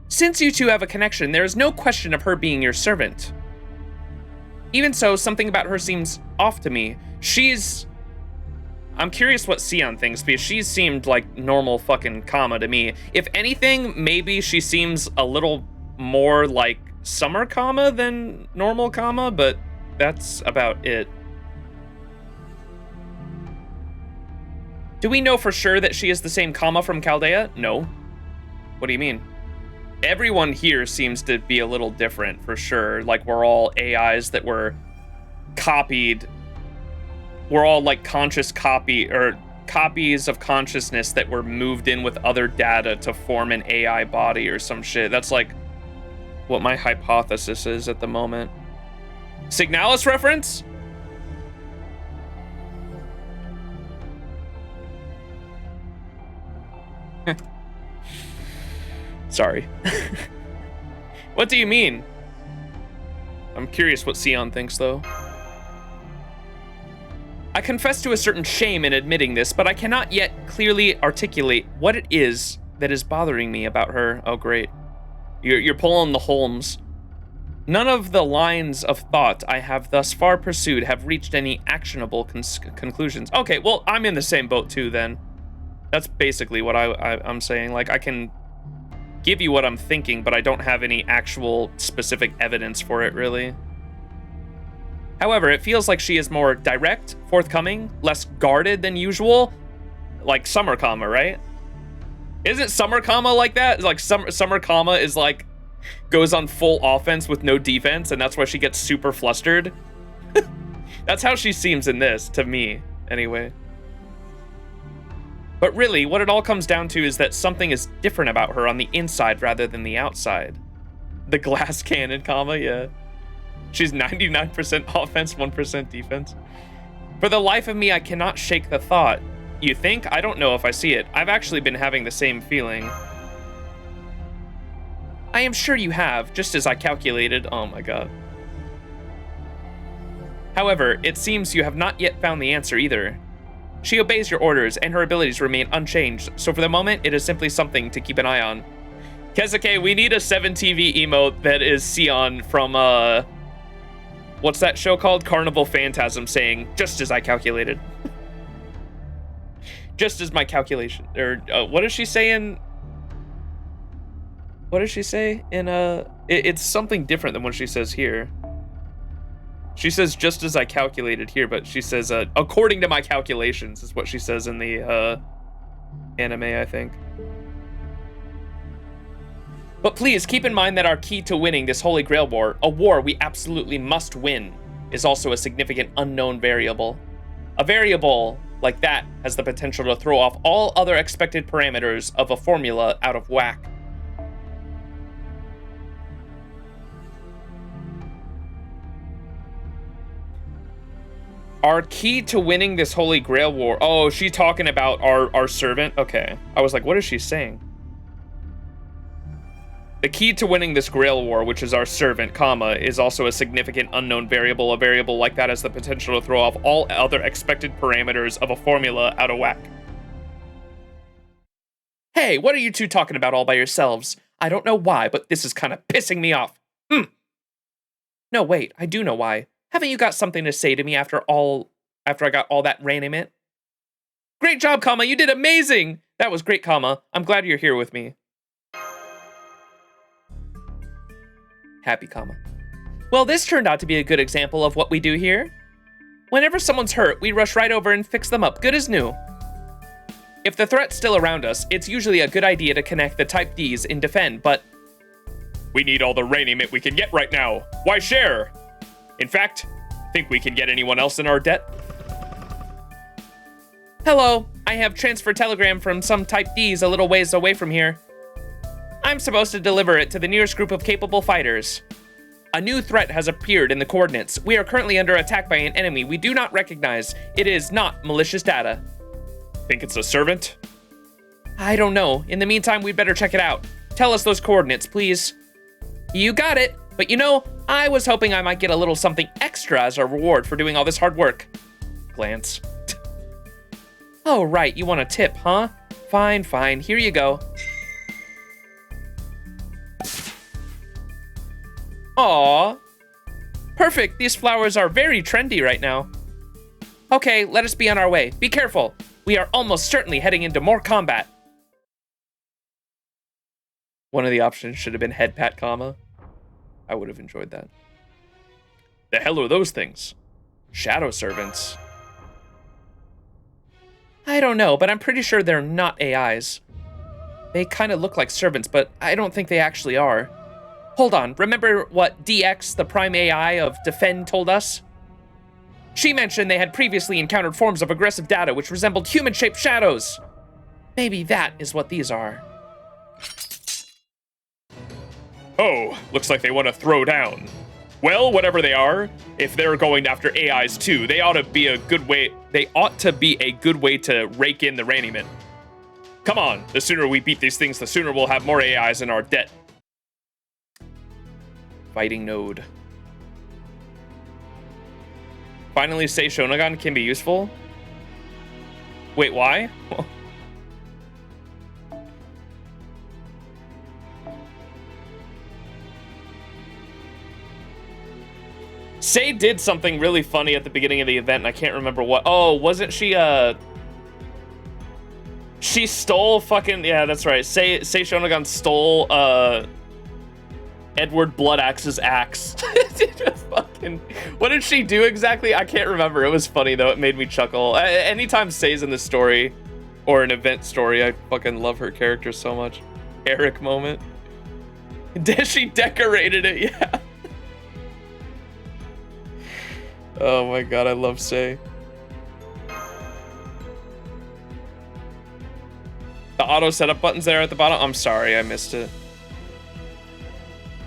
Since you two have a connection, there is no question of her being your servant. Even so, something about her seems off to me. I'm curious what Sion thinks, because she seemed like normal fucking Kama to me. If anything, maybe she seems a little more like Summer Kama than normal Kama, but that's about it. Do we know for sure that she is the same Kama from Chaldea? No. What do you mean? Everyone here seems to be a little different, for sure. Like, we're all AIs that were copied. We're all, like, copies of consciousness that were moved in with other data to form an AI body or some shit. That's, like, what my hypothesis is at the moment. Signalis reference? Sorry. What do you mean? I'm curious what Sion thinks, though. I confess to a certain shame in admitting this, but I cannot yet clearly articulate what it is that is bothering me about her. Oh, great. You're pulling the Holmes. None of the lines of thought I have thus far pursued have reached any actionable conclusions. Okay, well, I'm in the same boat, too, then. That's basically what I'm saying. Like, I can give you what I'm thinking, but I don't have any actual specific evidence for it, really. However, it feels like she is more direct, forthcoming, less guarded than usual. Like Summer Kama, right? Isn't Summer Kama like that? Like Summer Kama is like, goes on full offense with no defense, and that's why she gets super flustered. That's how she seems in this, to me, anyway. But really, what it all comes down to is that something is different about her on the inside rather than the outside. The glass cannon, Kama, yeah. She's 99% offense, 1% defense. For the life of me, I cannot shake the thought. You think? I don't know if I see it. I've actually been having the same feeling. I am sure you have, just as I calculated. Oh my god. However, it seems you have not yet found the answer either. She obeys your orders, and her abilities remain unchanged, so for the moment, it is simply something to keep an eye on. Kezuke, we need a 7TV emote that is Sion from, what's that show called? Carnival Phantasm, saying, just as I calculated. Just as my calculation, or, what does she say in... What does she say in, it's something different than what she says here. She says, just as I calculated here, but she says, according to my calculations, is what she says in the, anime, I think. But please, keep in mind that our key to winning this Holy Grail War, a war we absolutely must win, is also a significant unknown variable. A variable like that has the potential to throw off all other expected parameters of a formula out of whack. Our key to winning this Holy Grail war. Oh, she's talking about our servant? Okay. I was like, what is she saying? The key to winning this Grail war, which is our servant, comma, is also a significant unknown variable. A variable like that has the potential to throw off all other expected parameters of a formula out of whack. Hey, what are you two talking about all by yourselves? I don't know why, but this is kind of pissing me off. No, wait, I do know why. Haven't you got something to say to me after I got all that raiment? Great job, comma, you did amazing! That was great, comma. I'm glad you're here with me. Happy, comma. Well, this turned out to be a good example of what we do here. Whenever someone's hurt, we rush right over and fix them up, good as new. If the threat's still around us, it's usually a good idea to connect the Type Ds in defend, but we need all the raiment we can get right now. Why share? In fact, think we can get anyone else in our debt? Hello, I have transfer telegram from some Type Ds a little ways away from here. I'm supposed to deliver it to the nearest group of capable fighters. A new threat has appeared in the coordinates. We are currently under attack by an enemy we do not recognize. It is not malicious data. Think it's a servant? I don't know. In the meantime, we'd better check it out. Tell us those coordinates, please. You got it. But you know, I was hoping I might get a little something extra as a reward for doing all this hard work. Glance. Oh, right, you want a tip, huh? Fine, fine, here you go. Aww. Perfect, these flowers are very trendy right now. Okay, let us be on our way. Be careful. We are almost certainly heading into more combat. One of the options should have been head pat, comma. I would have enjoyed that. The hell are those things? Shadow servants. I don't know, but I'm pretty sure they're not AIs. They kind of look like servants, but I don't think they actually are. Hold on, remember what DX, the prime AI of Defend, told us? She mentioned they had previously encountered forms of aggressive data which resembled human-shaped shadows. Maybe that is what these are. Oh, looks like they want to throw down. Well, whatever they are, if they're going after AIs too, they ought to be a good way. They ought to be a good way to rake in the raiment. Come on, the sooner we beat these things, the sooner we'll have more AIs in our debt. Fighting node. Finally, say Shonagon can be useful. Wait, why? Say did something really funny at the beginning of the event, and I can't remember what. Oh, wasn't she, she stole fucking, yeah, that's right. Say Shonagon stole, Edward Bloodaxe's axe. Fucking, what did she do exactly? I can't remember. It was funny, though. It made me chuckle. Anytime Say's in the story, or an event story, I fucking love her character so much. Eric moment. She decorated it, yeah. Oh my god, I love Say. The auto setup button's there at the bottom. I'm sorry, I missed it.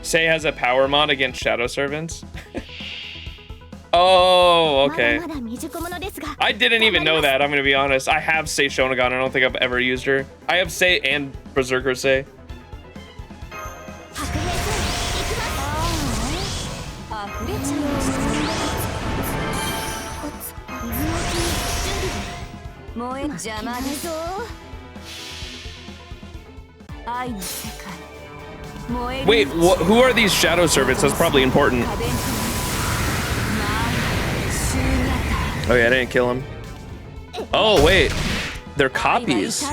Say has a power mod against Shadow Servants. Oh, okay. I didn't even know that, I'm gonna be honest. I have Say Shonagon, I don't think I've ever used her. I have Say and Berserker Say. Wait, who are these Shadow Servants? That's probably important. Oh yeah, I didn't kill him. Oh wait, they're copies.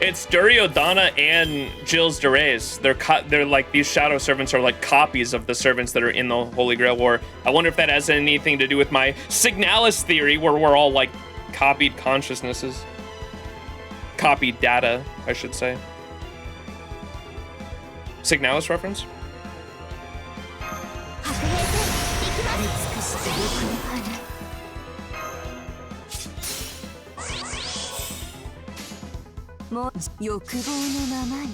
It's Duryodhana and Jill's Derays. They're like, these Shadow Servants are like copies of the servants that are in the Holy Grail War. I wonder if that has anything to do with my Signalis theory, where we're all like copied consciousnesses. Copied data, I should say. Signalis reference? 白兵戦行きます美しさよくある もう欲望のままに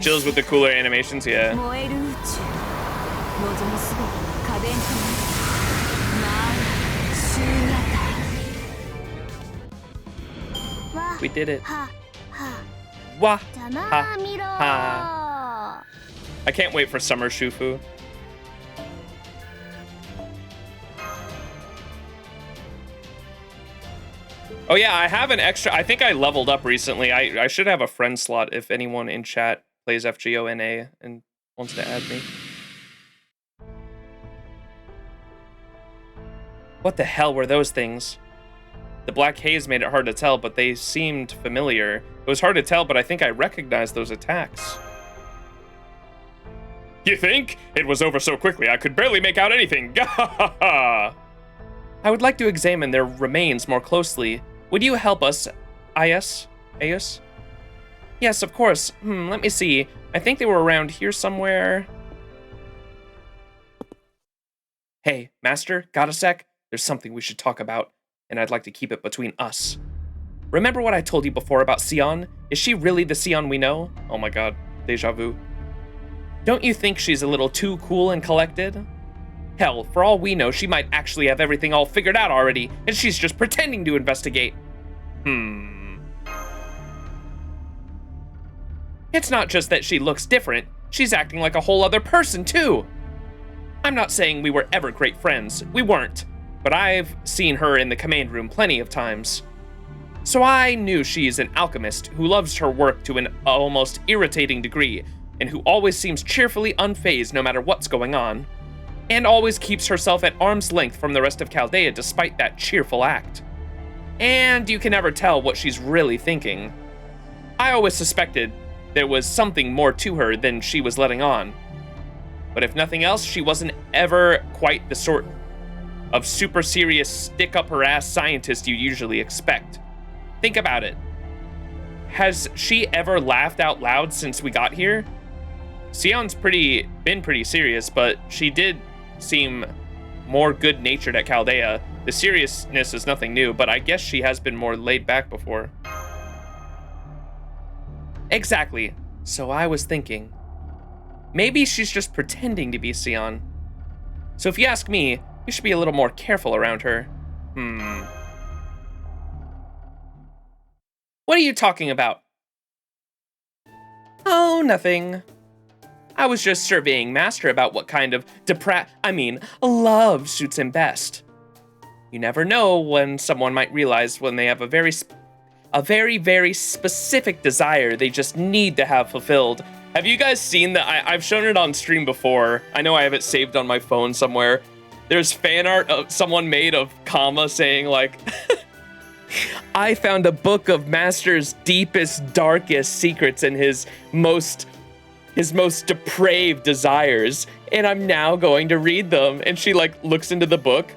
Chills with the cooler animations, yeah. 燃える宇宙望むすべての家電となるまあ終夜わ We did it. はは Wah. ざまあみろ I can't wait for Summer Shufu. Oh yeah, I have an extra. I think I leveled up recently. I should have a friend slot if anyone in chat plays FGO NA and wants to add me. What the hell were those things? The black haze made it hard to tell, but they seemed familiar. It was hard to tell, but I think I recognized those attacks. You think? It was over so quickly, I could barely make out anything. I would like to examine their remains more closely. Would you help us, Ayus? Yes, of course. Let me see. I think they were around here somewhere. Hey, Master, got a sec? There's something we should talk about, and I'd like to keep it between us. Remember what I told you before about Sion? Is she really the Sion we know? Oh my god, deja vu. Don't you think she's a little too cool and collected? Hell, for all we know, she might actually have everything all figured out already, and she's just pretending to investigate. It's not just that she looks different, she's acting like a whole other person too. I'm not saying we were ever great friends, we weren't, but I've seen her in the command room plenty of times. So I knew she's an alchemist who loves her work to an almost irritating degree, and who always seems cheerfully unfazed no matter what's going on, and always keeps herself at arm's length from the rest of Chaldea despite that cheerful act. And you can never tell what she's really thinking. I always suspected there was something more to her than she was letting on. But if nothing else, she wasn't ever quite the sort of super serious, stick-up-her-ass scientist you usually expect. Think about it. Has she ever laughed out loud since we got here? Sion's been pretty serious, but she did seem more good-natured at Chaldea. The seriousness is nothing new, but I guess she has been more laid back before. Exactly. So I was thinking, maybe she's just pretending to be Sion. So if you ask me, you should be a little more careful around her. What are you talking about? Oh, nothing. I was just surveying Master about what kind of love suits him best. You never know when someone might realize when they have a very, very specific desire they just need to have fulfilled. Have you guys seen that? I've shown it on stream before. I know I have it saved on my phone somewhere. There's fan art of someone made of Kama saying like, I found a book of Master's deepest, darkest secrets and his most depraved desires, and I'm now going to read them. And she like looks into the book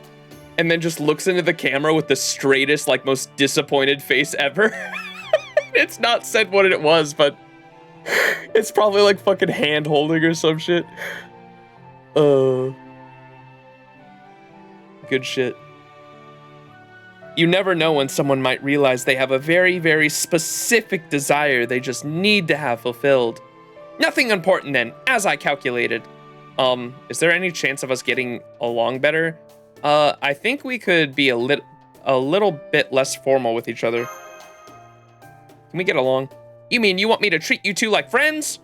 and then just looks into the camera with the straightest, like most disappointed face ever. It's not said what it was, but it's probably like fucking hand holding or some shit. Good shit. You never know when someone might realize they have a very, very specific desire they just need to have fulfilled. Nothing important then, as I calculated. Is there any chance of us getting along better? I think we could be a little bit less formal with each other. Can we get along? You mean you want me to treat you two like friends?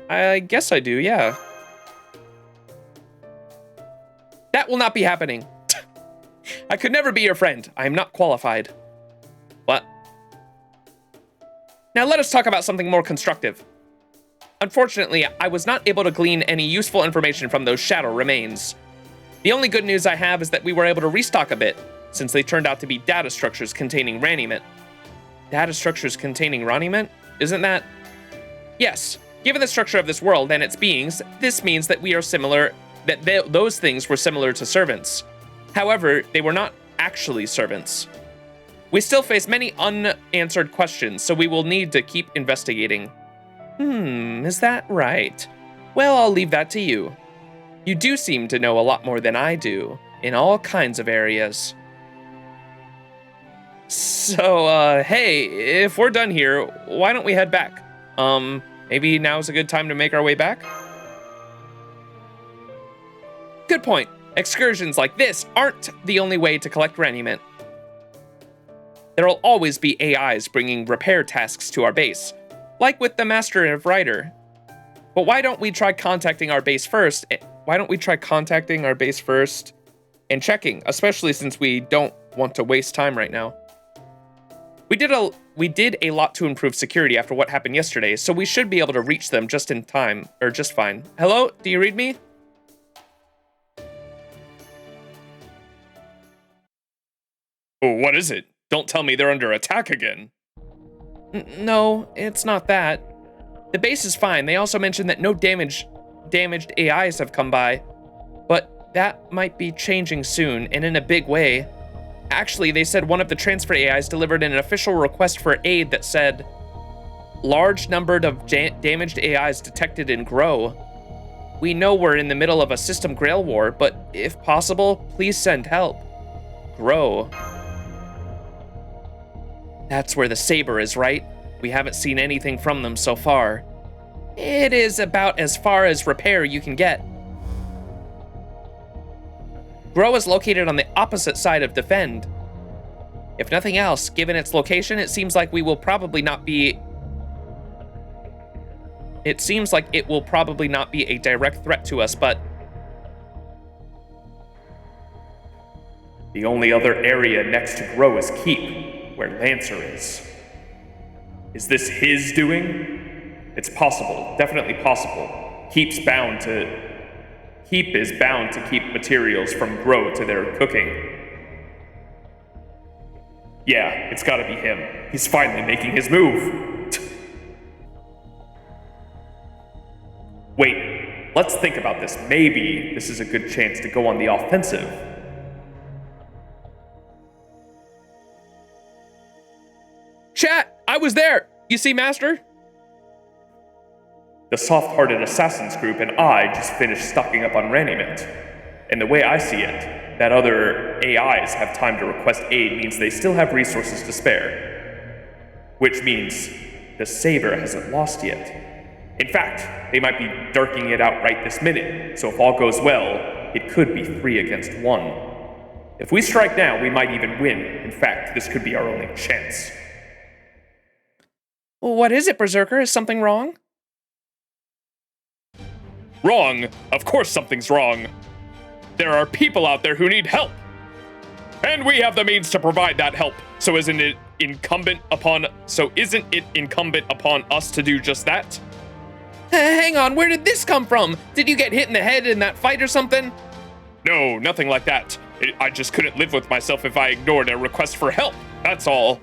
I guess I do, yeah. That will not be happening. I could never be your friend. I am not qualified. What? Now let us talk about something more constructive. Unfortunately, I was not able to glean any useful information from those shadow remains. The only good news I have is that we were able to restock a bit, since they turned out to be data structures containing raniment. Data structures containing raniment? Isn't that? Yes. Given the structure of this world and its beings, this means that we are similar, those things were similar to servants. However, they were not actually servants. We still face many unanswered questions, so we will need to keep investigating. Is that right? Well, I'll leave that to you. You do seem to know a lot more than I do, in all kinds of areas. So, hey, if we're done here, why don't we head back? Maybe now's a good time to make our way back? Good point. Excursions like this aren't the only way to collect Reniment. There'll always be AIs bringing repair tasks to our base, like with the Master of Rider. But why don't we try contacting our base first? And checking, especially since we don't want to waste time right now. We did a lot to improve security after what happened yesterday, so we should be able to reach them just in time, or just fine. Hello, do you read me? Oh, what is it? Don't tell me they're under attack again. No, it's not that. The base is fine. They also mentioned that no damaged AIs have come by, but that might be changing soon, and in a big way. Actually, they said one of the transfer AIs delivered an official request for aid that said, large number of damaged AIs detected in Grow. We know we're in the middle of a system grail war, but if possible, please send help. Grow. That's where the Saber is, right? We haven't seen anything from them so far. It is about as far as repair you can get. Grow is located on the opposite side of Defend. If nothing else, given its location, it seems like it will probably not be a direct threat to us, but The only other area next to Grow is Keep, where Lancer is. Is this his doing? It's possible, definitely possible. Keep is bound to keep materials from Grow to their cooking. Yeah, it's gotta be him. He's finally making his move. Wait, let's think about this. Maybe this is a good chance to go on the offensive. Chat, I was there. You see, Master? The soft-hearted assassins group and I just finished stocking up on Raniment. And the way I see it, that other AIs have time to request aid means they still have resources to spare. Which means the Saber hasn't lost yet. In fact, they might be dirking it out right this minute, so if all goes well, it could be 3 against 1. If we strike now, we might even win. In fact, this could be our only chance. What is it, Berserker? Is something wrong? Wrong? Of course something's wrong. There are people out there who need help. And we have the means to provide that help. So isn't it incumbent upon us to do just that? Hang on, where did this come from? Did you get hit in the head in that fight or something? No, nothing like that. I just couldn't live with myself if I ignored a request for help. That's all.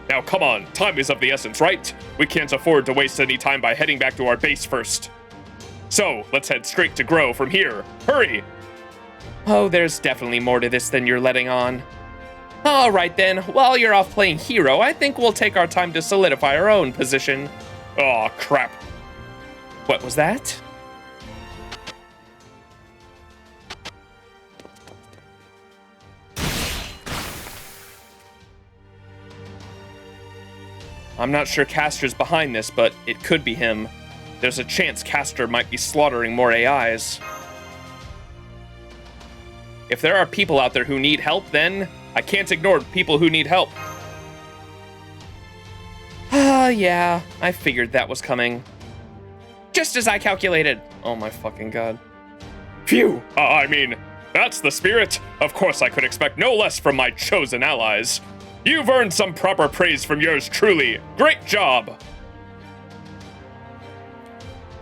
Now come on, time is of the essence, right? We can't afford to waste any time by heading back to our base first. So, let's head straight to Grow from here. Hurry! Oh, there's definitely more to this than you're letting on. All right then, while you're off playing hero, I think we'll take our time to solidify our own position. Aw, crap. What was that? I'm not sure Castor's behind this, but it could be him. There's a chance Castor might be slaughtering more AIs. If there are people out there who need help, then I can't ignore people who need help. Yeah, I figured that was coming. Just as I calculated. Oh my fucking god. Phew! I mean, that's the spirit. Of course I could expect no less from my chosen allies. You've earned some proper praise from yours truly. Great job!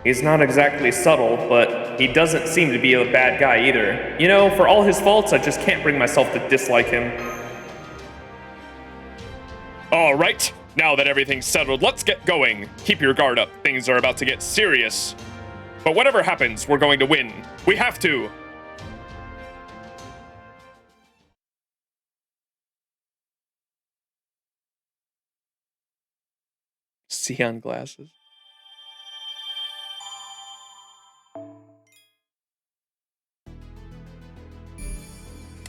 He's not exactly subtle, but he doesn't seem to be a bad guy either. You know, for all his faults, I just can't bring myself to dislike him. All right, now that everything's settled, let's get going. Keep your guard up, things are about to get serious. But whatever happens, we're going to win. We have to. Xeon glasses.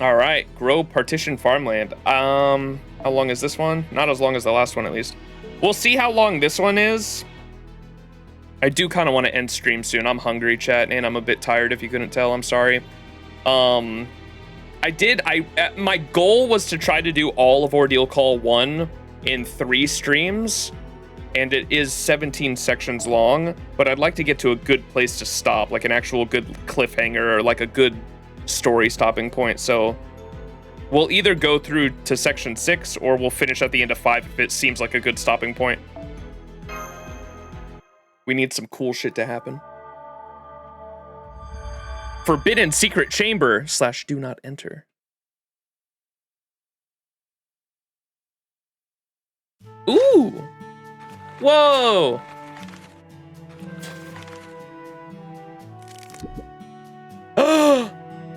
All right, grow partition farmland. How long is this one? Not as long as the last one, at least. We'll see how long this one is. I do kind of want to end stream soon. I'm hungry, chat, and I'm a bit tired. If you couldn't tell, I'm sorry. My goal was to try to do all of Ordeal Call 1 in 3 streams, and it is 17 sections long, but I'd like to get to a good place to stop, like an actual good cliffhanger or like a good story stopping point. So we'll either go through to section 6 or we'll finish at the end of 5 if it seems like a good stopping point. We need some cool shit to happen. Forbidden secret chamber / do not enter. Ooh. Whoa.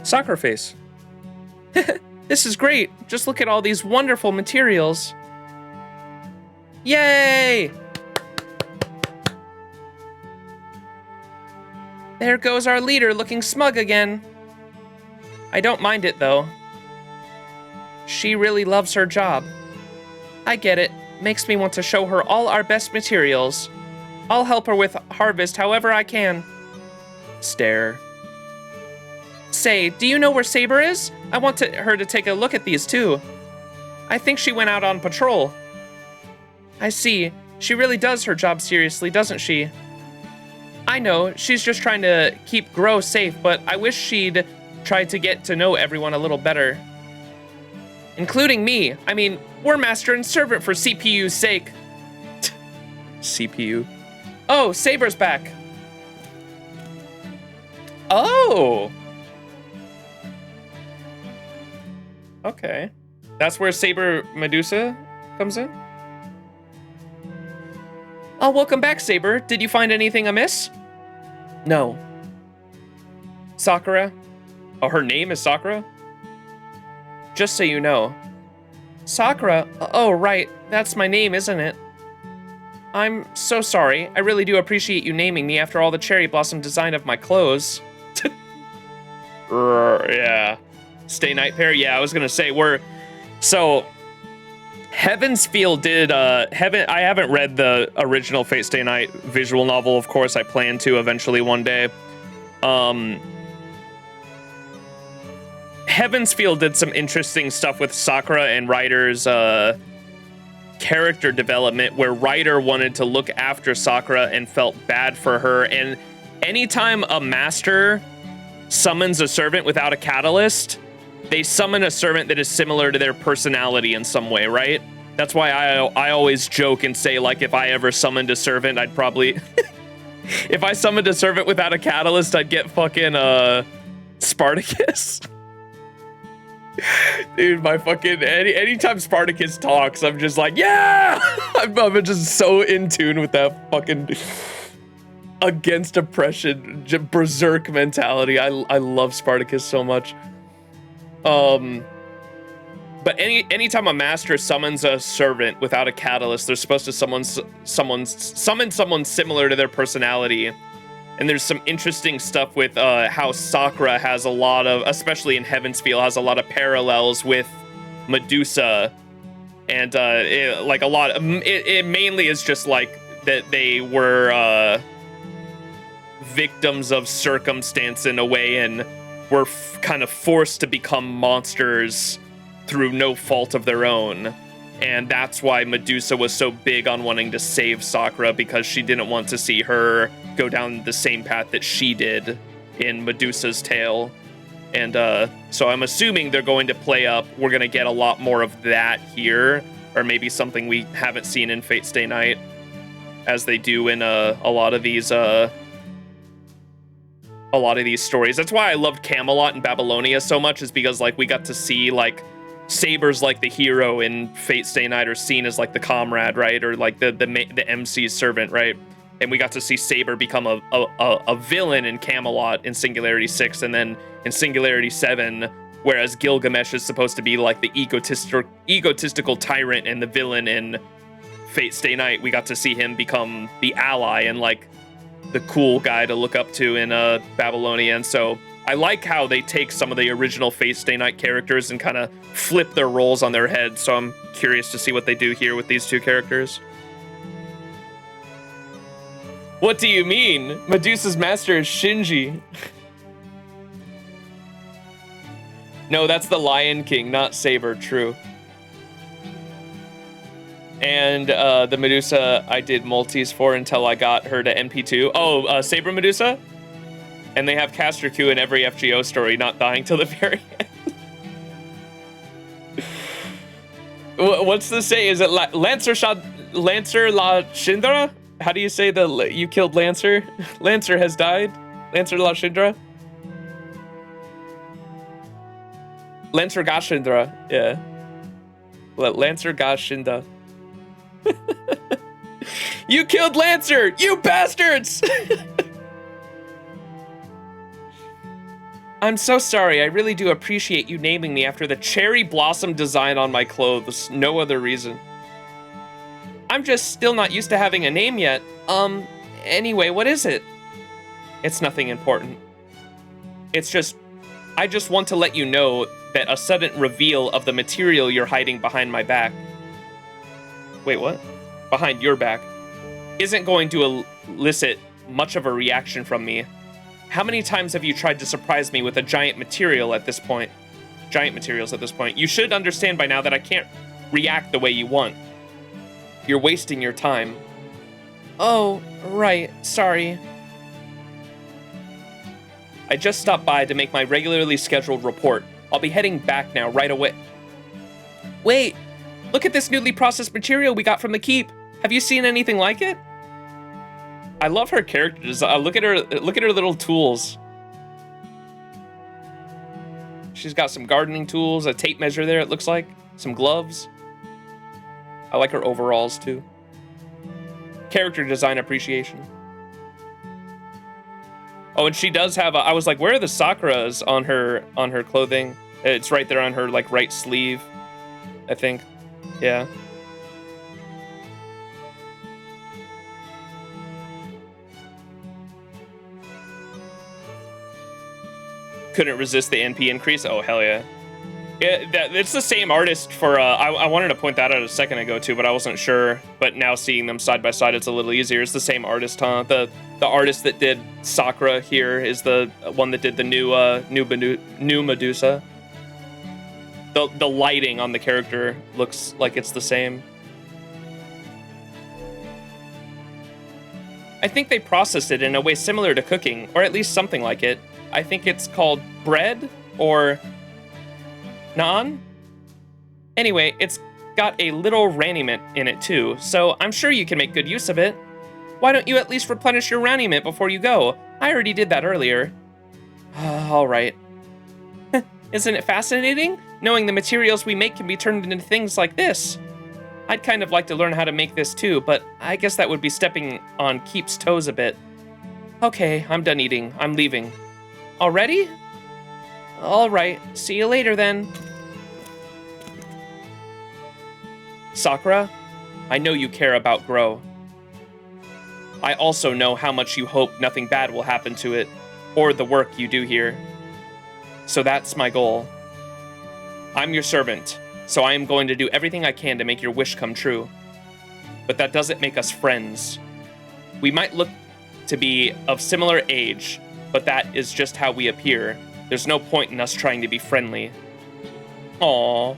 Soccer face. This is great. Just look at all these wonderful materials. Yay! There goes our leader looking smug again. I don't mind it though. She really loves her job. I get it. Makes me want to show her all our best materials. I'll help her with harvest however I can. Stare. Say, do you know where Saber is? I want her to take a look at these too. I think she went out on patrol. I see. She really does her job seriously, doesn't she? I know, she's just trying to keep Grow safe, but I wish she'd try to get to know everyone a little better. Including me. I mean, we're master and servant for CPU's sake. CPU. Oh, Saber's back. Oh! Okay. That's where Saber Medusa comes in? Oh, welcome back, Saber. Did you find anything amiss? No. Sakura? Oh, her name is Sakura? Just so you know. Sakura? Oh, right. That's my name, isn't it? I'm so sorry. I really do appreciate you naming me after all the cherry blossom design of my clothes. Yeah. Stay Night Pair? Yeah, I was gonna say, so Heaven's Feel did, I haven't read the original Fate Stay Night visual novel, of course. I plan to eventually one day. Heaven's Feel did some interesting stuff with Sakura and Ryder's character development, where Ryder wanted to look after Sakura and felt bad for her. And anytime a master summons a servant without a catalyst, they summon a servant that is similar to their personality in some way, right? That's why I always joke and say, like, if I ever summoned a servant, I'd probably... if I summoned a servant without a catalyst, I'd get fucking, Spartacus. Dude, my fucking... Anytime Spartacus talks, I'm just like, yeah! I'm just so in tune with that fucking... against oppression, berserk mentality. I love Spartacus so much. But anytime a master summons a servant without a catalyst, they're supposed to summon someone similar to their personality. And there's some interesting stuff with how Sakura has a lot of, especially in Heaven's Feel, has a lot of parallels with Medusa. And it mainly is just like that they were victims of circumstance in a way, and were kind of forced to become monsters through no fault of their own. And that's why Medusa was so big on wanting to save Sakura, because she didn't want to see her go down the same path that she did in Medusa's tale. And so I'm assuming they're going to play up, we're going to get a lot more of that here, or maybe something we haven't seen in Fate Stay Night, as they do in a lot of these stories. That's why I loved Camelot and Babylonia so much, is because, like, we got to see, like, Saber's like the hero in Fate Stay Night, or seen as like the comrade, right? Or like the MC's servant, right? And we got to see Saber become a villain in Camelot in Singularity 6, and then in Singularity 7, whereas Gilgamesh is supposed to be like the egotistical tyrant and the villain in Fate Stay Night, we got to see him become the ally and like the cool guy to look up to in Babylonia. And so I like how they take some of the original Fate Stay Night characters and kind of flip their roles on their head, so I'm curious to see what they do here with these two characters. What do you mean? Medusa's master is Shinji. No, that's the Lion King, not Saber, true. And the Medusa I did multis for until I got her to NP2. Oh, Saber Medusa? And they have Caster Q in every FGO story, not dying till the very end. What's the say? Is it Lancer La Shindra? How do you say you killed Lancer? Lancer has died? Lancer La Shindra? Lancer Gashindra, yeah. Lancer Gashinda. You killed Lancer! You bastards! I'm so sorry. I really do appreciate you naming me after the cherry blossom design on my clothes. No other reason. I'm just still not used to having a name yet. Anyway, what is it? It's nothing important. It's just, I just want to let you know that a sudden reveal of the material you're hiding behind my back. Wait, what? Behind your back. Isn't going to elicit much of a reaction from me. How many times have you tried to surprise me with a giant material at this point? Giant materials at this point. You should understand by now that I can't react the way you want. You're wasting your time. Oh, right. Sorry. I just stopped by to make my regularly scheduled report. I'll be heading back now right away. Wait, look at this newly processed material we got from the keep. Have you seen anything like it? I love her character design. Look at her little tools. She's got some gardening tools, a tape measure there, it looks like. Some gloves. I like her overalls too. Character design appreciation. Oh, and she does have I was like, where are the Sakuras on her clothing? It's right there on her like right sleeve, I think. Yeah. Couldn't resist the NP increase. Oh, hell yeah. It's the same artist for, I wanted to point that out a second ago too, but I wasn't sure. But now seeing them side by side, it's a little easier. It's the same artist, huh? The artist that did Sakura here is the one that did the new Medusa. The lighting on the character looks like it's the same. I think they processed it in a way similar to cooking, or at least something like it. I think it's called bread or naan. Anyway, it's got a little raniment in it too, so I'm sure you can make good use of it. Why don't you at least replenish your raniment before you go? I already did that earlier. All right. Isn't it fascinating? Knowing the materials we make can be turned into things like this. I'd kind of like to learn how to make this too, but I guess that would be stepping on Keep's toes a bit. Okay, I'm done eating. I'm leaving. Already? All right, see you later then. Sakura, I know you care about Grow. I also know how much you hope nothing bad will happen to it, or the work you do here. So that's my goal. I'm your servant, so I am going to do everything I can to make your wish come true. But that doesn't make us friends. We might look to be of similar age, but that is just how we appear. There's no point in us trying to be friendly. Aww.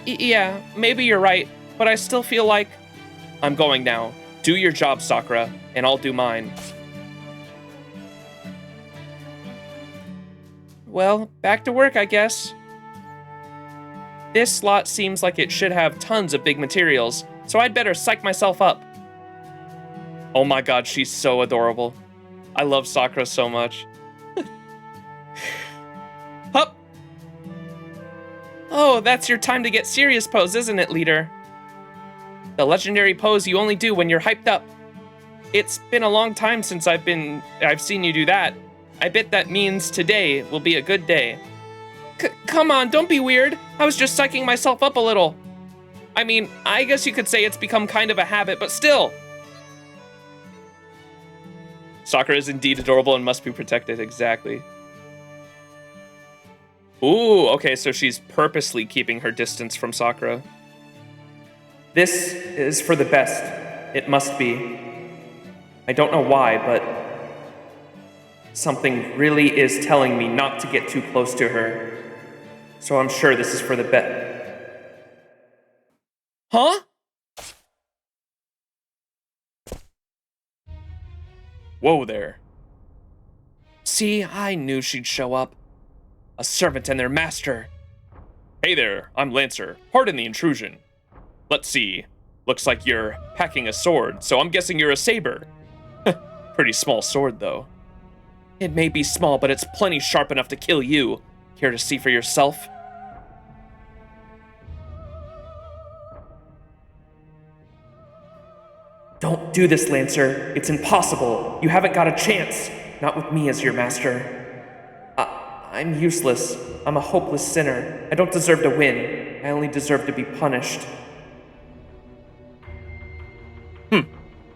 Yeah, maybe you're right, but I still feel like... I'm going now. Do your job, Sakura, and I'll do mine. Well, back to work, I guess. This slot seems like it should have tons of big materials, so I'd better psych myself up. Oh my god, she's so adorable. I love Sakura so much. Hup! Oh, that's your time to get serious pose, isn't it, leader? The legendary pose you only do when you're hyped up. It's been a long time since I've seen you do that. I bet that means today will be a good day. Come on, don't be weird. I was just psyching myself up a little. I mean, I guess you could say it's become kind of a habit, but still. Sakura is indeed adorable and must be protected, exactly. Ooh, okay, so she's purposely keeping her distance from Sakura. This is for the best. It must be. I don't know why, but something really is telling me not to get too close to her. So I'm sure this is for the best. Huh? Whoa there. See, I knew she'd show up. A servant and their master. Hey there, I'm Lancer. Pardon the intrusion. Let's see. Looks like you're packing a sword, so I'm guessing you're a saber. Pretty small sword, though. It may be small, but it's plenty sharp enough to kill you. Care to see for yourself? Don't do this, Lancer. It's impossible. You haven't got a chance. Not with me as your master. I'm useless. I'm a hopeless sinner. I don't deserve to win. I only deserve to be punished.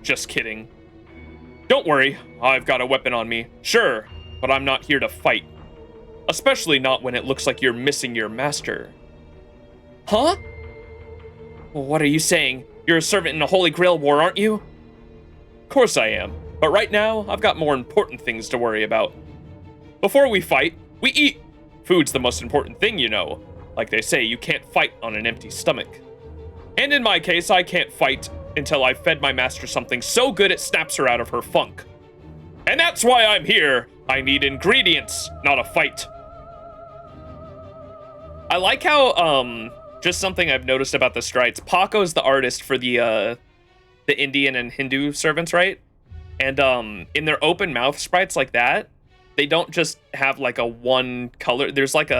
Just kidding. Don't worry, I've got a weapon on me. Sure, but I'm not here to fight. Especially not when it looks like you're missing your master. Huh? Well, what are you saying? You're a servant in a Holy Grail war, aren't you? Of course I am, but right now, I've got more important things to worry about. Before we fight, we eat. Food's the most important thing, you know. Like they say, you can't fight on an empty stomach. And in my case, I can't fight until I've fed my master something so good it snaps her out of her funk. And that's why I'm here. I need ingredients, not a fight. I like how, just something I've noticed about the Strites. Paco's the artist for the Indian and Hindu servants, right? And, in their open mouth sprites like that, they don't just have, like, a one color. There's, like,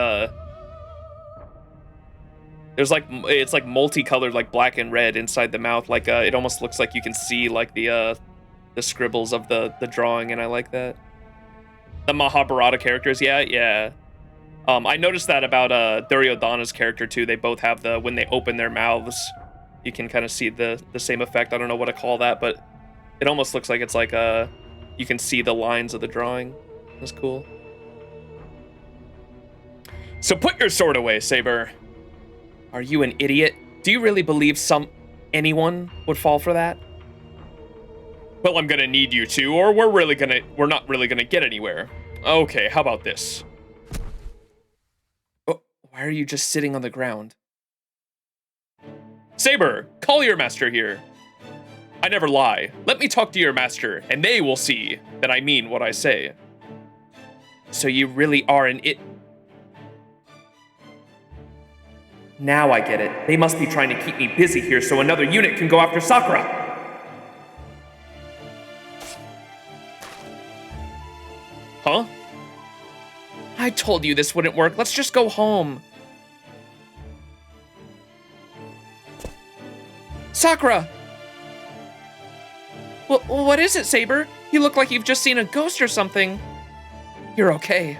it's, like, multicolored, like, black and red inside the mouth. Like, it almost looks like you can see, like, the scribbles of the drawing, and I like that. The Mahabharata characters, yeah. I noticed that about Duryodhana's character too. They both have when they open their mouths, you can kind of see the same effect. I don't know what to call that, but it almost looks like it's like you can see the lines of the drawing. That's cool. So put your sword away, Saber. Are you an idiot? Do you really believe anyone would fall for that? Well, I'm gonna need you to, or we're not really gonna get anywhere. Okay, how about this? Why are you just sitting on the ground? Saber, call your master here. I never lie. Let me talk to your master, and they will see that I mean what I say. So you really are an Now I get it. They must be trying to keep me busy here so another unit can go after Sakura. Huh? I told you this wouldn't work. Let's just go home. Sakura! Well, what is it, Saber? You look like you've just seen a ghost or something. You're okay.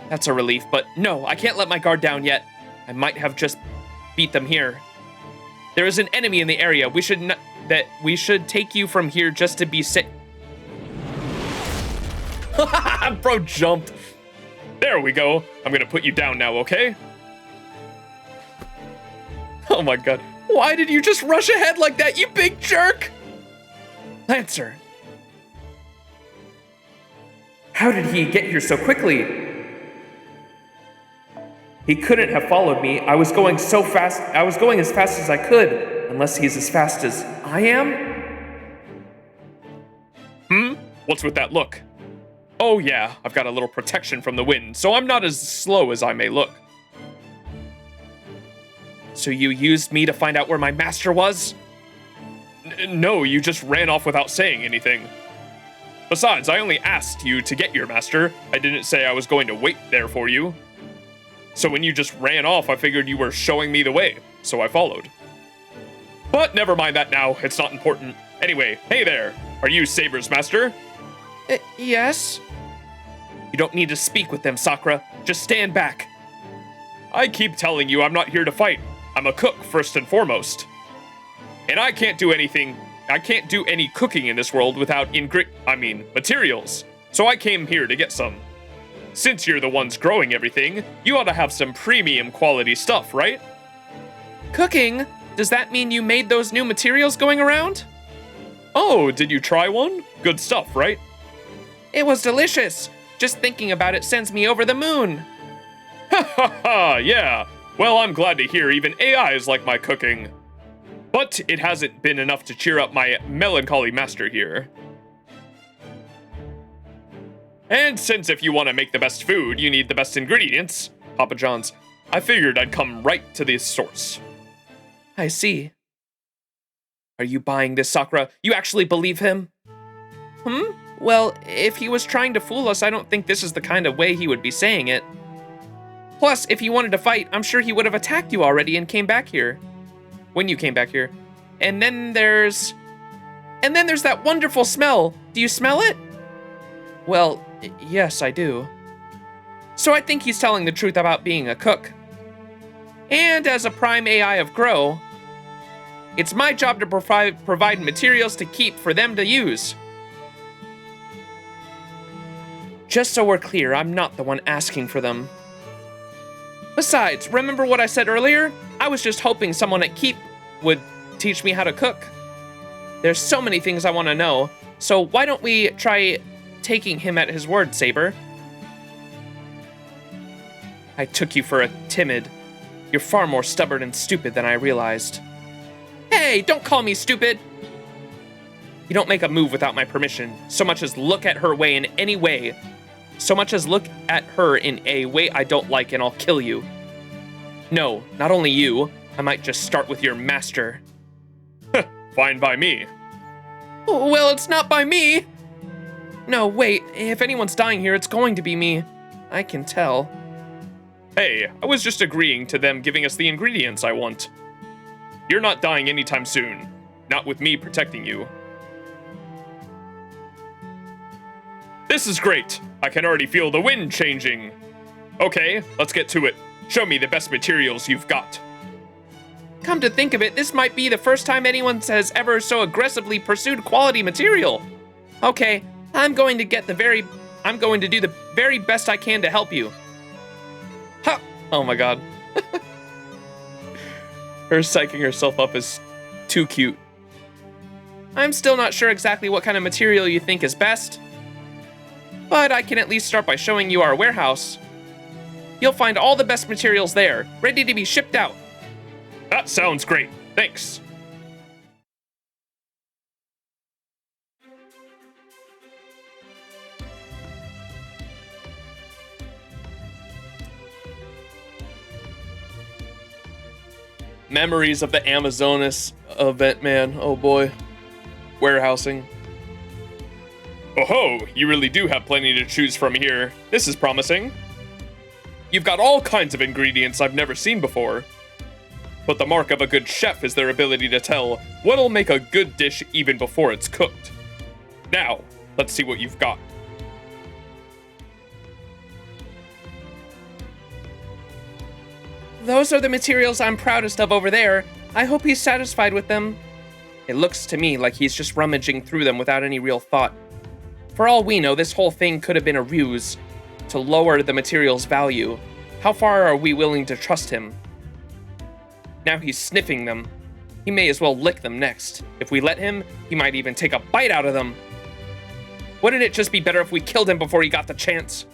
That's a relief, but no, I can't let my guard down yet. I might have just beat them here. There is an enemy in the area. We should take you from here just to be safe. Bro jumped. There we go. I'm gonna put you down now, okay? Oh my god. Why did you just rush ahead like that, you big jerk? Lancer. How did he get here so quickly? He couldn't have followed me. I was going so fast. I was going as fast as I could. Unless he's as fast as I am? What's with that look? Oh yeah, I've got a little protection from the wind, so I'm not as slow as I may look. So you used me to find out where my master was? No, you just ran off without saying anything. Besides, I only asked you to get your master. I didn't say I was going to wait there for you. So when you just ran off, I figured you were showing me the way, so I followed. But never mind that now, it's not important. Anyway, hey there, are you Saber's master? Yes? You don't need to speak with them, Sakura. Just stand back. I keep telling you I'm not here to fight. I'm a cook, first and foremost. And I can't do any cooking in this world without materials. So I came here to get some. Since you're the ones growing everything, you ought to have some premium quality stuff, right? Cooking? Does that mean you made those new materials going around? Oh, did you try one? Good stuff, right? It was delicious. Just thinking about it sends me over the moon. Ha ha ha, yeah. Well, I'm glad to hear even AIs like my cooking. But it hasn't been enough to cheer up my melancholy master here. And since if you want to make the best food, you need the best ingredients, Papa John's, I figured I'd come right to the source. I see. Are you buying this, Sakura? You actually believe him? Well, if he was trying to fool us, I don't think this is the kind of way he would be saying it. Plus, if he wanted to fight, I'm sure he would have attacked you already and came back here. When you came back here. And then there's that wonderful smell. Do you smell it? Well, yes, I do. So I think he's telling the truth about being a cook. And as a prime AI of Grow, it's my job to provide materials to keep for them to use. Just so we're clear, I'm not the one asking for them. Besides, remember what I said earlier? I was just hoping someone at Keep would teach me how to cook. There's so many things I want to know, so why don't we try taking him at his word, Saber? I took you for a timid. You're far more stubborn and stupid than I realized. Hey, don't call me stupid! You don't make a move without my permission, so much as look at her way in any way. So much as look at her in a way I don't like and I'll kill you. No, not only you, I might just start with your master. Fine by me. Well, it's not by me. No, wait, if anyone's dying here, it's going to be me. I can tell. Hey, I was just agreeing to them giving us the ingredients I want. You're not dying anytime soon. Not with me protecting you. This is great. I can already feel the wind changing. Okay, let's get to it. Show me the best materials you've got. Come to think of it, this might be the first time anyone has ever so aggressively pursued quality material. Okay, I'm going to do the very best I can to help you. Ha! Oh my god. Her psyching herself up is too cute. I'm still not sure exactly what kind of material you think is best, but I can at least start by showing you our warehouse. You'll find all the best materials there, ready to be shipped out. That sounds great. Thanks. Memories of the Amazonas event, man. Oh boy. Warehousing. Oh-ho, you really do have plenty to choose from here. This is promising. You've got all kinds of ingredients I've never seen before. But the mark of a good chef is their ability to tell what'll make a good dish even before it's cooked. Now, let's see what you've got. Those are the materials I'm proudest of over there. I hope he's satisfied with them. It looks to me like he's just rummaging through them without any real thought. For all we know, this whole thing could have been a ruse to lower the material's value. How far are we willing to trust him? Now he's sniffing them. He may as well lick them next. If we let him, he might even take a bite out of them. Wouldn't it just be better if we killed him before he got the chance?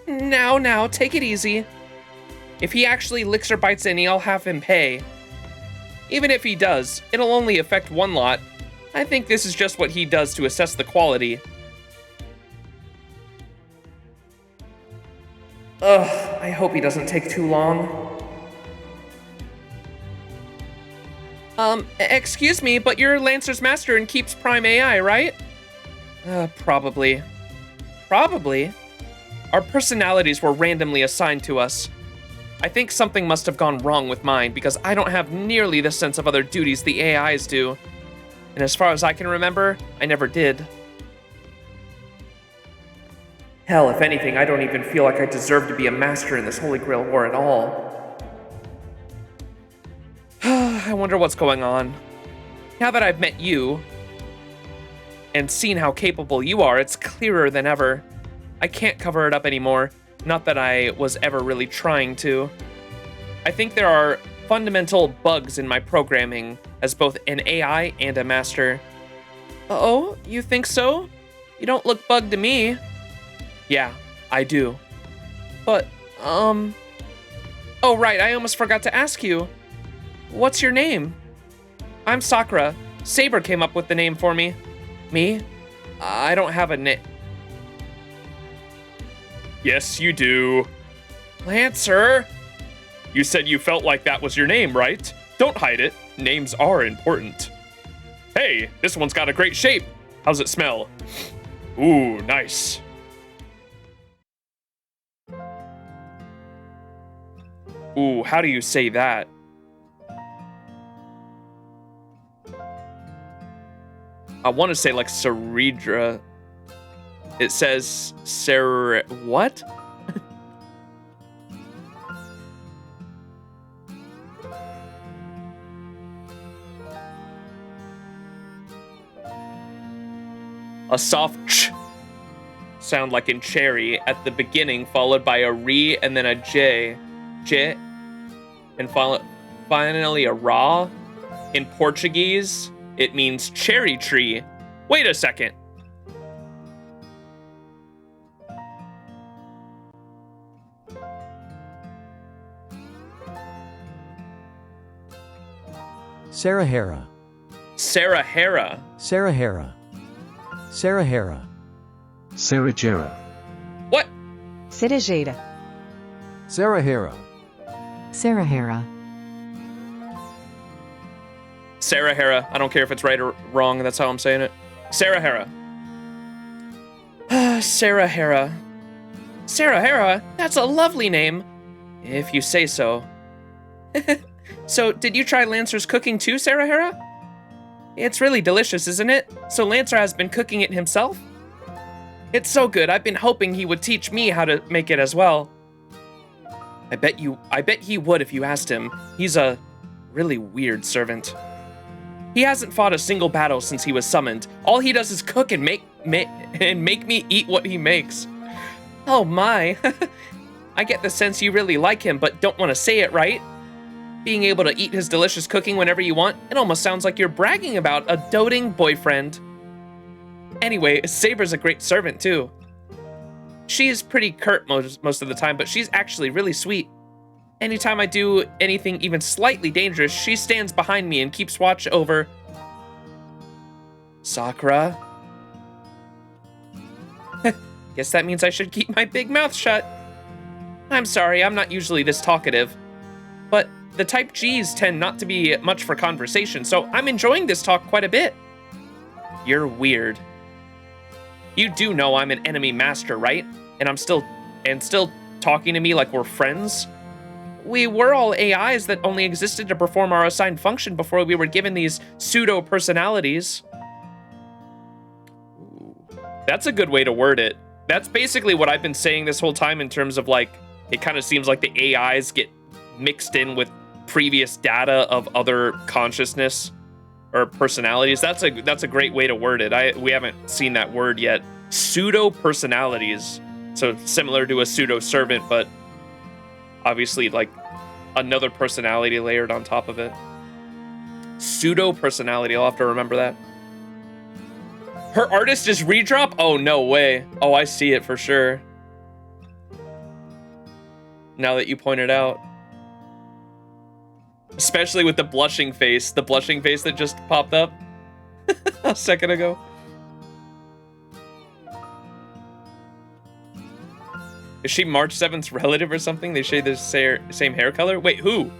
Now, take it easy. If he actually licks or bites any, I'll have him pay. Even if he does, it'll only affect one lot. I think this is just what he does to assess the quality. Ugh, I hope he doesn't take too long. Excuse me, but you're Lancer's master and Keep's Prime AI, right? Probably. Probably? Our personalities were randomly assigned to us. I think something must have gone wrong with mine because I don't have nearly the sense of other duties the AIs do. And as far as I can remember, I never did. Hell, if anything, I don't even feel like I deserve to be a master in this Holy Grail War at all. I wonder what's going on. Now that I've met you and seen how capable you are, it's clearer than ever. I can't cover it up anymore. Not that I was ever really trying to. I think there are fundamental bugs in my programming as both an AI and a master. Oh, you think so? You don't look bugged to me. Yeah, I do. But, oh right, I almost forgot to ask you. What's your name? I'm Sakura. Saber came up with the name for me. Me? I don't have a name. Yes, you do. Lancer! You said you felt like that was your name, right? Don't hide it. Names are important. Hey, this one's got a great shape. How's it smell? Ooh, nice. Ooh, how do you say that? I want to say like Ceredra. It says what? A soft ch sound like in cherry at the beginning, followed by a re and then a j, and finally a ra. In Portuguese, it means cherry tree. Wait a second. Sarahara. Sarahara. Sarahara. Sarahara. Sarajera. What? Cerejeira. Sarahara. Sarahara. Sarahara. I don't care if it's right or wrong. That's how I'm saying it. Sarahara. Sarahara. Sarahara? That's a lovely name. If you say so. So, did you try Lancer's cooking too, Sarahara? It's really delicious, isn't it? So Lancer has been cooking it himself? It's so good. I've been hoping he would teach me how to make it as well. I bet he would if you asked him. He's a really weird servant. He hasn't fought a single battle since he was summoned. All he does is cook and make me eat what he makes. Oh my. I get the sense you really like him, but don't want to say it, right? Being able to eat his delicious cooking whenever you want, it almost sounds like you're bragging about a doting boyfriend. Anyway, Saber's a great servant too. She's pretty curt most of the time, but she's actually really sweet. Anytime I do anything even slightly dangerous, she stands behind me and keeps watch over... Sakura? Guess that means I should keep my big mouth shut. I'm sorry, I'm not usually this talkative. But the type Gs tend not to be much for conversation, so I'm enjoying this talk quite a bit. You're weird. You do know I'm an enemy master, right? And still talking to me like we're friends? We were all AIs that only existed to perform our assigned function before we were given these pseudo-personalities. That's a good way to word it. That's basically what I've been saying this whole time in terms of like, it kind of seems like the AIs get mixed in with previous data of other consciousness or personalities. That's a great way to word it. We haven't seen that word yet. Pseudo personalities. So similar to a pseudo servant, but obviously like another personality layered on top of it. Pseudo personality. I'll have to remember that. Her artist is Redrop? Oh, no way. Oh, I see it for sure. Now that you pointed out. Especially with the blushing face that just popped up a second ago. Is she March 7th's relative or something? They share the same hair color? Wait, who?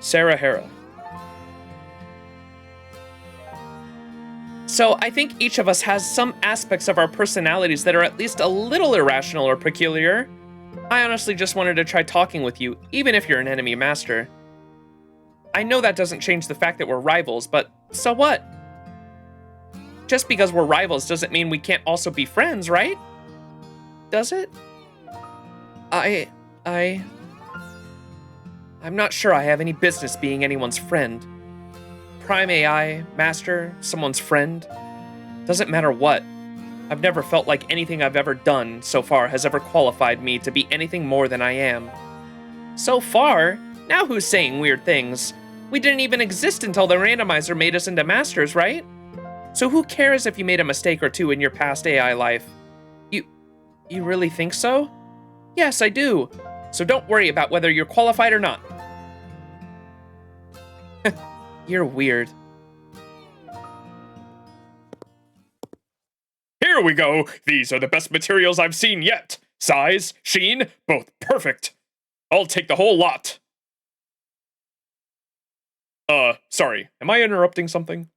Sarahara. So I think each of us has some aspects of our personalities that are at least a little irrational or peculiar. I honestly just wanted to try talking with you, even if you're an enemy master. I know that doesn't change the fact that we're rivals, but so what? Just because we're rivals doesn't mean we can't also be friends, right? Does it? I'm not sure I have any business being anyone's friend. Prime AI, master, someone's friend. Doesn't matter what. I've never felt like anything I've ever done so far has ever qualified me to be anything more than I am. So far? Now who's saying weird things? We didn't even exist until the randomizer made us into masters, right? So who cares if you made a mistake or two in your past AI life? You really think so? Yes, I do. So don't worry about whether you're qualified or not. You're weird. Here we go. These are the best materials I've seen yet. Size, sheen, both perfect. I'll take the whole lot. Sorry. Am I interrupting something?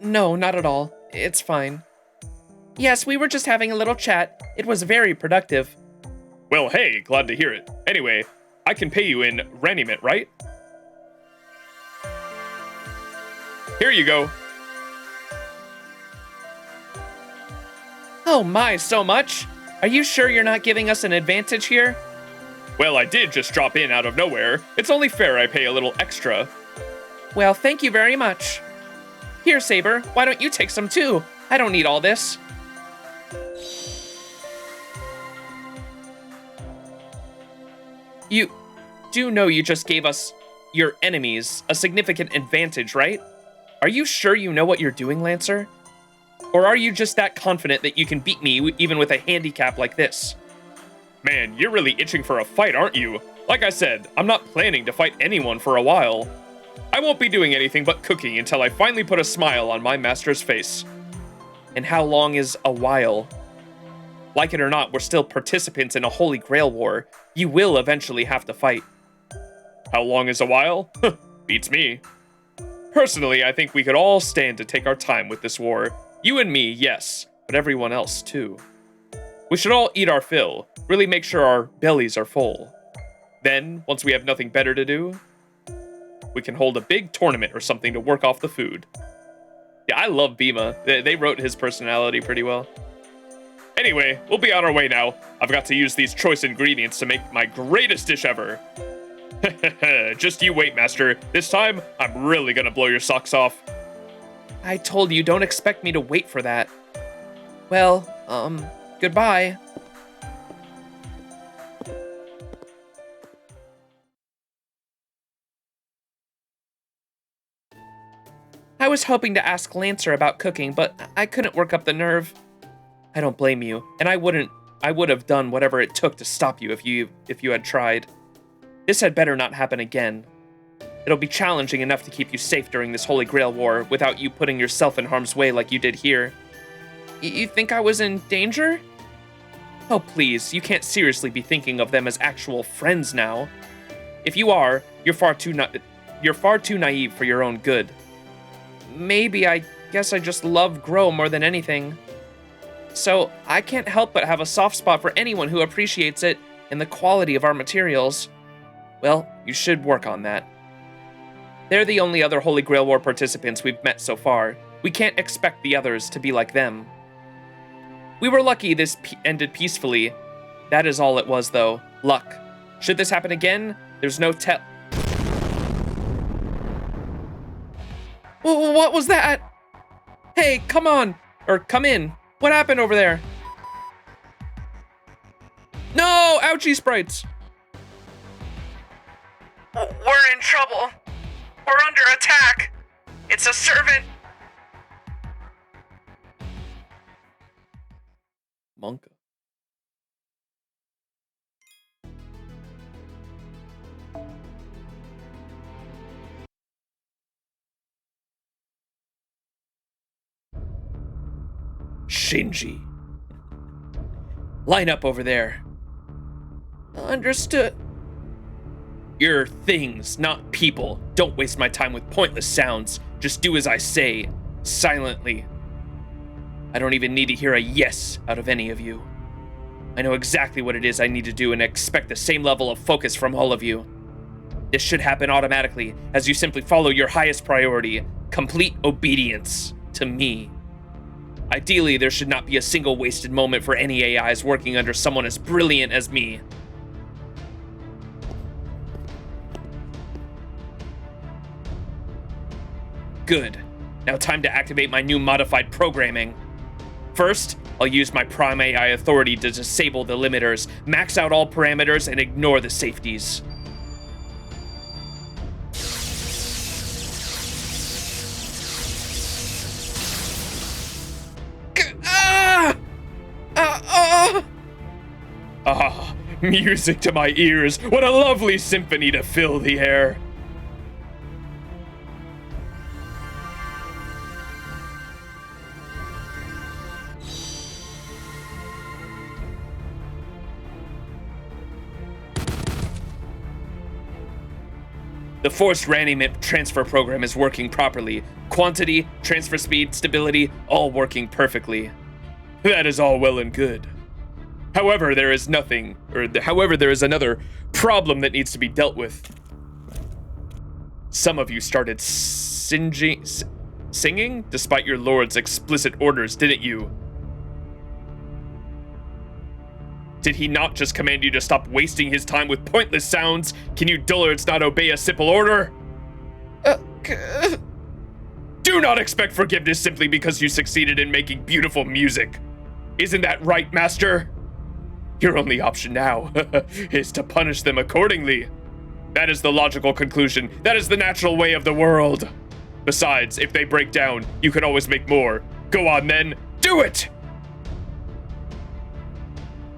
No, not at all. It's fine. Yes, we were just having a little chat. It was very productive. Well, hey, glad to hear it. Anyway, I can pay you in Raniment, right? Here you go. Oh my, so much? Are you sure you're not giving us an advantage here? Well, I did just drop in out of nowhere. It's only fair I pay a little extra. Well, thank you very much. Here, Saber, why don't you take some too? I don't need all this. You do know you just gave us, your enemies, a significant advantage, right? Are you sure you know what you're doing, Lancer? Or are you just that confident that you can beat me even with a handicap like this? Man, you're really itching for a fight, aren't you? Like I said, I'm not planning to fight anyone for a while. I won't be doing anything but cooking until I finally put a smile on my master's face. And how long is a while? Like it or not, we're still participants in a Holy Grail war. You will eventually have to fight. How long is a while? Beats me. Personally, I think we could all stand to take our time with this war. You and me, yes, but everyone else too. We should all eat our fill, really make sure our bellies are full. Then, once we have nothing better to do, we can hold a big tournament or something to work off the food. Yeah, I love Bima. They wrote his personality pretty well. Anyway, we'll be on our way now. I've got to use these choice ingredients to make my greatest dish ever. Just you wait, Master. This time, I'm really gonna blow your socks off. I told you, don't expect me to wait for that. Well, goodbye. I was hoping to ask Lancer about cooking, but I couldn't work up the nerve. I don't blame you, and I would have done whatever it took to stop you if you had tried. This had better not happen again. It'll be challenging enough to keep you safe during this Holy Grail war without you putting yourself in harm's way like you did here. You think I was in danger? Oh please, you can't seriously be thinking of them as actual friends now. If you are, you're far too naive for your own good. Maybe I guess I just love Grow more than anything. So I can't help but have a soft spot for anyone who appreciates it and the quality of our materials. Well, you should work on that. They're the only other Holy Grail War participants we've met so far. We can't expect the others to be like them. We were lucky this ended peacefully. That is all it was, though. Luck. Should this happen again, there's no tell. What was that? Hey, come on. Or come in. What happened over there? No! Ouchie sprites! We're in trouble. We're under attack. It's a servant. Monka. Shinji. Line up over there. Understood. You're things, not people. Don't waste my time with pointless sounds. Just do as I say, silently. I don't even need to hear a yes out of any of you. I know exactly what it is I need to do and expect the same level of focus from all of you. This should happen automatically, as you simply follow your highest priority, complete obedience to me. Ideally, there should not be a single wasted moment for any AIs working under someone as brilliant as me. Good. Now time to activate my new modified programming. First, I'll use my Prime AI authority to disable the limiters, max out all parameters, and ignore the safeties. Ah, music to my ears. What a lovely symphony to fill the air. The forced reanimate transfer program is working properly. Quantity, transfer speed, stability, all working perfectly. That is all well and good. However, there is another problem that needs to be dealt with. Some of you started singing despite your lord's explicit orders, didn't you? Did he not just command you to stop wasting his time with pointless sounds? Can you dullards not obey a simple order? Do not expect forgiveness simply because you succeeded in making beautiful music. Isn't that right, Master? Your only option now is to punish them accordingly. That is the logical conclusion. That is the natural way of the world. Besides, if they break down, you can always make more. Go on then, do it!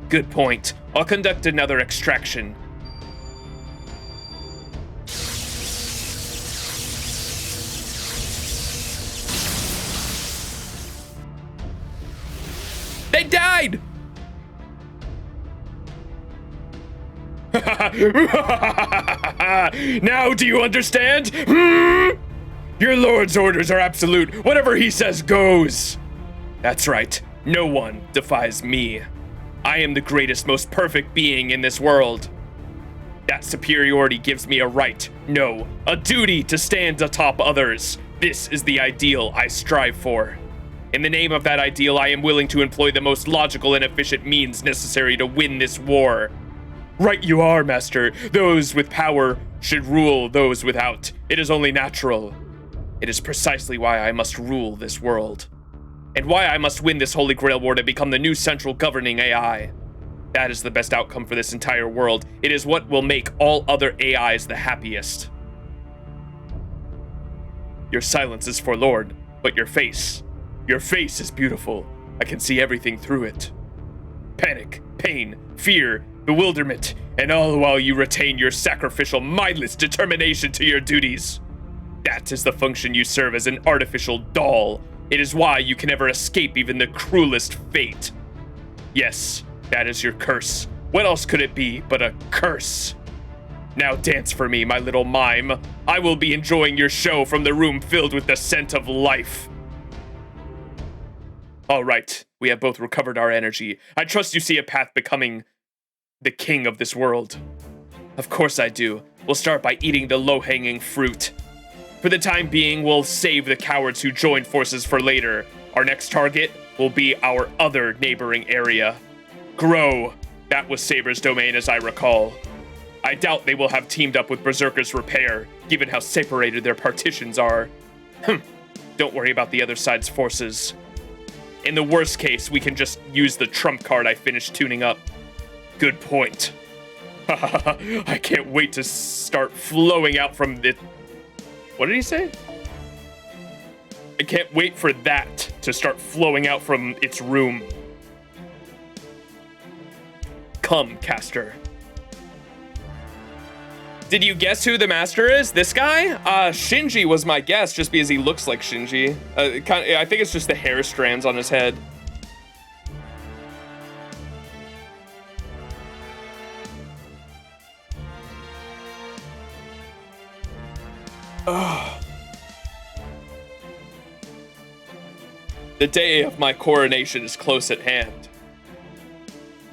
Good point. I'll conduct another extraction. They died! Now do you understand? Your lord's orders are absolute. Whatever he says goes. That's right. No one defies me. I am the greatest, most perfect being in this world. That superiority gives me a right, no, a duty to stand atop others. This is the ideal I strive for. In the name of that ideal, I am willing to employ the most logical and efficient means necessary to win this war. Right you are, Master. Those with power should rule those without. It is only natural. It is precisely why I must rule this world. And why I must win this Holy Grail War to become the new central governing AI. That is the best outcome for this entire world. It is what will make all other AIs the happiest. Your silence is forlorn, but your face is beautiful. I can see everything through it. Panic, pain, fear, bewilderment, and all while you retain your sacrificial, mindless determination to your duties. That is the function you serve as an artificial doll. It is why you can never escape even the cruelest fate. Yes, that is your curse. What else could it be but a curse? Now dance for me, my little mime. I will be enjoying your show from the room filled with the scent of life. All right, we have both recovered our energy. I trust you see a path becoming the king of this world. Of course I do. We'll start by eating the low-hanging fruit. For the time being, we'll save the cowards who joined forces for later. Our next target will be our other neighboring area. Grow. That was Saber's domain, as I recall. I doubt they will have teamed up with Berserker's Repair, given how separated their partitions are. Don't worry about the other side's forces. In the worst case, we can just use the trump card I finished tuning up. Good point. I can't wait to start flowing out from the... What did he say? I can't wait for that to start flowing out from its room. Come, caster. Did you guess who the master is? This guy? Shinji was my guess, just because he looks like Shinji. I think it's just the hair strands on his head. The day of my coronation is close at hand.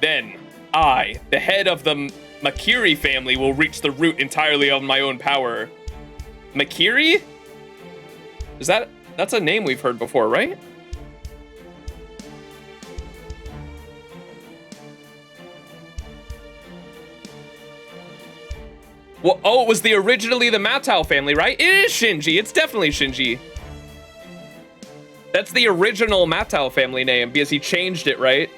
Then, I, the head of the Makiri family, will reach the root entirely on my own power. Makiri? That's a name we've heard before, right? Well, oh, it was originally the Matau family, right? It is Shinji. It's definitely Shinji. That's the original Matau family name because he changed it, right?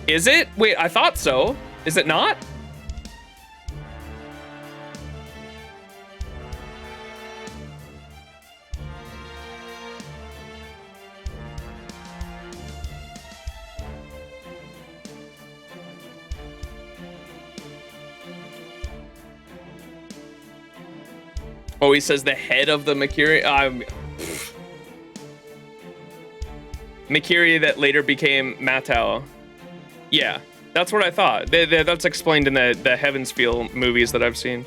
Is it? Wait, I thought so. Is it not? Oh, he says the head of the Makiri. Makiri that later became Matau. Yeah, that's what I thought. That's explained in the Heaven's Feel movies that I've seen.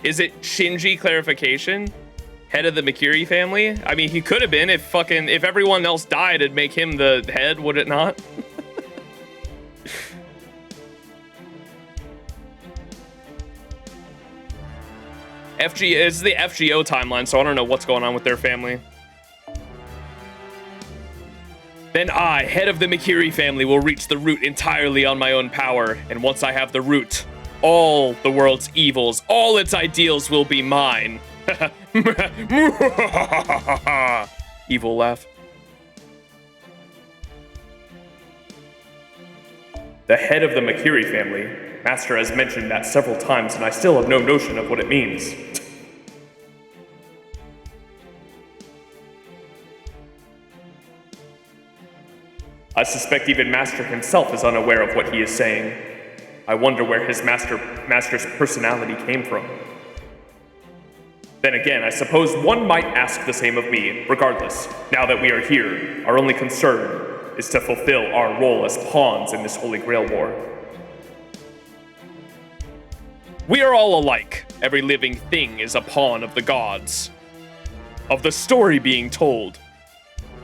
Is it Shinji clarification? Head of the Makiri family? I mean, he could have been if everyone else died, it'd make him the head, would it not? FGO is the FGO timeline, so I don't know what's going on with their family. Then I, head of the Makiri family, will reach the root entirely on my own power, and once I have the root, all the world's evils, all its ideals will be mine. Evil laugh. The head of the Makiri family. Master has mentioned that several times, and I still have no notion of what it means. I suspect even Master himself is unaware of what he is saying. I wonder where his Master's personality came from. Then again, I suppose one might ask the same of me. Regardless, now that we are here, our only concern is to fulfill our role as pawns in this Holy Grail War. We are all alike. Every living thing is a pawn of the gods, of the story being told.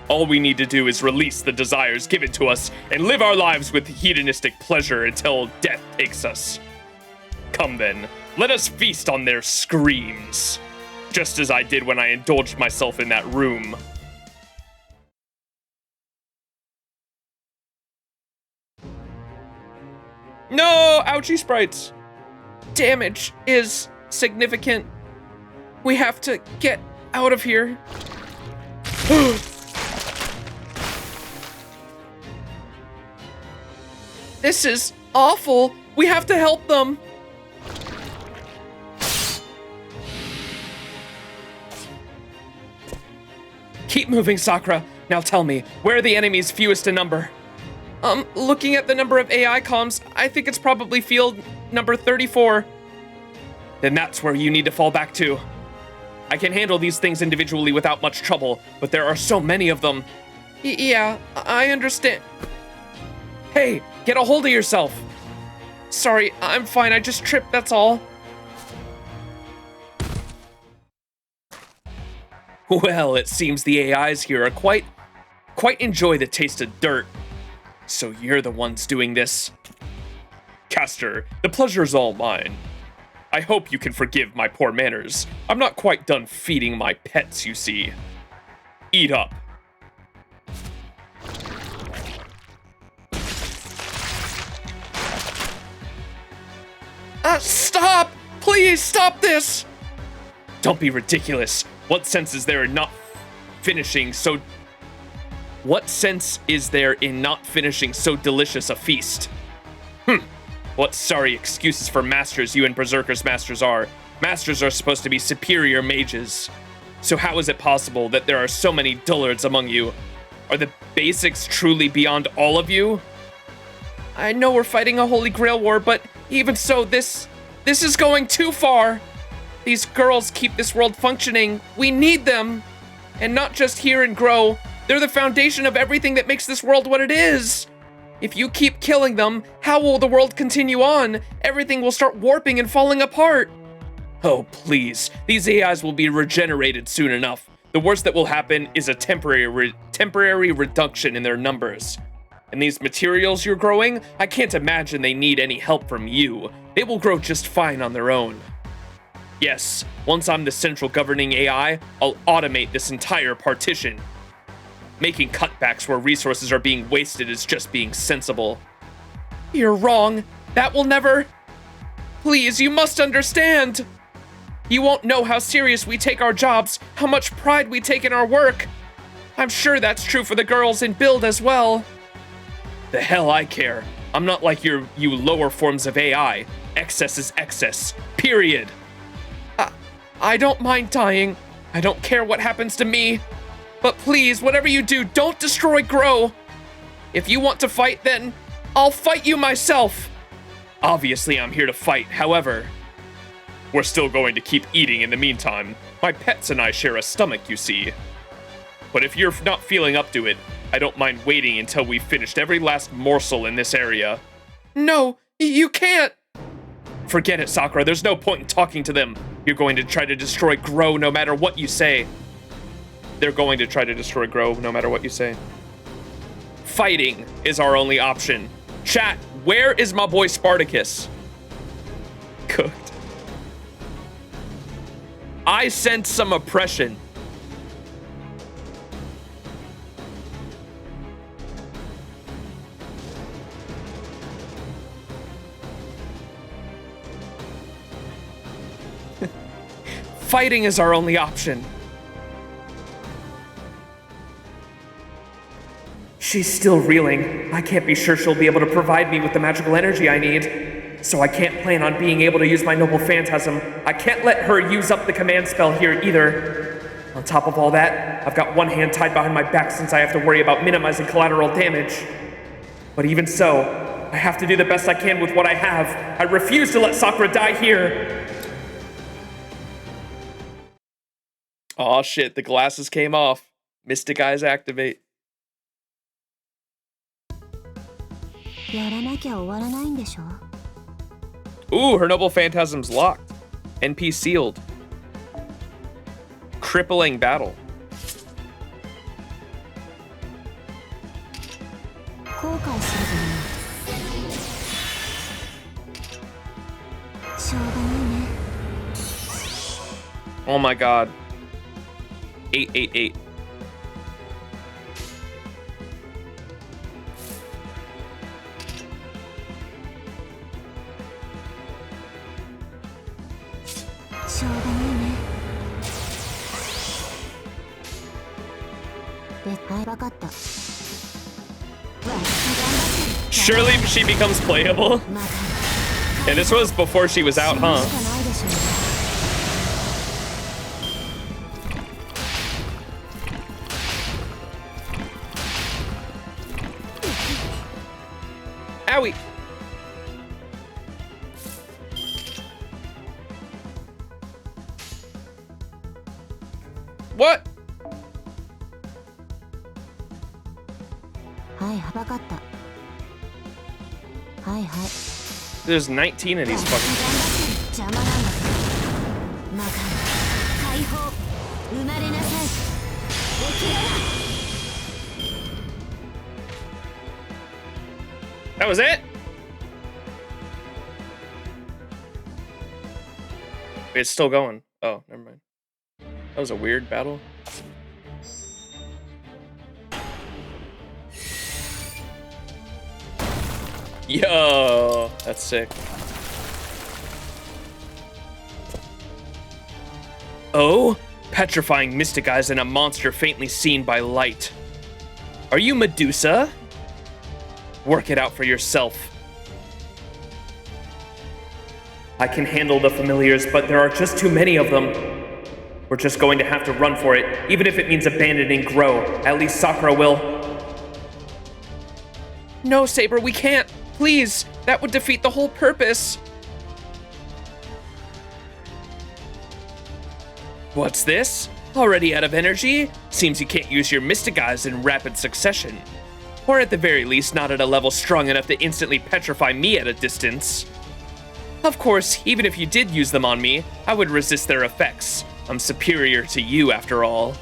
All we need to do is release the desires given to us and live our lives with hedonistic pleasure until death takes us. Come then, let us feast on their screams, just as I did when I indulged myself in that room. No, ouchie sprites. Damage is significant. We have to get out of here. This is awful. We have to help them. Keep moving, Sakura. Now tell me, where are the enemies fewest in number? Looking at the number of AI comms, I think it's probably field number 34. Then that's where you need to fall back to. I can handle these things individually without much trouble, but there are so many of them. Yeah, I understand. Hey, get a hold of yourself. Sorry, I'm fine, I just tripped, that's all. Well, it seems the AIs here are quite enjoy the taste of dirt. So you're the ones doing this. Caster, the pleasure's all mine. I hope you can forgive my poor manners. I'm not quite done feeding my pets, you see. Eat up. Stop! Please stop this! Don't be ridiculous. What sense is there in not finishing so... What sense is there in not finishing so delicious a feast? What sorry excuses for masters you and Berserker's masters are. Masters are supposed to be superior mages. So how is it possible that there are so many dullards among you? Are the basics truly beyond all of you? I know we're fighting a Holy Grail war, but even so, this is going too far. These girls keep this world functioning. We need them. And not just here and grow. They're the foundation of everything that makes this world what it is. If you keep killing them, how will the world continue on? Everything will start warping and falling apart. Oh, please. These AIs will be regenerated soon enough. The worst that will happen is a temporary reduction in their numbers. And these materials you're growing, I can't imagine they need any help from you. They will grow just fine on their own. Yes, once I'm the central governing AI, I'll automate this entire partition. Making cutbacks where resources are being wasted is just being sensible. You're wrong. That will never... Please, you must understand. You won't know how serious we take our jobs, how much pride we take in our work. I'm sure that's true for the girls in build as well. The hell I care. I'm not like you lower forms of AI. Excess is excess. Period. I don't mind dying. I don't care what happens to me. But please, whatever you do, don't destroy Grow. If you want to fight, then I'll fight you myself. Obviously, I'm here to fight. However, we're still going to keep eating in the meantime. My pets and I share a stomach, you see. But if you're not feeling up to it, I don't mind waiting until we've finished every last morsel in this area. No, you can't. Forget it, Sakura. There's no point in talking to them. You're going to try to destroy Grow no matter what you say. They're going to try to destroy Grow no matter what you say. Fighting is our only option. Chat, where is my boy Spartacus? Cooked. I sense some oppression. Fighting is our only option. She's still reeling. I can't be sure she'll be able to provide me with the magical energy I need. So I can't plan on being able to use my noble phantasm. I can't let her use up the command spell here either. On top of all that, I've got one hand tied behind my back since I have to worry about minimizing collateral damage. But even so, I have to do the best I can with what I have. I refuse to let Sakura die here. Aw shit, the glasses came off. Mystic Eyes activate. やらなきゃ終わらないんでしょ Ooh, her noble phantasm's locked. NP sealed. Crippling battle. 後悔するとねしょうがないね Oh my god. 888. しょうがないねで、はい、わかった Surely she becomes playable? And this was before she was out, huh? Owie! What? はいはいわかったはいはい There's 19 of these fucking... 邪魔なんだマカン解放生まれなさい起きろ That was it? It's still going. Oh, never mind. That was a weird battle. Yo, that's sick. Oh? Petrifying mystic eyes and a monster faintly seen by light. Are you Medusa? Work it out for yourself. I can handle the familiars, but there are just too many of them. We're just going to have to run for it, even if it means abandoning Grow. At least Sakura will. No, Saber, we can't. Please, that would defeat the whole purpose. What's this? Already out of energy? Seems you can't use your mystic eyes in rapid succession. Or at the very least, not at a level strong enough to instantly petrify me at a distance. Of course, even if you did use them on me, I would resist their effects. I'm superior to you, after all.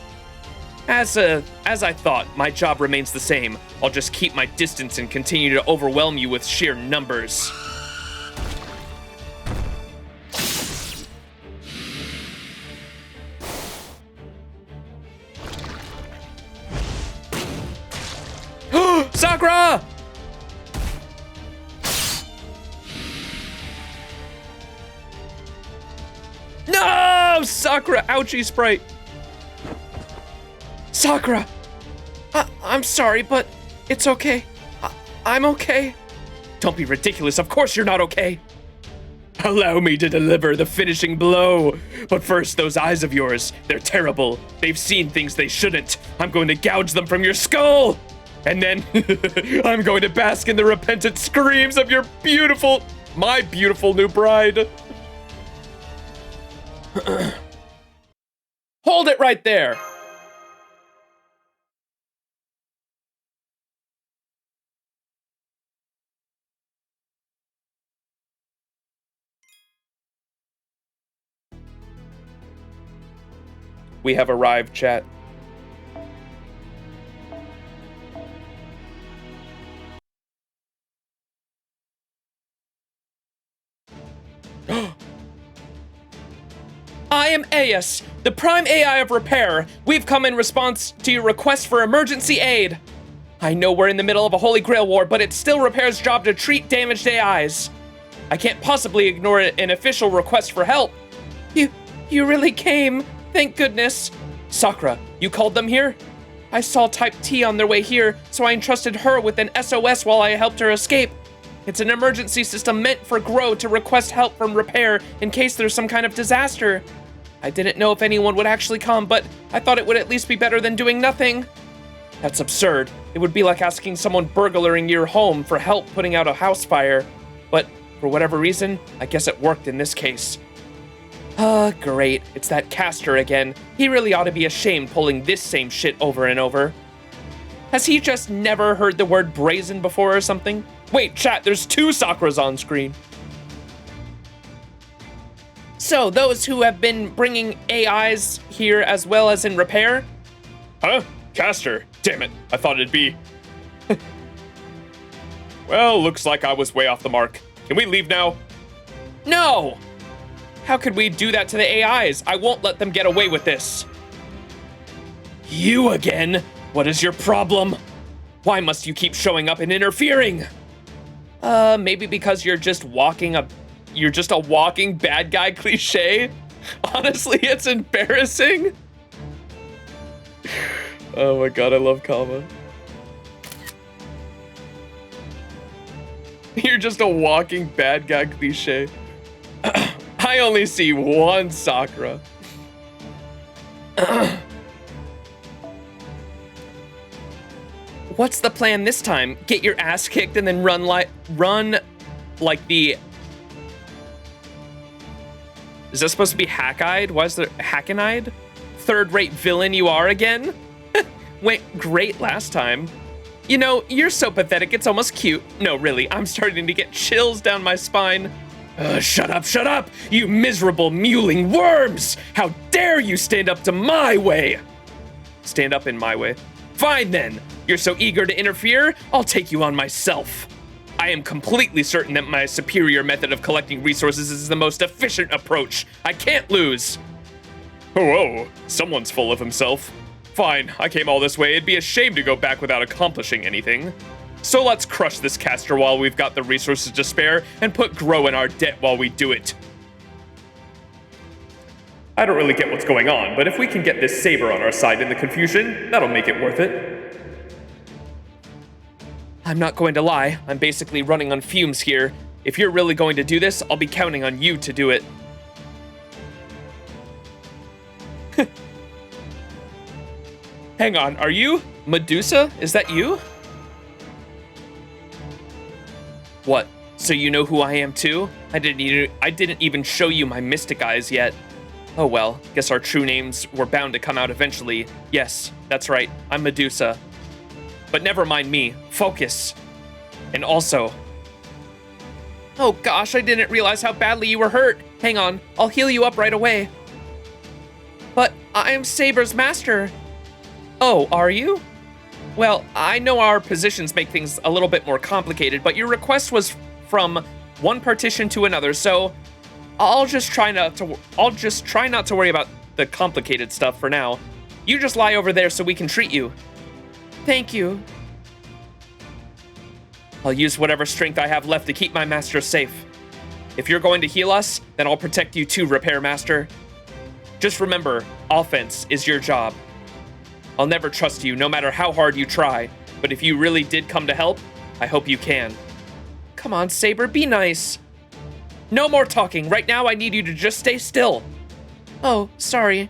As I thought, my job remains the same. I'll just keep my distance and continue to overwhelm you with sheer numbers. Sakura! No! Sakura, ouchie Sprite. Sakura! I'm sorry, but it's okay. I'm okay. Don't be ridiculous. Of course you're not okay. Allow me to deliver the finishing blow. But first, those eyes of yours, they're terrible. They've seen things they shouldn't. I'm going to gouge them from your skull. And then I'm going to bask in the repentant screams of your my beautiful new bride. Hold it right there. We have arrived, chat. I am Aeus, the prime AI of repair. We've come in response to your request for emergency aid. I know we're in the middle of a Holy Grail war, but it's still Repair's job to treat damaged AIs. I can't possibly ignore an official request for help. You really came. Thank goodness. Sakura, you called them here? I saw Type T on their way here, so I entrusted her with an SOS while I helped her escape. It's an emergency system meant for Grow to request help from Repair in case there's some kind of disaster. I didn't know if anyone would actually come, but I thought it would at least be better than doing nothing. That's absurd. It would be like asking someone burglaring your home for help putting out a house fire. But for whatever reason, I guess it worked in this case. Great. It's that caster again. He really ought to be ashamed pulling this same shit over and over. Has he just never heard the word brazen before or something? Wait, chat, there's 2 Sakuras on screen. So, those who have been bringing AIs here as well as in Repair? Huh? Caster? Damn it, I thought it'd be... Well, looks like I was way off the mark. Can we leave now? No! How could we do that to the AIs? I won't let them get away with this. You again? What is your problem? Why must you keep showing up and interfering? Maybe because you're just a walking bad guy cliche? Honestly, it's embarrassing. Oh my god, I love Kama. You're just a walking bad guy cliche. I only see one Sakura. What's the plan this time? Get your ass kicked and then run like the... Is that supposed to be hack-eyed? Why is there hack-eyed? Third-rate villain you are again? Went great last time. You know, you're so pathetic, it's almost cute. No, really, I'm starting to get chills down my spine. Shut up, you miserable mewling worms! How dare you stand up to my way! Stand up in my way. Fine then, you're so eager to interfere, I'll take you on myself. I am completely certain that my superior method of collecting resources is the most efficient approach. I can't lose. Whoa, someone's full of himself. Fine, I came all this way. It'd be a shame to go back without accomplishing anything. So let's crush this caster while we've got the resources to spare and put Grow in our debt while we do it. I don't really get what's going on, but if we can get this Saber on our side in the confusion, that'll make it worth it. I'm not going to lie, I'm basically running on fumes here. If you're really going to do this, I'll be counting on you to do it. Hang on, are you Medusa? Is that you? What? So you know who I am too? I didn't even show you my mystic eyes yet. Oh well, guess our true names were bound to come out eventually. Yes, that's right, I'm Medusa. But never mind me, focus. And also... Oh gosh, I didn't realize how badly you were hurt. Hang on, I'll heal you up right away. But I am Saber's master. Oh, are you? Well, I know our positions make things a little bit more complicated, but your request was from one partition to another, so I'll just try not to worry about the complicated stuff for now. You just lie over there so we can treat you. Thank you. I'll use whatever strength I have left to keep my master safe. If you're going to heal us, then I'll protect you too, Repair Master. Just remember, offense is your job. I'll never trust you, no matter how hard you try. But if you really did come to help, I hope you can. Come on, Saber, be nice. No more talking. Right now, I need you to just stay still. Oh, sorry.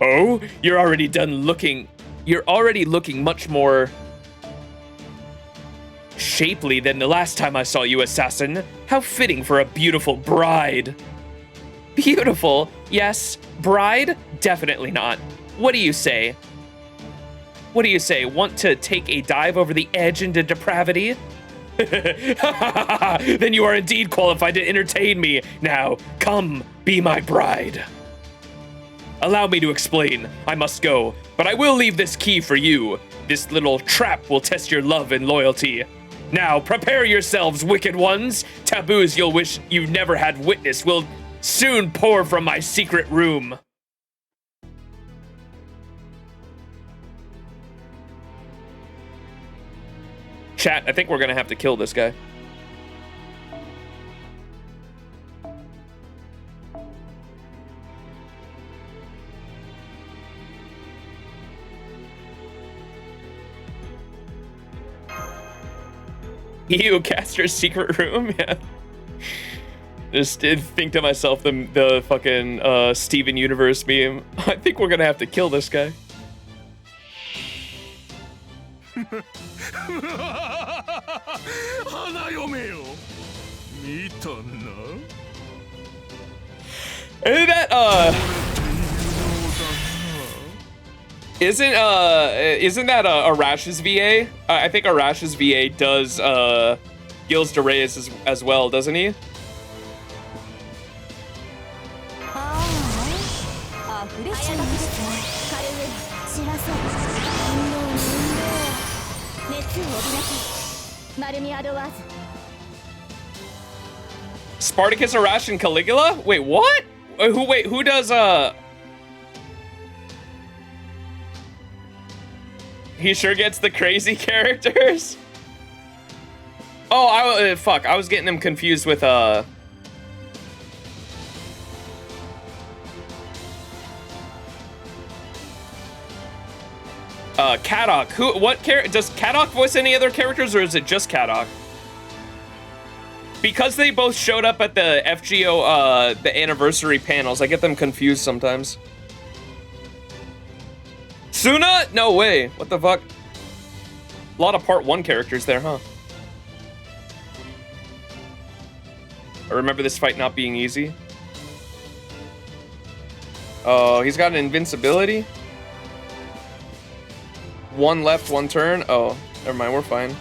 Oh, you're already looking much more shapely than the last time I saw you, assassin. How fitting for a beautiful bride. Beautiful? Yes. Bride? Definitely not. What do you say? What do you say? Want to take a dive over the edge into depravity? Then you are indeed qualified to entertain me. Now, come, be my bride. Allow me to explain. I must go, but I will leave this key for you. This little trap will test your love and loyalty. Now, prepare yourselves, wicked ones. Taboos you'll wish you never had witnessed will soon pour from my secret room. Chat, I think we're gonna have to kill this guy. Ew, Caster's secret room? Yeah. Just did think to myself the fucking Steven Universe meme. I think we're gonna have to kill this guy. Isn't that isn't that Arash's VA? I think Arash's VA does Gilles de Reyes as well, doesn't he? Spartacus, Arash, and Caligula? Wait, what? Who does He sure gets the crazy characters. Oh, fuck, I was getting them confused with Kadok. Does Kadok voice any other characters, or is it just Kadok? Because they both showed up at the FGO, the anniversary panels, I get them confused sometimes. Suna? No way. What the fuck? A lot of part 1 characters there, huh? I remember this fight not being easy. Oh, he's got an invincibility? 1 left, 1 turn? Oh, never mind, we're fine.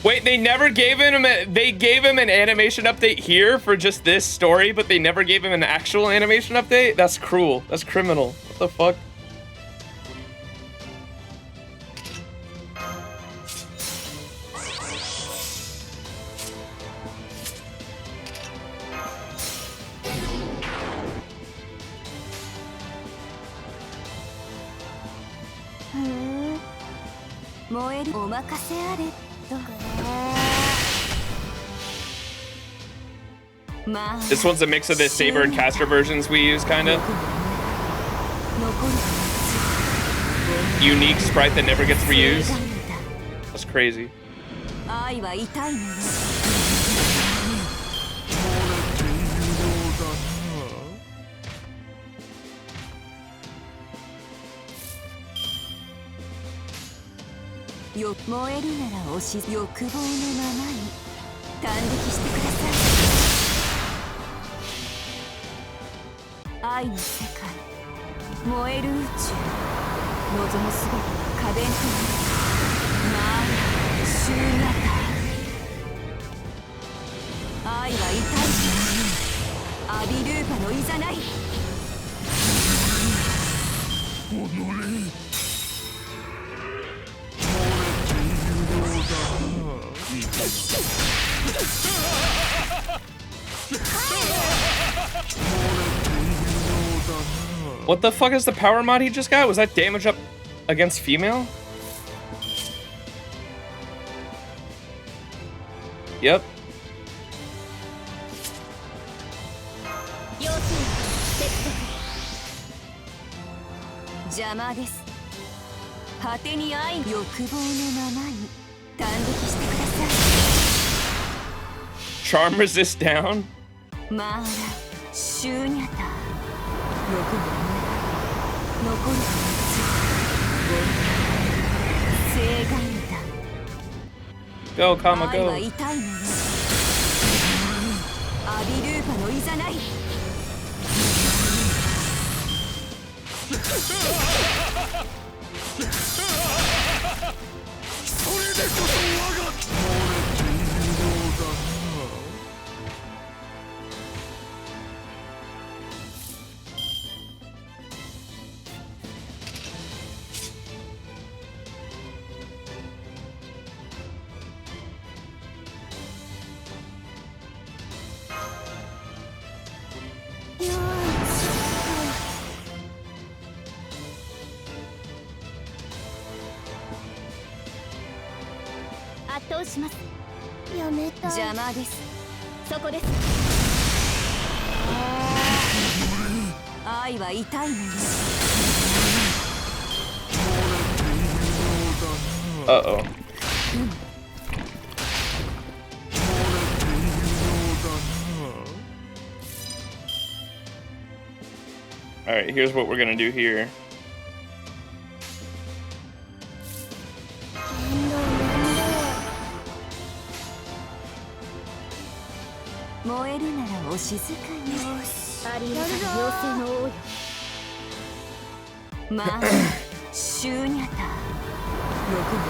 Wait, they never gave him they gave him an animation update here for just this story, but they never gave him an actual animation update? That's cruel. That's criminal. What the fuck? This one's a mix of the Saber and Caster versions we use, kinda. Unique sprite that never gets reused. That's crazy. よ燃えるなら押し欲望のままに感激してください。愛の世界、燃える宇宙、望むすべては可弁となる。まあ終型。愛は痛いじゃない。アビルーパのいざない。What the fuck is the power mod he just got? Was that damage up against female? Yep. 邪魔です。果てに愛欲望のままに感激してください。 Charm resist down? マーラ、シューニャタ、欲望残るは夏、聖願だ。 Go, Kama, 愛は go. 痛いもの。アビルーパのいざない。圧倒します。やめた。邪魔です。そこです。愛は痛いもの。Uh-oh. Alright, here's what we're gonna do here.燃えるならお静かに。ありがたい妖精の王よ。まあ、シューニャタ、欲望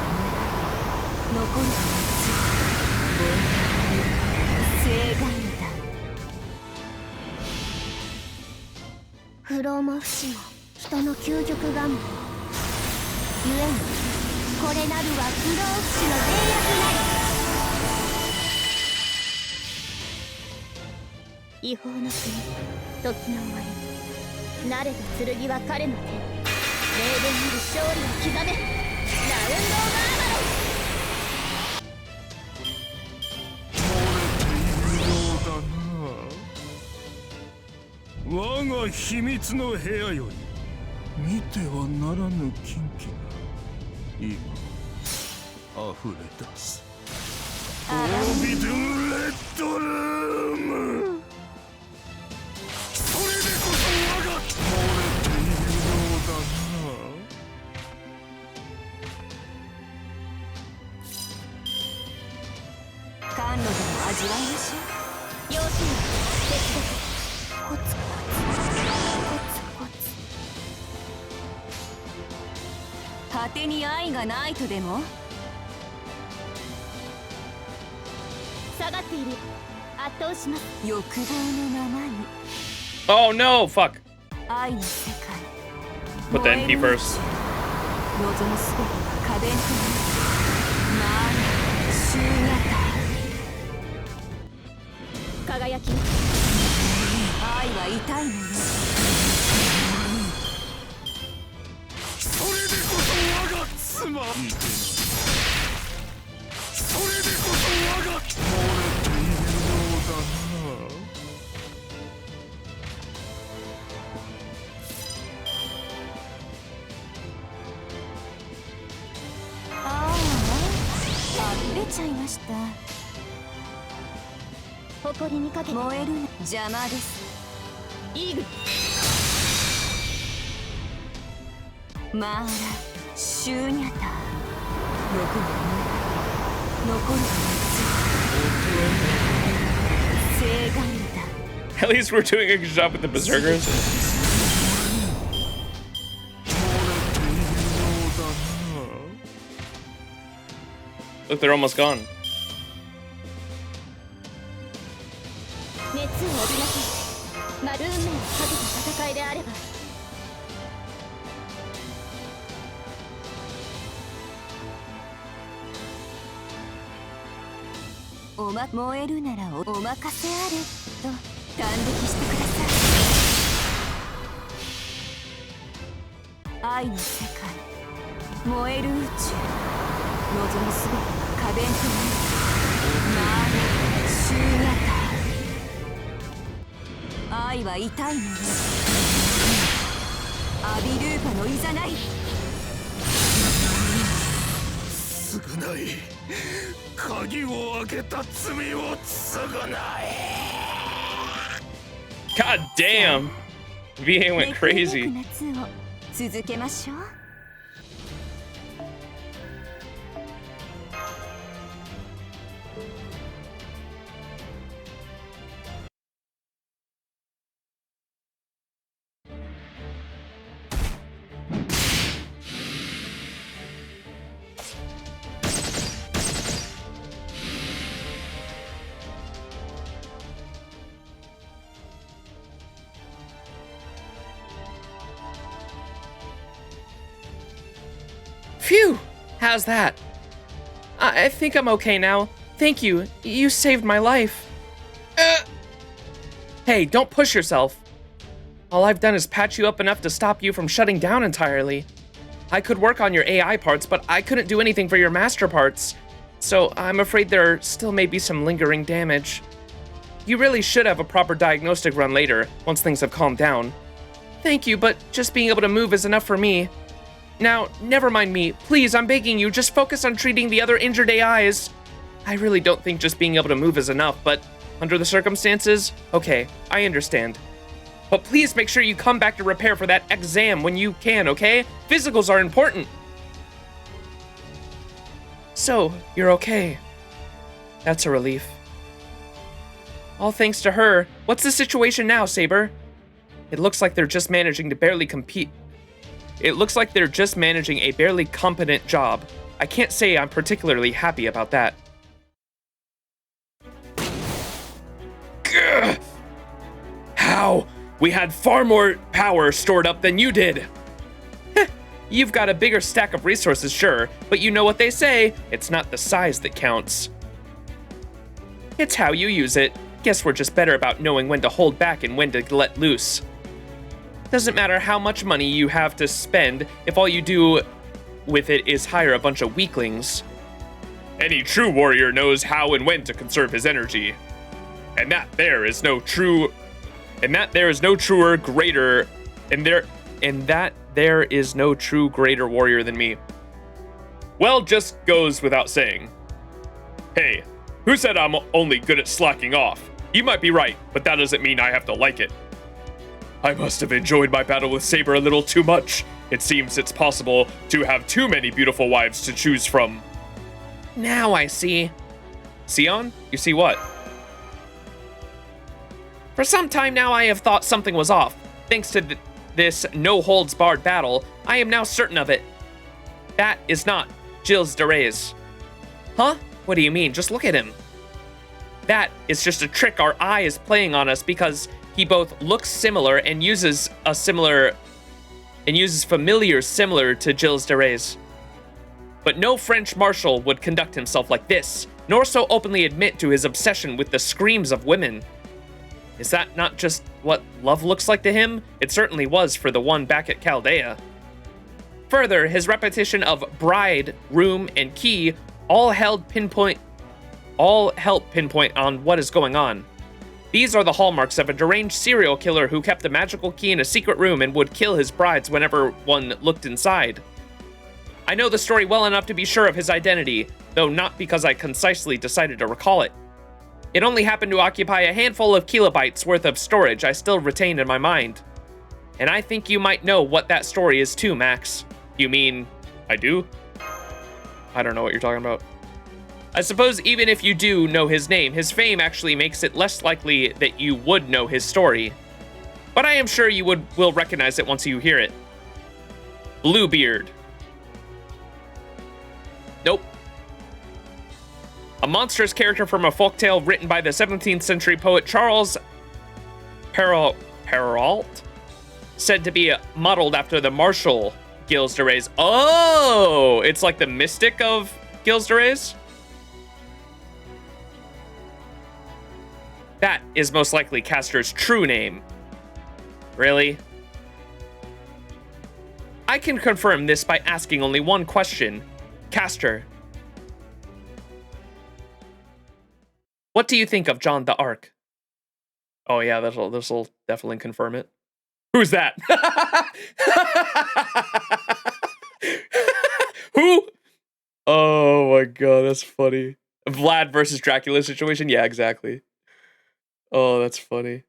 残るは夏、聖願だ。不老も不死も人の究極願望。ゆえにこれなるは不老不死の契約なり。違法の国、時の終わり。慣れた剣は彼の手。霊殿にる勝利を刻め。ラウンドオブアーマロン。我が秘密の部屋より見てはならぬ禁忌が今溢れ出す。オービドゥンレッドルーム。それでこそ我が漏れているようだな。甘露でも味わいましょう。用心手伝ってコツコツコツコツ。果てに愛がないとでも。下がっている。圧倒します。欲望のままに。 Oh no, fuck. 愛の世界。 Put the NP first. 望むすべては可弁となる。まあ、シューニャタ。輝き。愛は痛いもの。それでこそ我が妻。それでこそ我が漏れているようだな。ああ、溢れちゃいました。誇りにかけ燃えるな。邪魔です。イーグル。マーラ、シューニャタ。At least we're doing a good job with the berserkers. Look, they're almost gone. 熱を浴びなきまる運命をかけた戦いであれば燃えるならお任せあれと感激してください愛の世界燃える宇宙望むすべてが可弁となるまあ終夜愛は痛いのよアビルーパのいざない償い鍵を開けた罪を償え God damn! VA went crazy. 夏を続けましょう Phew! How's that? I think I'm okay now. Thank you. You saved my life. Hey, don't push yourself. All I've done is patch you up enough to stop you from shutting down entirely. I could work on your AI parts, but I couldn't do anything for your master parts. So I'm afraid there still may be some lingering damage. You really should have a proper diagnostic run later, once things have calmed down. Thank you, but just being able to move is enough for me. Now, never mind me. Please, I'm begging you, just focus on treating the other injured AIs. I really don't think just being able to move is enough, but under the circumstances, okay, I understand. But please make sure you come back to repair for that exam when you can, okay? Physicals are important. So, you're okay. That's a relief. All thanks to her. What's the situation now, Saber? It looks like they're just managing to barely compete. It looks like they're just managing a barely competent job. I can't say I'm particularly happy about that. Gah! How? We had far more power stored up than you did. Heh, you've got a bigger stack of resources, sure, but you know what they say, it's not the size that counts. It's how you use it. Guess we're just better about knowing when to hold back and when to let loose. Doesn't matter how much money you have to spend if all you do with it is hire a bunch of weaklings. Any true warrior knows how and when to conserve his energy. And that there is no truer greater warrior than me. Well, just goes without saying. Hey, who said I'm only good at slacking off? You might be right, but that doesn't mean I have to like it. I must have enjoyed my battle with Saber a little too much. It seems it's possible to have too many beautiful wives to choose from. Now I see. Sion? You see what? For some time now I have thought something was off. Thanks to this no-holds-barred battle, I am now certain of it. That is not Gilles de Rais. Huh? What do you mean? Just look at him. That is just a trick our eye is playing on us because he both looks similar and uses familiars similar to Gilles de Rais. But no French marshal would conduct himself like this, nor so openly admit to his obsession with the screams of women. Is that not just what love looks like to him? It certainly was for the one back at Chaldea. Further, his repetition of bride, room, and key all help pinpoint on what is going on. These are the hallmarks of a deranged serial killer who kept a magical key in a secret room and would kill his brides whenever one looked inside. I know the story well enough to be sure of his identity, though not because I concisely decided to recall it. It only happened to occupy a handful of kilobytes worth of storage I still retain in my mind. And I think you might know what that story is too, Max. You mean, I do? I don't know what you're talking about. I suppose even if you do know his name, his fame actually makes it less likely that you would know his story. But I am sure you will recognize it once you hear it. Bluebeard. Nope. A monstrous character from a folktale written by the 17th century poet Charles Perrault, said to be modeled after the martial Gilles de Rais. Oh, it's like the mystic of Gilles de Rais? That is most likely Castor's true name. Really? I can confirm this by asking only one question. Castor, what do you think of John the Ark? Oh yeah, this'll definitely confirm it. Who's that? Who? Oh my god, that's funny. Vlad versus Dracula situation? Yeah, exactly. Oh, that's funny.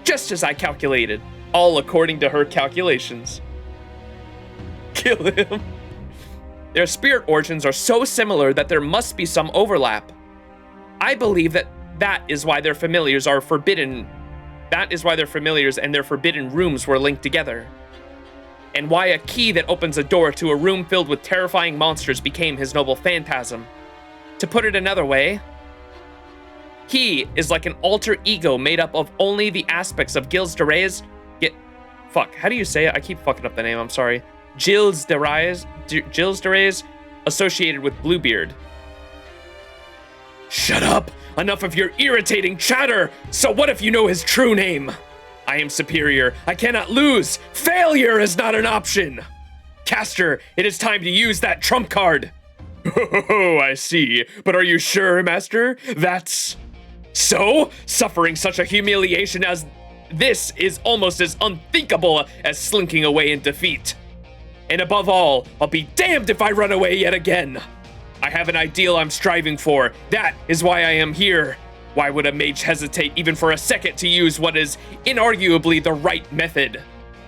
Just as I calculated, all according to her calculations. Kill him. Their spirit origins are so similar that there must be some overlap. I believe that is why their familiars are forbidden. That is why their familiars and their forbidden rooms were linked together. And why a key that opens a door to a room filled with terrifying monsters became his noble phantasm. To put it another way, he is like an alter ego made up of only the aspects of Gilles de Rais. Fuck, how do you say it? I keep fucking up the name, I'm sorry. Gilles de Rais associated with Bluebeard. Shut up! Enough of your irritating chatter! So what if you know his true name? I am superior. I cannot lose. Failure is not an option. Castor, it is time to use that trump card. Oh, I see. But are you sure, Master? That's... So? Suffering such a humiliation as this is almost as unthinkable as slinking away in defeat. And above all, I'll be damned if I run away yet again. I have an ideal I'm striving for. That is why I am here. Why would a mage hesitate even for a second to use what is inarguably the right method?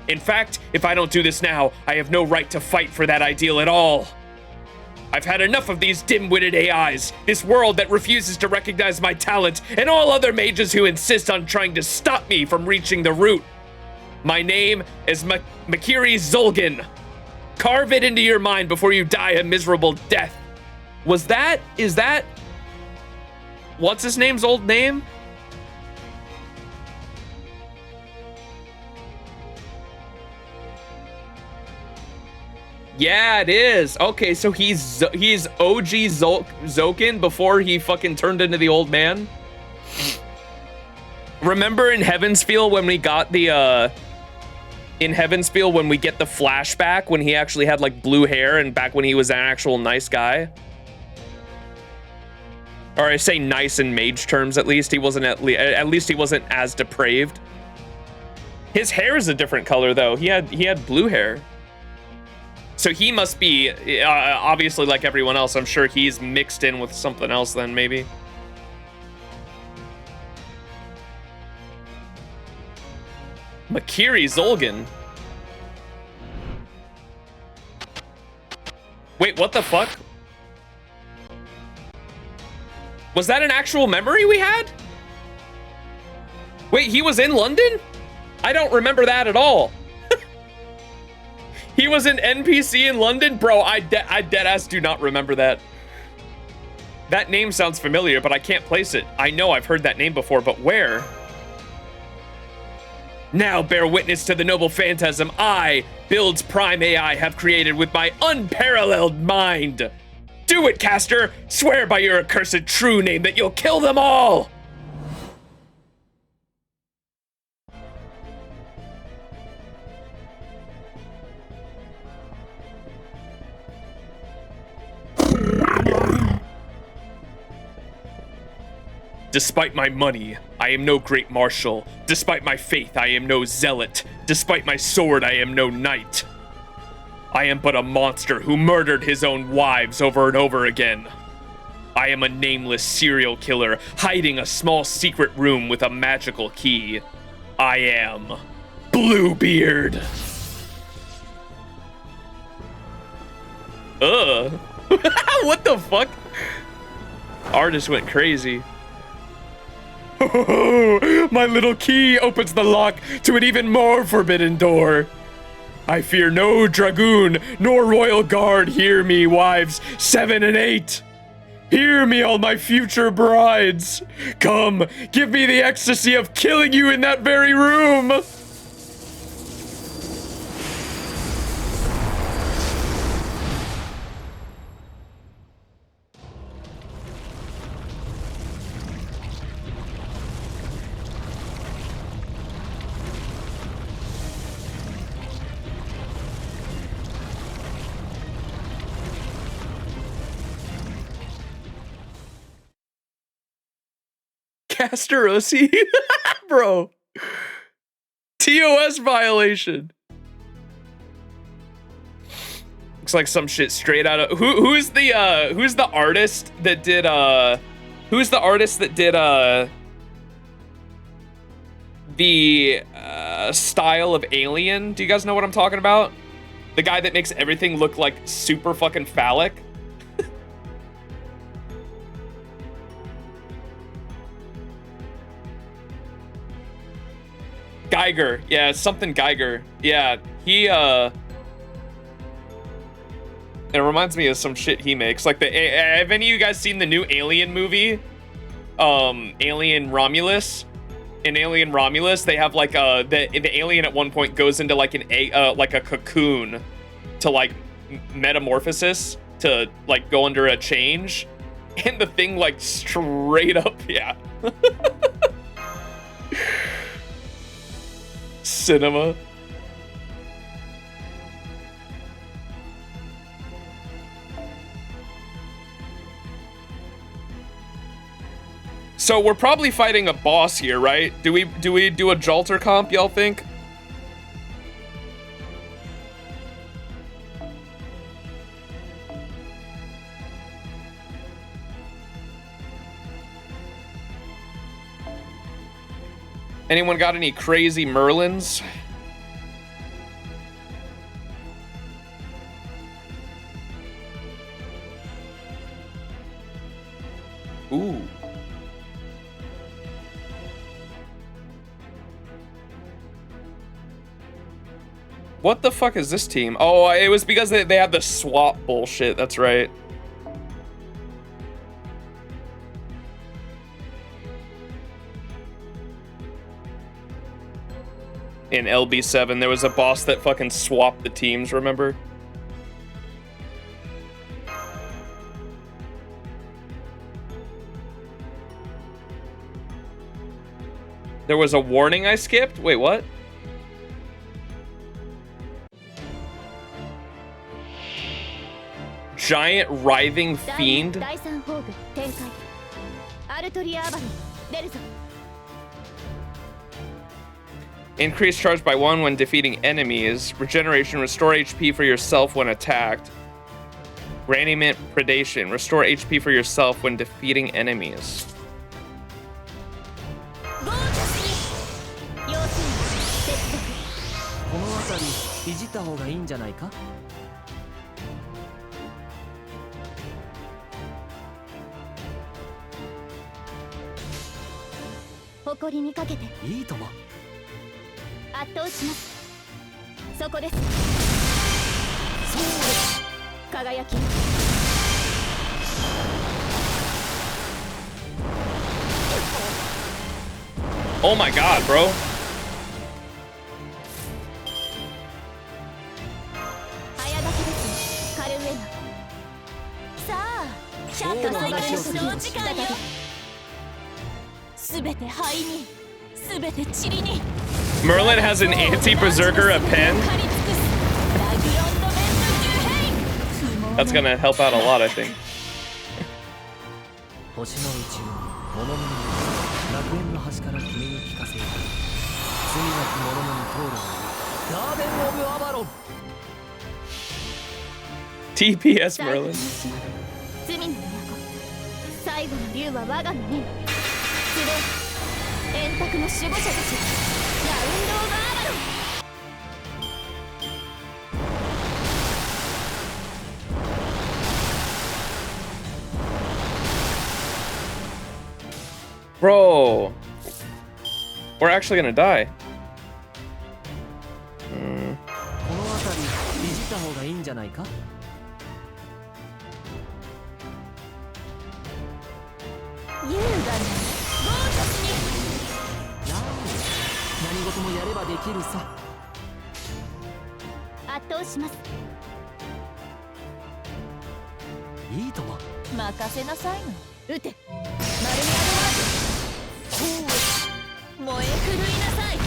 In fact, if I don't do this now, I have no right to fight for that ideal at all. I've had enough of these dim-witted AIs, this world that refuses to recognize my talent, and all other mages who insist on trying to stop me from reaching the root. My name is Makiri Zolgan. Carve it into your mind before you die a miserable death. Is that... What's his name's old name? Yeah, it is. Okay, so he's OG Zokin before he fucking turned into the old man. Remember in Heavensfield when we got the in Heavensfield when we get the flashback when he actually had like blue hair and back when he was an actual nice guy? Or I say nice in mage terms, at least. He wasn't at least he wasn't as depraved. His hair is a different color though. He had blue hair. So he must be obviously like everyone else. I'm sure he's mixed in with something else then maybe. Makiri Zolgan. Wait, what the fuck? Was that an actual memory we had? Wait, he was in London? I don't remember that at all. He was an NPC in London? Bro, I deadass do not remember that. That name sounds familiar, but I can't place it. I know I've heard that name before, but where? Now bear witness to the noble phantasm I, Build's Prime AI, have created with my unparalleled mind. Do it, Castor! Swear by your accursed true name that you'll kill them all! Despite my money, I am no great marshal. Despite my faith, I am no zealot. Despite my sword, I am no knight. I am but a monster who murdered his own wives over and over again. I am a nameless serial killer hiding a small secret room with a magical key. I am Bluebeard. What the fuck? Artist went crazy. My little key opens the lock to an even more forbidden door. I fear no dragoon nor royal guard. Hear me, wives 7 and 8. Hear me, all my future brides. Come, give me the ecstasy of killing you in that very room. Casterosi? Bro. TOS violation. Looks like some shit straight out of who's the artist that did the style of Alien? Do you guys know what I'm talking about? The guy that makes everything look like super fucking phallic? Geiger, yeah, something Geiger. Yeah, he it reminds me of some shit he makes. Like have any of you guys seen the new Alien movie? Alien Romulus. In Alien Romulus, they have like the alien at one point goes into like like a cocoon to like metamorphosis to like go under a change, and the thing like straight up, yeah. Cinema. So we're probably fighting a boss here, right? Do we do a Jalter comp, y'all think? Anyone got any crazy Merlins? Ooh. What the fuck is this team? Oh, it was because they had the swap bullshit. That's right. In LB7, there was a boss that fucking swapped the teams, remember? There was a warning I skipped? Wait, what? Giant writhing fiend? Increase charge by 1 when defeating enemies. Regeneration, restore HP for yourself when attacked. Reanimate predation, restore HP for yourself when defeating enemies. Oh my god, bro. Merlin has an anti-berserker, a pen. That's gonna help out a lot, I think. TPS Merlin. Bro. We're actually gonna die. この辺りいじった方がいいんじゃないか。優雅にゴージャスに。何事もやればできるさ。圧倒します。いいとも。任せなさいの。撃て。丸にアドバージ。燃え狂いなさい。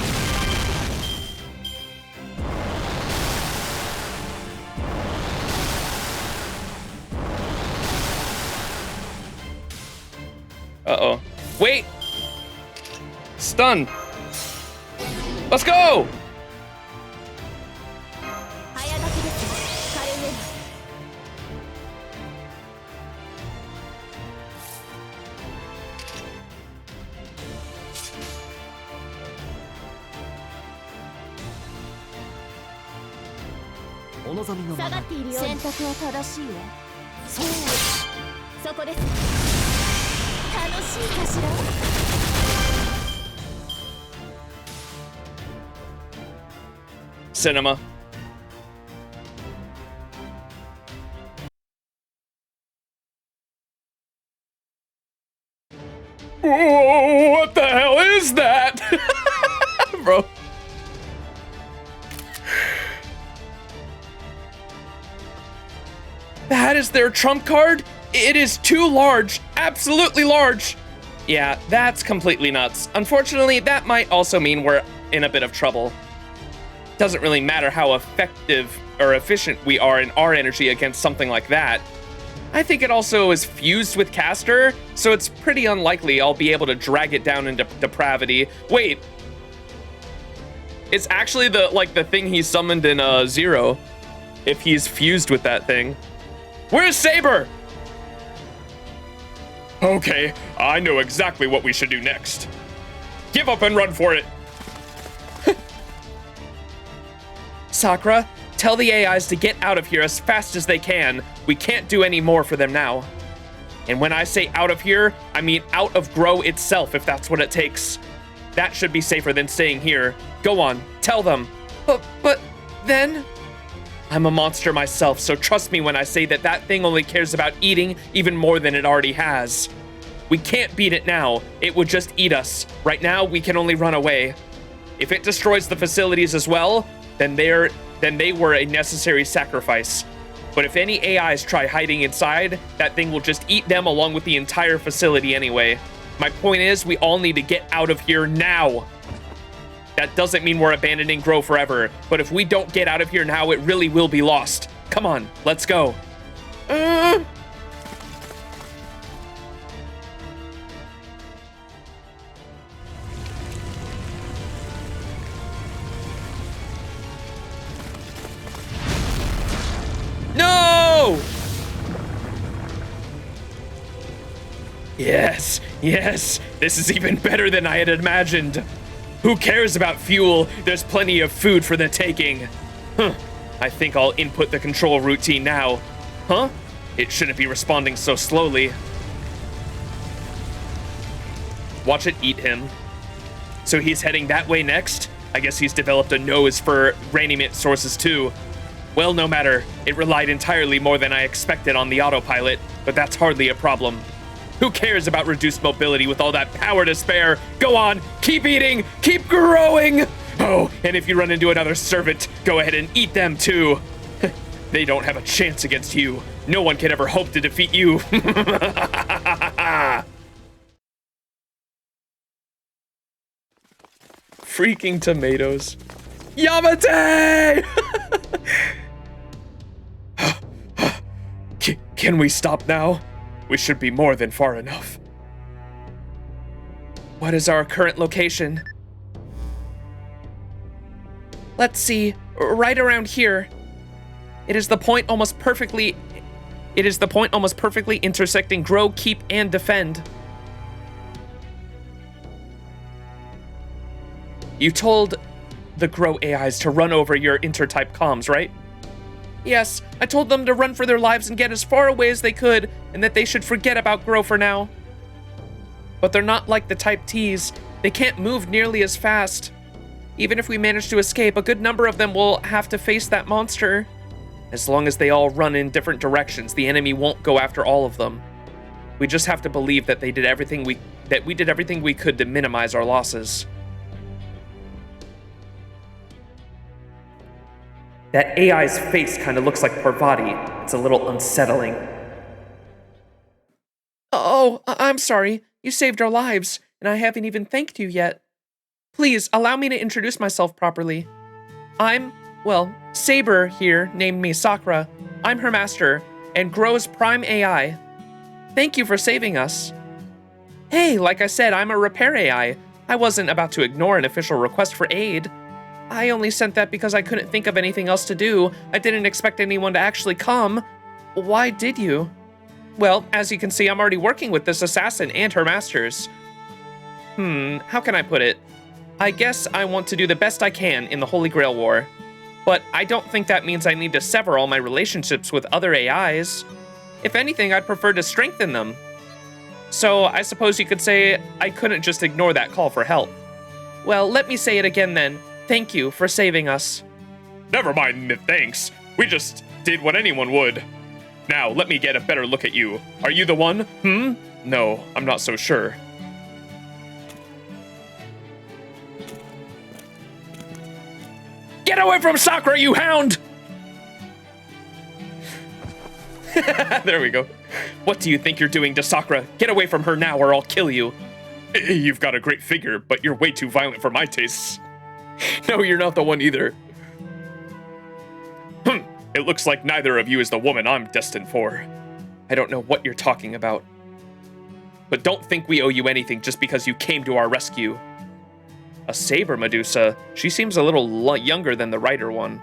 Uh-oh. Wait! Stun! Let's go! 早書きです。カレウェル。お望みのまま。下がっているように選択は正しいわ。そうそこです。楽しいかしら。Cinema. Whoa, what the hell is that? Bro. That is their trump card? It is too large, absolutely large. Yeah, that's completely nuts. Unfortunately, that might also mean we're in a bit of trouble. Doesn't really matter how effective or efficient we are in our energy against something like that. I think it also is fused with Caster, so it's pretty unlikely I'll be able to drag it down into depravity. Wait. It's actually the thing he summoned in Zero, if he's fused with that thing. Where's Saber? Okay, I know exactly what we should do next. Give up and run for it. Sakura, tell the AIs to get out of here as fast as they can. We can't do any more for them now. And when I say out of here, I mean out of Grow itself, if that's what it takes. That should be safer than staying here. Go on, tell them. But then... I'm a monster myself, so trust me when I say that that thing only cares about eating even more than it already has. We can't beat it now. It would just eat us. Right now, we can only run away. If it destroys the facilities as well, then they were a necessary sacrifice. But if any AIs try hiding inside, that thing will just eat them along with the entire facility anyway. My point is, we all need to get out of here now. That doesn't mean we're abandoning Grow forever, but if we don't get out of here now, it really will be lost. Come on, let's go. No! Yes, yes, this is even better than I had imagined. Who cares about fuel? There's plenty of food for the taking. Huh, I think I'll input the control routine now. Huh? It shouldn't be responding so slowly. Watch it eat him. So he's heading that way next? I guess he's developed a nose for Rainiment sources too. Well, no matter. It relied entirely more than I expected on the autopilot, but that's hardly a problem. Who cares about reduced mobility with all that power to spare? Go on, keep eating, keep growing! Oh, and if you run into another servant, go ahead and eat them too. They don't have a chance against you. No one can ever hope to defeat you. Freaking tomatoes. Yamate! Can we stop now? We should be more than far enough. What is our current location? Let's see, right around here. It is the point almost perfectly intersecting Grow, Keep, and Defend. You told the Grow AIs to run over your intertype comms, right? Yes, I told them to run for their lives and get as far away as they could, and that they should forget about Grow for now. but they're not like the Type Ts. They can't move nearly as fast. Even if we manage to escape, a good number of them will have to face that monster. As long as they all run in different directions, the enemy won't go after all of them. We just have to believe that we did everything we could to minimize our losses. That AI's face kind of looks like Parvati. It's a little unsettling. Oh, I'm sorry. You saved our lives, and I haven't even thanked you yet. Please, allow me to introduce myself properly. Saber here named me Sakura. I'm her master, and Gro's Prime AI. Thank you for saving us. Hey, like I said, I'm a repair AI. I wasn't about to ignore an official request for aid. I only sent that because I couldn't think of anything else to do. I didn't expect anyone to actually come. Why did you? Well, as you can see, I'm already working with this assassin and her masters. How can I put it? I guess I want to do the best I can in the Holy Grail War. But I don't think that means I need to sever all my relationships with other AIs. If anything, I'd prefer to strengthen them. So I suppose you could say I couldn't just ignore that call for help. Well, let me say it again then. Thank you for saving us. Never mind the thanks. We just did what anyone would. Now, let me get a better look at you. Are you the one? No, I'm not so sure. Get away from Sakura, you hound! There we go. What do you think you're doing to Sakura? Get away from her now or I'll kill you. You've got a great figure, but you're way too violent for my tastes. No, you're not the one either. It looks like neither of you is the woman I'm destined for. I don't know what you're talking about. But don't think we owe you anything just because you came to our rescue. A Saber Medusa. She seems a little younger than the writer one.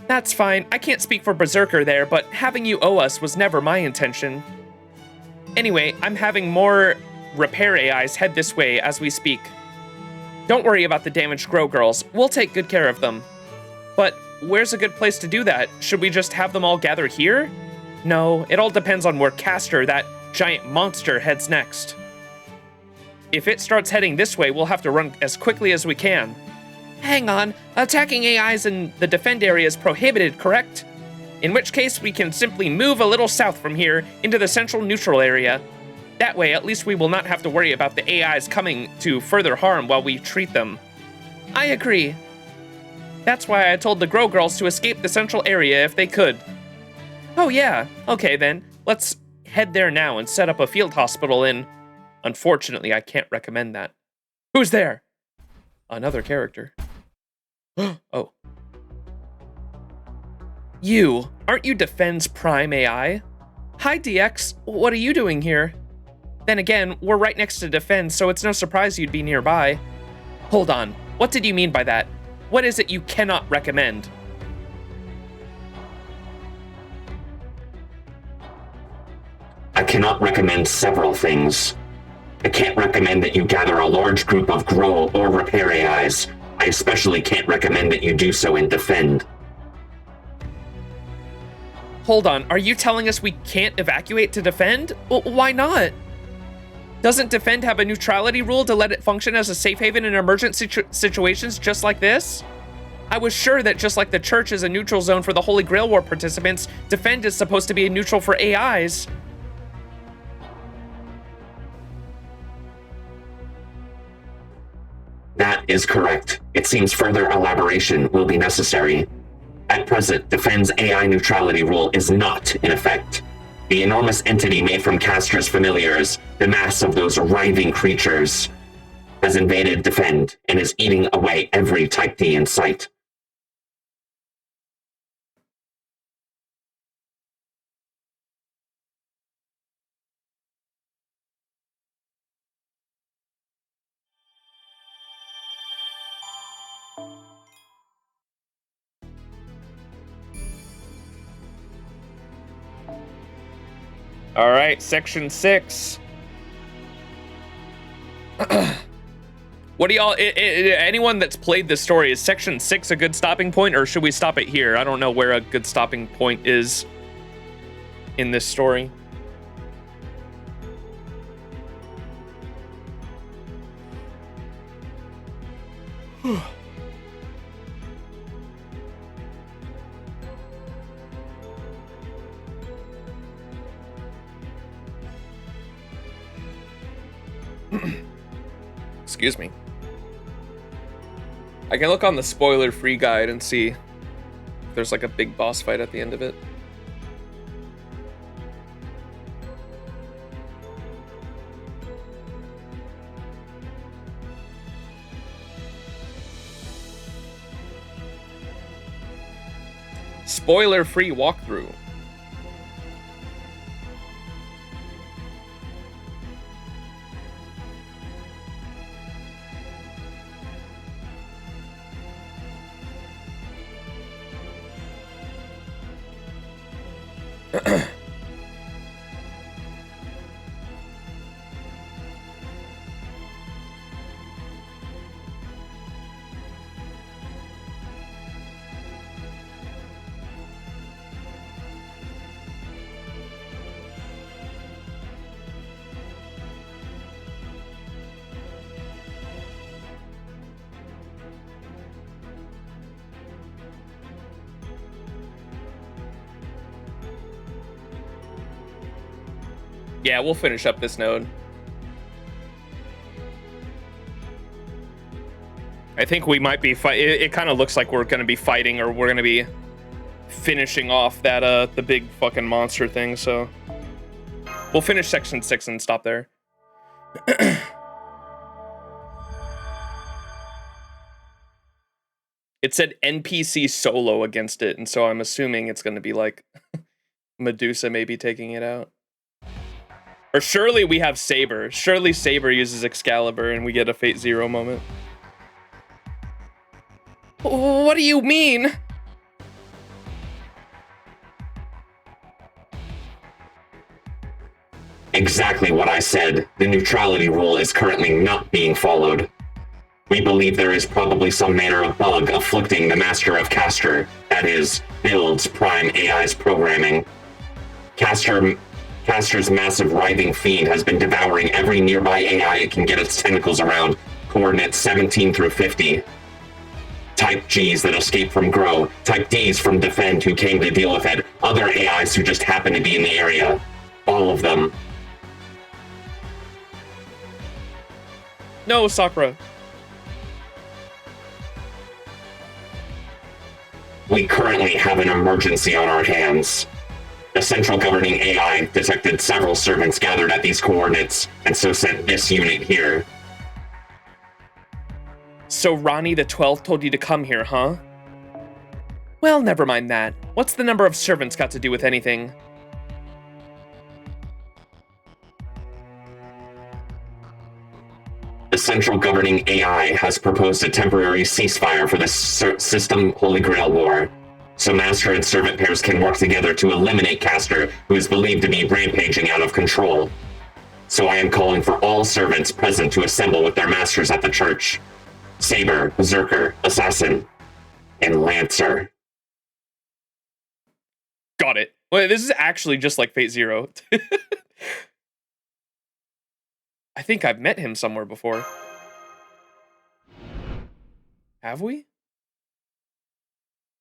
That's fine. I can't speak for Berserker there, but having you owe us was never my intention. Anyway, I'm having more repair AIs head this way as we speak. Don't worry about the damaged Grow girls. We'll take good care of them. But where's a good place to do that? Should we just have them all gather here? No, it all depends on where Castor, that giant monster, heads next. If it starts heading this way, we'll have to run as quickly as we can. Hang on, attacking AIs in the defend area is prohibited, correct? In which case, we can simply move a little south from here into the central neutral area. That way, at least we will not have to worry about the AIs coming to further harm while we treat them. I agree. That's why I told the Grow girls to escape the central area if they could. Oh yeah, okay then. Let's head there now and set up a field hospital in... Unfortunately, I can't recommend that. Who's there? Another character. Oh. You, aren't you Defend's Prime AI? Hi, DX. What are you doing here? Then again, we're right next to Defend, so it's no surprise you'd be nearby. Hold on. What did you mean by that? What is it you cannot recommend? I cannot recommend several things. I can't recommend that you gather a large group of Grow or Repair AIs. I especially can't recommend that you do so in Defend. Hold on, are you telling us we can't evacuate to Defend? Why not? Doesn't Defend have a neutrality rule to let it function as a safe haven in emergency situations just like this? I was sure that just like the church is a neutral zone for the Holy Grail War participants, Defend is supposed to be a neutral for AIs. That is correct. It seems further elaboration will be necessary. At present, Defend's AI neutrality rule is not in effect. The enormous entity made from Castor's familiars, the mass of those writhing creatures, has invaded Defend and is eating away every Type D in sight. All right, section 6. What do y'all, anyone that's played this story, is section 6 a good stopping point, or should we stop it here? I don't know where a good stopping point is in this story. Excuse me. I can look on the spoiler-free guide and see if there's like a big boss fight at the end of it. Spoiler-free walkthrough. Yeah, we'll finish up this node. I think we might be it kind of looks like we're going to be fighting, or we're going to be finishing off that the big fucking monster thing, so we'll finish section 6 and stop there. It said NPC solo against it, and so I'm assuming it's going to be like Medusa maybe taking it out. Or surely we have Saber. Surely Saber uses Excalibur and we get a Fate Zero moment. What do you mean? Exactly what I said. The neutrality rule is currently not being followed. We believe there is probably some manner of bug afflicting the Master of Castor, that is, Build's Prime AI's programming. Castor's massive writhing fiend has been devouring every nearby AI it can get its tentacles around, coordinates 17 through 50. Type Gs that escape from Grow, Type Ds from Defend who came to deal with it, other AIs who just happen to be in the area. All of them. No, Sakura. We currently have an emergency on our hands. The central governing AI detected several servants gathered at these coordinates, and so sent this unit here. So Ronnie the 12th told you to come here, huh? Well, never mind that. What's the number of servants got to do with anything? The central governing AI has proposed a temporary ceasefire for the system Holy Grail War, so Master and Servant pairs can work together to eliminate Castor, who is believed to be rampaging out of control. So I am calling for all servants present to assemble with their masters at the church. Saber, Berserker, Assassin, and Lancer. Got it. Well, this is actually just like Fate Zero. I think I've met him somewhere before. Have we?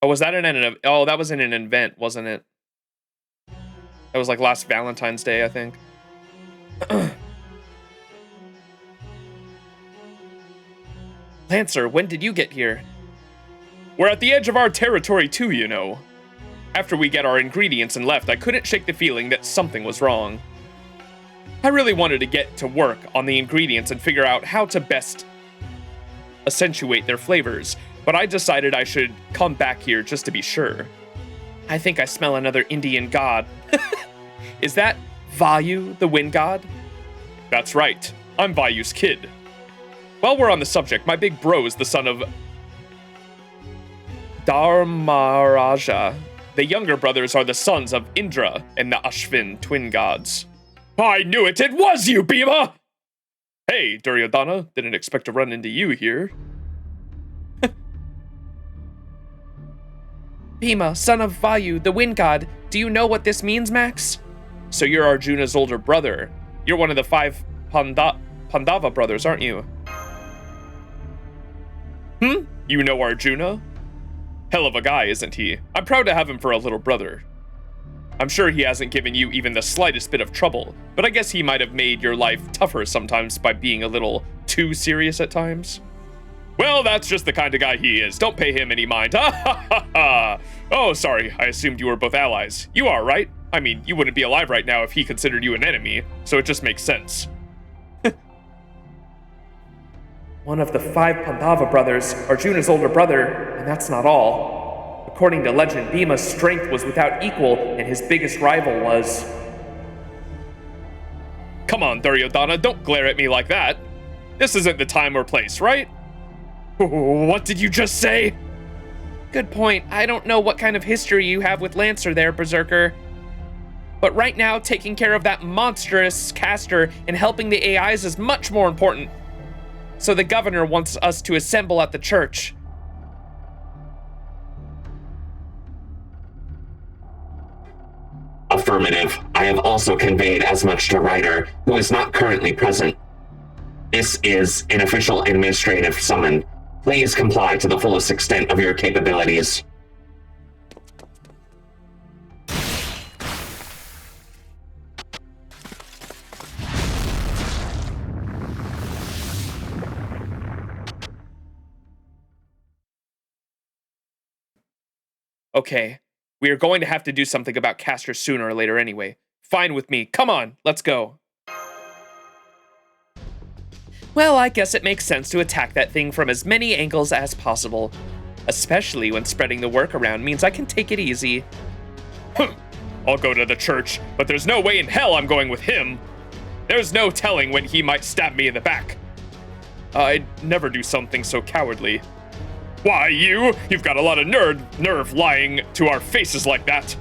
Oh, was that in an... Oh, that was in an event, wasn't it? That was like last Valentine's Day, I think. Lancer, when did you get here? We're at the edge of our territory too, you know. After we get our ingredients and left, I couldn't shake the feeling that something was wrong. I really wanted to get to work on the ingredients and figure out how to best accentuate their flavors, but I decided I should come back here just to be sure. I think I smell another Indian god. Is that Vayu, the wind god? That's right. I'm Vayu's kid. While we're on the subject, my big bro is the son of Dharmaraja. The younger brothers are the sons of Indra and the Ashvin twin gods. I knew it! It was you, Bhima! Hey, Duryodhana, didn't expect to run into you here. Bhima, son of Vayu, the wind god, do you know what this means, Max? So you're Arjuna's older brother. You're one of the 5 Pandava brothers, aren't you? You know Arjuna? Hell of a guy, isn't he? I'm proud to have him for a little brother. I'm sure he hasn't given you even the slightest bit of trouble, but I guess he might have made your life tougher sometimes by being a little too serious at times. Well, that's just the kind of guy he is. Don't pay him any mind. Ha ha ha ha! Oh, sorry. I assumed you were both allies. You are, right? I mean, you wouldn't be alive right now if he considered you an enemy, so it just makes sense. One of the 5 Pandava brothers, Arjuna's older brother, and that's not all. According to legend, Bhima's strength was without equal, and his biggest rival was... Come on, Duryodhana, don't glare at me like that. This isn't the time or place, right? What did you just say? Good point. I don't know what kind of history you have with Lancer there, Berserker. But right now, taking care of that monstrous caster and helping the AIs is much more important. So the governor wants us to assemble at the church. Affirmative. I have also conveyed as much to Ryder, who is not currently present. This is an official administrative summon. Please comply to the fullest extent of your capabilities. Okay, we are going to have to do something about Castor sooner or later anyway. Fine with me. Come on, let's go. Well, I guess it makes sense to attack that thing from as many angles as possible. Especially when spreading the work around means I can take it easy. I'll go to the church, but there's no way in hell I'm going with him. There's no telling when he might stab me in the back. I'd never do something so cowardly. Why, you've got a lot of nerve lying to our faces like that.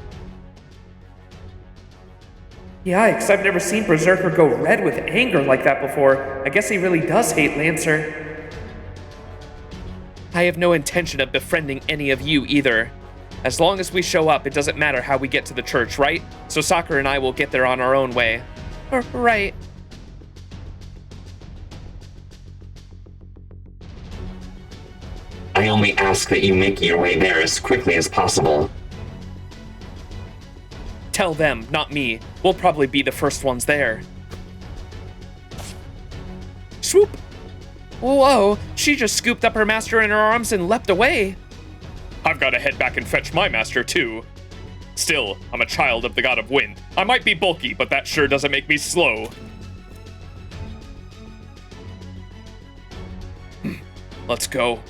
Yikes, I've never seen Berserker go red with anger like that before. I guess he really does hate Lancer. I have no intention of befriending any of you either. As long as we show up, it doesn't matter how we get to the church, right? So Sakura and I will get there on our own way. Right. I only ask that you make your way there as quickly as possible. Tell them, not me. We'll probably be the first ones there. Swoop! Whoa, she just scooped up her master in her arms and leapt away. I've got to head back and fetch my master too. Still, I'm a child of the god of wind. I might be bulky, but that sure doesn't make me slow. Let's go.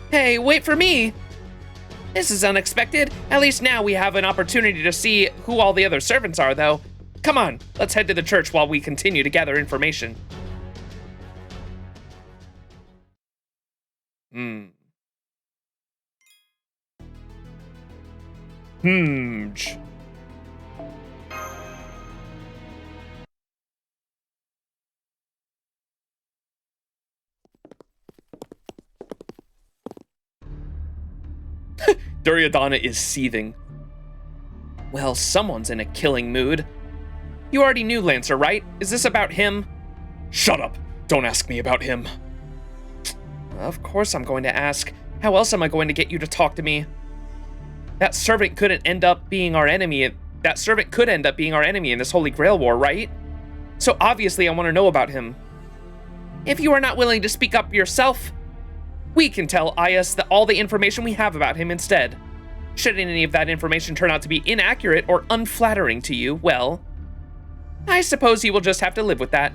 Hey, wait for me! This is unexpected. At least now we have an opportunity to see who all the other servants are, though. Come on, let's head to the church while we continue to gather information. Duryodhana is seething. Well, someone's in a killing mood. You already knew Lancer, right? Is this about him? Shut up! Don't ask me about him. Of course I'm going to ask. How else am I going to get you to talk to me? That servant couldn't end up being our enemy. That servant could end up being our enemy in this Holy Grail War, right? So obviously I want to know about him. If you are not willing to speak up yourself, we can tell Ayas all the information we have about him instead. Should any of that information turn out to be inaccurate or unflattering to you, well, I suppose you will just have to live with that.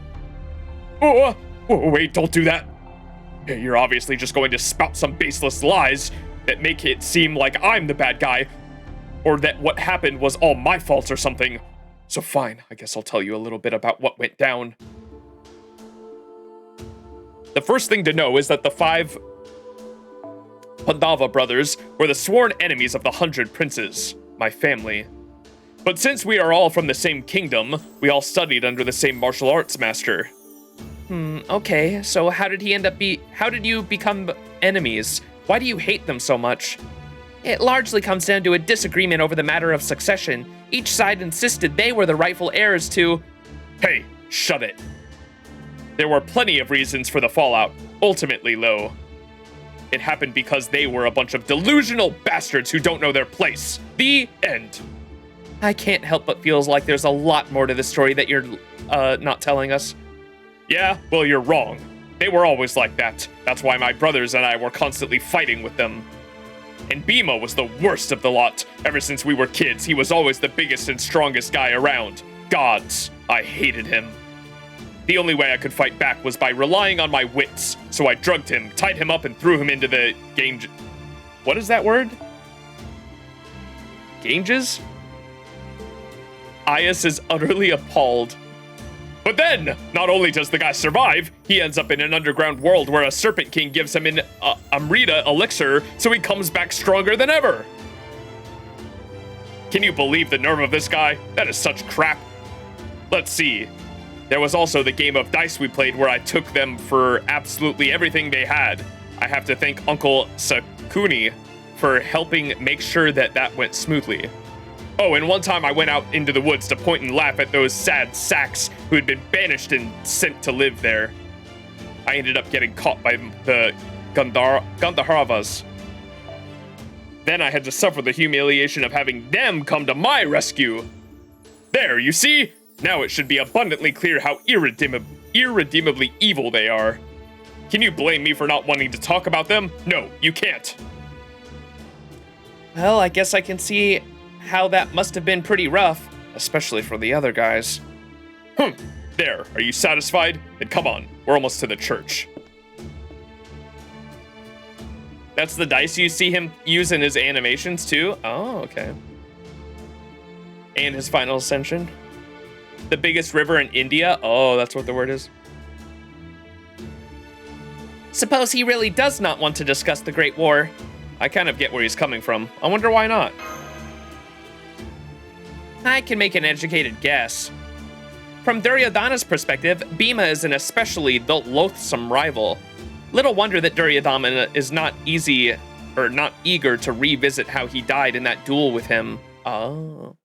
Oh, wait, don't do that. You're obviously just going to spout some baseless lies that make it seem like I'm the bad guy, or that what happened was all my fault or something. So fine, I guess I'll tell you a little bit about what went down. The first thing to know is that the 5 Pandava brothers were the sworn enemies of the 100 Princes, my family. But since we are all from the same kingdom, we all studied under the same martial arts master. Okay, so how did you become enemies? Why do you hate them so much? It largely comes down to a disagreement over the matter of succession. Each side insisted they were the rightful heirs to... Hey, shut it. There were plenty of reasons for the fallout, ultimately, though. It happened because they were a bunch of delusional bastards who don't know their place. The end. I can't help but feels like there's a lot more to the story that you're not telling us. Yeah, well, you're wrong. They were always like that. That's why my brothers and I were constantly fighting with them. And Bima was the worst of the lot. Ever since we were kids, he was always the biggest and strongest guy around. Gods, I hated him. The only way I could fight back was by relying on my wits. So I drugged him, tied him up, and threw him into the Ganges. What is that word? Ganges? Aias is utterly appalled. But then, not only does the guy survive, he ends up in an underground world where a Serpent King gives him an Amrita elixir, so he comes back stronger than ever. Can you believe the nerve of this guy? That is such crap. Let's see. There was also the game of dice we played where I took them for absolutely everything they had. I have to thank Uncle Sakuni for helping make sure that that went smoothly. Oh, and one time I went out into the woods to point and laugh at those sad sacks who had been banished and sent to live there. I ended up getting caught by the Gandharvas. Then I had to suffer the humiliation of having them come to my rescue. There, you see? Now it should be abundantly clear how irredeemably evil they are. Can you blame me for not wanting to talk about them? No, you can't. Well, I guess I can see how that must have been pretty rough, especially for the other guys. There, are you satisfied? Then come on, we're almost to the church. That's the dice you see him use in his animations too? Oh, okay. And his final ascension. The biggest river in India? Oh, that's what the word is. Suppose he really does not want to discuss the Great War. I kind of get where he's coming from. I wonder why not. I can make an educated guess. From Duryodhana's perspective, Bhima is an especially loathsome rival. Little wonder that Duryodhana is not eager to revisit how he died in that duel with him. Oh.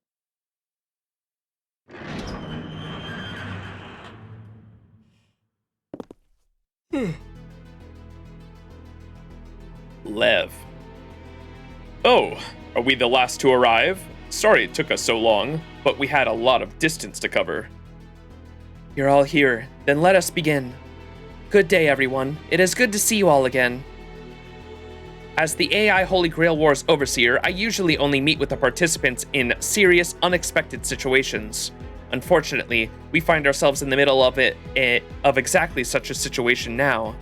Lev. Oh, are we the last to arrive? Sorry it took us so long, but we had a lot of distance to cover. You're all here, then let us begin. Good day, everyone. It is good to see you all again. As the AI Holy Grail Wars Overseer, I usually only meet with the participants in serious, unexpected situations. Unfortunately, we find ourselves in the middle of exactly such a situation now.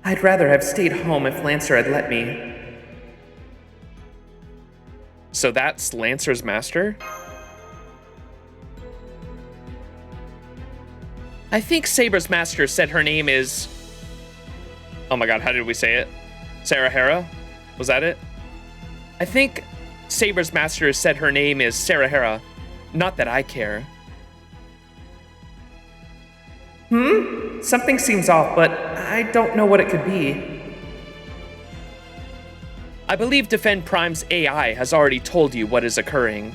I'd rather have stayed home if Lancer had let me. So that's Lancer's master? I think Saber's master said her name is... Oh my god, how did we say it? Sarah Hera? Was that it? I think Saber's master said her name is Sarah Hera. Not that I care. Something seems off, but I don't know what it could be. I believe Defend Prime's AI has already told you what is occurring.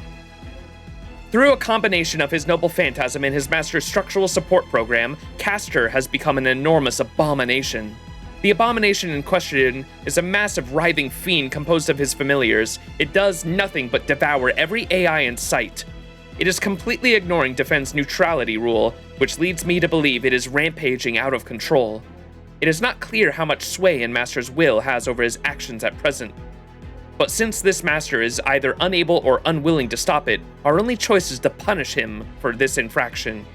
Through a combination of his noble phantasm and his master's structural support program, Castor has become an enormous abomination. The abomination in question is a massive writhing fiend composed of his familiars. It does nothing but devour every AI in sight. It is completely ignoring Defend's neutrality rule, which leads me to believe it is rampaging out of control. It is not clear how much sway in Master's will has over his actions at present. But since this Master is either unable or unwilling to stop it, our only choice is to punish him for this infraction.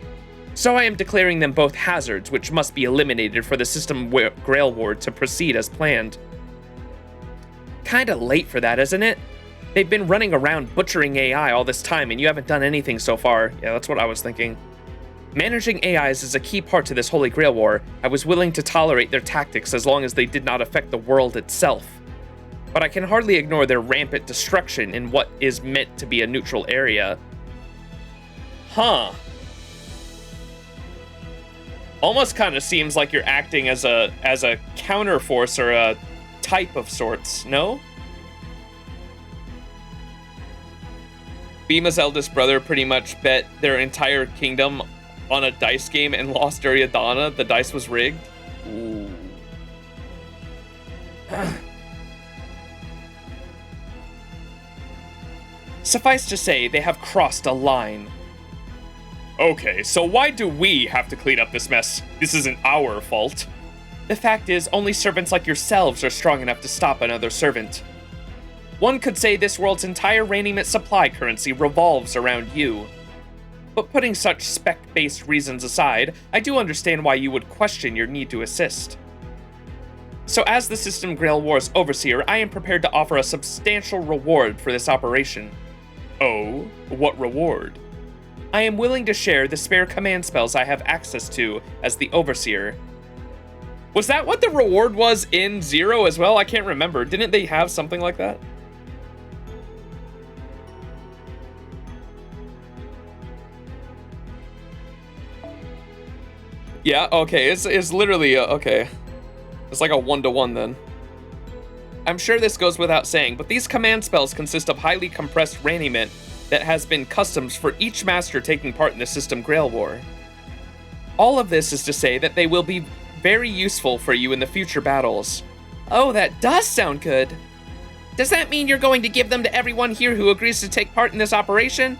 So I am declaring them both hazards which must be eliminated for the System Grail War to proceed as planned. Kinda late for that, isn't it? They've been running around butchering AI all this time and you haven't done anything so far. Yeah, that's what I was thinking. Managing AIs is a key part to this Holy Grail War. I was willing to tolerate their tactics as long as they did not affect the world itself. But I can hardly ignore their rampant destruction in what is meant to be a neutral area. Huh. Almost kind of seems like you're acting as a counterforce or a type of sorts, no? Bima's eldest brother pretty much bet their entire kingdom on a dice game and lost Duryodhana. The dice was rigged. Ooh. Suffice to say, they have crossed a line. Okay, so why do we have to clean up this mess? This isn't our fault. The fact is, only servants like yourselves are strong enough to stop another servant. One could say this world's entire raiment supply currency revolves around you. But putting such spec-based reasons aside, I do understand why you would question your need to assist. So as the System Grail Wars Overseer, I am prepared to offer a substantial reward for this operation. Oh, what reward? I am willing to share the spare command spells I have access to as the Overseer. Was that what the reward was in Zero as well? I can't remember. Didn't they have something like that? Yeah, okay, it's literally, okay. It's like a 1-to-1 then. I'm sure this goes without saying, but these command spells consist of highly compressed raiment that has been customs for each master taking part in the System Grail War. All of this is to say that they will be very useful for you in the future battles. Oh, that does sound good. Does that mean you're going to give them to everyone here who agrees to take part in this operation?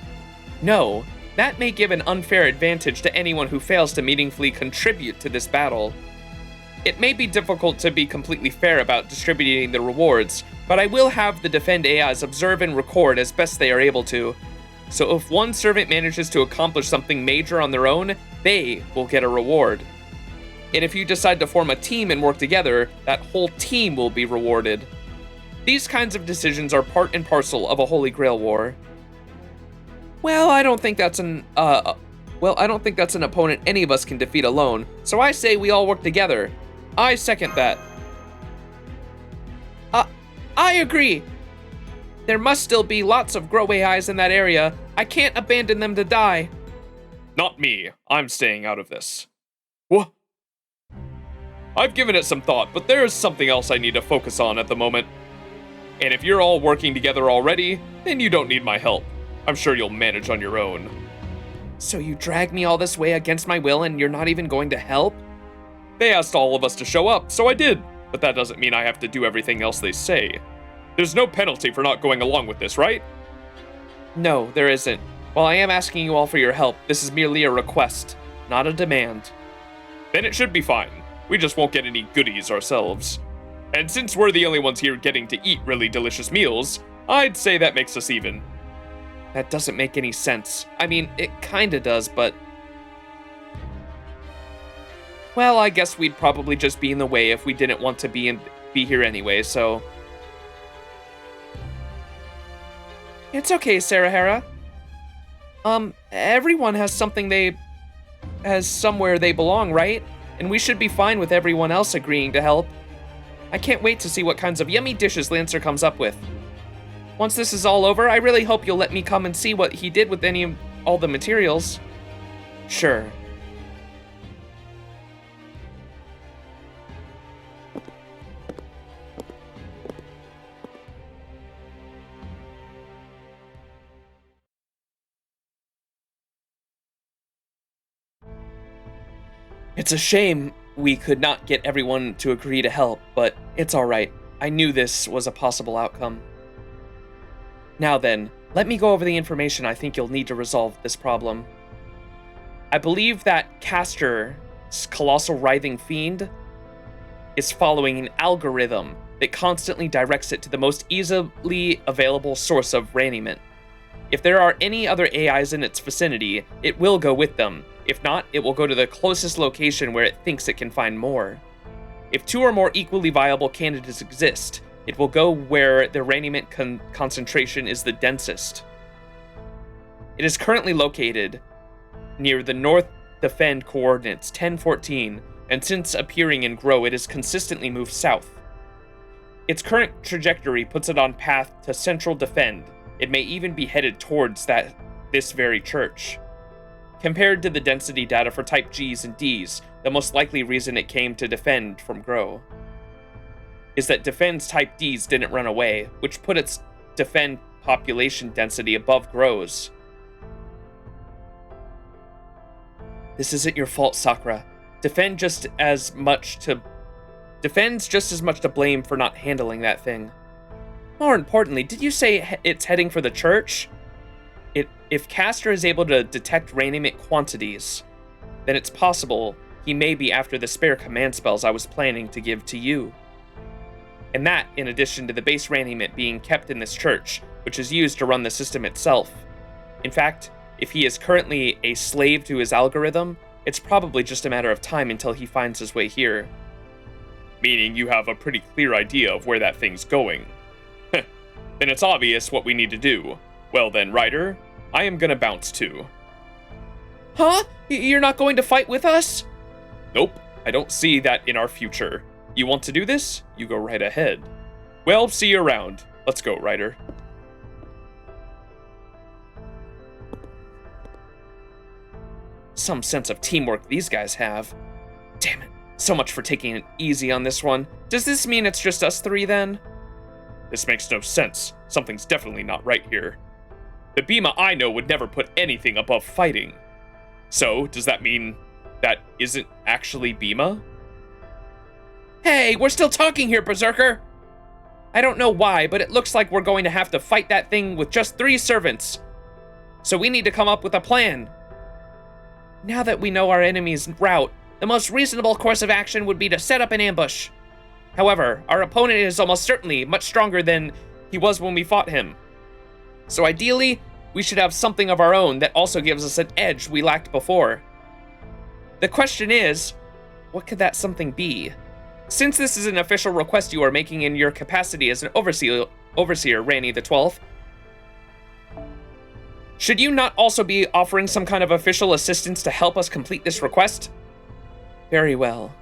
No, that may give an unfair advantage to anyone who fails to meaningfully contribute to this battle. It may be difficult to be completely fair about distributing the rewards, but I will have the Defend AIs observe and record as best they are able to. So if one servant manages to accomplish something major on their own, they will get a reward. And if you decide to form a team and work together, that whole team will be rewarded. These kinds of decisions are part and parcel of a Holy Grail War. Well, I don't think that's an opponent any of us can defeat alone, so I say we all work together. I second that. I agree. There must still be lots of Grow AIs in that area. I can't abandon them to die. Not me. I'm staying out of this. What? I've given it some thought, but there's something else I need to focus on at the moment. And if you're all working together already, then you don't need my help. I'm sure you'll manage on your own. So you dragged me all this way against my will and you're not even going to help? They asked all of us to show up, so I did. But that doesn't mean I have to do everything else they say. There's no penalty for not going along with this, right? No, there isn't. While I am asking you all for your help, this is merely a request, not a demand. Then it should be fine. We just won't get any goodies ourselves. And since we're the only ones here getting to eat really delicious meals, I'd say that makes us even. That doesn't make any sense. I mean, it kinda does, but... Well, I guess we'd probably just be in the way if we didn't want to be here anyway, so... It's okay, Sarahara. Everyone has somewhere they belong, right? And we should be fine with everyone else agreeing to help. I can't wait to see what kinds of yummy dishes Lancer comes up with. Once this is all over, I really hope you'll let me come and see what he did with all the materials. Sure. It's a shame we could not get everyone to agree to help, but it's alright. I knew this was a possible outcome. Now then, let me go over the information I think you'll need to resolve this problem. I believe that Castor's colossal writhing fiend is following an algorithm that constantly directs it to the most easily available source of raiment. If there are any other AIs in its vicinity, it will go with them. If not, it will go to the closest location where it thinks it can find more. If two or more equally viable candidates exist, it will go where the raiment concentration is the densest. It is currently located near the North Defend coordinates 1014, and since appearing in Grow, it has consistently moved south. Its current trajectory puts it on path to Central Defend. It may even be headed towards this very church. Compared to the density data for Type Gs and Ds, the most likely reason it came to Defend from Grow is that Defend's Type Ds didn't run away, which put its Defend population density above grows. This isn't your fault, Sakura. Defends just as much to blame for not handling that thing. More importantly, did you say it's heading for the church? If Castor is able to detect reanimate quantities, then it's possible he may be after the spare command spells I was planning to give to you. And that, in addition to the base reanimate being kept in this church, which is used to run the system itself. In fact, if he is currently a slave to his algorithm, it's probably just a matter of time until he finds his way here. Meaning you have a pretty clear idea of where that thing's going. Then it's obvious what we need to do. Well then, Ryder, I am gonna bounce too. Huh? You're not going to fight with us? Nope, I don't see that in our future. You want to do this? You go right ahead. Well, see you around. Let's go, Ryder. Some sense of teamwork these guys have. Damn it. So much for taking it easy on this one. Does this mean it's just us three then? This makes no sense. Something's definitely not right here. The Bima I know would never put anything above fighting. So, does that mean that isn't actually Bima? Hey, we're still talking here, Berserker! I don't know why, but it looks like we're going to have to fight that thing with just 3 servants. So we need to come up with a plan. Now that we know our enemy's route, the most reasonable course of action would be to set up an ambush. However, our opponent is almost certainly much stronger than he was when we fought him. So ideally, we should have something of our own that also gives us an edge we lacked before. The question is, what could that something be? Since this is an official request you are making in your capacity as an overseer, Ranny the 12th, should you not also be offering some kind of official assistance to help us complete this request? Very well.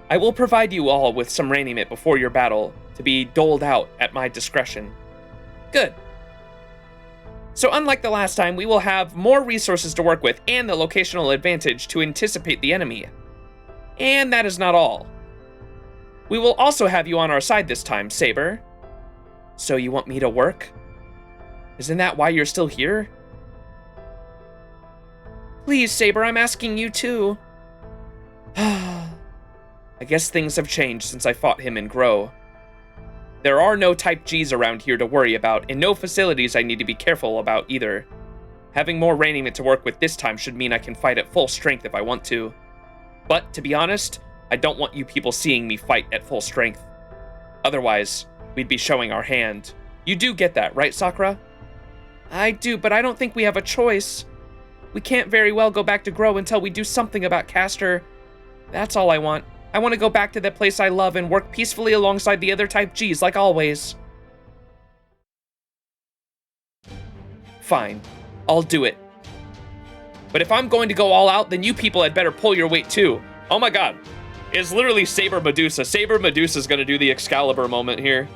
I will provide you all with some raiment before your battle, to be doled out at my discretion. Good. So unlike the last time, we will have more resources to work with and the locational advantage to anticipate the enemy. And that is not all. We will also have you on our side this time, Saber. So you want me to work? Isn't that why you're still here? Please, Saber, I'm asking you too. I guess things have changed since I fought him in Grow. There are no Type Gs around here to worry about, and no facilities I need to be careful about either. Having more raiment to work with this time should mean I can fight at full strength if I want to. But, to be honest, I don't want you people seeing me fight at full strength. Otherwise, we'd be showing our hand. You do get that, right, Sakura? I do, but I don't think we have a choice. We can't very well go back to Grow until we do something about Castor. That's all I want. I want to go back to the place I love and work peacefully alongside the other Type Gs like always. Fine. I'll do it. But if I'm going to go all out, then you people had better pull your weight too. Oh my god. It's literally Saber Medusa. Saber Medusa's gonna do the Excalibur moment here.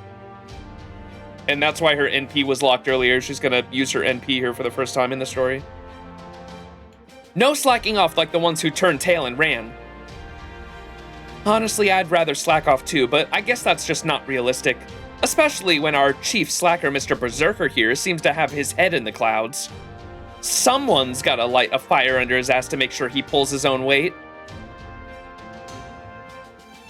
And that's why her NP was locked earlier. She's gonna use her NP here for the first time in the story. No slacking off like the ones who turned tail and ran. Honestly, I'd rather slack off too, but I guess that's just not realistic. Especially when our chief slacker, Mr. Berserker here, seems to have his head in the clouds. Someone's gotta light a fire under his ass to make sure he pulls his own weight.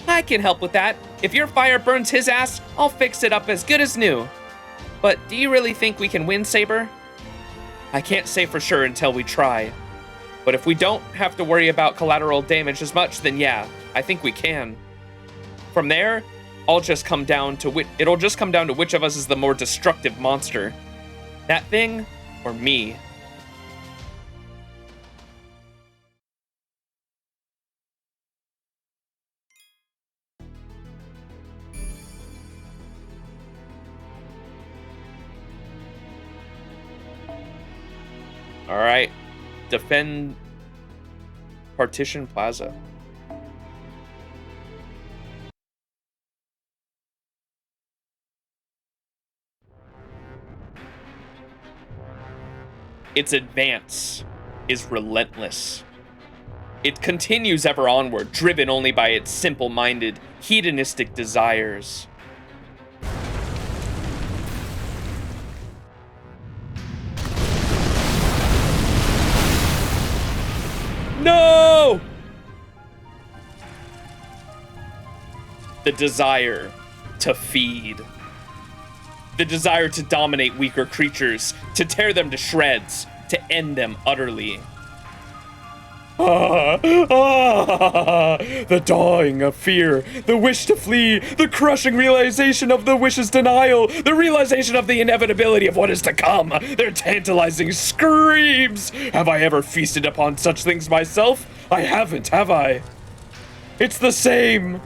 I can help with that. If your fire burns his ass, I'll fix it up as good as new. But do you really think we can win, Saber? I can't say for sure until we try. But if we don't have to worry about collateral damage as much, then yeah, I think we can. From there, it'll just come down to which of us is the more destructive monster. That thing, or me. All right, defend Partition Plaza. Its advance is relentless. It continues ever onward, driven only by its simple-minded, hedonistic desires. The desire to feed. The desire to dominate weaker creatures, to tear them to shreds, to end them utterly. The dawing of fear, the wish to flee, the crushing realization of the wish's denial, the realization of the inevitability of what is to come, their tantalizing screams. Have I ever feasted upon such things myself? I haven't, have I? It's the same.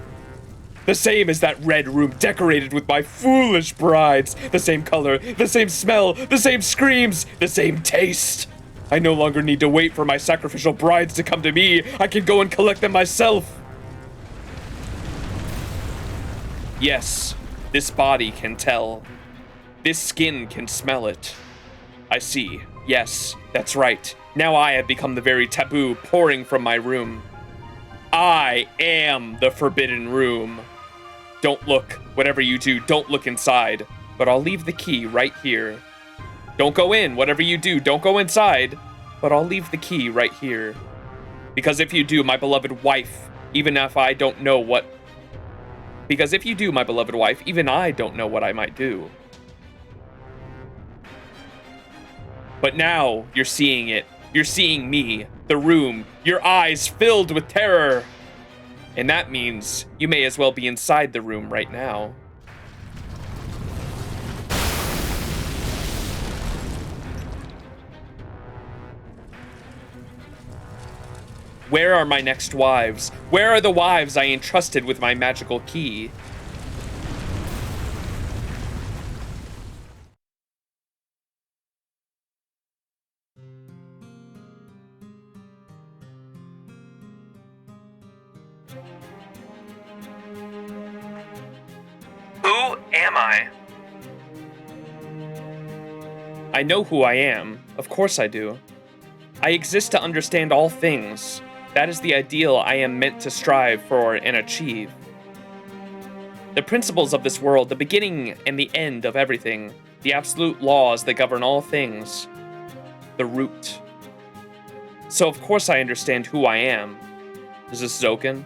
The same as that red room decorated with my foolish brides. The same color, the same smell, the same screams, the same taste. I no longer need to wait for my sacrificial brides to come to me. I can go and collect them myself. Yes, this body can tell. This skin can smell it. I see. Yes, that's right. Now I have become the very taboo pouring from my room. I am the forbidden room. Don't look. Whatever you do, don't look inside. But I'll leave the key right here. Don't go in. Whatever you do, don't go inside. But I'll leave the key right here. Because if you do, my beloved wife, even if I don't know what... Because if you do, my beloved wife, even I don't know what I might do. But now, you're seeing it. You're seeing me, the room, your eyes filled with terror. And that means you may as well be inside the room right now. Where are my next wives? Where are the wives I entrusted with my magical key? Who am I? I know who I am. Of course I do. I exist to understand all things. That is the ideal I am meant to strive for and achieve. The principles of this world, the beginning and the end of everything, the absolute laws that govern all things, the root. So of course I understand who I am. Is this Zoken?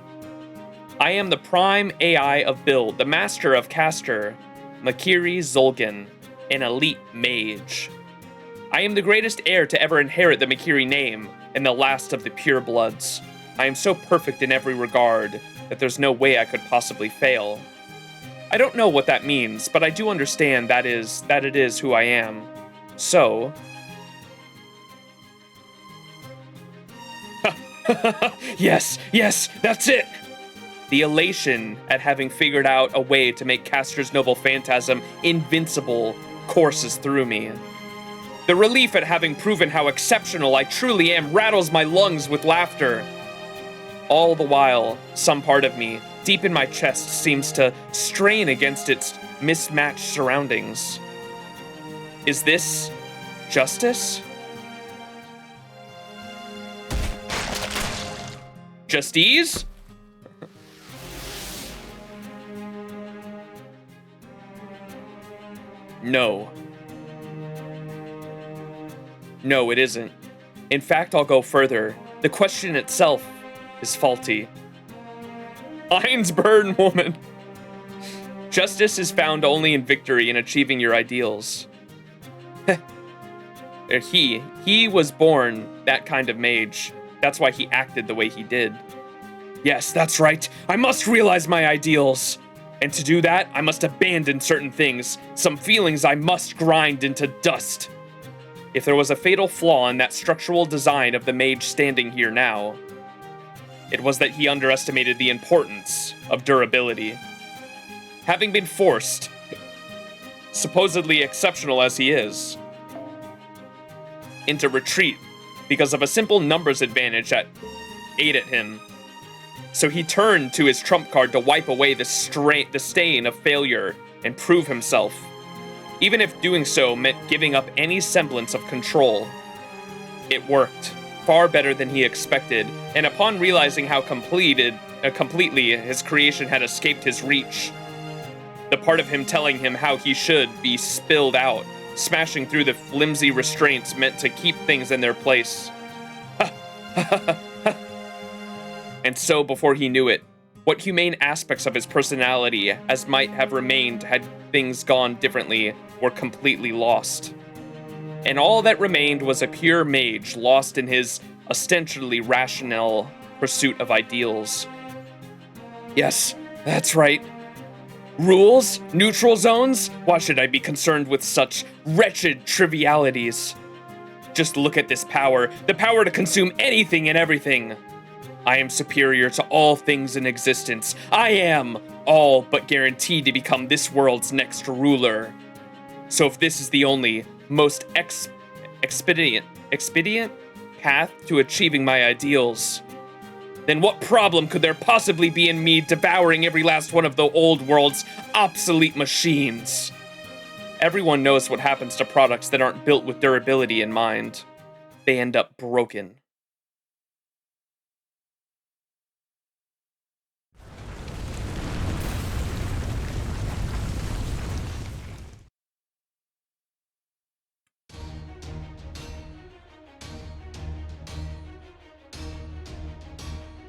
I am the prime AI of Build, the master of Caster, Makiri Zolgan, an elite mage. I am the greatest heir to ever inherit the Makiri name, and the last of the pure bloods. I am so perfect in every regard that there's no way I could possibly fail. I don't know what that means, but I do understand that it is who I am. So... Yes, that's it! The elation at having figured out a way to make Caster's noble phantasm invincible courses through me. The relief at having proven how exceptional I truly am rattles my lungs with laughter. All the while, some part of me, deep in my chest, seems to strain against its mismatched surroundings. Is this justice? Justice? No. No, it isn't. In fact, I'll go further. The question itself is faulty. Einsburn woman. Justice is found only in victory in achieving your ideals. He was born that kind of mage. That's why he acted the way he did. Yes, that's right. I must realize my ideals. And to do that, I must abandon certain things. Some feelings I must grind into dust. If there was a fatal flaw in that structural design of the mage standing here now, it was that he underestimated the importance of durability. Having been forced, supposedly exceptional as he is, into retreat because of a simple numbers advantage that ate at him. So he turned to his trump card to wipe away the stain of failure and prove himself. Even if doing so meant giving up any semblance of control. It worked, far better than he expected, and upon realizing how completely his creation had escaped his reach, the part of him telling him how he should be spilled out, smashing through the flimsy restraints meant to keep things in their place. And so, before he knew it, what humane aspects of his personality as might have remained had things gone differently were completely lost. And all that remained was a pure mage lost in his ostensibly rational pursuit of ideals. Yes, that's right. Rules? Neutral zones? Why should I be concerned with such wretched trivialities? Just look at this power, the power to consume anything and everything. I am superior to all things in existence. I am all but guaranteed to become this world's next ruler. So if this is the only, most expedient path to achieving my ideals, then what problem could there possibly be in me devouring every last one of the old world's obsolete machines? Everyone knows what happens to products that aren't built with durability in mind. They end up broken.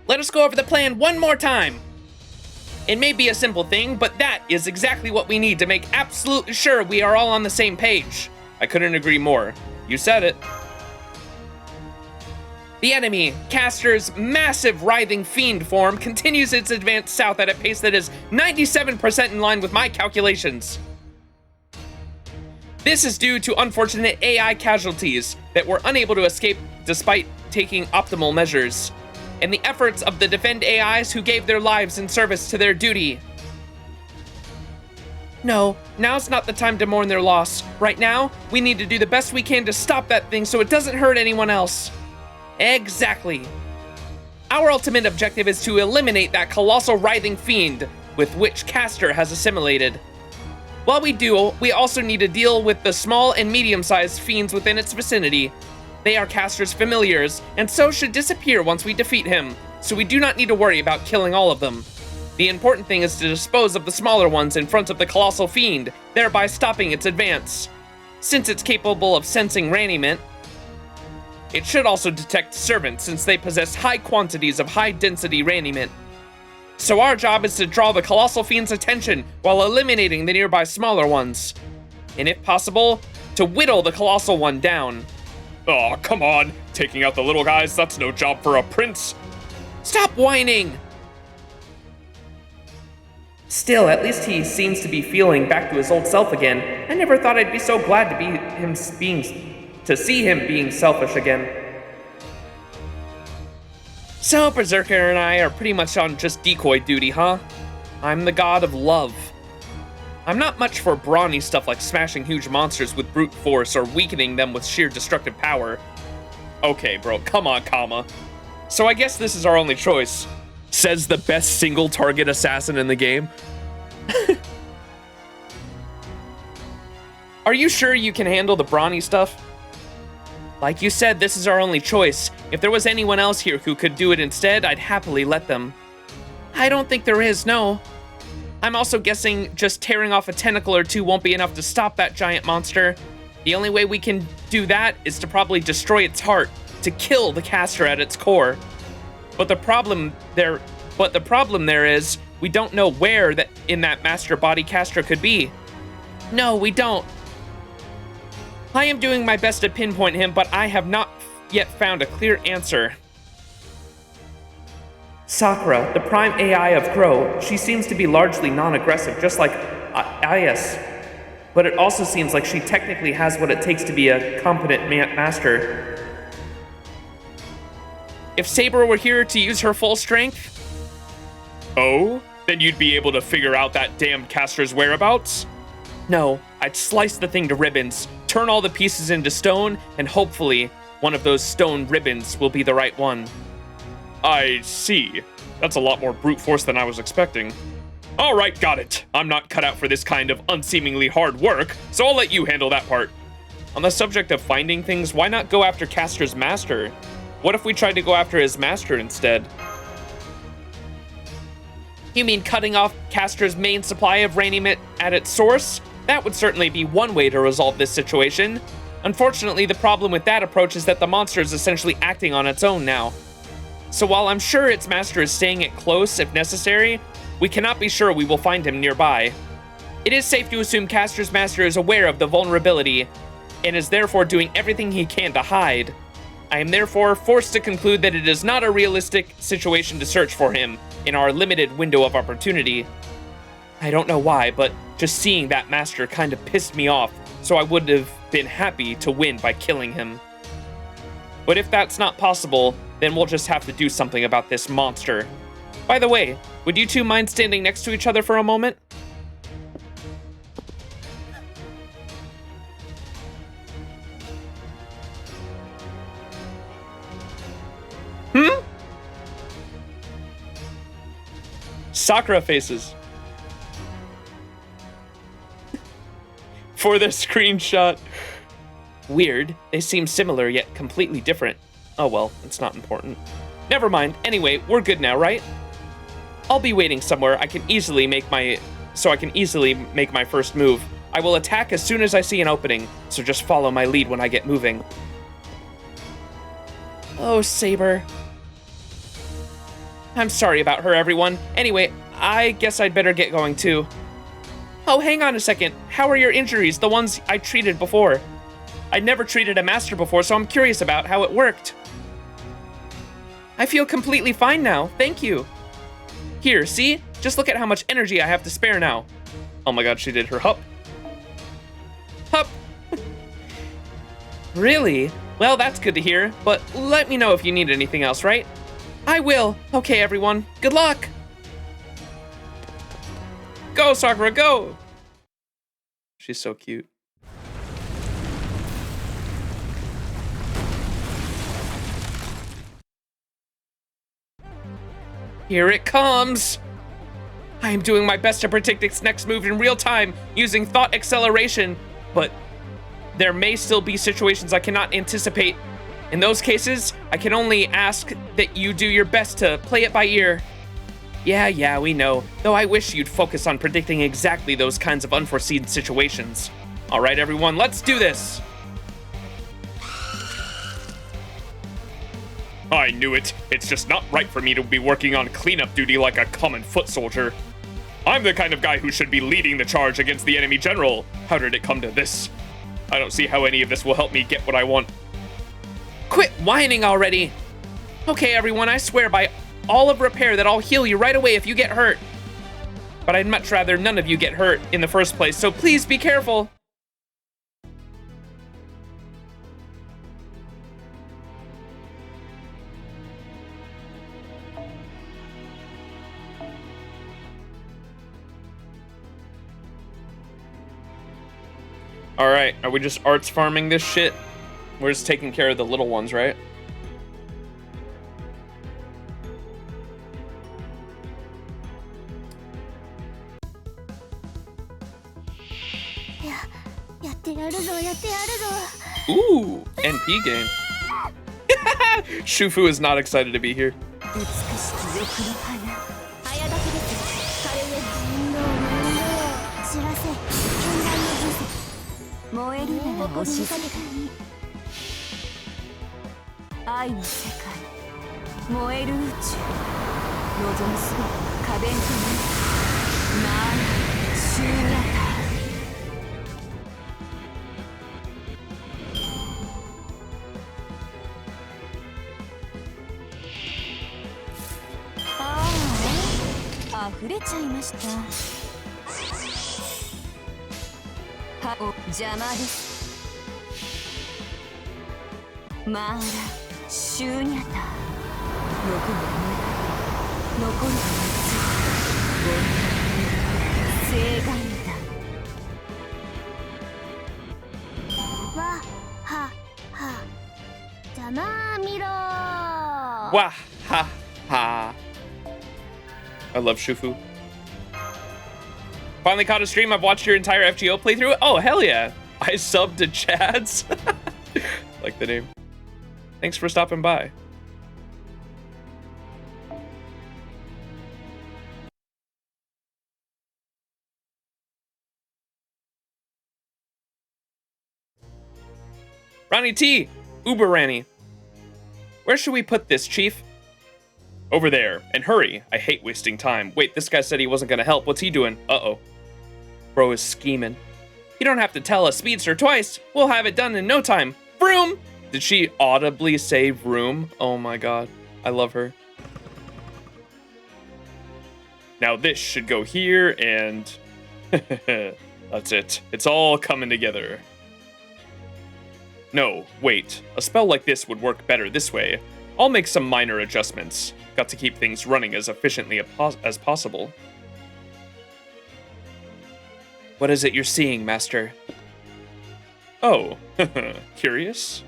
Let us go over the plan one more time. It may be a simple thing, but that is exactly what we need to make absolutely sure we are all on the same page. I couldn't agree more. You said it. The enemy, Castor's massive writhing fiend form, continues its advance south at a pace that is 97% in line with my calculations. This is due to unfortunate AI casualties that were unable to escape despite taking optimal measures, and the efforts of the Defend AIs who gave their lives in service to their duty. No, now's not the time to mourn their loss. Right now, we need to do the best we can to stop that thing so it doesn't hurt anyone else. Exactly. Our ultimate objective is to eliminate that colossal writhing fiend with which Castor has assimilated. While we do, we also need to deal with the small and medium-sized fiends within its vicinity. They are Castor's familiars, and so should disappear once we defeat him, so we do not need to worry about killing all of them. The important thing is to dispose of the smaller ones in front of the colossal fiend, thereby stopping its advance. Since it's capable of sensing raniment, it should also detect servants since they possess high quantities of high-density raniment. So our job is to draw the colossal fiend's attention while eliminating the nearby smaller ones. And if possible, to whittle the colossal one down. Oh, come on. Taking out the little guys, that's no job for a prince. Stop whining! Still, at least he seems to be feeling back to his old self again. I never thought I'd be so glad to see him being selfish again. So, Berserker and I are pretty much on just decoy duty, huh? I'm the god of love. I'm not much for brawny stuff like smashing huge monsters with brute force or weakening them with sheer destructive power. Okay, bro, come on, Kama. So I guess this is our only choice. Says the best single target assassin in the game. Are you sure you can handle the brawny stuff? Like you said, this is our only choice. If there was anyone else here who could do it instead, I'd happily let them. I don't think there is, no. I'm also guessing just tearing off a tentacle or two won't be enough to stop that giant monster. The only way we can do that is to probably destroy its heart, to kill the Castor at its core. But the problem there is, we don't know where that in that master body Castor could be. No, we don't. I am doing my best to pinpoint him, but I have not yet found a clear answer. Sakura, the prime AI of Crow, she seems to be largely non-aggressive, just like Ayas. But it also seems like she technically has what it takes to be a competent master. If Saber were here to use her full strength... Oh? Then you'd be able to figure out that damned Castor's whereabouts? No, I'd slice the thing to ribbons, turn all the pieces into stone, and hopefully one of those stone ribbons will be the right one. I see. That's a lot more brute force than I was expecting. All right, got it. I'm not cut out for this kind of unseemingly hard work, so I'll let you handle that part. On the subject of finding things, why not go after Castor's master? What if we tried to go after his master instead? You mean cutting off Castor's main supply of raniment at its source? That would certainly be one way to resolve this situation. Unfortunately, the problem with that approach is that the monster is essentially acting on its own now. So while I'm sure its master is staying it close if necessary, we cannot be sure we will find him nearby. It is safe to assume Castor's master is aware of the vulnerability and is therefore doing everything he can to hide. I am therefore forced to conclude that it is not a realistic situation to search for him in our limited window of opportunity. I don't know why, but just seeing that master kind of pissed me off, so I would have been happy to win by killing him. But if that's not possible, then we'll just have to do something about this monster. By the way, would you two mind standing next to each other for a moment? Sakura faces. For the screenshot. Weird. They seem similar yet completely different. Oh well, it's not important. Never mind. Anyway, we're good now, right? I'll be waiting somewhere. I can easily make my first move. I will attack as soon as I see an opening, so just follow my lead when I get moving. Oh, Saber. I'm sorry about her, everyone. Anyway, I guess I'd better get going too. Oh, hang on a second. How are your injuries, the ones I treated before? I'd never treated a master before, so I'm curious about how it worked. I feel completely fine now, thank you. Here, see? Just look at how much energy I have to spare now. Oh my god, she did her hup. Hup! Really? Well, that's good to hear, but let me know if you need anything else, right? I will. Okay, everyone. Good luck! Go, Sakura, go! She's so cute. Here it comes! I am doing my best to predict its next move in real time using thought acceleration, but there may still be situations I cannot anticipate. In those cases, I can only ask that you do your best to play it by ear. Yeah, we know, though I wish you'd focus on predicting exactly those kinds of unforeseen situations. All right, everyone, let's do this! I knew it. It's just not right for me to be working on cleanup duty like a common foot soldier. I'm the kind of guy who should be leading the charge against the enemy general. How did it come to this? I don't see how any of this will help me get what I want. Quit whining already! Okay, everyone, I swear by all of repair that I'll heal you right away if you get hurt. But I'd much rather none of you get hurt in the first place, so please be careful. All right, are we just arts farming this shit? We're just taking care of the little ones, right? Ooh, NP game. Shufu is not excited to be here. Wah ha ha. I love Shufu. Finally caught a stream. I've watched your entire FGO playthrough. Oh, hell yeah. I subbed to Chad's. Like the name. Thanks for stopping by. Ronnie T. Uber Ranny. Where should we put this, Chief? Over there, and hurry. I hate wasting time. Wait, this guy said he wasn't gonna help. What's he doing? Uh-oh. Bro is scheming. You don't have to tell a speedster twice. We'll have it done in no time. Vroom! Did she audibly say vroom? Oh my god. I love her. Now this should go here, and... that's it. It's all coming together. No, wait. A spell like this would work better this way. I'll make some minor adjustments. Got to keep things running as efficiently as possible. What is it you're seeing, Master? Oh, curious?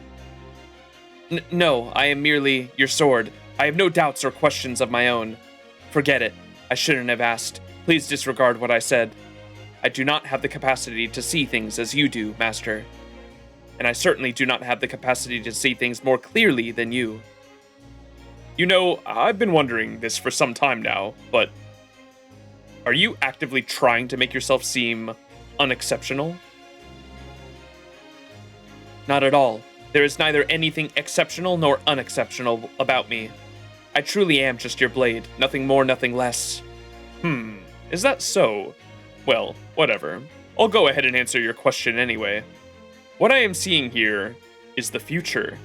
No, I am merely your sword. I have no doubts or questions of my own. Forget it. I shouldn't have asked. Please disregard what I said. I do not have the capacity to see things as you do, Master. And I certainly do not have the capacity to see things more clearly than you. You know, I've been wondering this for some time now, but are you actively trying to make yourself seem unexceptional? Not at all. There is neither anything exceptional nor unexceptional about me. I truly am just your blade, nothing more, nothing less. Is that so? Well, whatever. I'll go ahead and answer your question anyway. What I am seeing here is the future.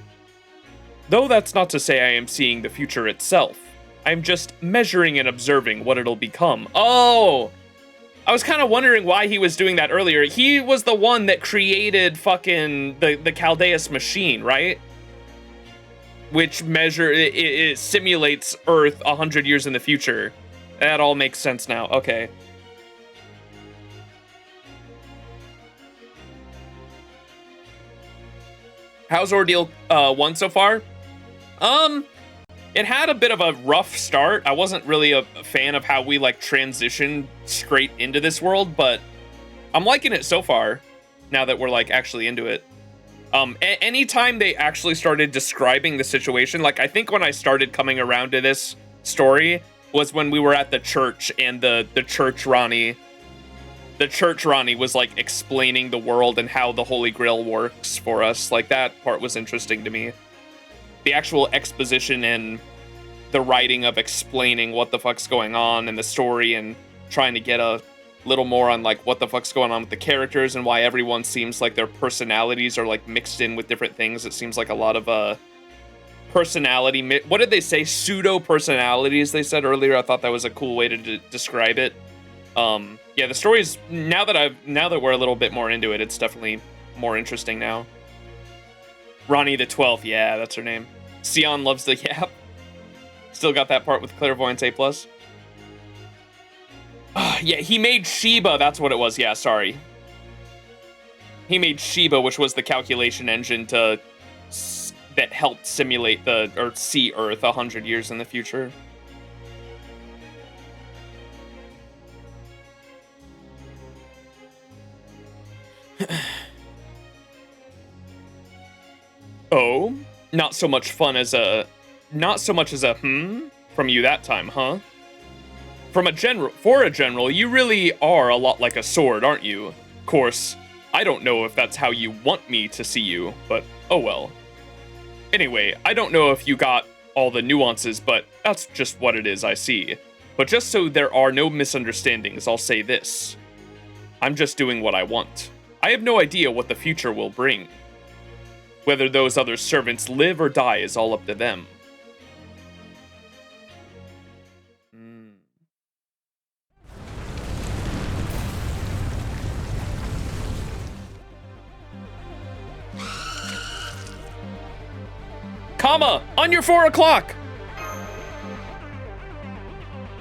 Though that's not to say I am seeing the future itself. I'm just measuring and observing what it'll become. Oh! I was kind of wondering why he was doing that earlier. He was the one that created fucking the Chaldeus machine, right? Which it simulates Earth 100 years in the future. That all makes sense now. Okay. How's Ordeal 1 so far? It had a bit of a rough start. I wasn't really a fan of how we like transitioned straight into this world, but I'm liking it so far now that we're like actually into it. Anytime they actually started describing the situation, like I think when I started coming around to this story was when we were at the church and the church Ronnie was like explaining the world and how the Holy Grail works for us. Like that part was interesting to me. The actual exposition and the writing of explaining what the fuck's going on and the story and trying to get a little more on like what the fuck's going on with the characters and why everyone seems like their personalities are like mixed in with different things. It seems like a lot of personality. What did they say? Pseudo personalities. They said earlier. I thought that was a cool way to describe it. Yeah, the story's now that we're a little bit more into it, it's definitely more interesting now. Ronnie the 12th, yeah, that's her name. Sion loves the yap. Still got that part with Clairvoyance A+. Yeah, he made Sheba, that's what it was, yeah, sorry. He made Sheba, which was the calculation engine that helped simulate see Earth 100 years in the future. Oh, not so much as a from you that time, huh? For a general, you really are a lot like a sword, aren't you? Of course, I don't know if that's how you want me to see you, but oh well. Anyway, I don't know if you got all the nuances, but that's just what it is I see. But just so there are no misunderstandings, I'll say this. I'm just doing what I want. I have no idea what the future will bring. Whether those other servants live or die is all up to them. Comma! On your 4 o'clock!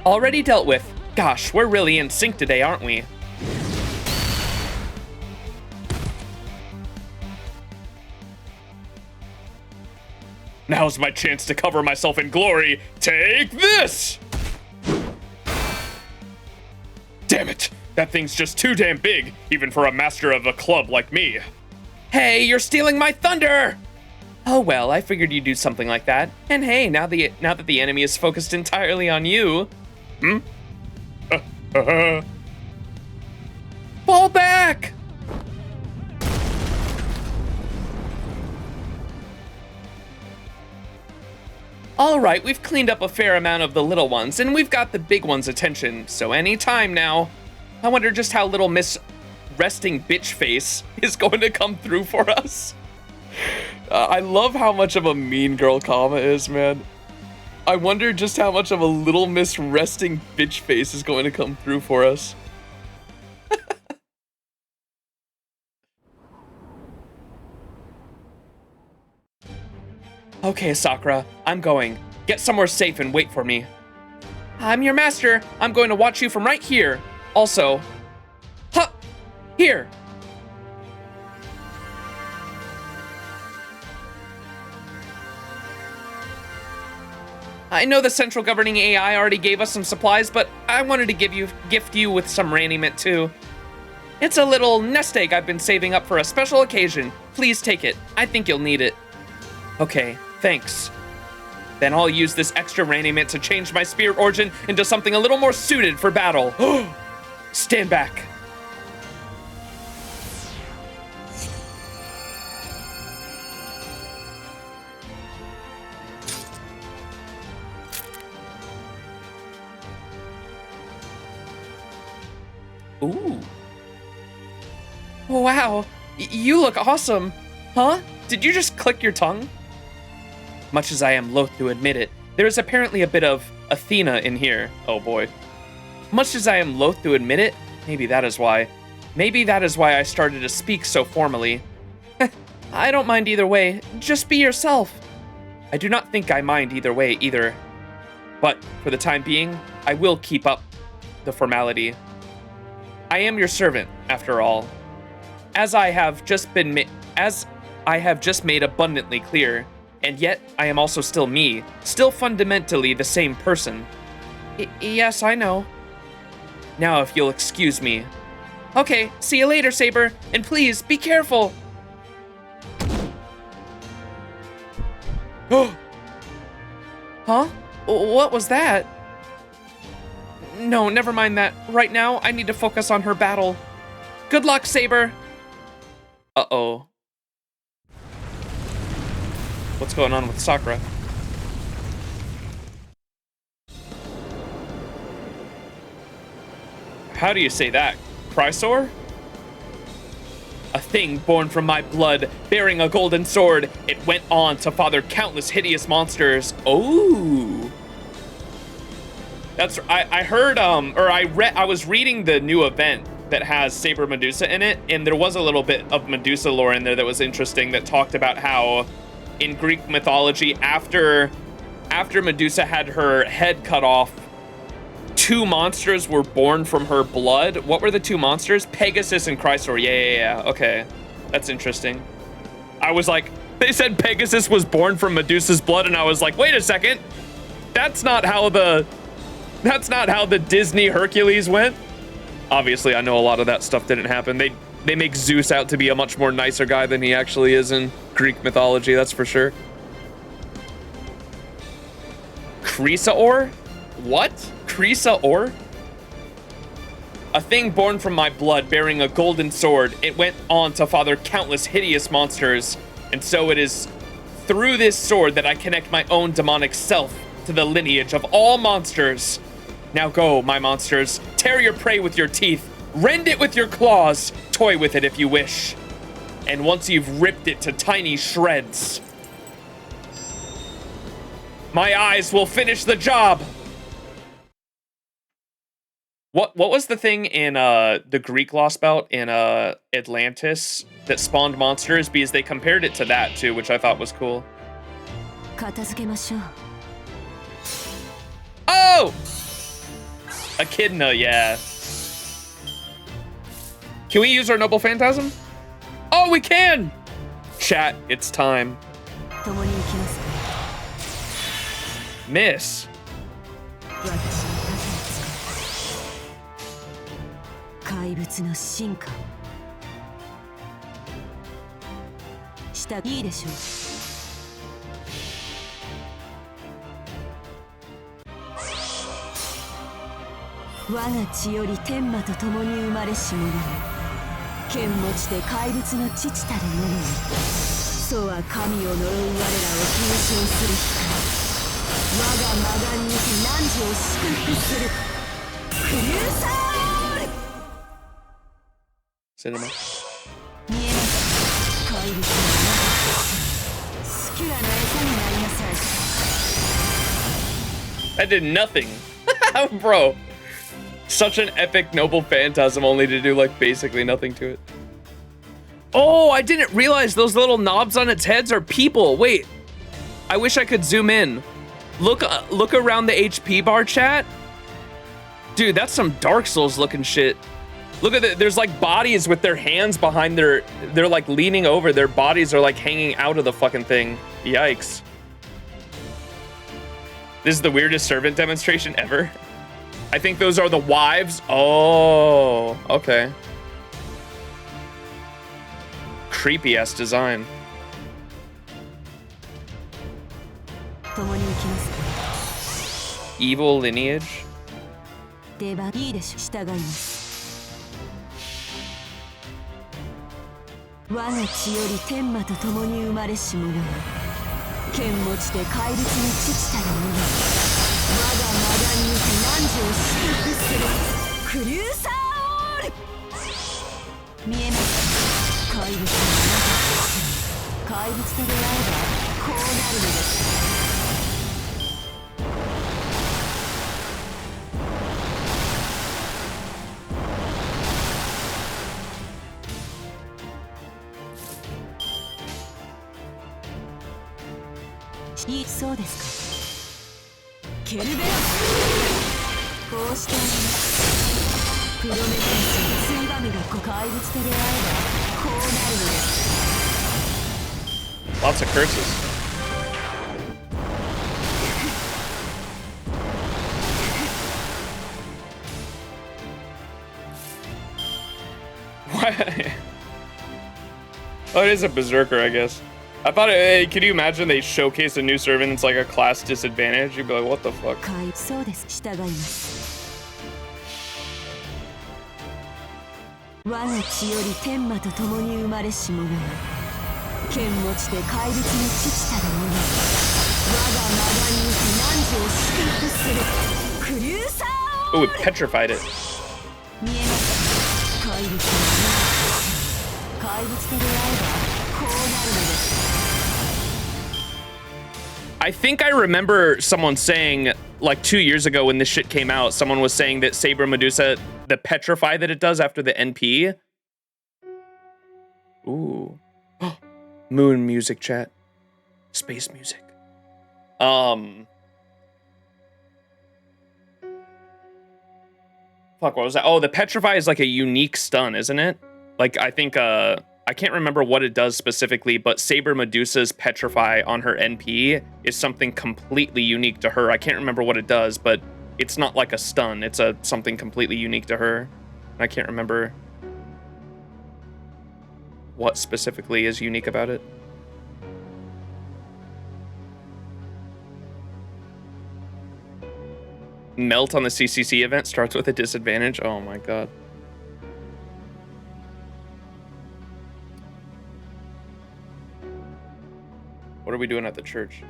Already dealt with. Gosh, we're really in sync today, aren't we? Now's my chance to cover myself in glory. Take this! Damn it! That thing's just too damn big, even for a master of a club like me. Hey, you're stealing my thunder! Oh well, I figured you'd do something like that. And hey, now that the enemy is focused entirely on you... Fall back! All right, we've cleaned up a fair amount of the little ones, and we've got the big one's attention, so any time now. I wonder just how little Miss Resting Bitch Face is going to come through for us. I love how much of a mean girl Kama is, man. I wonder just how much of a little Miss Resting Bitch Face is going to come through for us. Okay, Sakura, I'm going. Get somewhere safe and wait for me. I'm your master. I'm going to watch you from right here. Also, here. I know the central governing AI already gave us some supplies, but I wanted to gift you with some raiment too. It's a little nest egg I've been saving up for a special occasion. Please take it. I think you'll need it. Okay, thanks. Then I'll use this extra raiment to change my spirit origin into something a little more suited for battle. Stand back. Ooh. Wow, you look awesome. Huh? Did you just click your tongue? Much as I am loath to admit it, there is apparently a bit of Athena in here. Oh boy. Much as I am loath to admit it, maybe that is why. Maybe that is why I started to speak so formally. I don't mind either way. Just be yourself. I do not think I mind either way either. But for the time being, I will keep up the formality. I am your servant, after all. As I have just made abundantly clear, and yet I am also still me, still fundamentally the same person. Yes, I know. Now if you'll excuse me. Okay, see you later, Saber, and please, be careful! Huh? What was that? No, never mind that. Right now, I need to focus on her battle. Good luck, Saber! Uh-oh. What's going on with Sakura? How do you say that? Chrysor? A thing born from my blood, bearing a golden sword, it went on to father countless hideous monsters. Oh. That's, I heard, I was reading the new event that has Saber Medusa in it, and there was a little bit of Medusa lore in there that was interesting that talked about how in Greek mythology, after Medusa had her head cut off, two monsters were born from her blood. What were the two monsters? Pegasus and Chrysor. Yeah. Okay. That's interesting. I was like, they said Pegasus was born from Medusa's blood, and I was like, wait a second. That's not how the Disney Hercules went. Obviously, I know a lot of that stuff didn't happen. They make Zeus out to be a much more nicer guy than he actually is in Greek mythology, that's for sure. Chrysaor? What? Chrysaor? A thing born from my blood, bearing a golden sword. It went on to father countless hideous monsters, and so it is through this sword that I connect my own demonic self to the lineage of all monsters. Now go, my monsters. Tear your prey with your teeth. Rend it with your claws. Toy with it if you wish. And once you've ripped it to tiny shreds, my eyes will finish the job. What was the thing in the Greek Lost Belt in Atlantis that spawned monsters? Because they compared it to that too, which I thought was cool. Oh! Echidna, yeah. Can we use our Noble Phantasm? Oh, we can! Chat, it's time. Miss. Cinema. That did nothing. Bro. Such an epic noble phantasm only to do like basically nothing to it. Oh, I didn't realize those little knobs on its heads are people. Wait. I wish I could zoom in. Look around the HP bar, chat. Dude, that's some Dark Souls looking shit. Look at that. There's like bodies with their hands behind they're like leaning over. Their bodies are like hanging out of the fucking thing. Yikes. This is the weirdest servant demonstration ever. I think those are the wives. Oh, okay. Creepy ass design. Evil lineage. いいでしょ、従います。我が血より天魔と共に生まれし者よ。剣持ちて怪物に父たる者よ。我が魔眼にて汝を祝福するクリューサーオール。見えますか？怪物の中。怪物と出会えばこうなるのです。 そうですか。ケルベロス。こうしてあります。プロメテウスについばみが怪物と出会えばこうなるのです。Lots of curses. What? Oh, it is a berserker, I guess. I thought, hey, could you imagine they showcase a new servant? It's like a class disadvantage. You'd be like, what the fuck? そうです。従います。我が血より天魔と共に生まれし者よ。剣持ちて怪物に父たる者よ。我が魔眼にて汝を祝福するクリューサー。 Oh, it petrified it. 見えますか？怪物の中。怪物と出会えばこうなるのです。 I think I remember someone saying, like 2 years ago when this shit came out, someone was saying that Saber Medusa, the petrify that it does after the NP. Ooh. Moon music, chat. Space music. Fuck, what was that? Oh, the petrify is like a unique stun, isn't it? Like, I think, I can't remember what it does specifically, but Saber Medusa's petrify on her NP is something completely unique to her. I can't remember what it does, but it's not like a stun. It's something completely unique to her. I can't remember what specifically is unique about it. Melt on the CCC event starts with a disadvantage. Oh my god. What are we doing at the church?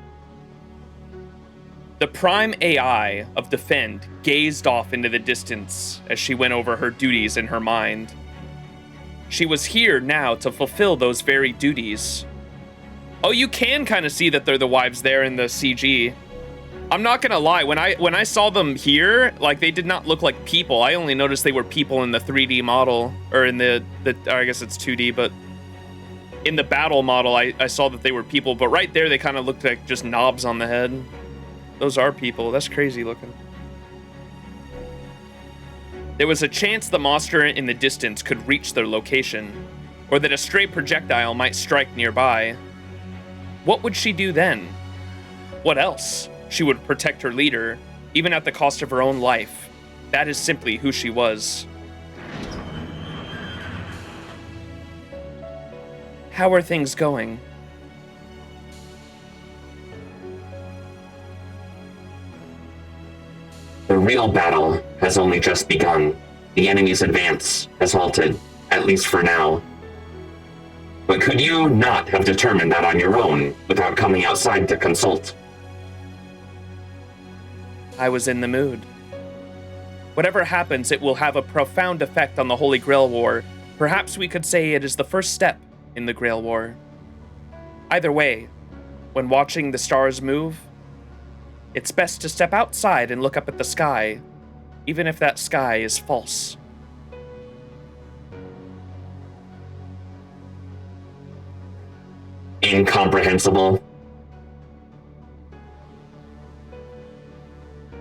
The prime AI of Defend gazed off into the distance as she went over her duties in her mind. She was here now to fulfill those very duties. Oh, you can kind of see that they're the wives there in the CG. I'm not gonna lie, when I saw them here, like, they did not look like people. I only noticed they were people in the 3D model, or in the I guess it's 2D, but in the battle model, I saw that they were people, but right there, they kind of looked like just knobs on the head. Those are people. That's crazy looking. There was a chance the monster in the distance could reach their location, or that a stray projectile might strike nearby. What would she do then? What else? She would protect her leader, even at the cost of her own life. That is simply who she was. How are things going? The real battle has only just begun. The enemy's advance has halted, at least for now. But could you not have determined that on your own, without coming outside to consult? I was in the mood. Whatever happens, it will have a profound effect on the Holy Grail War. Perhaps we could say it is the first step in the Grail War. Either way, when watching the stars move, it's best to step outside and look up at the sky, even if that sky is false. Incomprehensible.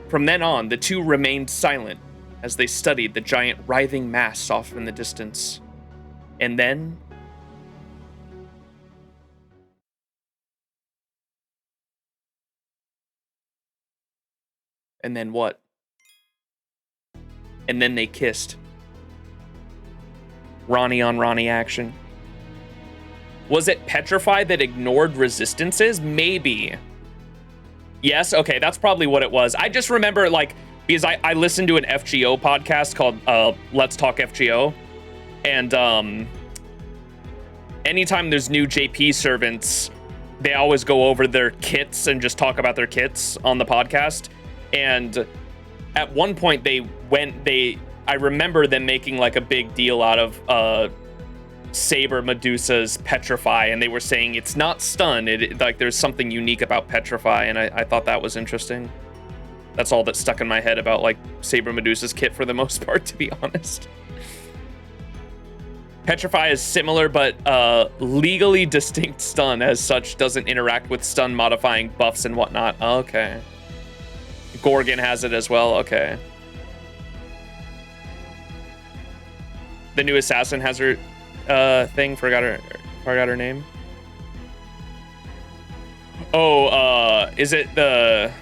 From then on, the two remained silent as they studied the giant writhing mass off in the distance. And then... And then what? And then they kissed. Ronnie on Ronnie action. Was it Petrify that ignored resistances? Maybe. Yes, okay, that's probably what it was. I just remember, like, because I listened to an FGO podcast called Let's Talk FGO, and anytime there's new JP servants, they always go over their kits and just talk about their kits on the podcast. And at one point I remember them making like a big deal out of Saber Medusa's Petrify, and they were saying it's not stun, like there's something unique about Petrify, and I thought that was interesting. That's all that stuck in my head about like Saber Medusa's kit for the most part, to be honest. Petrify is similar, but legally distinct stun as such doesn't interact with stun modifying buffs and whatnot. Okay. Gorgon has it as well. Okay. The new assassin has her thing. Forgot her name. Oh, is it the...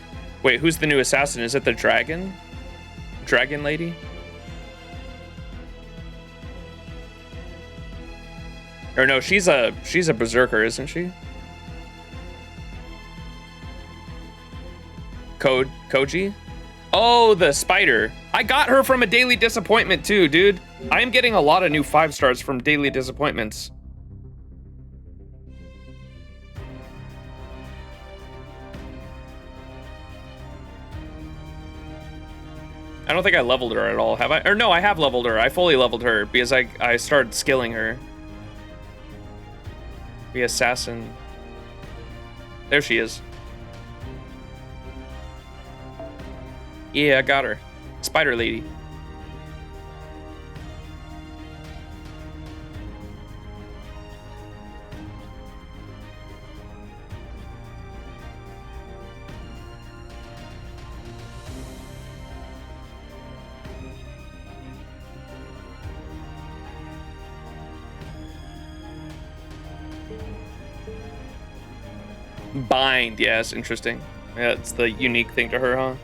Wait, who's the new assassin? Is it the dragon? Dragon lady? Or no, she's a berserker, isn't she? Koji? Oh, the spider. I got her from a Daily Disappointment too, dude. I am getting a lot of new 5 stars from Daily Disappointments. I don't think I leveled her at all, have I? Or no, I have leveled her. I fully leveled her because I started skilling her. The assassin. There she is. Yeah, I got her. Spider lady. Bind, yes, interesting. Yeah, it's the unique thing to her, huh?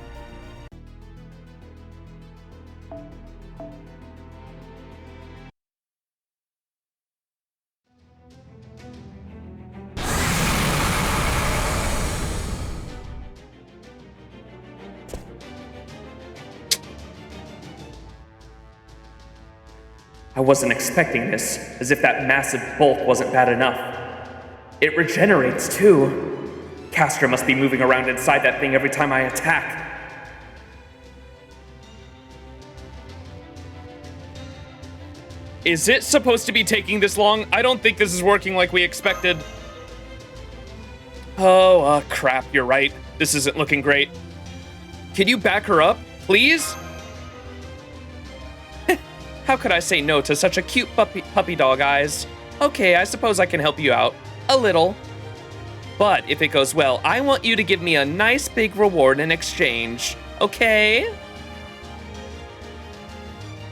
I wasn't expecting this, as if that massive bulk wasn't bad enough. It regenerates, too. Castra must be moving around inside that thing every time I attack. Is it supposed to be taking this long? I don't think this is working like we expected. Oh, crap, you're right. This isn't looking great. Can you back her up, please? How could I say no to such a cute puppy dog eyes? Okay, I suppose I can help you out. A little. But if it goes well, I want you to give me a nice big reward in exchange. Okay?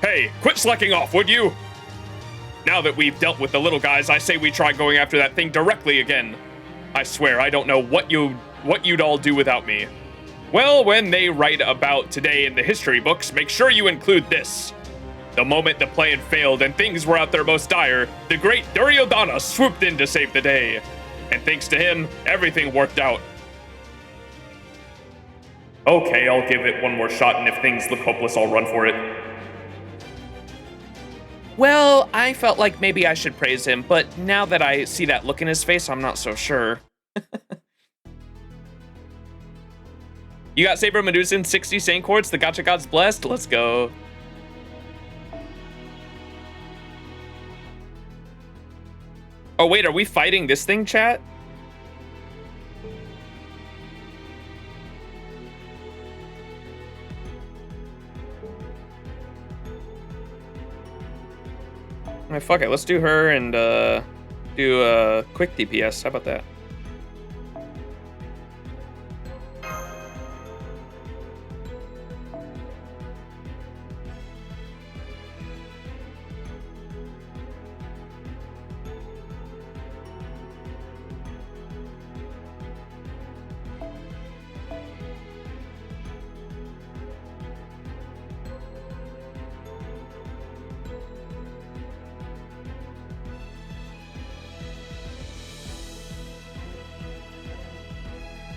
Hey, quit slacking off, would you? Now that we've dealt with the little guys, I say we try going after that thing directly again. I swear I don't know what you'd all do without me. Well, when they write about today in the history books, make sure you include this. The moment the plan failed and things were at their most dire, the great Duryodhana swooped in to save the day. And thanks to him, everything worked out. Okay, I'll give it one more shot, and if things look hopeless, I'll run for it. Well, I felt like maybe I should praise him, but now that I see that look in his face, I'm not so sure. You got Saber Medusa and 60 Saint Quartz. The Gacha God's blessed. Let's go. Oh, wait. Are we fighting this thing, chat? Alright, fuck it. Let's do her and do quick DPS. How about that?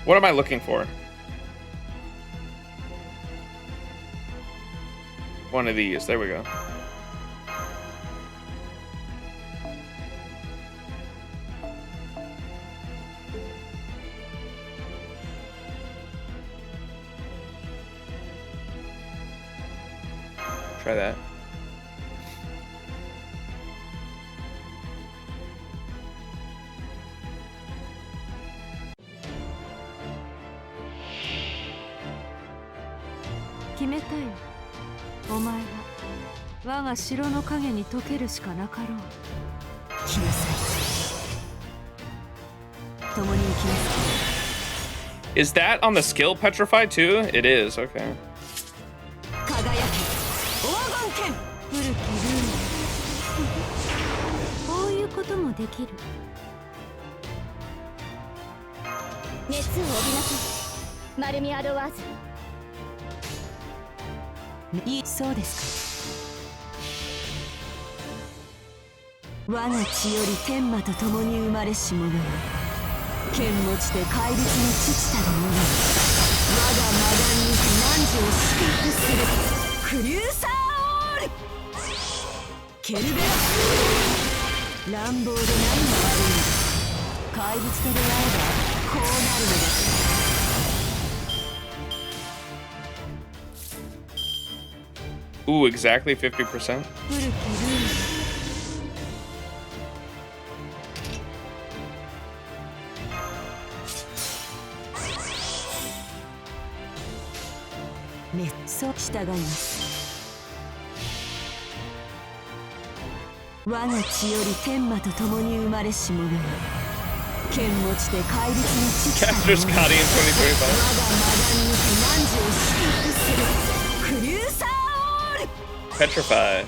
What am I looking for? One of these. There we go. Try that. Is that on the skill Petrify too? It is, okay. Ooh, exactly 50%. Caster's Scotty in 2025. Petrify.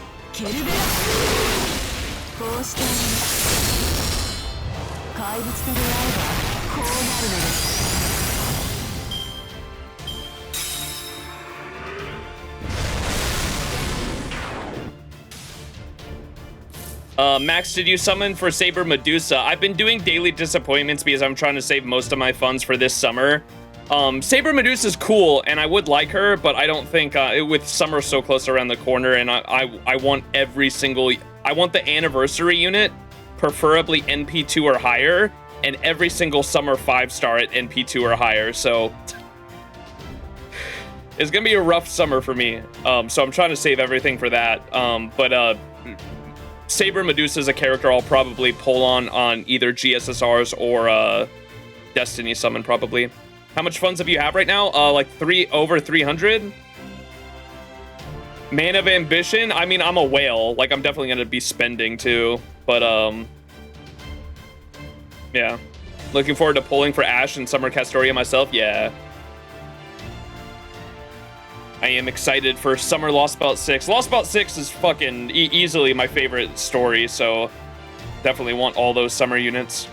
Max, did you summon for Saber Medusa? I've been doing daily disappointments because I'm trying to save most of my funds for this summer. Saber Medusa's cool, and I would like her, but I don't think, with summer so close around the corner, and I want every single, I want the anniversary unit, preferably NP2 or higher, and every single summer 5-star at NP2 or higher, so it's gonna be a rough summer for me. So I'm trying to save everything for that, but Saber Medusa is a character I'll probably pull on either GSSRs or Destiny summon, probably. How much funds have you have right now? Like over 300? Man of Ambition? I mean, I'm a whale. Like, I'm definitely gonna be spending too. But, yeah. Looking forward to pulling for Ashe and Summer Castoria myself. Yeah. I am excited for Summer Lost Belt 6. Lost Belt 6 is fucking easily my favorite story, so definitely want all those summer units.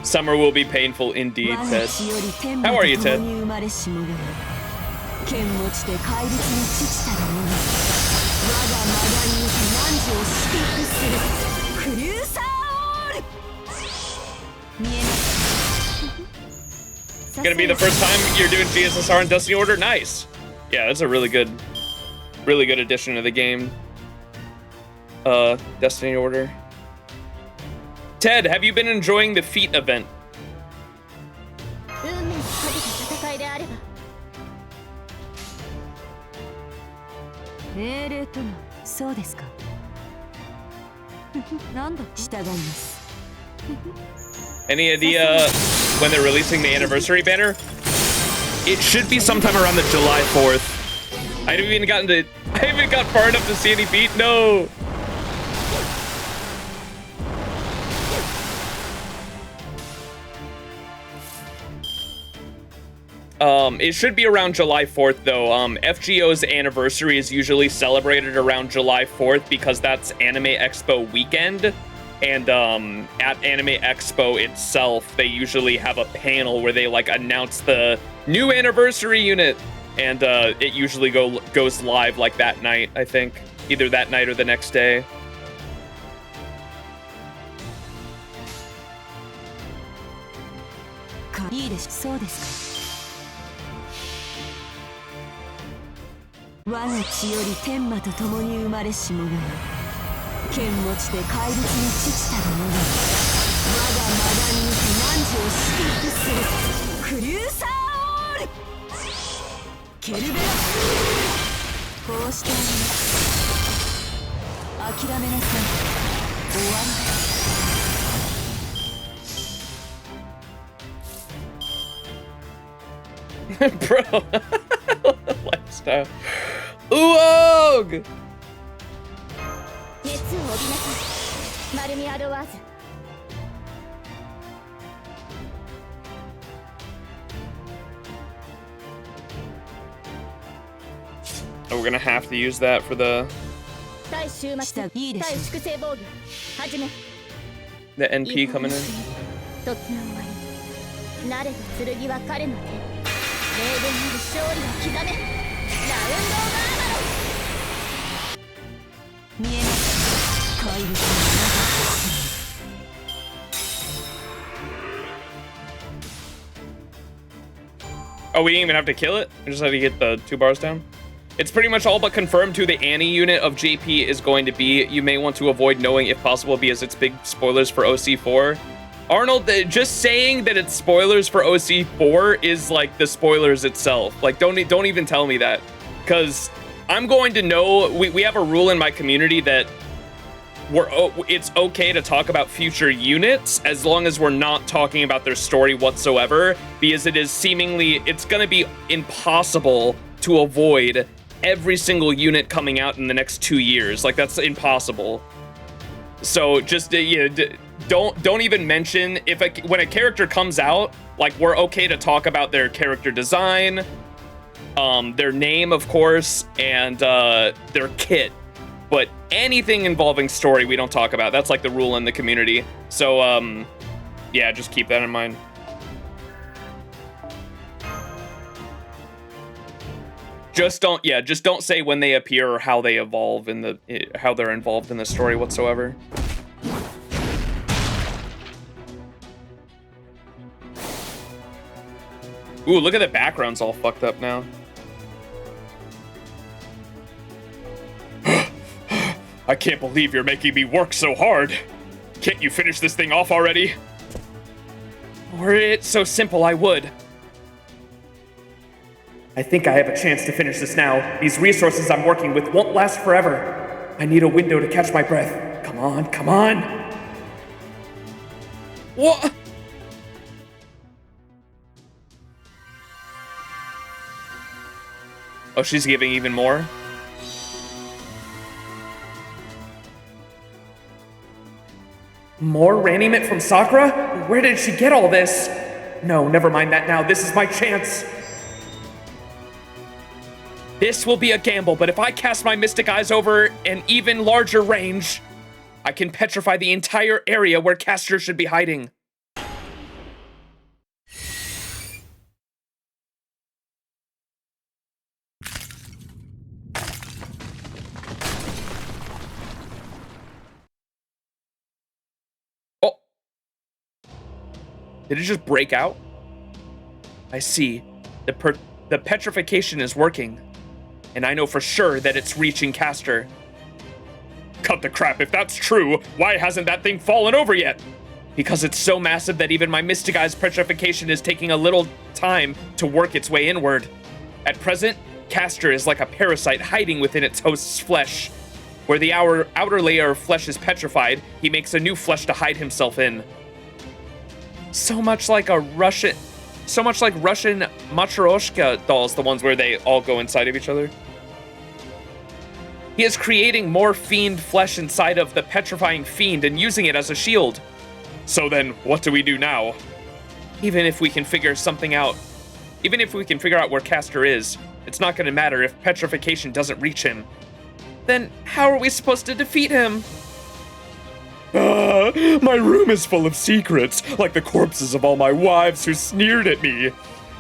Summer will be painful indeed, Ted. How are you, Ted? Gonna be the first time you're doing GSSR and Destiny Order? Nice. Yeah, that's a really good Really good addition to the game. Destiny Order. Ted, have you been enjoying the Feat event? 運命にかけた戦いであれば命令とはそうですかなんだ従います Any idea when they're releasing the anniversary banner? It should be sometime around the July 4th. I haven't even got far enough to see any feet. No. It should be around July 4th though. FGO's anniversary is usually celebrated around July 4th because that's Anime Expo weekend. And at Anime Expo itself, they usually have a panel where they like announce the new anniversary unit, and it usually goes live like that night. I think either that night or the next day. いいです。そうですか。我が血より天馬と共に生まれし者よ。剣持ちで怪物に父たる者よ。我が魔眼にて汝を祝福する。クリューサーオール。ケルベラ。こうしてあります。諦めなさい。終わりだ。 Bro, lifestyle. Uog! 熱を帯びなさい。マルミアドワーズ。 Oh, we're gonna have to use that for the NP coming in. 慣れた剣は彼の手。名言なる勝利を刻め。ラウンドオブアーマロン。見えます。怪物の中。 Oh, we didn't even have to kill it? We just had to get the 2 bars down? It's pretty much all but confirmed who the Annie unit of JP is going to be. You may want to avoid knowing if possible because it's big spoilers for OC4. Arnold, just saying that it's spoilers for OC4 is like the spoilers itself. Like, don't even tell me that. Because I'm going to know, we have a rule in my community that it's okay to talk about future units as long as we're not talking about their story whatsoever, because it's going to be impossible to avoid every single unit coming out in the next 2 years. Like, that's impossible. So just don't even mention when a character comes out, like, we're okay to talk about their character design, their name, of course, and their kit. But anything involving story, we don't talk about. That's like the rule in the community. So, yeah, just keep that in mind. Just don't say when they appear or how they evolve how they're involved in the story whatsoever. Ooh, look at the background's all fucked up now. I can't believe you're making me work so hard. Can't you finish this thing off already? Were it so simple, I would. I think I have a chance to finish this now. These resources I'm working with won't last forever. I need a window to catch my breath. Come on, come on. What? Oh, she's giving even more? More Ranimate from Sakura? Where did she get all this? No, never mind that now. This is my chance. This will be a gamble, but if I cast my Mystic Eyes over an even larger range, I can petrify the entire area where Castor should be hiding. Oh. Did it just break out? I see. The petrification is working. And I know for sure that it's reaching Castor. Cut the crap, if that's true, why hasn't that thing fallen over yet? Because it's so massive that even my Mystic Eye's petrification is taking a little time to work its way inward. At present, Castor is like a parasite hiding within its host's flesh. Where the outer layer of flesh is petrified, he makes a new flesh to hide himself in. So much like Russian Matryoshka dolls, the ones where they all go inside of each other. He is creating more fiend flesh inside of the petrifying fiend and using it as a shield. So then, what do we do now? Even if we can figure out where Castor is, it's not gonna matter if petrification doesn't reach him. Then how are we supposed to defeat him? My room is full of secrets, like the corpses of all my wives who sneered at me.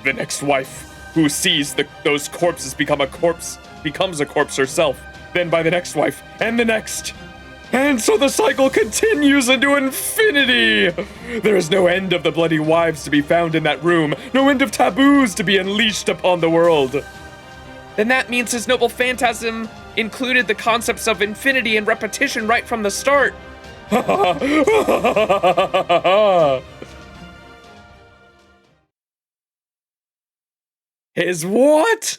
The next wife who sees those corpses becomes a corpse herself, then by the next wife, and the next. And so the cycle continues into infinity! There is no end of the bloody wives to be found in that room, no end of taboos to be unleashed upon the world. Then that means his noble phantasm included the concepts of infinity and repetition right from the start. His what?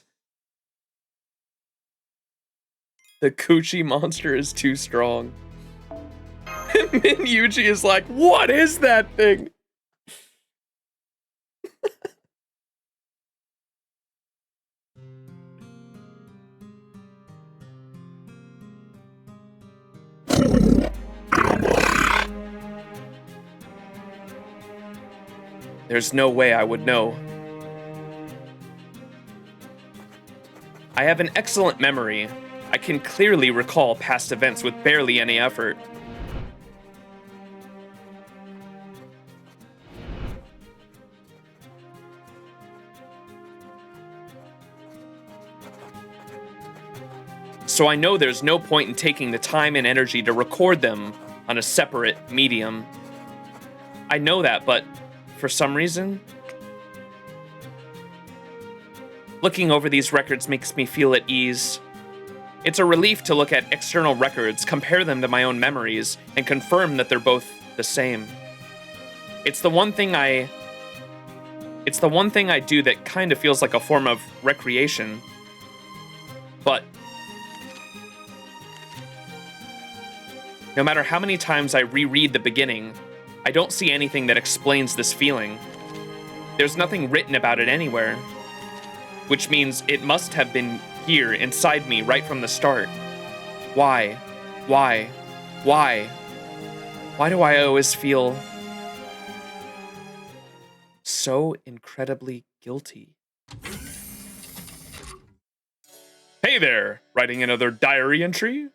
The Coochie monster is too strong. And Min Yuji is like, what is that thing? There's no way I would know. I have an excellent memory. I can clearly recall past events with barely any effort. So I know there's no point in taking the time and energy to record them on a separate medium. I know that, but for some reason, looking over these records makes me feel at ease. It's a relief to look at external records, compare them to my own memories, and confirm that they're both the same. It's the one thing I do that kind of feels like a form of recreation. But no matter how many times I reread the beginning, I don't see anything that explains this feeling. There's nothing written about it anywhere, which means it must have been here inside me right from the start. Why? Why? Why? Why do I always feel so incredibly guilty? Hey there, writing another diary entry?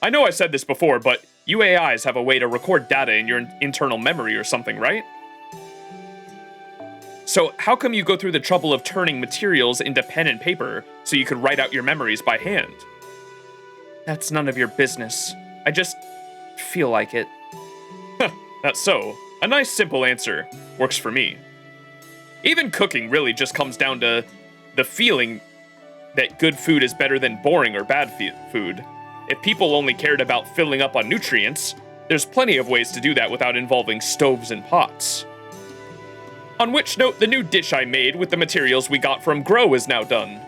I know I said this before, but you AIs have a way to record data in your internal memory or something, right? So how come you go through the trouble of turning materials into pen and paper so you could write out your memories by hand? That's none of your business. I just feel like it. That's so. A nice simple answer. Works for me. Even cooking really just comes down to the feeling that good food is better than boring or bad food. If people only cared about filling up on nutrients, there's plenty of ways to do that without involving stoves and pots. On which note, the new dish I made with the materials we got from Grow is now done.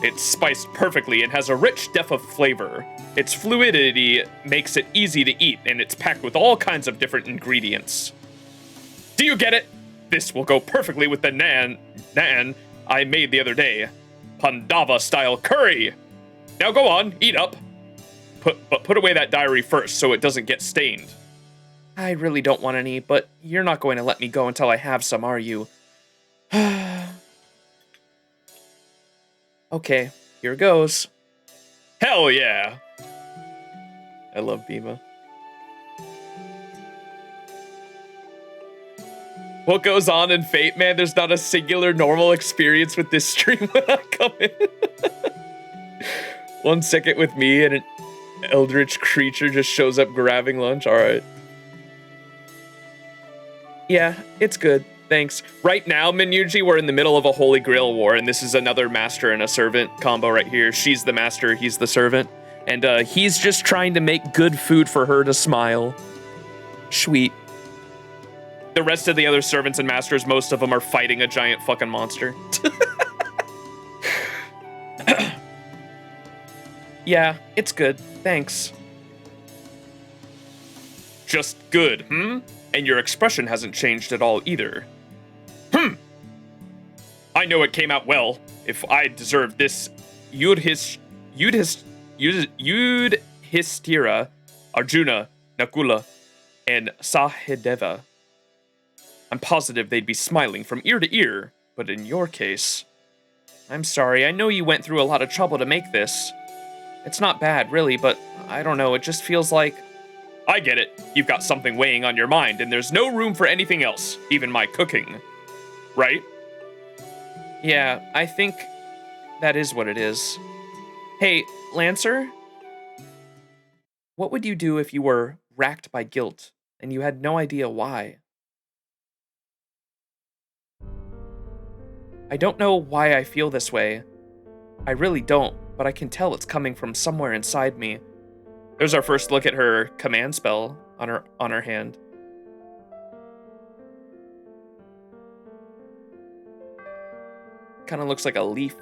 It's spiced perfectly and has a rich depth of flavor. Its fluidity makes it easy to eat, and it's packed with all kinds of different ingredients. Do you get it? This will go perfectly with the naan I made the other day. Pandava-style curry! Now go on, eat up. But put away that diary first so it doesn't get stained. I really don't want any, but you're not going to let me go until I have some, are you? Okay, here goes. Hell yeah! I love Bima. What goes on in Fate, man? There's not a singular normal experience with this stream when I come in. 1 second with me and an eldritch creature just shows up grabbing lunch. All right. Yeah, it's good. Thanks. Right now, Minyuji, we're in the middle of a Holy Grail war, and this is another master and a servant combo right here. She's the master, he's the servant. And he's just trying to make good food for her to smile. Sweet. The rest of the other servants and masters, most of them are fighting a giant fucking monster. Yeah, it's good. Thanks. Just good, hmm? And your expression hasn't changed at all either. I know it came out well. If I deserved this Yudhishthira, Arjuna, Nakula, and Sahadeva, I'm positive they'd be smiling from ear to ear, but in your case... I'm sorry, I know you went through a lot of trouble to make this. It's not bad, really, but I don't know, it just feels like... I get it. You've got something weighing on your mind, and there's no room for anything else, even my cooking. Right? Yeah, I think that is what it is. Hey, Lancer? What would you do if you were racked by guilt, and you had no idea why? I don't know why I feel this way. I really don't, but I can tell it's coming from somewhere inside me. There's our first look at her command spell on her hand. Kind of looks like a leaf.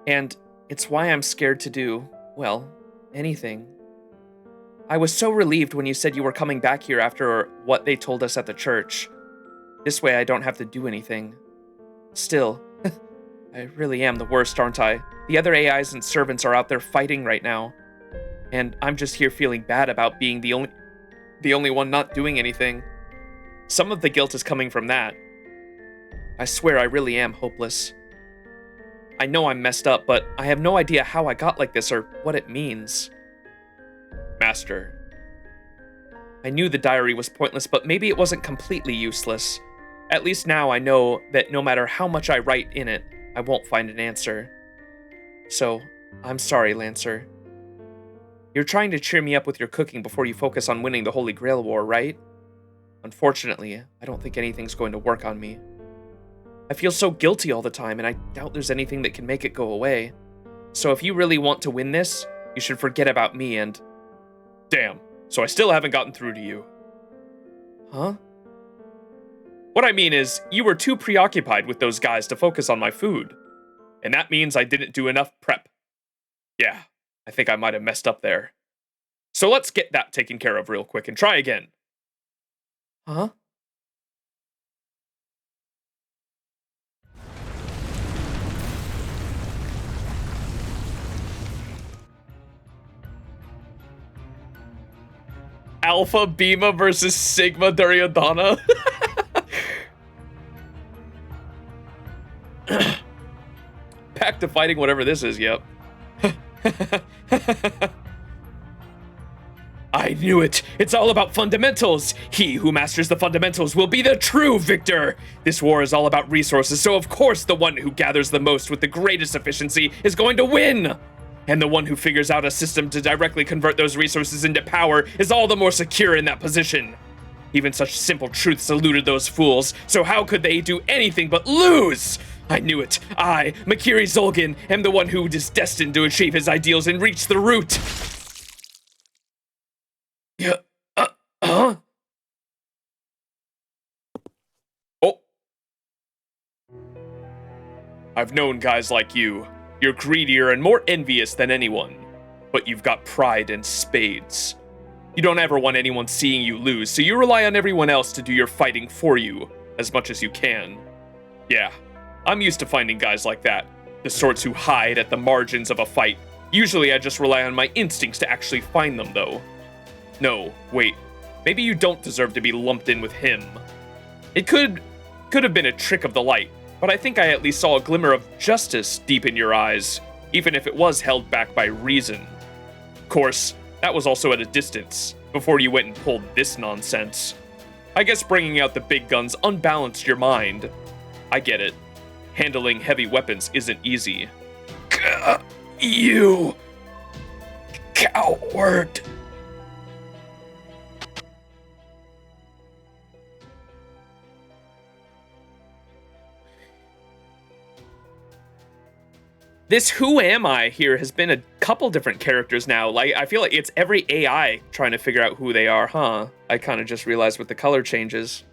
And it's why I'm scared to do, well, anything. I was so relieved when you said you were coming back here after what they told us at the church. This way I don't have to do anything. Still, I really am the worst, aren't I? The other AIs and servants are out there fighting right now. And I'm just here feeling bad about being the only one not doing anything. Some of the guilt is coming from that. I swear I really am hopeless. I know I'm messed up, but I have no idea how I got like this or what it means. Master. I knew the diary was pointless, but maybe it wasn't completely useless. At least now I know that no matter how much I write in it, I won't find an answer. So, I'm sorry, Lancer. You're trying to cheer me up with your cooking before you focus on winning the Holy Grail War, right? Unfortunately, I don't think anything's going to work on me. I feel so guilty all the time, and I doubt there's anything that can make it go away. So if you really want to win this, you should forget about me and... Damn, so I still haven't gotten through to you. Huh? What I mean is, you were too preoccupied with those guys to focus on my food. And that means I didn't do enough prep. Yeah, I think I might have messed up there. So let's get that taken care of real quick and try again. Huh? Alpha Bema versus Sigma Duryodhana. Back to fighting whatever this is, yep. I knew it! It's all about fundamentals! He who masters the fundamentals will be the true victor! This war is all about resources, so of course the one who gathers the most with the greatest efficiency is going to win! And the one who figures out a system to directly convert those resources into power is all the more secure in that position. Even such simple truths eluded those fools, so how could they do anything but lose? I knew it. I, Makiri Zolgan, am the one who is destined to achieve his ideals and reach the root. Yeah, huh? Oh. I've known guys like you. You're greedier and more envious than anyone, but you've got pride and spades. You don't ever want anyone seeing you lose, so you rely on everyone else to do your fighting for you, as much as you can. Yeah, I'm used to finding guys like that, the sorts who hide at the margins of a fight. Usually I just rely on my instincts to actually find them, though. No, wait, maybe you don't deserve to be lumped in with him. It could have been a trick of the light, but I think I at least saw a glimmer of justice deep in your eyes, even if it was held back by reason. Of course, that was also at a distance, before you went and pulled this nonsense. I guess bringing out the big guns unbalanced your mind. I get it. Handling heavy weapons isn't easy. You! Coward. This who am I here has been a couple different characters now. Like, I feel like it's every AI trying to figure out who they are, huh? I kind of just realized with the color changes.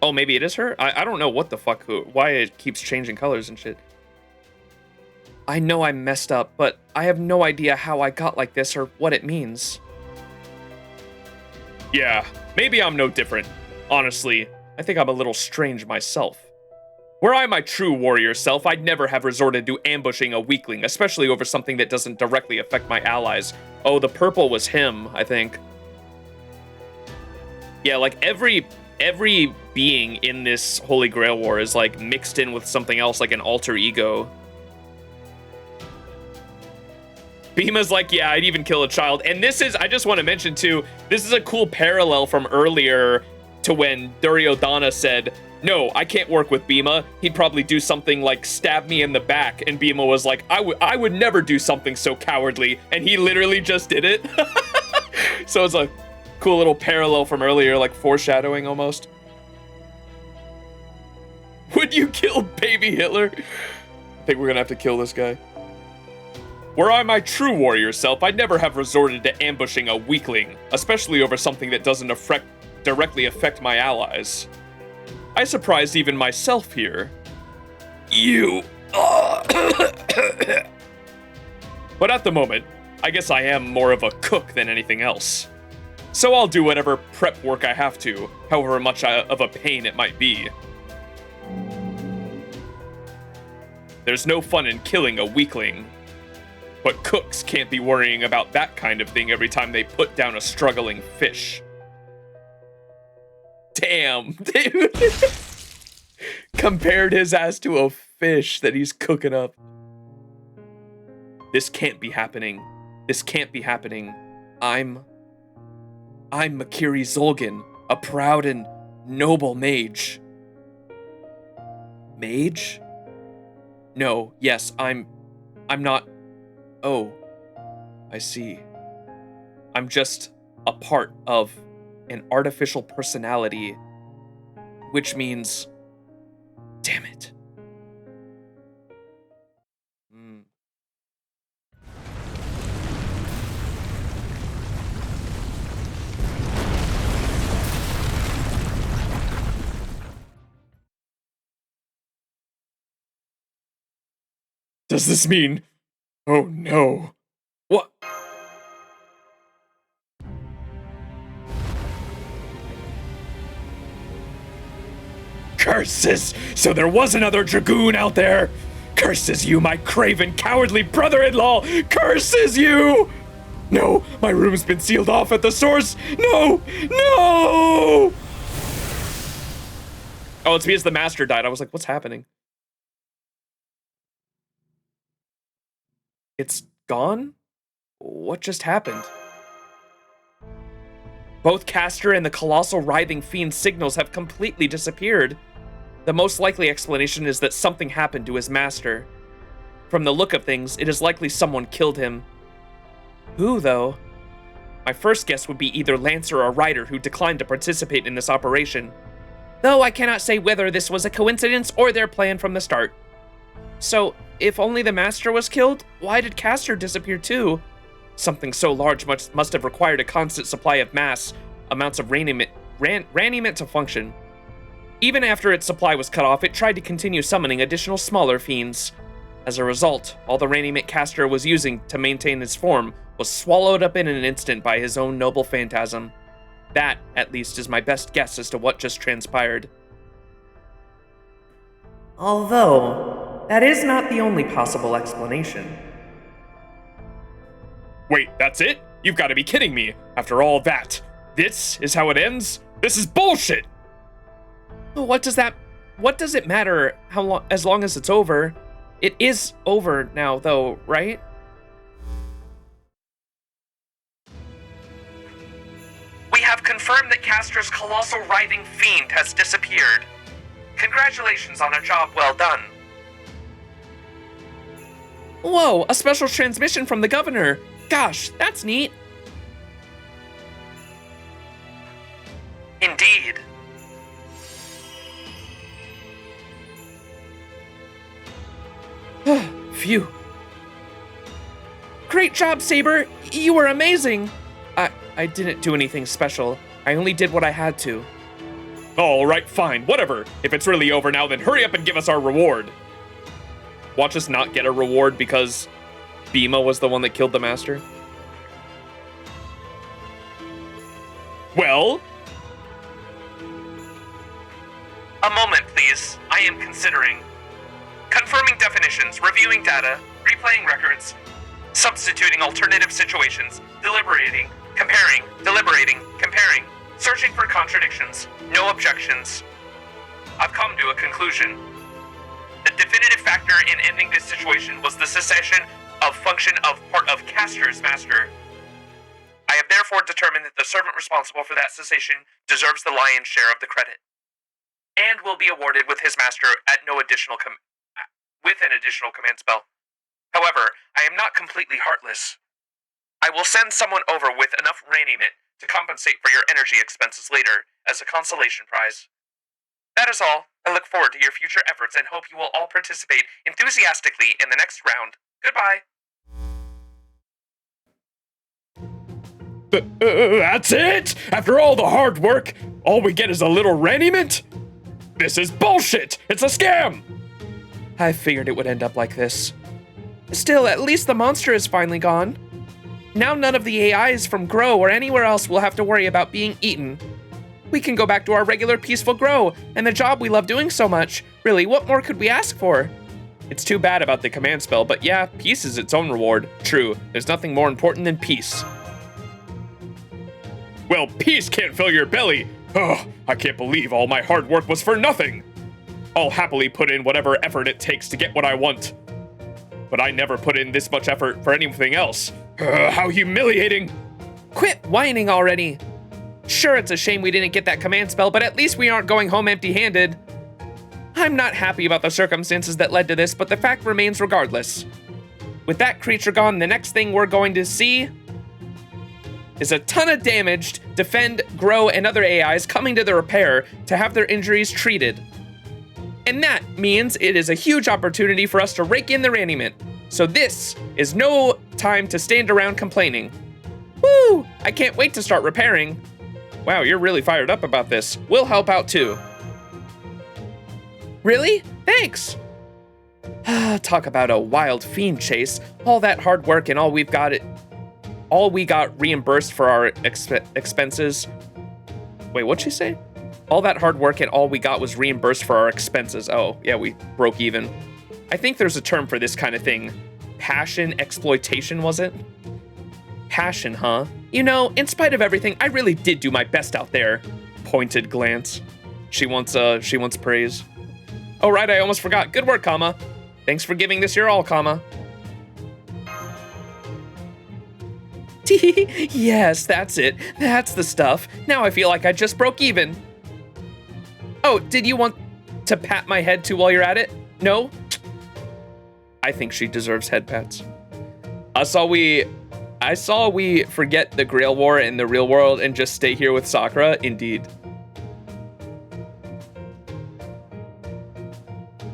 Oh, maybe it is her? I don't know what the fuck, why it keeps changing colors and shit. I know I messed up, but I have no idea how I got like this or what it means. Yeah, maybe I'm no different. Honestly, I think I'm a little strange myself. Were I my true warrior self, I'd never have resorted to ambushing a weakling, especially over something that doesn't directly affect my allies. Oh, the purple was him, I think. Yeah, like every being in this Holy Grail War is like mixed in with something else, like an alter ego. Bhima's like, yeah, I'd even kill a child. And this is, I just want to mention too, this is a cool parallel from earlier to when Duryodhana said, no, I can't work with Bhima. He'd probably do something like stab me in the back. And Bhima was like, I would never do something so cowardly. And he literally just did it. So it's a cool little parallel from earlier, like foreshadowing almost. Would you kill baby Hitler? I think we're gonna have to kill this guy. Were I my true warrior self, I'd never have resorted to ambushing a weakling, especially over something that doesn't directly affect my allies. I surprised even myself here. You. But at the moment, I guess I am more of a cook than anything else. So I'll do whatever prep work I have to, however much of a pain it might be. There's no fun in killing a weakling. But cooks can't be worrying about that kind of thing every time they put down a struggling fish. Damn, dude. Compared his ass to a fish that he's cooking up. This can't be happening. This can't be happening. I'm Makiri Zolgan, a proud and noble mage. Mage? No, yes, I'm not. Oh, I see. I'm just a part of an artificial personality, which means, damn it. Does this mean? Oh no. What? Curses! So there was another dragoon out there! Curses you, my craven, cowardly brother-in-law! Curses you! No, my room's been sealed off at the source! No! No! Oh, it's because the master died. I was like, what's happening? It's gone? What just happened? Both Caster and the colossal writhing fiend signals have completely disappeared. The most likely explanation is that something happened to his master. From the look of things, it is likely someone killed him. Who, though? My first guess would be either Lancer or Ryder, who declined to participate in this operation. Though I cannot say whether this was a coincidence or their plan from the start. So, if only the master was killed, why did Caster disappear too? Something so large must have required a constant supply of mass amounts of raniment to function. Even after its supply was cut off, it tried to continue summoning additional smaller fiends. As a result, all the raniment Caster was using to maintain his form was swallowed up in an instant by his own noble phantasm. That, at least, is my best guess as to what just transpired. Although, that is not the only possible explanation. Wait, that's it? You've got to be kidding me. After all that, this is how it ends? This is bullshit! What does it matter how long, as long as it's over? It is over now, though, right? We have confirmed that Castor's colossal writhing fiend has disappeared. Congratulations on a job well done. Whoa, a special transmission from the governor. Gosh, that's neat. Indeed. Phew. Great job, Saber. You were amazing. I didn't do anything special. I only did what I had to. All right, fine, whatever. If it's really over now, then hurry up and give us our reward. Watch us not get a reward because Bima was the one that killed the master. Well? A moment, please. I am considering. Confirming definitions, reviewing data, replaying records, substituting alternative situations, deliberating, comparing, deliberating, comparing, searching for contradictions, no objections. I've come to a conclusion. The definitive factor in ending this situation was the cessation of function of part of Castor's master. I have therefore determined that the servant responsible for that cessation deserves the lion's share of the credit, and will be awarded with his master at no additional with an additional command spell. However, I am not completely heartless. I will send someone over with enough raiment to compensate for your energy expenses later as a consolation prize. That is all. I look forward to your future efforts and hope you will all participate enthusiastically in the next round. Goodbye. That's it? After all the hard work, all we get is a little raiment? This is bullshit! It's a scam! I figured it would end up like this. Still, at least the monster is finally gone. Now none of the AIs from Grow or anywhere else will have to worry about being eaten. We can go back to our regular peaceful Grow and the job we love doing so much. Really, what more could we ask for? It's too bad about the command spell, but yeah, peace is its own reward. True, there's nothing more important than peace. Well, peace can't fill your belly. Oh, I can't believe all my hard work was for nothing. I'll happily put in whatever effort it takes to get what I want. But I never put in this much effort for anything else. How humiliating. Quit whining already. Sure, it's a shame we didn't get that command spell, but at least we aren't going home empty-handed. I'm not happy about the circumstances that led to this, but the fact remains regardless. With that creature gone, the next thing we're going to see is a ton of damaged, Defend, Grow, and other AIs coming to the repair to have their injuries treated. And that means it is a huge opportunity for us to rake in the raiment. So this is no time to stand around complaining. Woo! I can't wait to start repairing. Wow, you're really fired up about this. We'll help out too. Really? Thanks. Talk about a wild fiend chase. All that hard work and all we got reimbursed for our expenses. Wait, what'd she say? All that hard work and all we got was reimbursed for our expenses. Oh, yeah, we broke even. I think there's a term for this kind of thing. Passion exploitation, was it? Passion, huh? You know, in spite of everything, I really did do my best out there. Pointed glance. She wants praise. Oh, right, I almost forgot. Good work, Kama. Thanks for giving this your all, Kama. Yes, that's it. That's the stuff. Now I feel like I just broke even. Oh, did you want to pat my head too while you're at it? No? I think she deserves head pats. I saw we forget the Grail War in the real world and just stay here with Sakura. Indeed.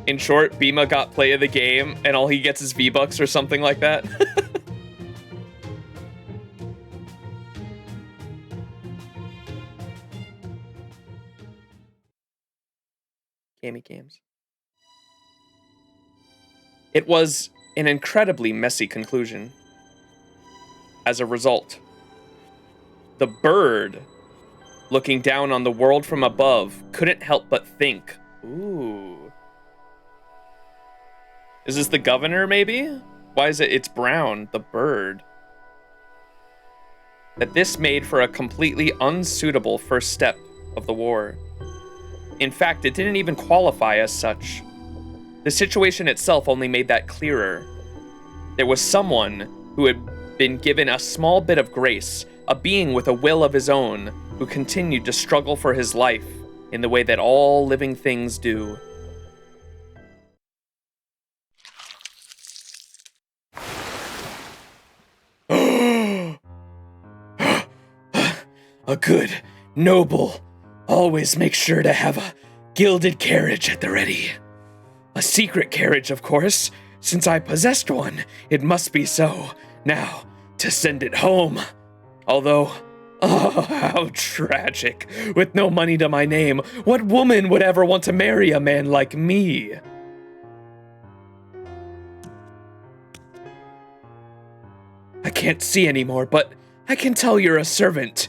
In short, Bima got play of the game and all he gets is V-Bucks or something like that. Gammy games. It was an incredibly messy conclusion. As a result, the bird, looking down on the world from above, couldn't help but think, ooh. Is this the governor, maybe? Why is it? It's brown, the bird. That this made for a completely unsuitable first step of the war. In fact, it didn't even qualify as such. The situation itself only made that clearer. There was someone who had been given a small bit of grace, a being with a will of his own, who continued to struggle for his life in the way that all living things do. A good, noble, always make sure to have a gilded carriage at the ready. A secret carriage, of course. Since I possessed one, it must be so. Now, to send it home. Although, oh, how tragic. With no money to my name, what woman would ever want to marry a man like me? I can't see anymore, but I can tell you're a servant.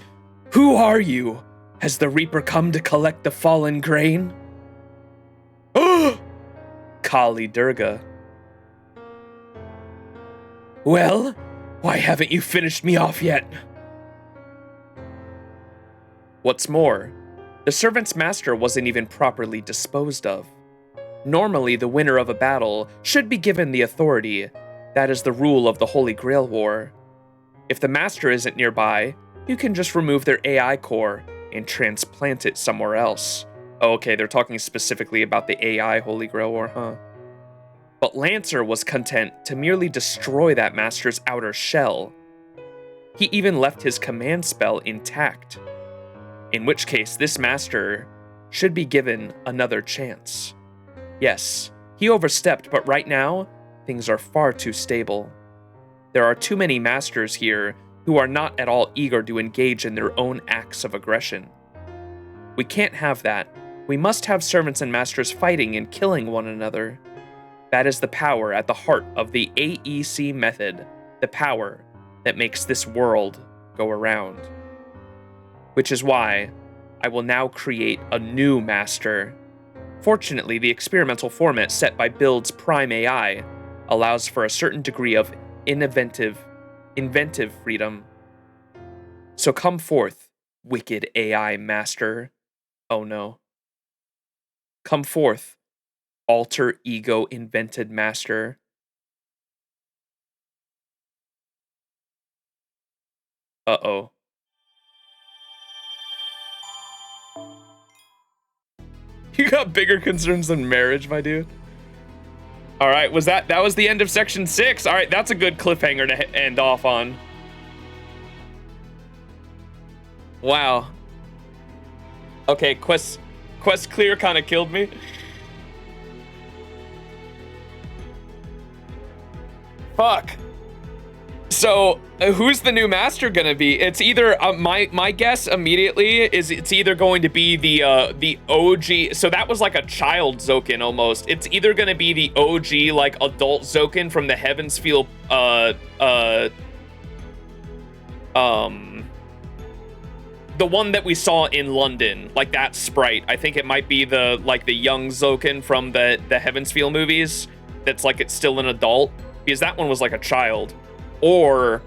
Who are you? Has the Reaper come to collect the fallen grain? Oh! Kali Durga. Well, why haven't you finished me off yet? What's more, the servant's master wasn't even properly disposed of. Normally, the winner of a battle should be given the authority. That is the rule of the Holy Grail War. If the master isn't nearby, you can just remove their AI core and transplant it somewhere else. Oh, okay, they're talking specifically about the AI Holy Grail War, huh? But Lancer was content to merely destroy that master's outer shell. He even left his command spell intact. In which case, this master should be given another chance. Yes, he overstepped, but right now, things are far too stable. There are too many masters here who are not at all eager to engage in their own acts of aggression. We can't have that. We must have servants and masters fighting and killing one another. That is the power at the heart of the AEC method, the power that makes this world go around. Which is why I will now create a new master. Fortunately, the experimental format set by Build's Prime AI allows for a certain degree of inventive freedom. So come forth, wicked AI master. Oh no. Come forth, alter ego invented master. Uh-oh. You got bigger concerns than marriage, my dude. All right, that was the end of section 6. All right, that's a good cliffhanger to end off on. Wow. Okay, quest clear kind of killed me. Fuck. So, who's the new master gonna be? It's either my guess immediately is it's either going to be the OG. So that was like a child Zokin almost. It's either gonna be the OG like adult Zokin from the Heavensfield the one that we saw in London, like that sprite. I think it might be the young Zokin from the Heavensfield movies. That's like it's still an adult because that one was like a child. Or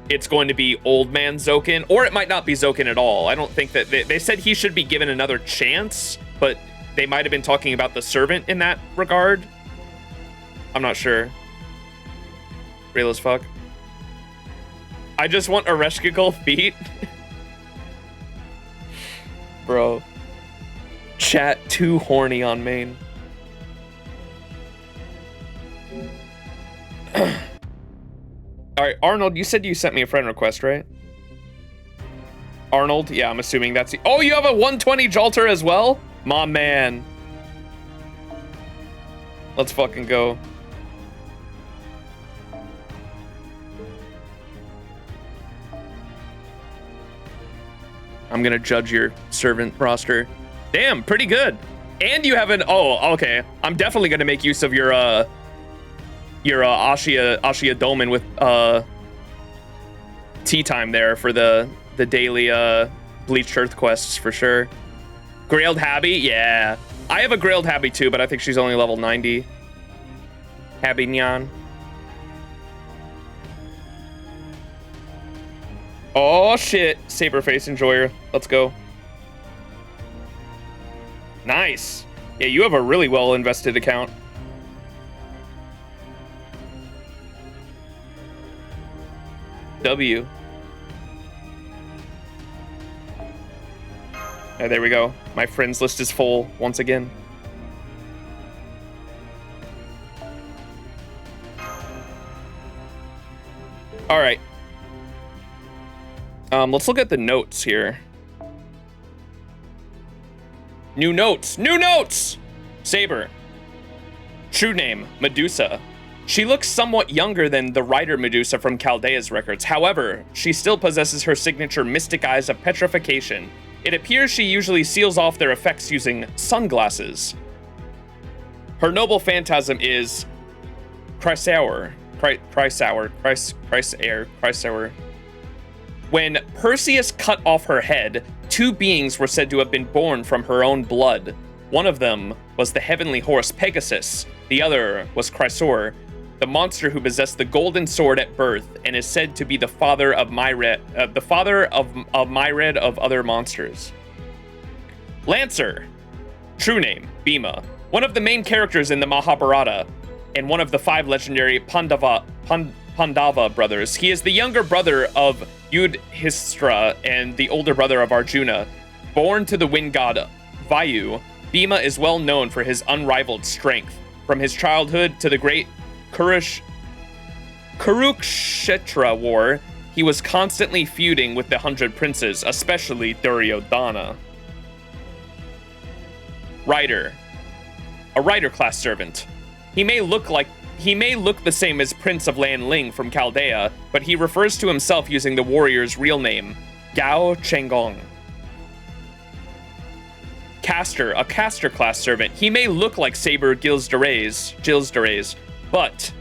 it's going to be old man Zokin, or it might not be Zokin at all. I don't think that they said he should be given another chance, but they might have been talking about the servant in that regard. I'm not sure. Real as fuck. I just want Ereshkigal feet. Bro. Chat too horny on main. Alright, Arnold, you said you sent me a friend request, right? Arnold? Yeah, I'm assuming that's... Oh, you have a 120 Jalter as well? My man. Let's fucking go. I'm gonna judge your servant roster. Damn, pretty good. And you have an... Oh, okay. I'm definitely gonna make use of your Ashia Dolmen with tea time there for the daily Bleached Earth quests for sure. Grailed Habby, yeah. I have a Grailed Habby too, but I think she's only level 90. Habby Nyan. Oh shit, Saberface Enjoyer. Let's go. Nice. Yeah, you have a really well invested account. W. There we go. My friends list is full once again. All right. Let's look at the notes here. New notes! New notes! Saber. True name, Medusa. She looks somewhat younger than the writer Medusa from Chaldea's records. However, she still possesses her signature mystic eyes of petrification. It appears she usually seals off their effects using sunglasses. Her noble phantasm is Chrysaor. When Perseus cut off her head, 2 beings were said to have been born from her own blood. One of them was the heavenly horse Pegasus. The other was Chrysaor, the monster who possessed the golden sword at birth and is said to be the father of Myred, of other monsters. Lancer. True name, Bhima. One of the main characters in the Mahabharata, and one of the 5 legendary Pandava brothers. He is the younger brother of Yudhishthira and the older brother of Arjuna. Born to the wind god Vayu, Bhima is well known for his unrivaled strength. From his childhood to the great Kurukshetra war, he was constantly feuding with the 100 princes, especially Duryodhana. Rider. A rider class servant. He may look the same as Prince of Lan Ling from Chaldea, but he refers to himself using the warrior's real name, Gao Chenggong. Caster, a caster class servant. He may look like Saber Gilsderays, but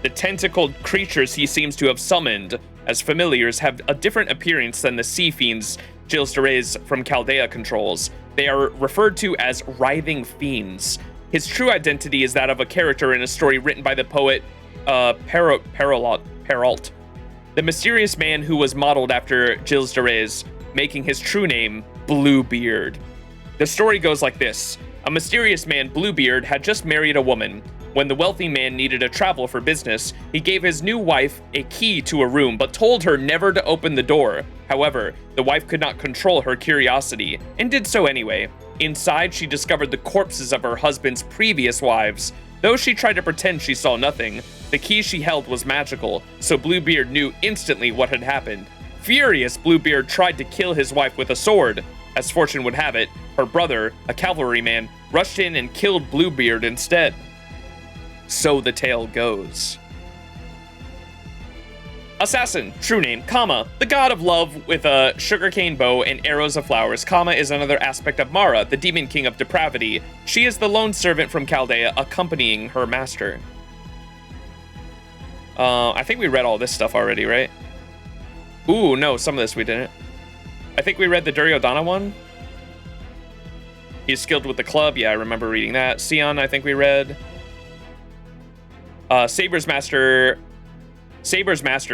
the tentacled creatures he seems to have summoned as familiars have a different appearance than the sea fiends Gilsderays from Chaldea controls. They are referred to as writhing fiends. His true identity is that of a character in a story written by the poet Perrault, the mysterious man who was modeled after Gilsderays, making his true name Bluebeard. The story goes like this. A mysterious man, Bluebeard, had just married a woman. When the wealthy man needed to travel for business, he gave his new wife a key to a room, but told her never to open the door. However, the wife could not control her curiosity, and did so anyway. Inside, she discovered the corpses of her husband's previous wives. Though she tried to pretend she saw nothing, the key she held was magical, so Bluebeard knew instantly what had happened. Furious, Bluebeard tried to kill his wife with a sword. As fortune would have it, her brother, a cavalryman, rushed in and killed Bluebeard instead. So the tale goes. Assassin, true name, Kama, the god of love with a sugarcane bow and arrows of flowers. Kama is another aspect of Mara, the demon king of depravity. She is the lone servant from Chaldea accompanying her master. I think we read all this stuff already, right? Ooh, no, some of this we didn't. I think we read the Duryodhana one. He's skilled with the club. Yeah, I remember reading that. Sion, I think we read. Saber's master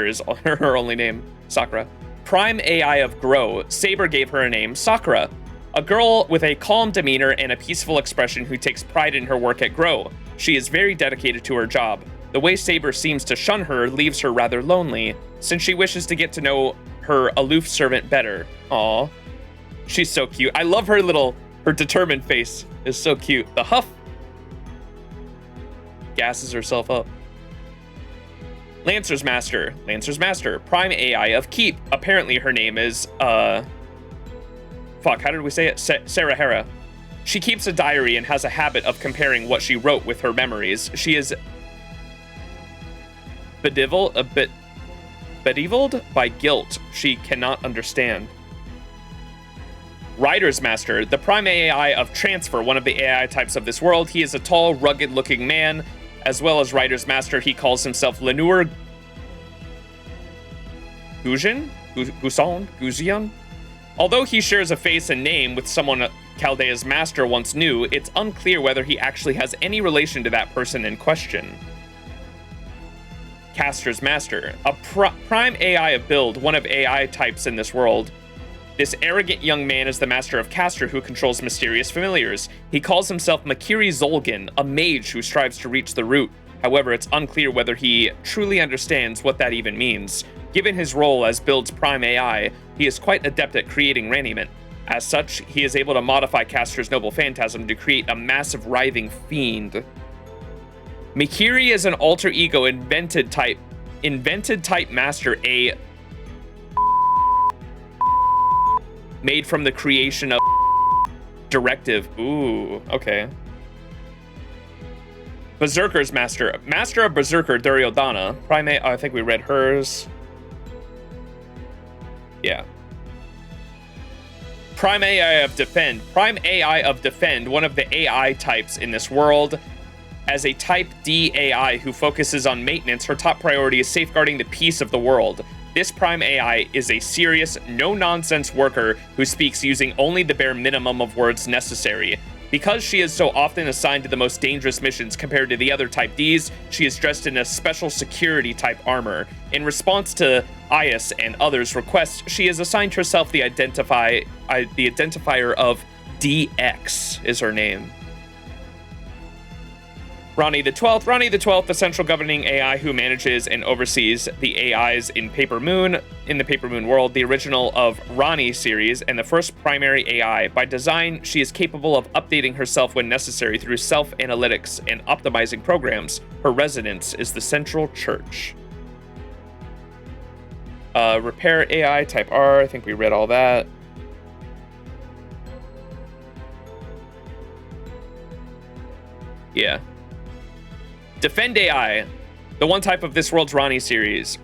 is her only name, Sakura. Prime AI of Grow, Saber gave her a name, Sakura. A girl with a calm demeanor and a peaceful expression who takes pride in her work at Grow. She is very dedicated to her job. The way Saber seems to shun her leaves her rather lonely, since she wishes to get to know her aloof servant better. Aww. She's so cute. I love her determined face is so cute. The huff. Gasses herself up. Lancer's Master, prime AI of Keep. Apparently her name is, how did we say it? Sarah Hera. She keeps a diary and has a habit of comparing what she wrote with her memories. She is bedeviled by guilt she cannot understand. Rider's Master, the prime AI of Transfer, one of the AI types of this world. He is a tall, rugged-looking man. As well as Rider's Master, he calls himself Lenur Guzion? Although he shares a face and name with someone Chaldea's master once knew, it's unclear whether he actually has any relation to that person in question. Caster's Master, a prime AI of Build, one of AI types in this world. This arrogant young man is the master of Caster who controls mysterious familiars. He calls himself Makiri Zolgan, a mage who strives to reach the root. However, it's unclear whether he truly understands what that even means. Given his role as Build's prime AI, he is quite adept at creating raniment. As such, he is able to modify Castor's noble phantasm to create a massive writhing fiend. Mikiri is an alter ego invented type master, a made from the creation of directive. Ooh, okay. Berserker's master of Berserker Duryodhana. Primate, oh, I think we read hers. Yeah. Prime AI of Defend. Prime AI of Defend, one of the AI types in this world. As a Type D AI who focuses on maintenance, her top priority is safeguarding the peace of the world. This Prime AI is a serious, no-nonsense worker who speaks using only the bare minimum of words necessary. Because she is so often assigned to the most dangerous missions compared to the other Type Ds, she is dressed in a special security type armor. In response to IAS and others' requests, she has assigned herself the identifier of DX is her name. Rani the 12th. Rani the 12th, the central governing AI who manages and oversees the AIs in the Paper Moon world, the original of Rani series, and the first primary AI. By design, she is capable of updating herself when necessary through self-analytics and optimizing programs. Her residence is the Central Church. Repair AI, Type R. I think we read all that. Yeah. Defend AI, the one type of this world's Rani series,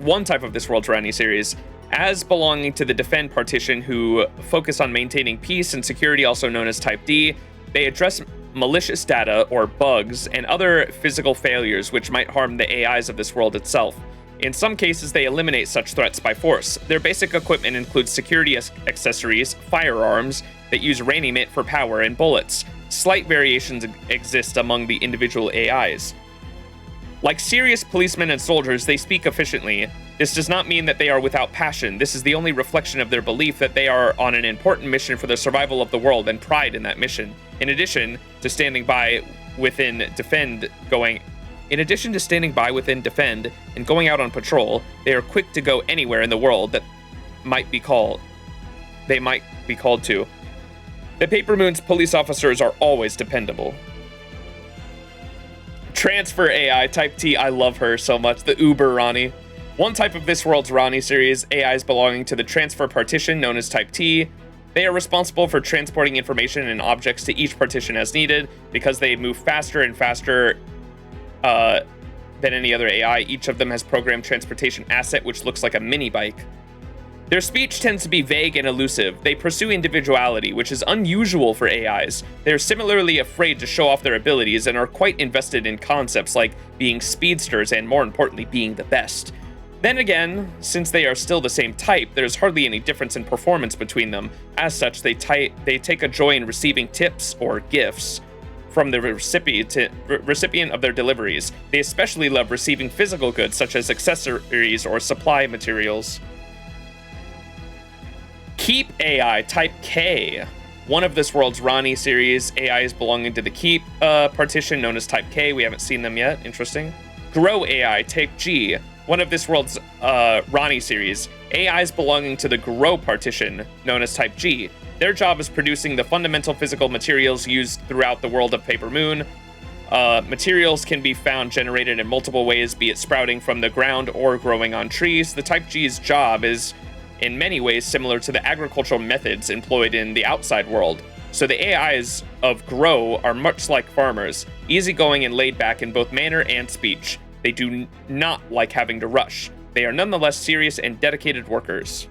as belonging to the Defend partition who focus on maintaining peace and security, also known as Type D. They address malicious data or bugs and other physical failures which might harm the AIs of this world itself. In some cases, they eliminate such threats by force. Their basic equipment includes security accessories, firearms that use raniment for power, and bullets. Slight variations exist among the individual AIs. Like serious policemen and soldiers, they speak efficiently. This does not mean that they are without passion. This is the only reflection of their belief that they are on an important mission for the survival of the world and pride in that mission. In addition to standing by within Defend and going out on patrol, they are quick to go anywhere in the world that might be called to. The Paper Moon's police officers are always dependable. Transfer AI, Type T, I love her so much. The Uber Rani. One type of this world's Rani series, AIs belonging to the transfer partition known as Type T. They are responsible for transporting information and objects to each partition as needed. Because they move faster and faster than any other AI, each of them has programmed transportation asset which looks like a mini bike. Their speech tends to be vague and elusive. They pursue individuality, which is unusual for AIs. They're similarly afraid to show off their abilities and are quite invested in concepts like being speedsters and, more importantly, being the best. Then again, since they are still the same type, there's hardly any difference in performance between them. As such, they take a joy in receiving tips or gifts from the recipient of their deliveries. They especially love receiving physical goods such as accessories or supply materials. Keep AI, Type K. One of this world's Rani series, AIs belonging to the Keep partition known as Type K. We haven't seen them yet. Interesting. Grow AI, Type G. One of this world's Rani series, AIs belonging to the Grow partition known as Type G. Their job is producing the fundamental physical materials used throughout the world of Paper Moon. Materials can be found generated in multiple ways, be it sprouting from the ground or growing on trees. The Type G's job is in many ways similar to the agricultural methods employed in the outside world. So the AIs of Grow are much like farmers, easygoing and laid back in both manner and speech. They do not like having to rush. They are nonetheless serious and dedicated workers.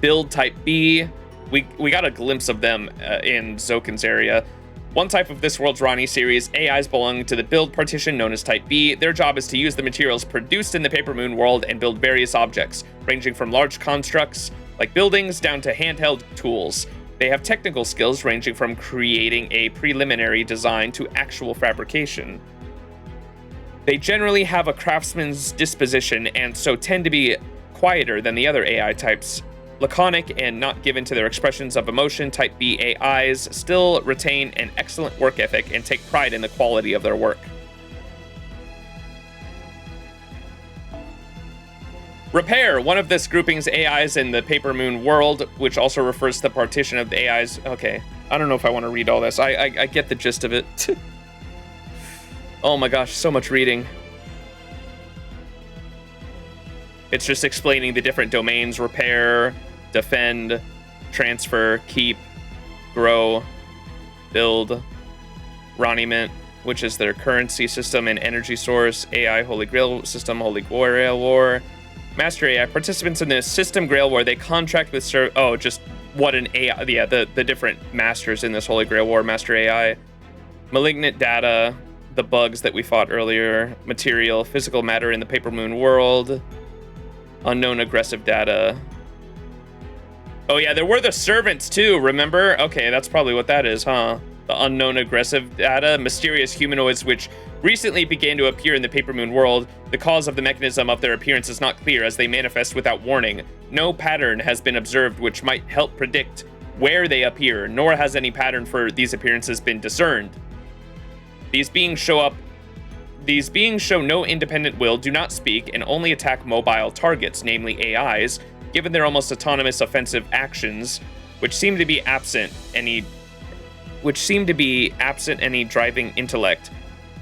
Build Type B. We got a glimpse of them in Zokin's area. One type of this world's Rani series, AIs belonging to the Build partition known as Type B. Their job is to use the materials produced in the Paper Moon world and build various objects, ranging from large constructs like buildings down to handheld tools. They have technical skills ranging from creating a preliminary design to actual fabrication. They generally have a craftsman's disposition and so tend to be quieter than the other AI types. Laconic and not given to their expressions of emotion, Type B AIs still retain an excellent work ethic and take pride in the quality of their work. Repair, one of this grouping's AIs in the Paper Moon world, which also refers to the partition of the AIs. Okay, I don't know if I want to read all this. I get the gist of it. Oh my gosh, so much reading. It's just explaining the different domains: repair, defend, transfer, keep, grow, build, Roniment, which is their currency system and energy source, AI Holy Grail system, Holy Grail War, Master AI. Participants in the system Grail War, they contract with just what an AI, yeah, the different masters in this Holy Grail War, Master AI. Malignant data, the bugs that we fought earlier, material, physical matter in the Paper Moon world, unknown aggressive data. Oh yeah, there were the servants too, remember? Okay, that's probably what that is, huh? The unknown aggressive data, mysterious humanoids which recently began to appear in the Paper Moon world. The cause of the mechanism of their appearance is not clear as they manifest without warning. No pattern has been observed which might help predict where they appear, nor has any pattern for these appearances been discerned. These beings show no independent will, do not speak, and only attack mobile targets, namely AIs, given their almost autonomous offensive actions, which seem to be absent any driving intellect.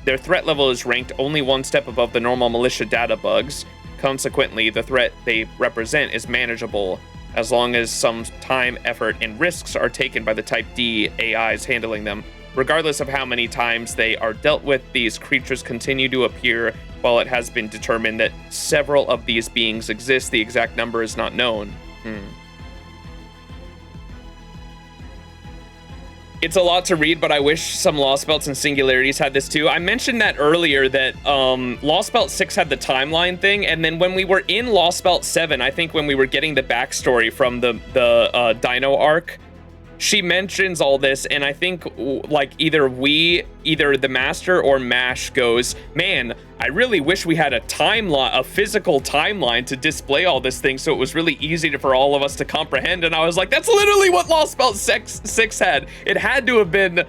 Their threat level is ranked only one step above the normal militia data bugs. Consequently, the threat they represent is manageable, as long as some time, effort, and risks are taken by the Type D AIs handling them. Regardless of how many times they are dealt with, these creatures continue to appear. While it has been determined that several of these beings exist, the exact number is not known. It's a lot to read, but I wish some Lost Belts and Singularities had this too. I mentioned that earlier, that Lost Belt 6 had the timeline thing, and then when we were in Lost Belt 7, I think when we were getting the backstory from the Dino arc, she mentions all this, and I think like either the Master or Mash goes, man, I really wish we had a timeline, a physical timeline to display all this thing, so it was really easy for all of us to comprehend. And I was like, that's literally what Lost Belt 6 had. It had to have been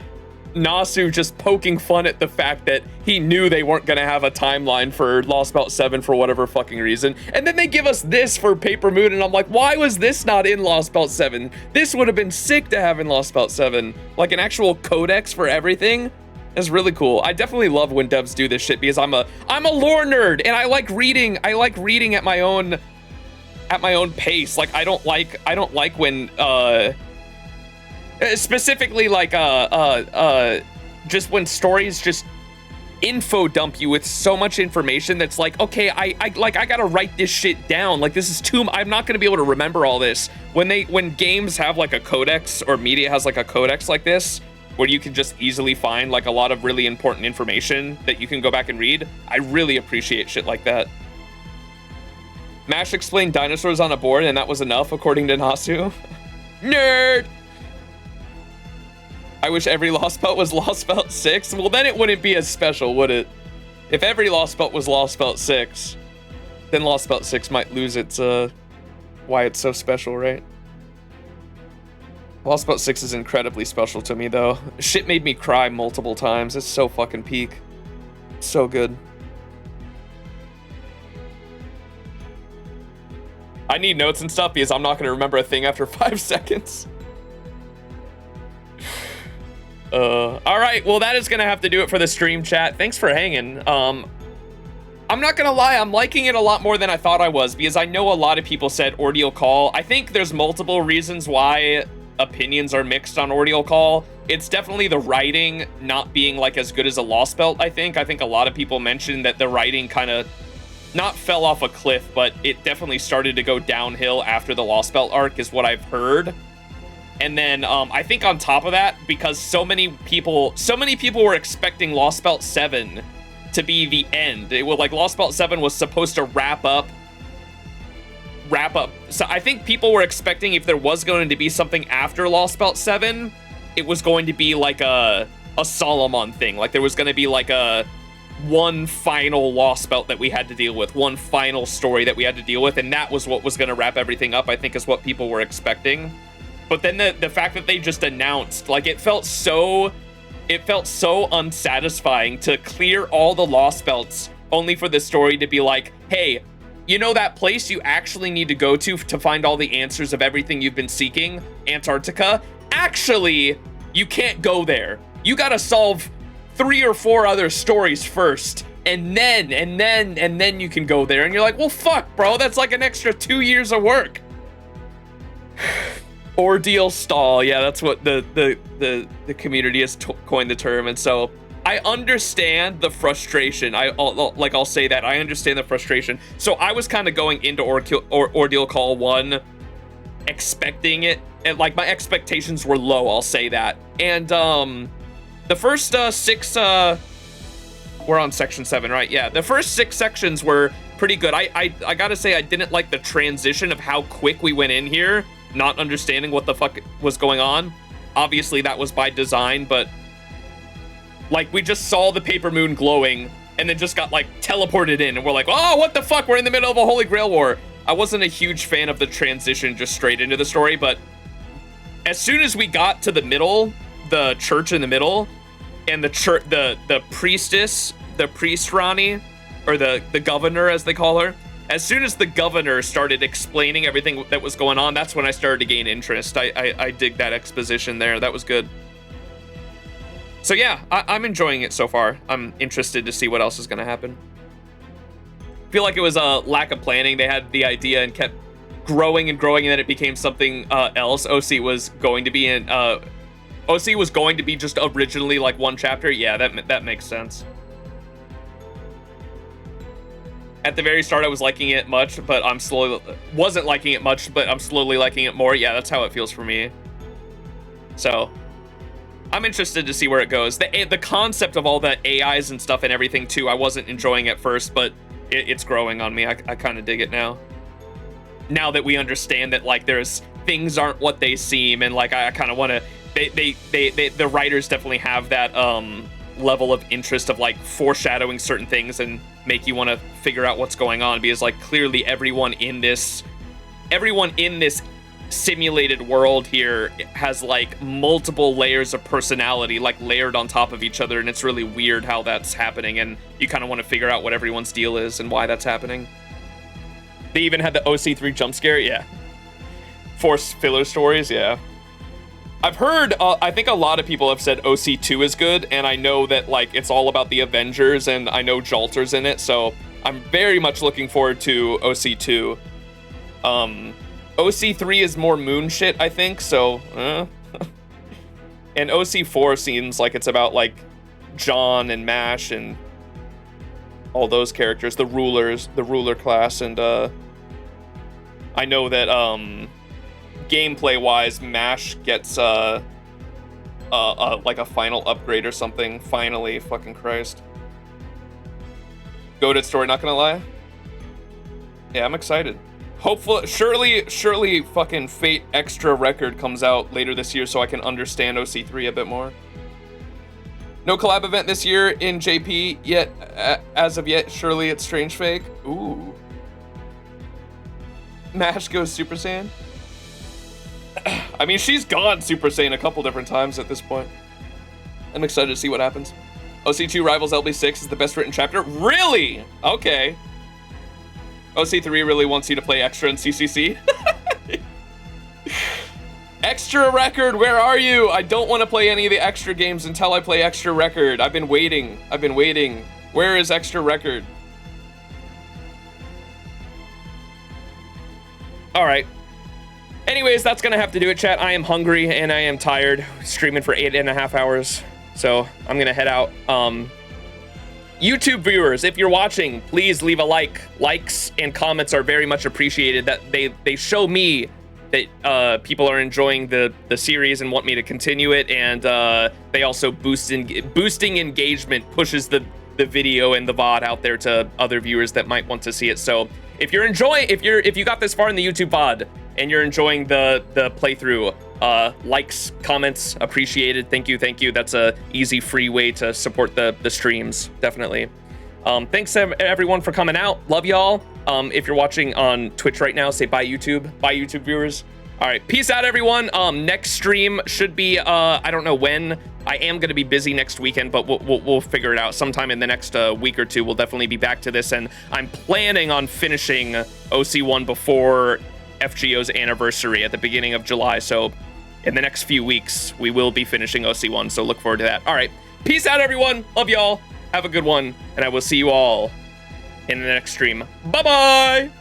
Nasu just poking fun at the fact that he knew they weren't gonna have a timeline for Lost Belt 7 for whatever fucking reason. And then they give us this for Paper Moon, and I'm like, why was this not in Lost Belt 7? This would have been sick to have in Lost Belt 7. Like an actual codex for everything. It's really cool. I definitely love when devs do this shit because I'm a lore nerd and I like reading at my own pace. Like I don't like when specifically like just when stories just info dump you with so much information that's like, okay, I gotta write this shit down. Like this is I'm not gonna be able to remember all this. When games have like a codex or media has like a codex like this, where you can just easily find like a lot of really important information that you can go back and read, I really appreciate shit like that. Mash explained dinosaurs on a board and that was enough, according to Nasu. Nerd! I wish every Lost Belt was Lost Belt 6. Well, then it wouldn't be as special, would it? If every Lost Belt was Lost Belt 6, then Lost Belt 6 might lose its, why it's so special, right? Lost Belt 6 is incredibly special to me, though. Shit made me cry multiple times. It's so fucking peak. So good. I need notes and stuff because I'm not going to remember a thing after 5 seconds. All right, well, that is going to have to do it for the stream chat. Thanks for hanging. I'm not going to lie, I'm liking it a lot more than I thought I was because I know a lot of people said Ordeal Call. I think there's multiple reasons why opinions are mixed on Ordeal Call. It's definitely the writing not being like as good as a Lost Belt, I think. I think a lot of people mentioned that the writing kind of not fell off a cliff, but it definitely started to go downhill after the Lost Belt arc is what I've heard. And then I think on top of that, because so many people were expecting Lost Belt 7 to be the end. It was like Lost Belt 7 was supposed to wrap up. So I think people were expecting if there was going to be something after Lost Belt 7, it was going to be like a Solomon thing. Like there was going to be like a one final Lost Belt that we had to deal with, one final story that we had to deal with, and that was what was going to wrap everything up, I think is what people were expecting. But then the fact that they just announced, like it felt so unsatisfying to clear all the Lost Belts only for the story to be like, hey, you know that place you actually need to go to find all the answers of everything you've been seeking, Antarctica? Actually, you can't go there. You gotta solve 3 or 4 other stories first, and then you can go there. And you're like, well, fuck, bro, that's like an extra 2 years of work. Ordeal stall, yeah, that's what the community has coined the term, and so I understand the frustration. I'll say that I understand the frustration. So I was kind of going into Ordeal Call 1 expecting it, and like my expectations were low, I'll say that. And the first 6 we're on section 7, right? Yeah, the first 6 sections were pretty good. I gotta say, I didn't like the transition of how quick we went in here, not understanding what the fuck was going on. Obviously that was by design, but like we just saw the paper moon glowing and then just got like teleported in, and we're like, oh, what the fuck, we're in the middle of a Holy Grail war. I wasn't a huge fan of the transition just straight into the story, but as soon as we got to the middle, the church in the middle, and the church, the priestess, the priest Rani, or the governor as they call her, as soon as the governor started explaining everything that was going on, that's when I started to gain interest. I dig that exposition there. That was good. So yeah, I'm enjoying it so far. I'm interested to see what else is going to happen. I feel like it was a lack of planning. They had the idea and kept growing and growing, and then it became something else. OC was going to be just originally like 1 chapter. Yeah, that makes sense. At the very start, I was liking it much, but wasn't liking it much, but I'm slowly liking it more. Yeah, that's how it feels for me. So I'm interested to see where it goes. The concept of all the AIs and stuff and everything too, I wasn't enjoying at first, but it's growing on me. I kind of dig it now. Now that we understand that like things aren't what they seem, and like I kind of want to. The writers definitely have that level of interest of like foreshadowing certain things and make you want to figure out what's going on, because like clearly everyone in this simulated world here has like multiple layers of personality like layered on top of each other, and it's really weird how that's happening, and you kind of want to figure out what everyone's deal is and why that's happening. They even had the OC3 jump scare. Yeah, 4 filler stories. Yeah, I've heard, I think a lot of people have said OC2 is good, and I know that like it's all about the Avengers, and I know Jalter's in it, so I'm very much looking forward to OC2. OC3 is more moon shit, I think, so and OC4 seems like it's about like John and Mash and all those characters, the ruler class, and I know that gameplay wise, Mash gets like a final upgrade or something. Finally, fucking Christ. Goated story, not gonna lie. Yeah, I'm excited. Hopefully, surely fucking Fate Extra Record comes out later this year so I can understand OC3 a bit more. No collab event this year in JP yet, as of yet. Surely it's Strange Fake. Ooh. Mash goes Super Saiyan. I mean, she's gone Super Saiyan a couple different times at this point. I'm excited to see what happens. OC2 rivals LB6 is the best written chapter. Really? Okay. OC3 really wants you to play extra in CCC. Extra Record, where are you? I don't want to play any of the extra games until I play Extra Record. I've been waiting. Where is Extra Record? All right. Anyways, that's gonna have to do it, chat. I am hungry and I am tired, streaming for 8.5 hours. So I'm gonna head out. YouTube viewers, if you're watching, please leave a like. Likes and comments are very much appreciated. That they show me that people are enjoying the series and want me to continue it, and they also boosting engagement pushes the video and the VOD out there to other viewers that might want to see it. So if you got this far in the YouTube VOD and you're enjoying the playthrough, likes, comments, appreciated. Thank you. That's a easy, free way to support the streams, definitely. Thanks everyone for coming out. Love y'all. If you're watching on Twitch right now, say bye YouTube. Bye YouTube viewers. All right, peace out, everyone. Next stream should be I don't know when. I am going to be busy next weekend, but we'll figure it out. Sometime in the next week or two, we'll definitely be back to this, and I'm planning on finishing OC1 before FGO's anniversary at the beginning of July. So in the next few weeks, we will be finishing OC1. So look forward to that. All right, peace out, everyone. Love y'all. Have a good one, and I will see you all in the next stream. Bye bye.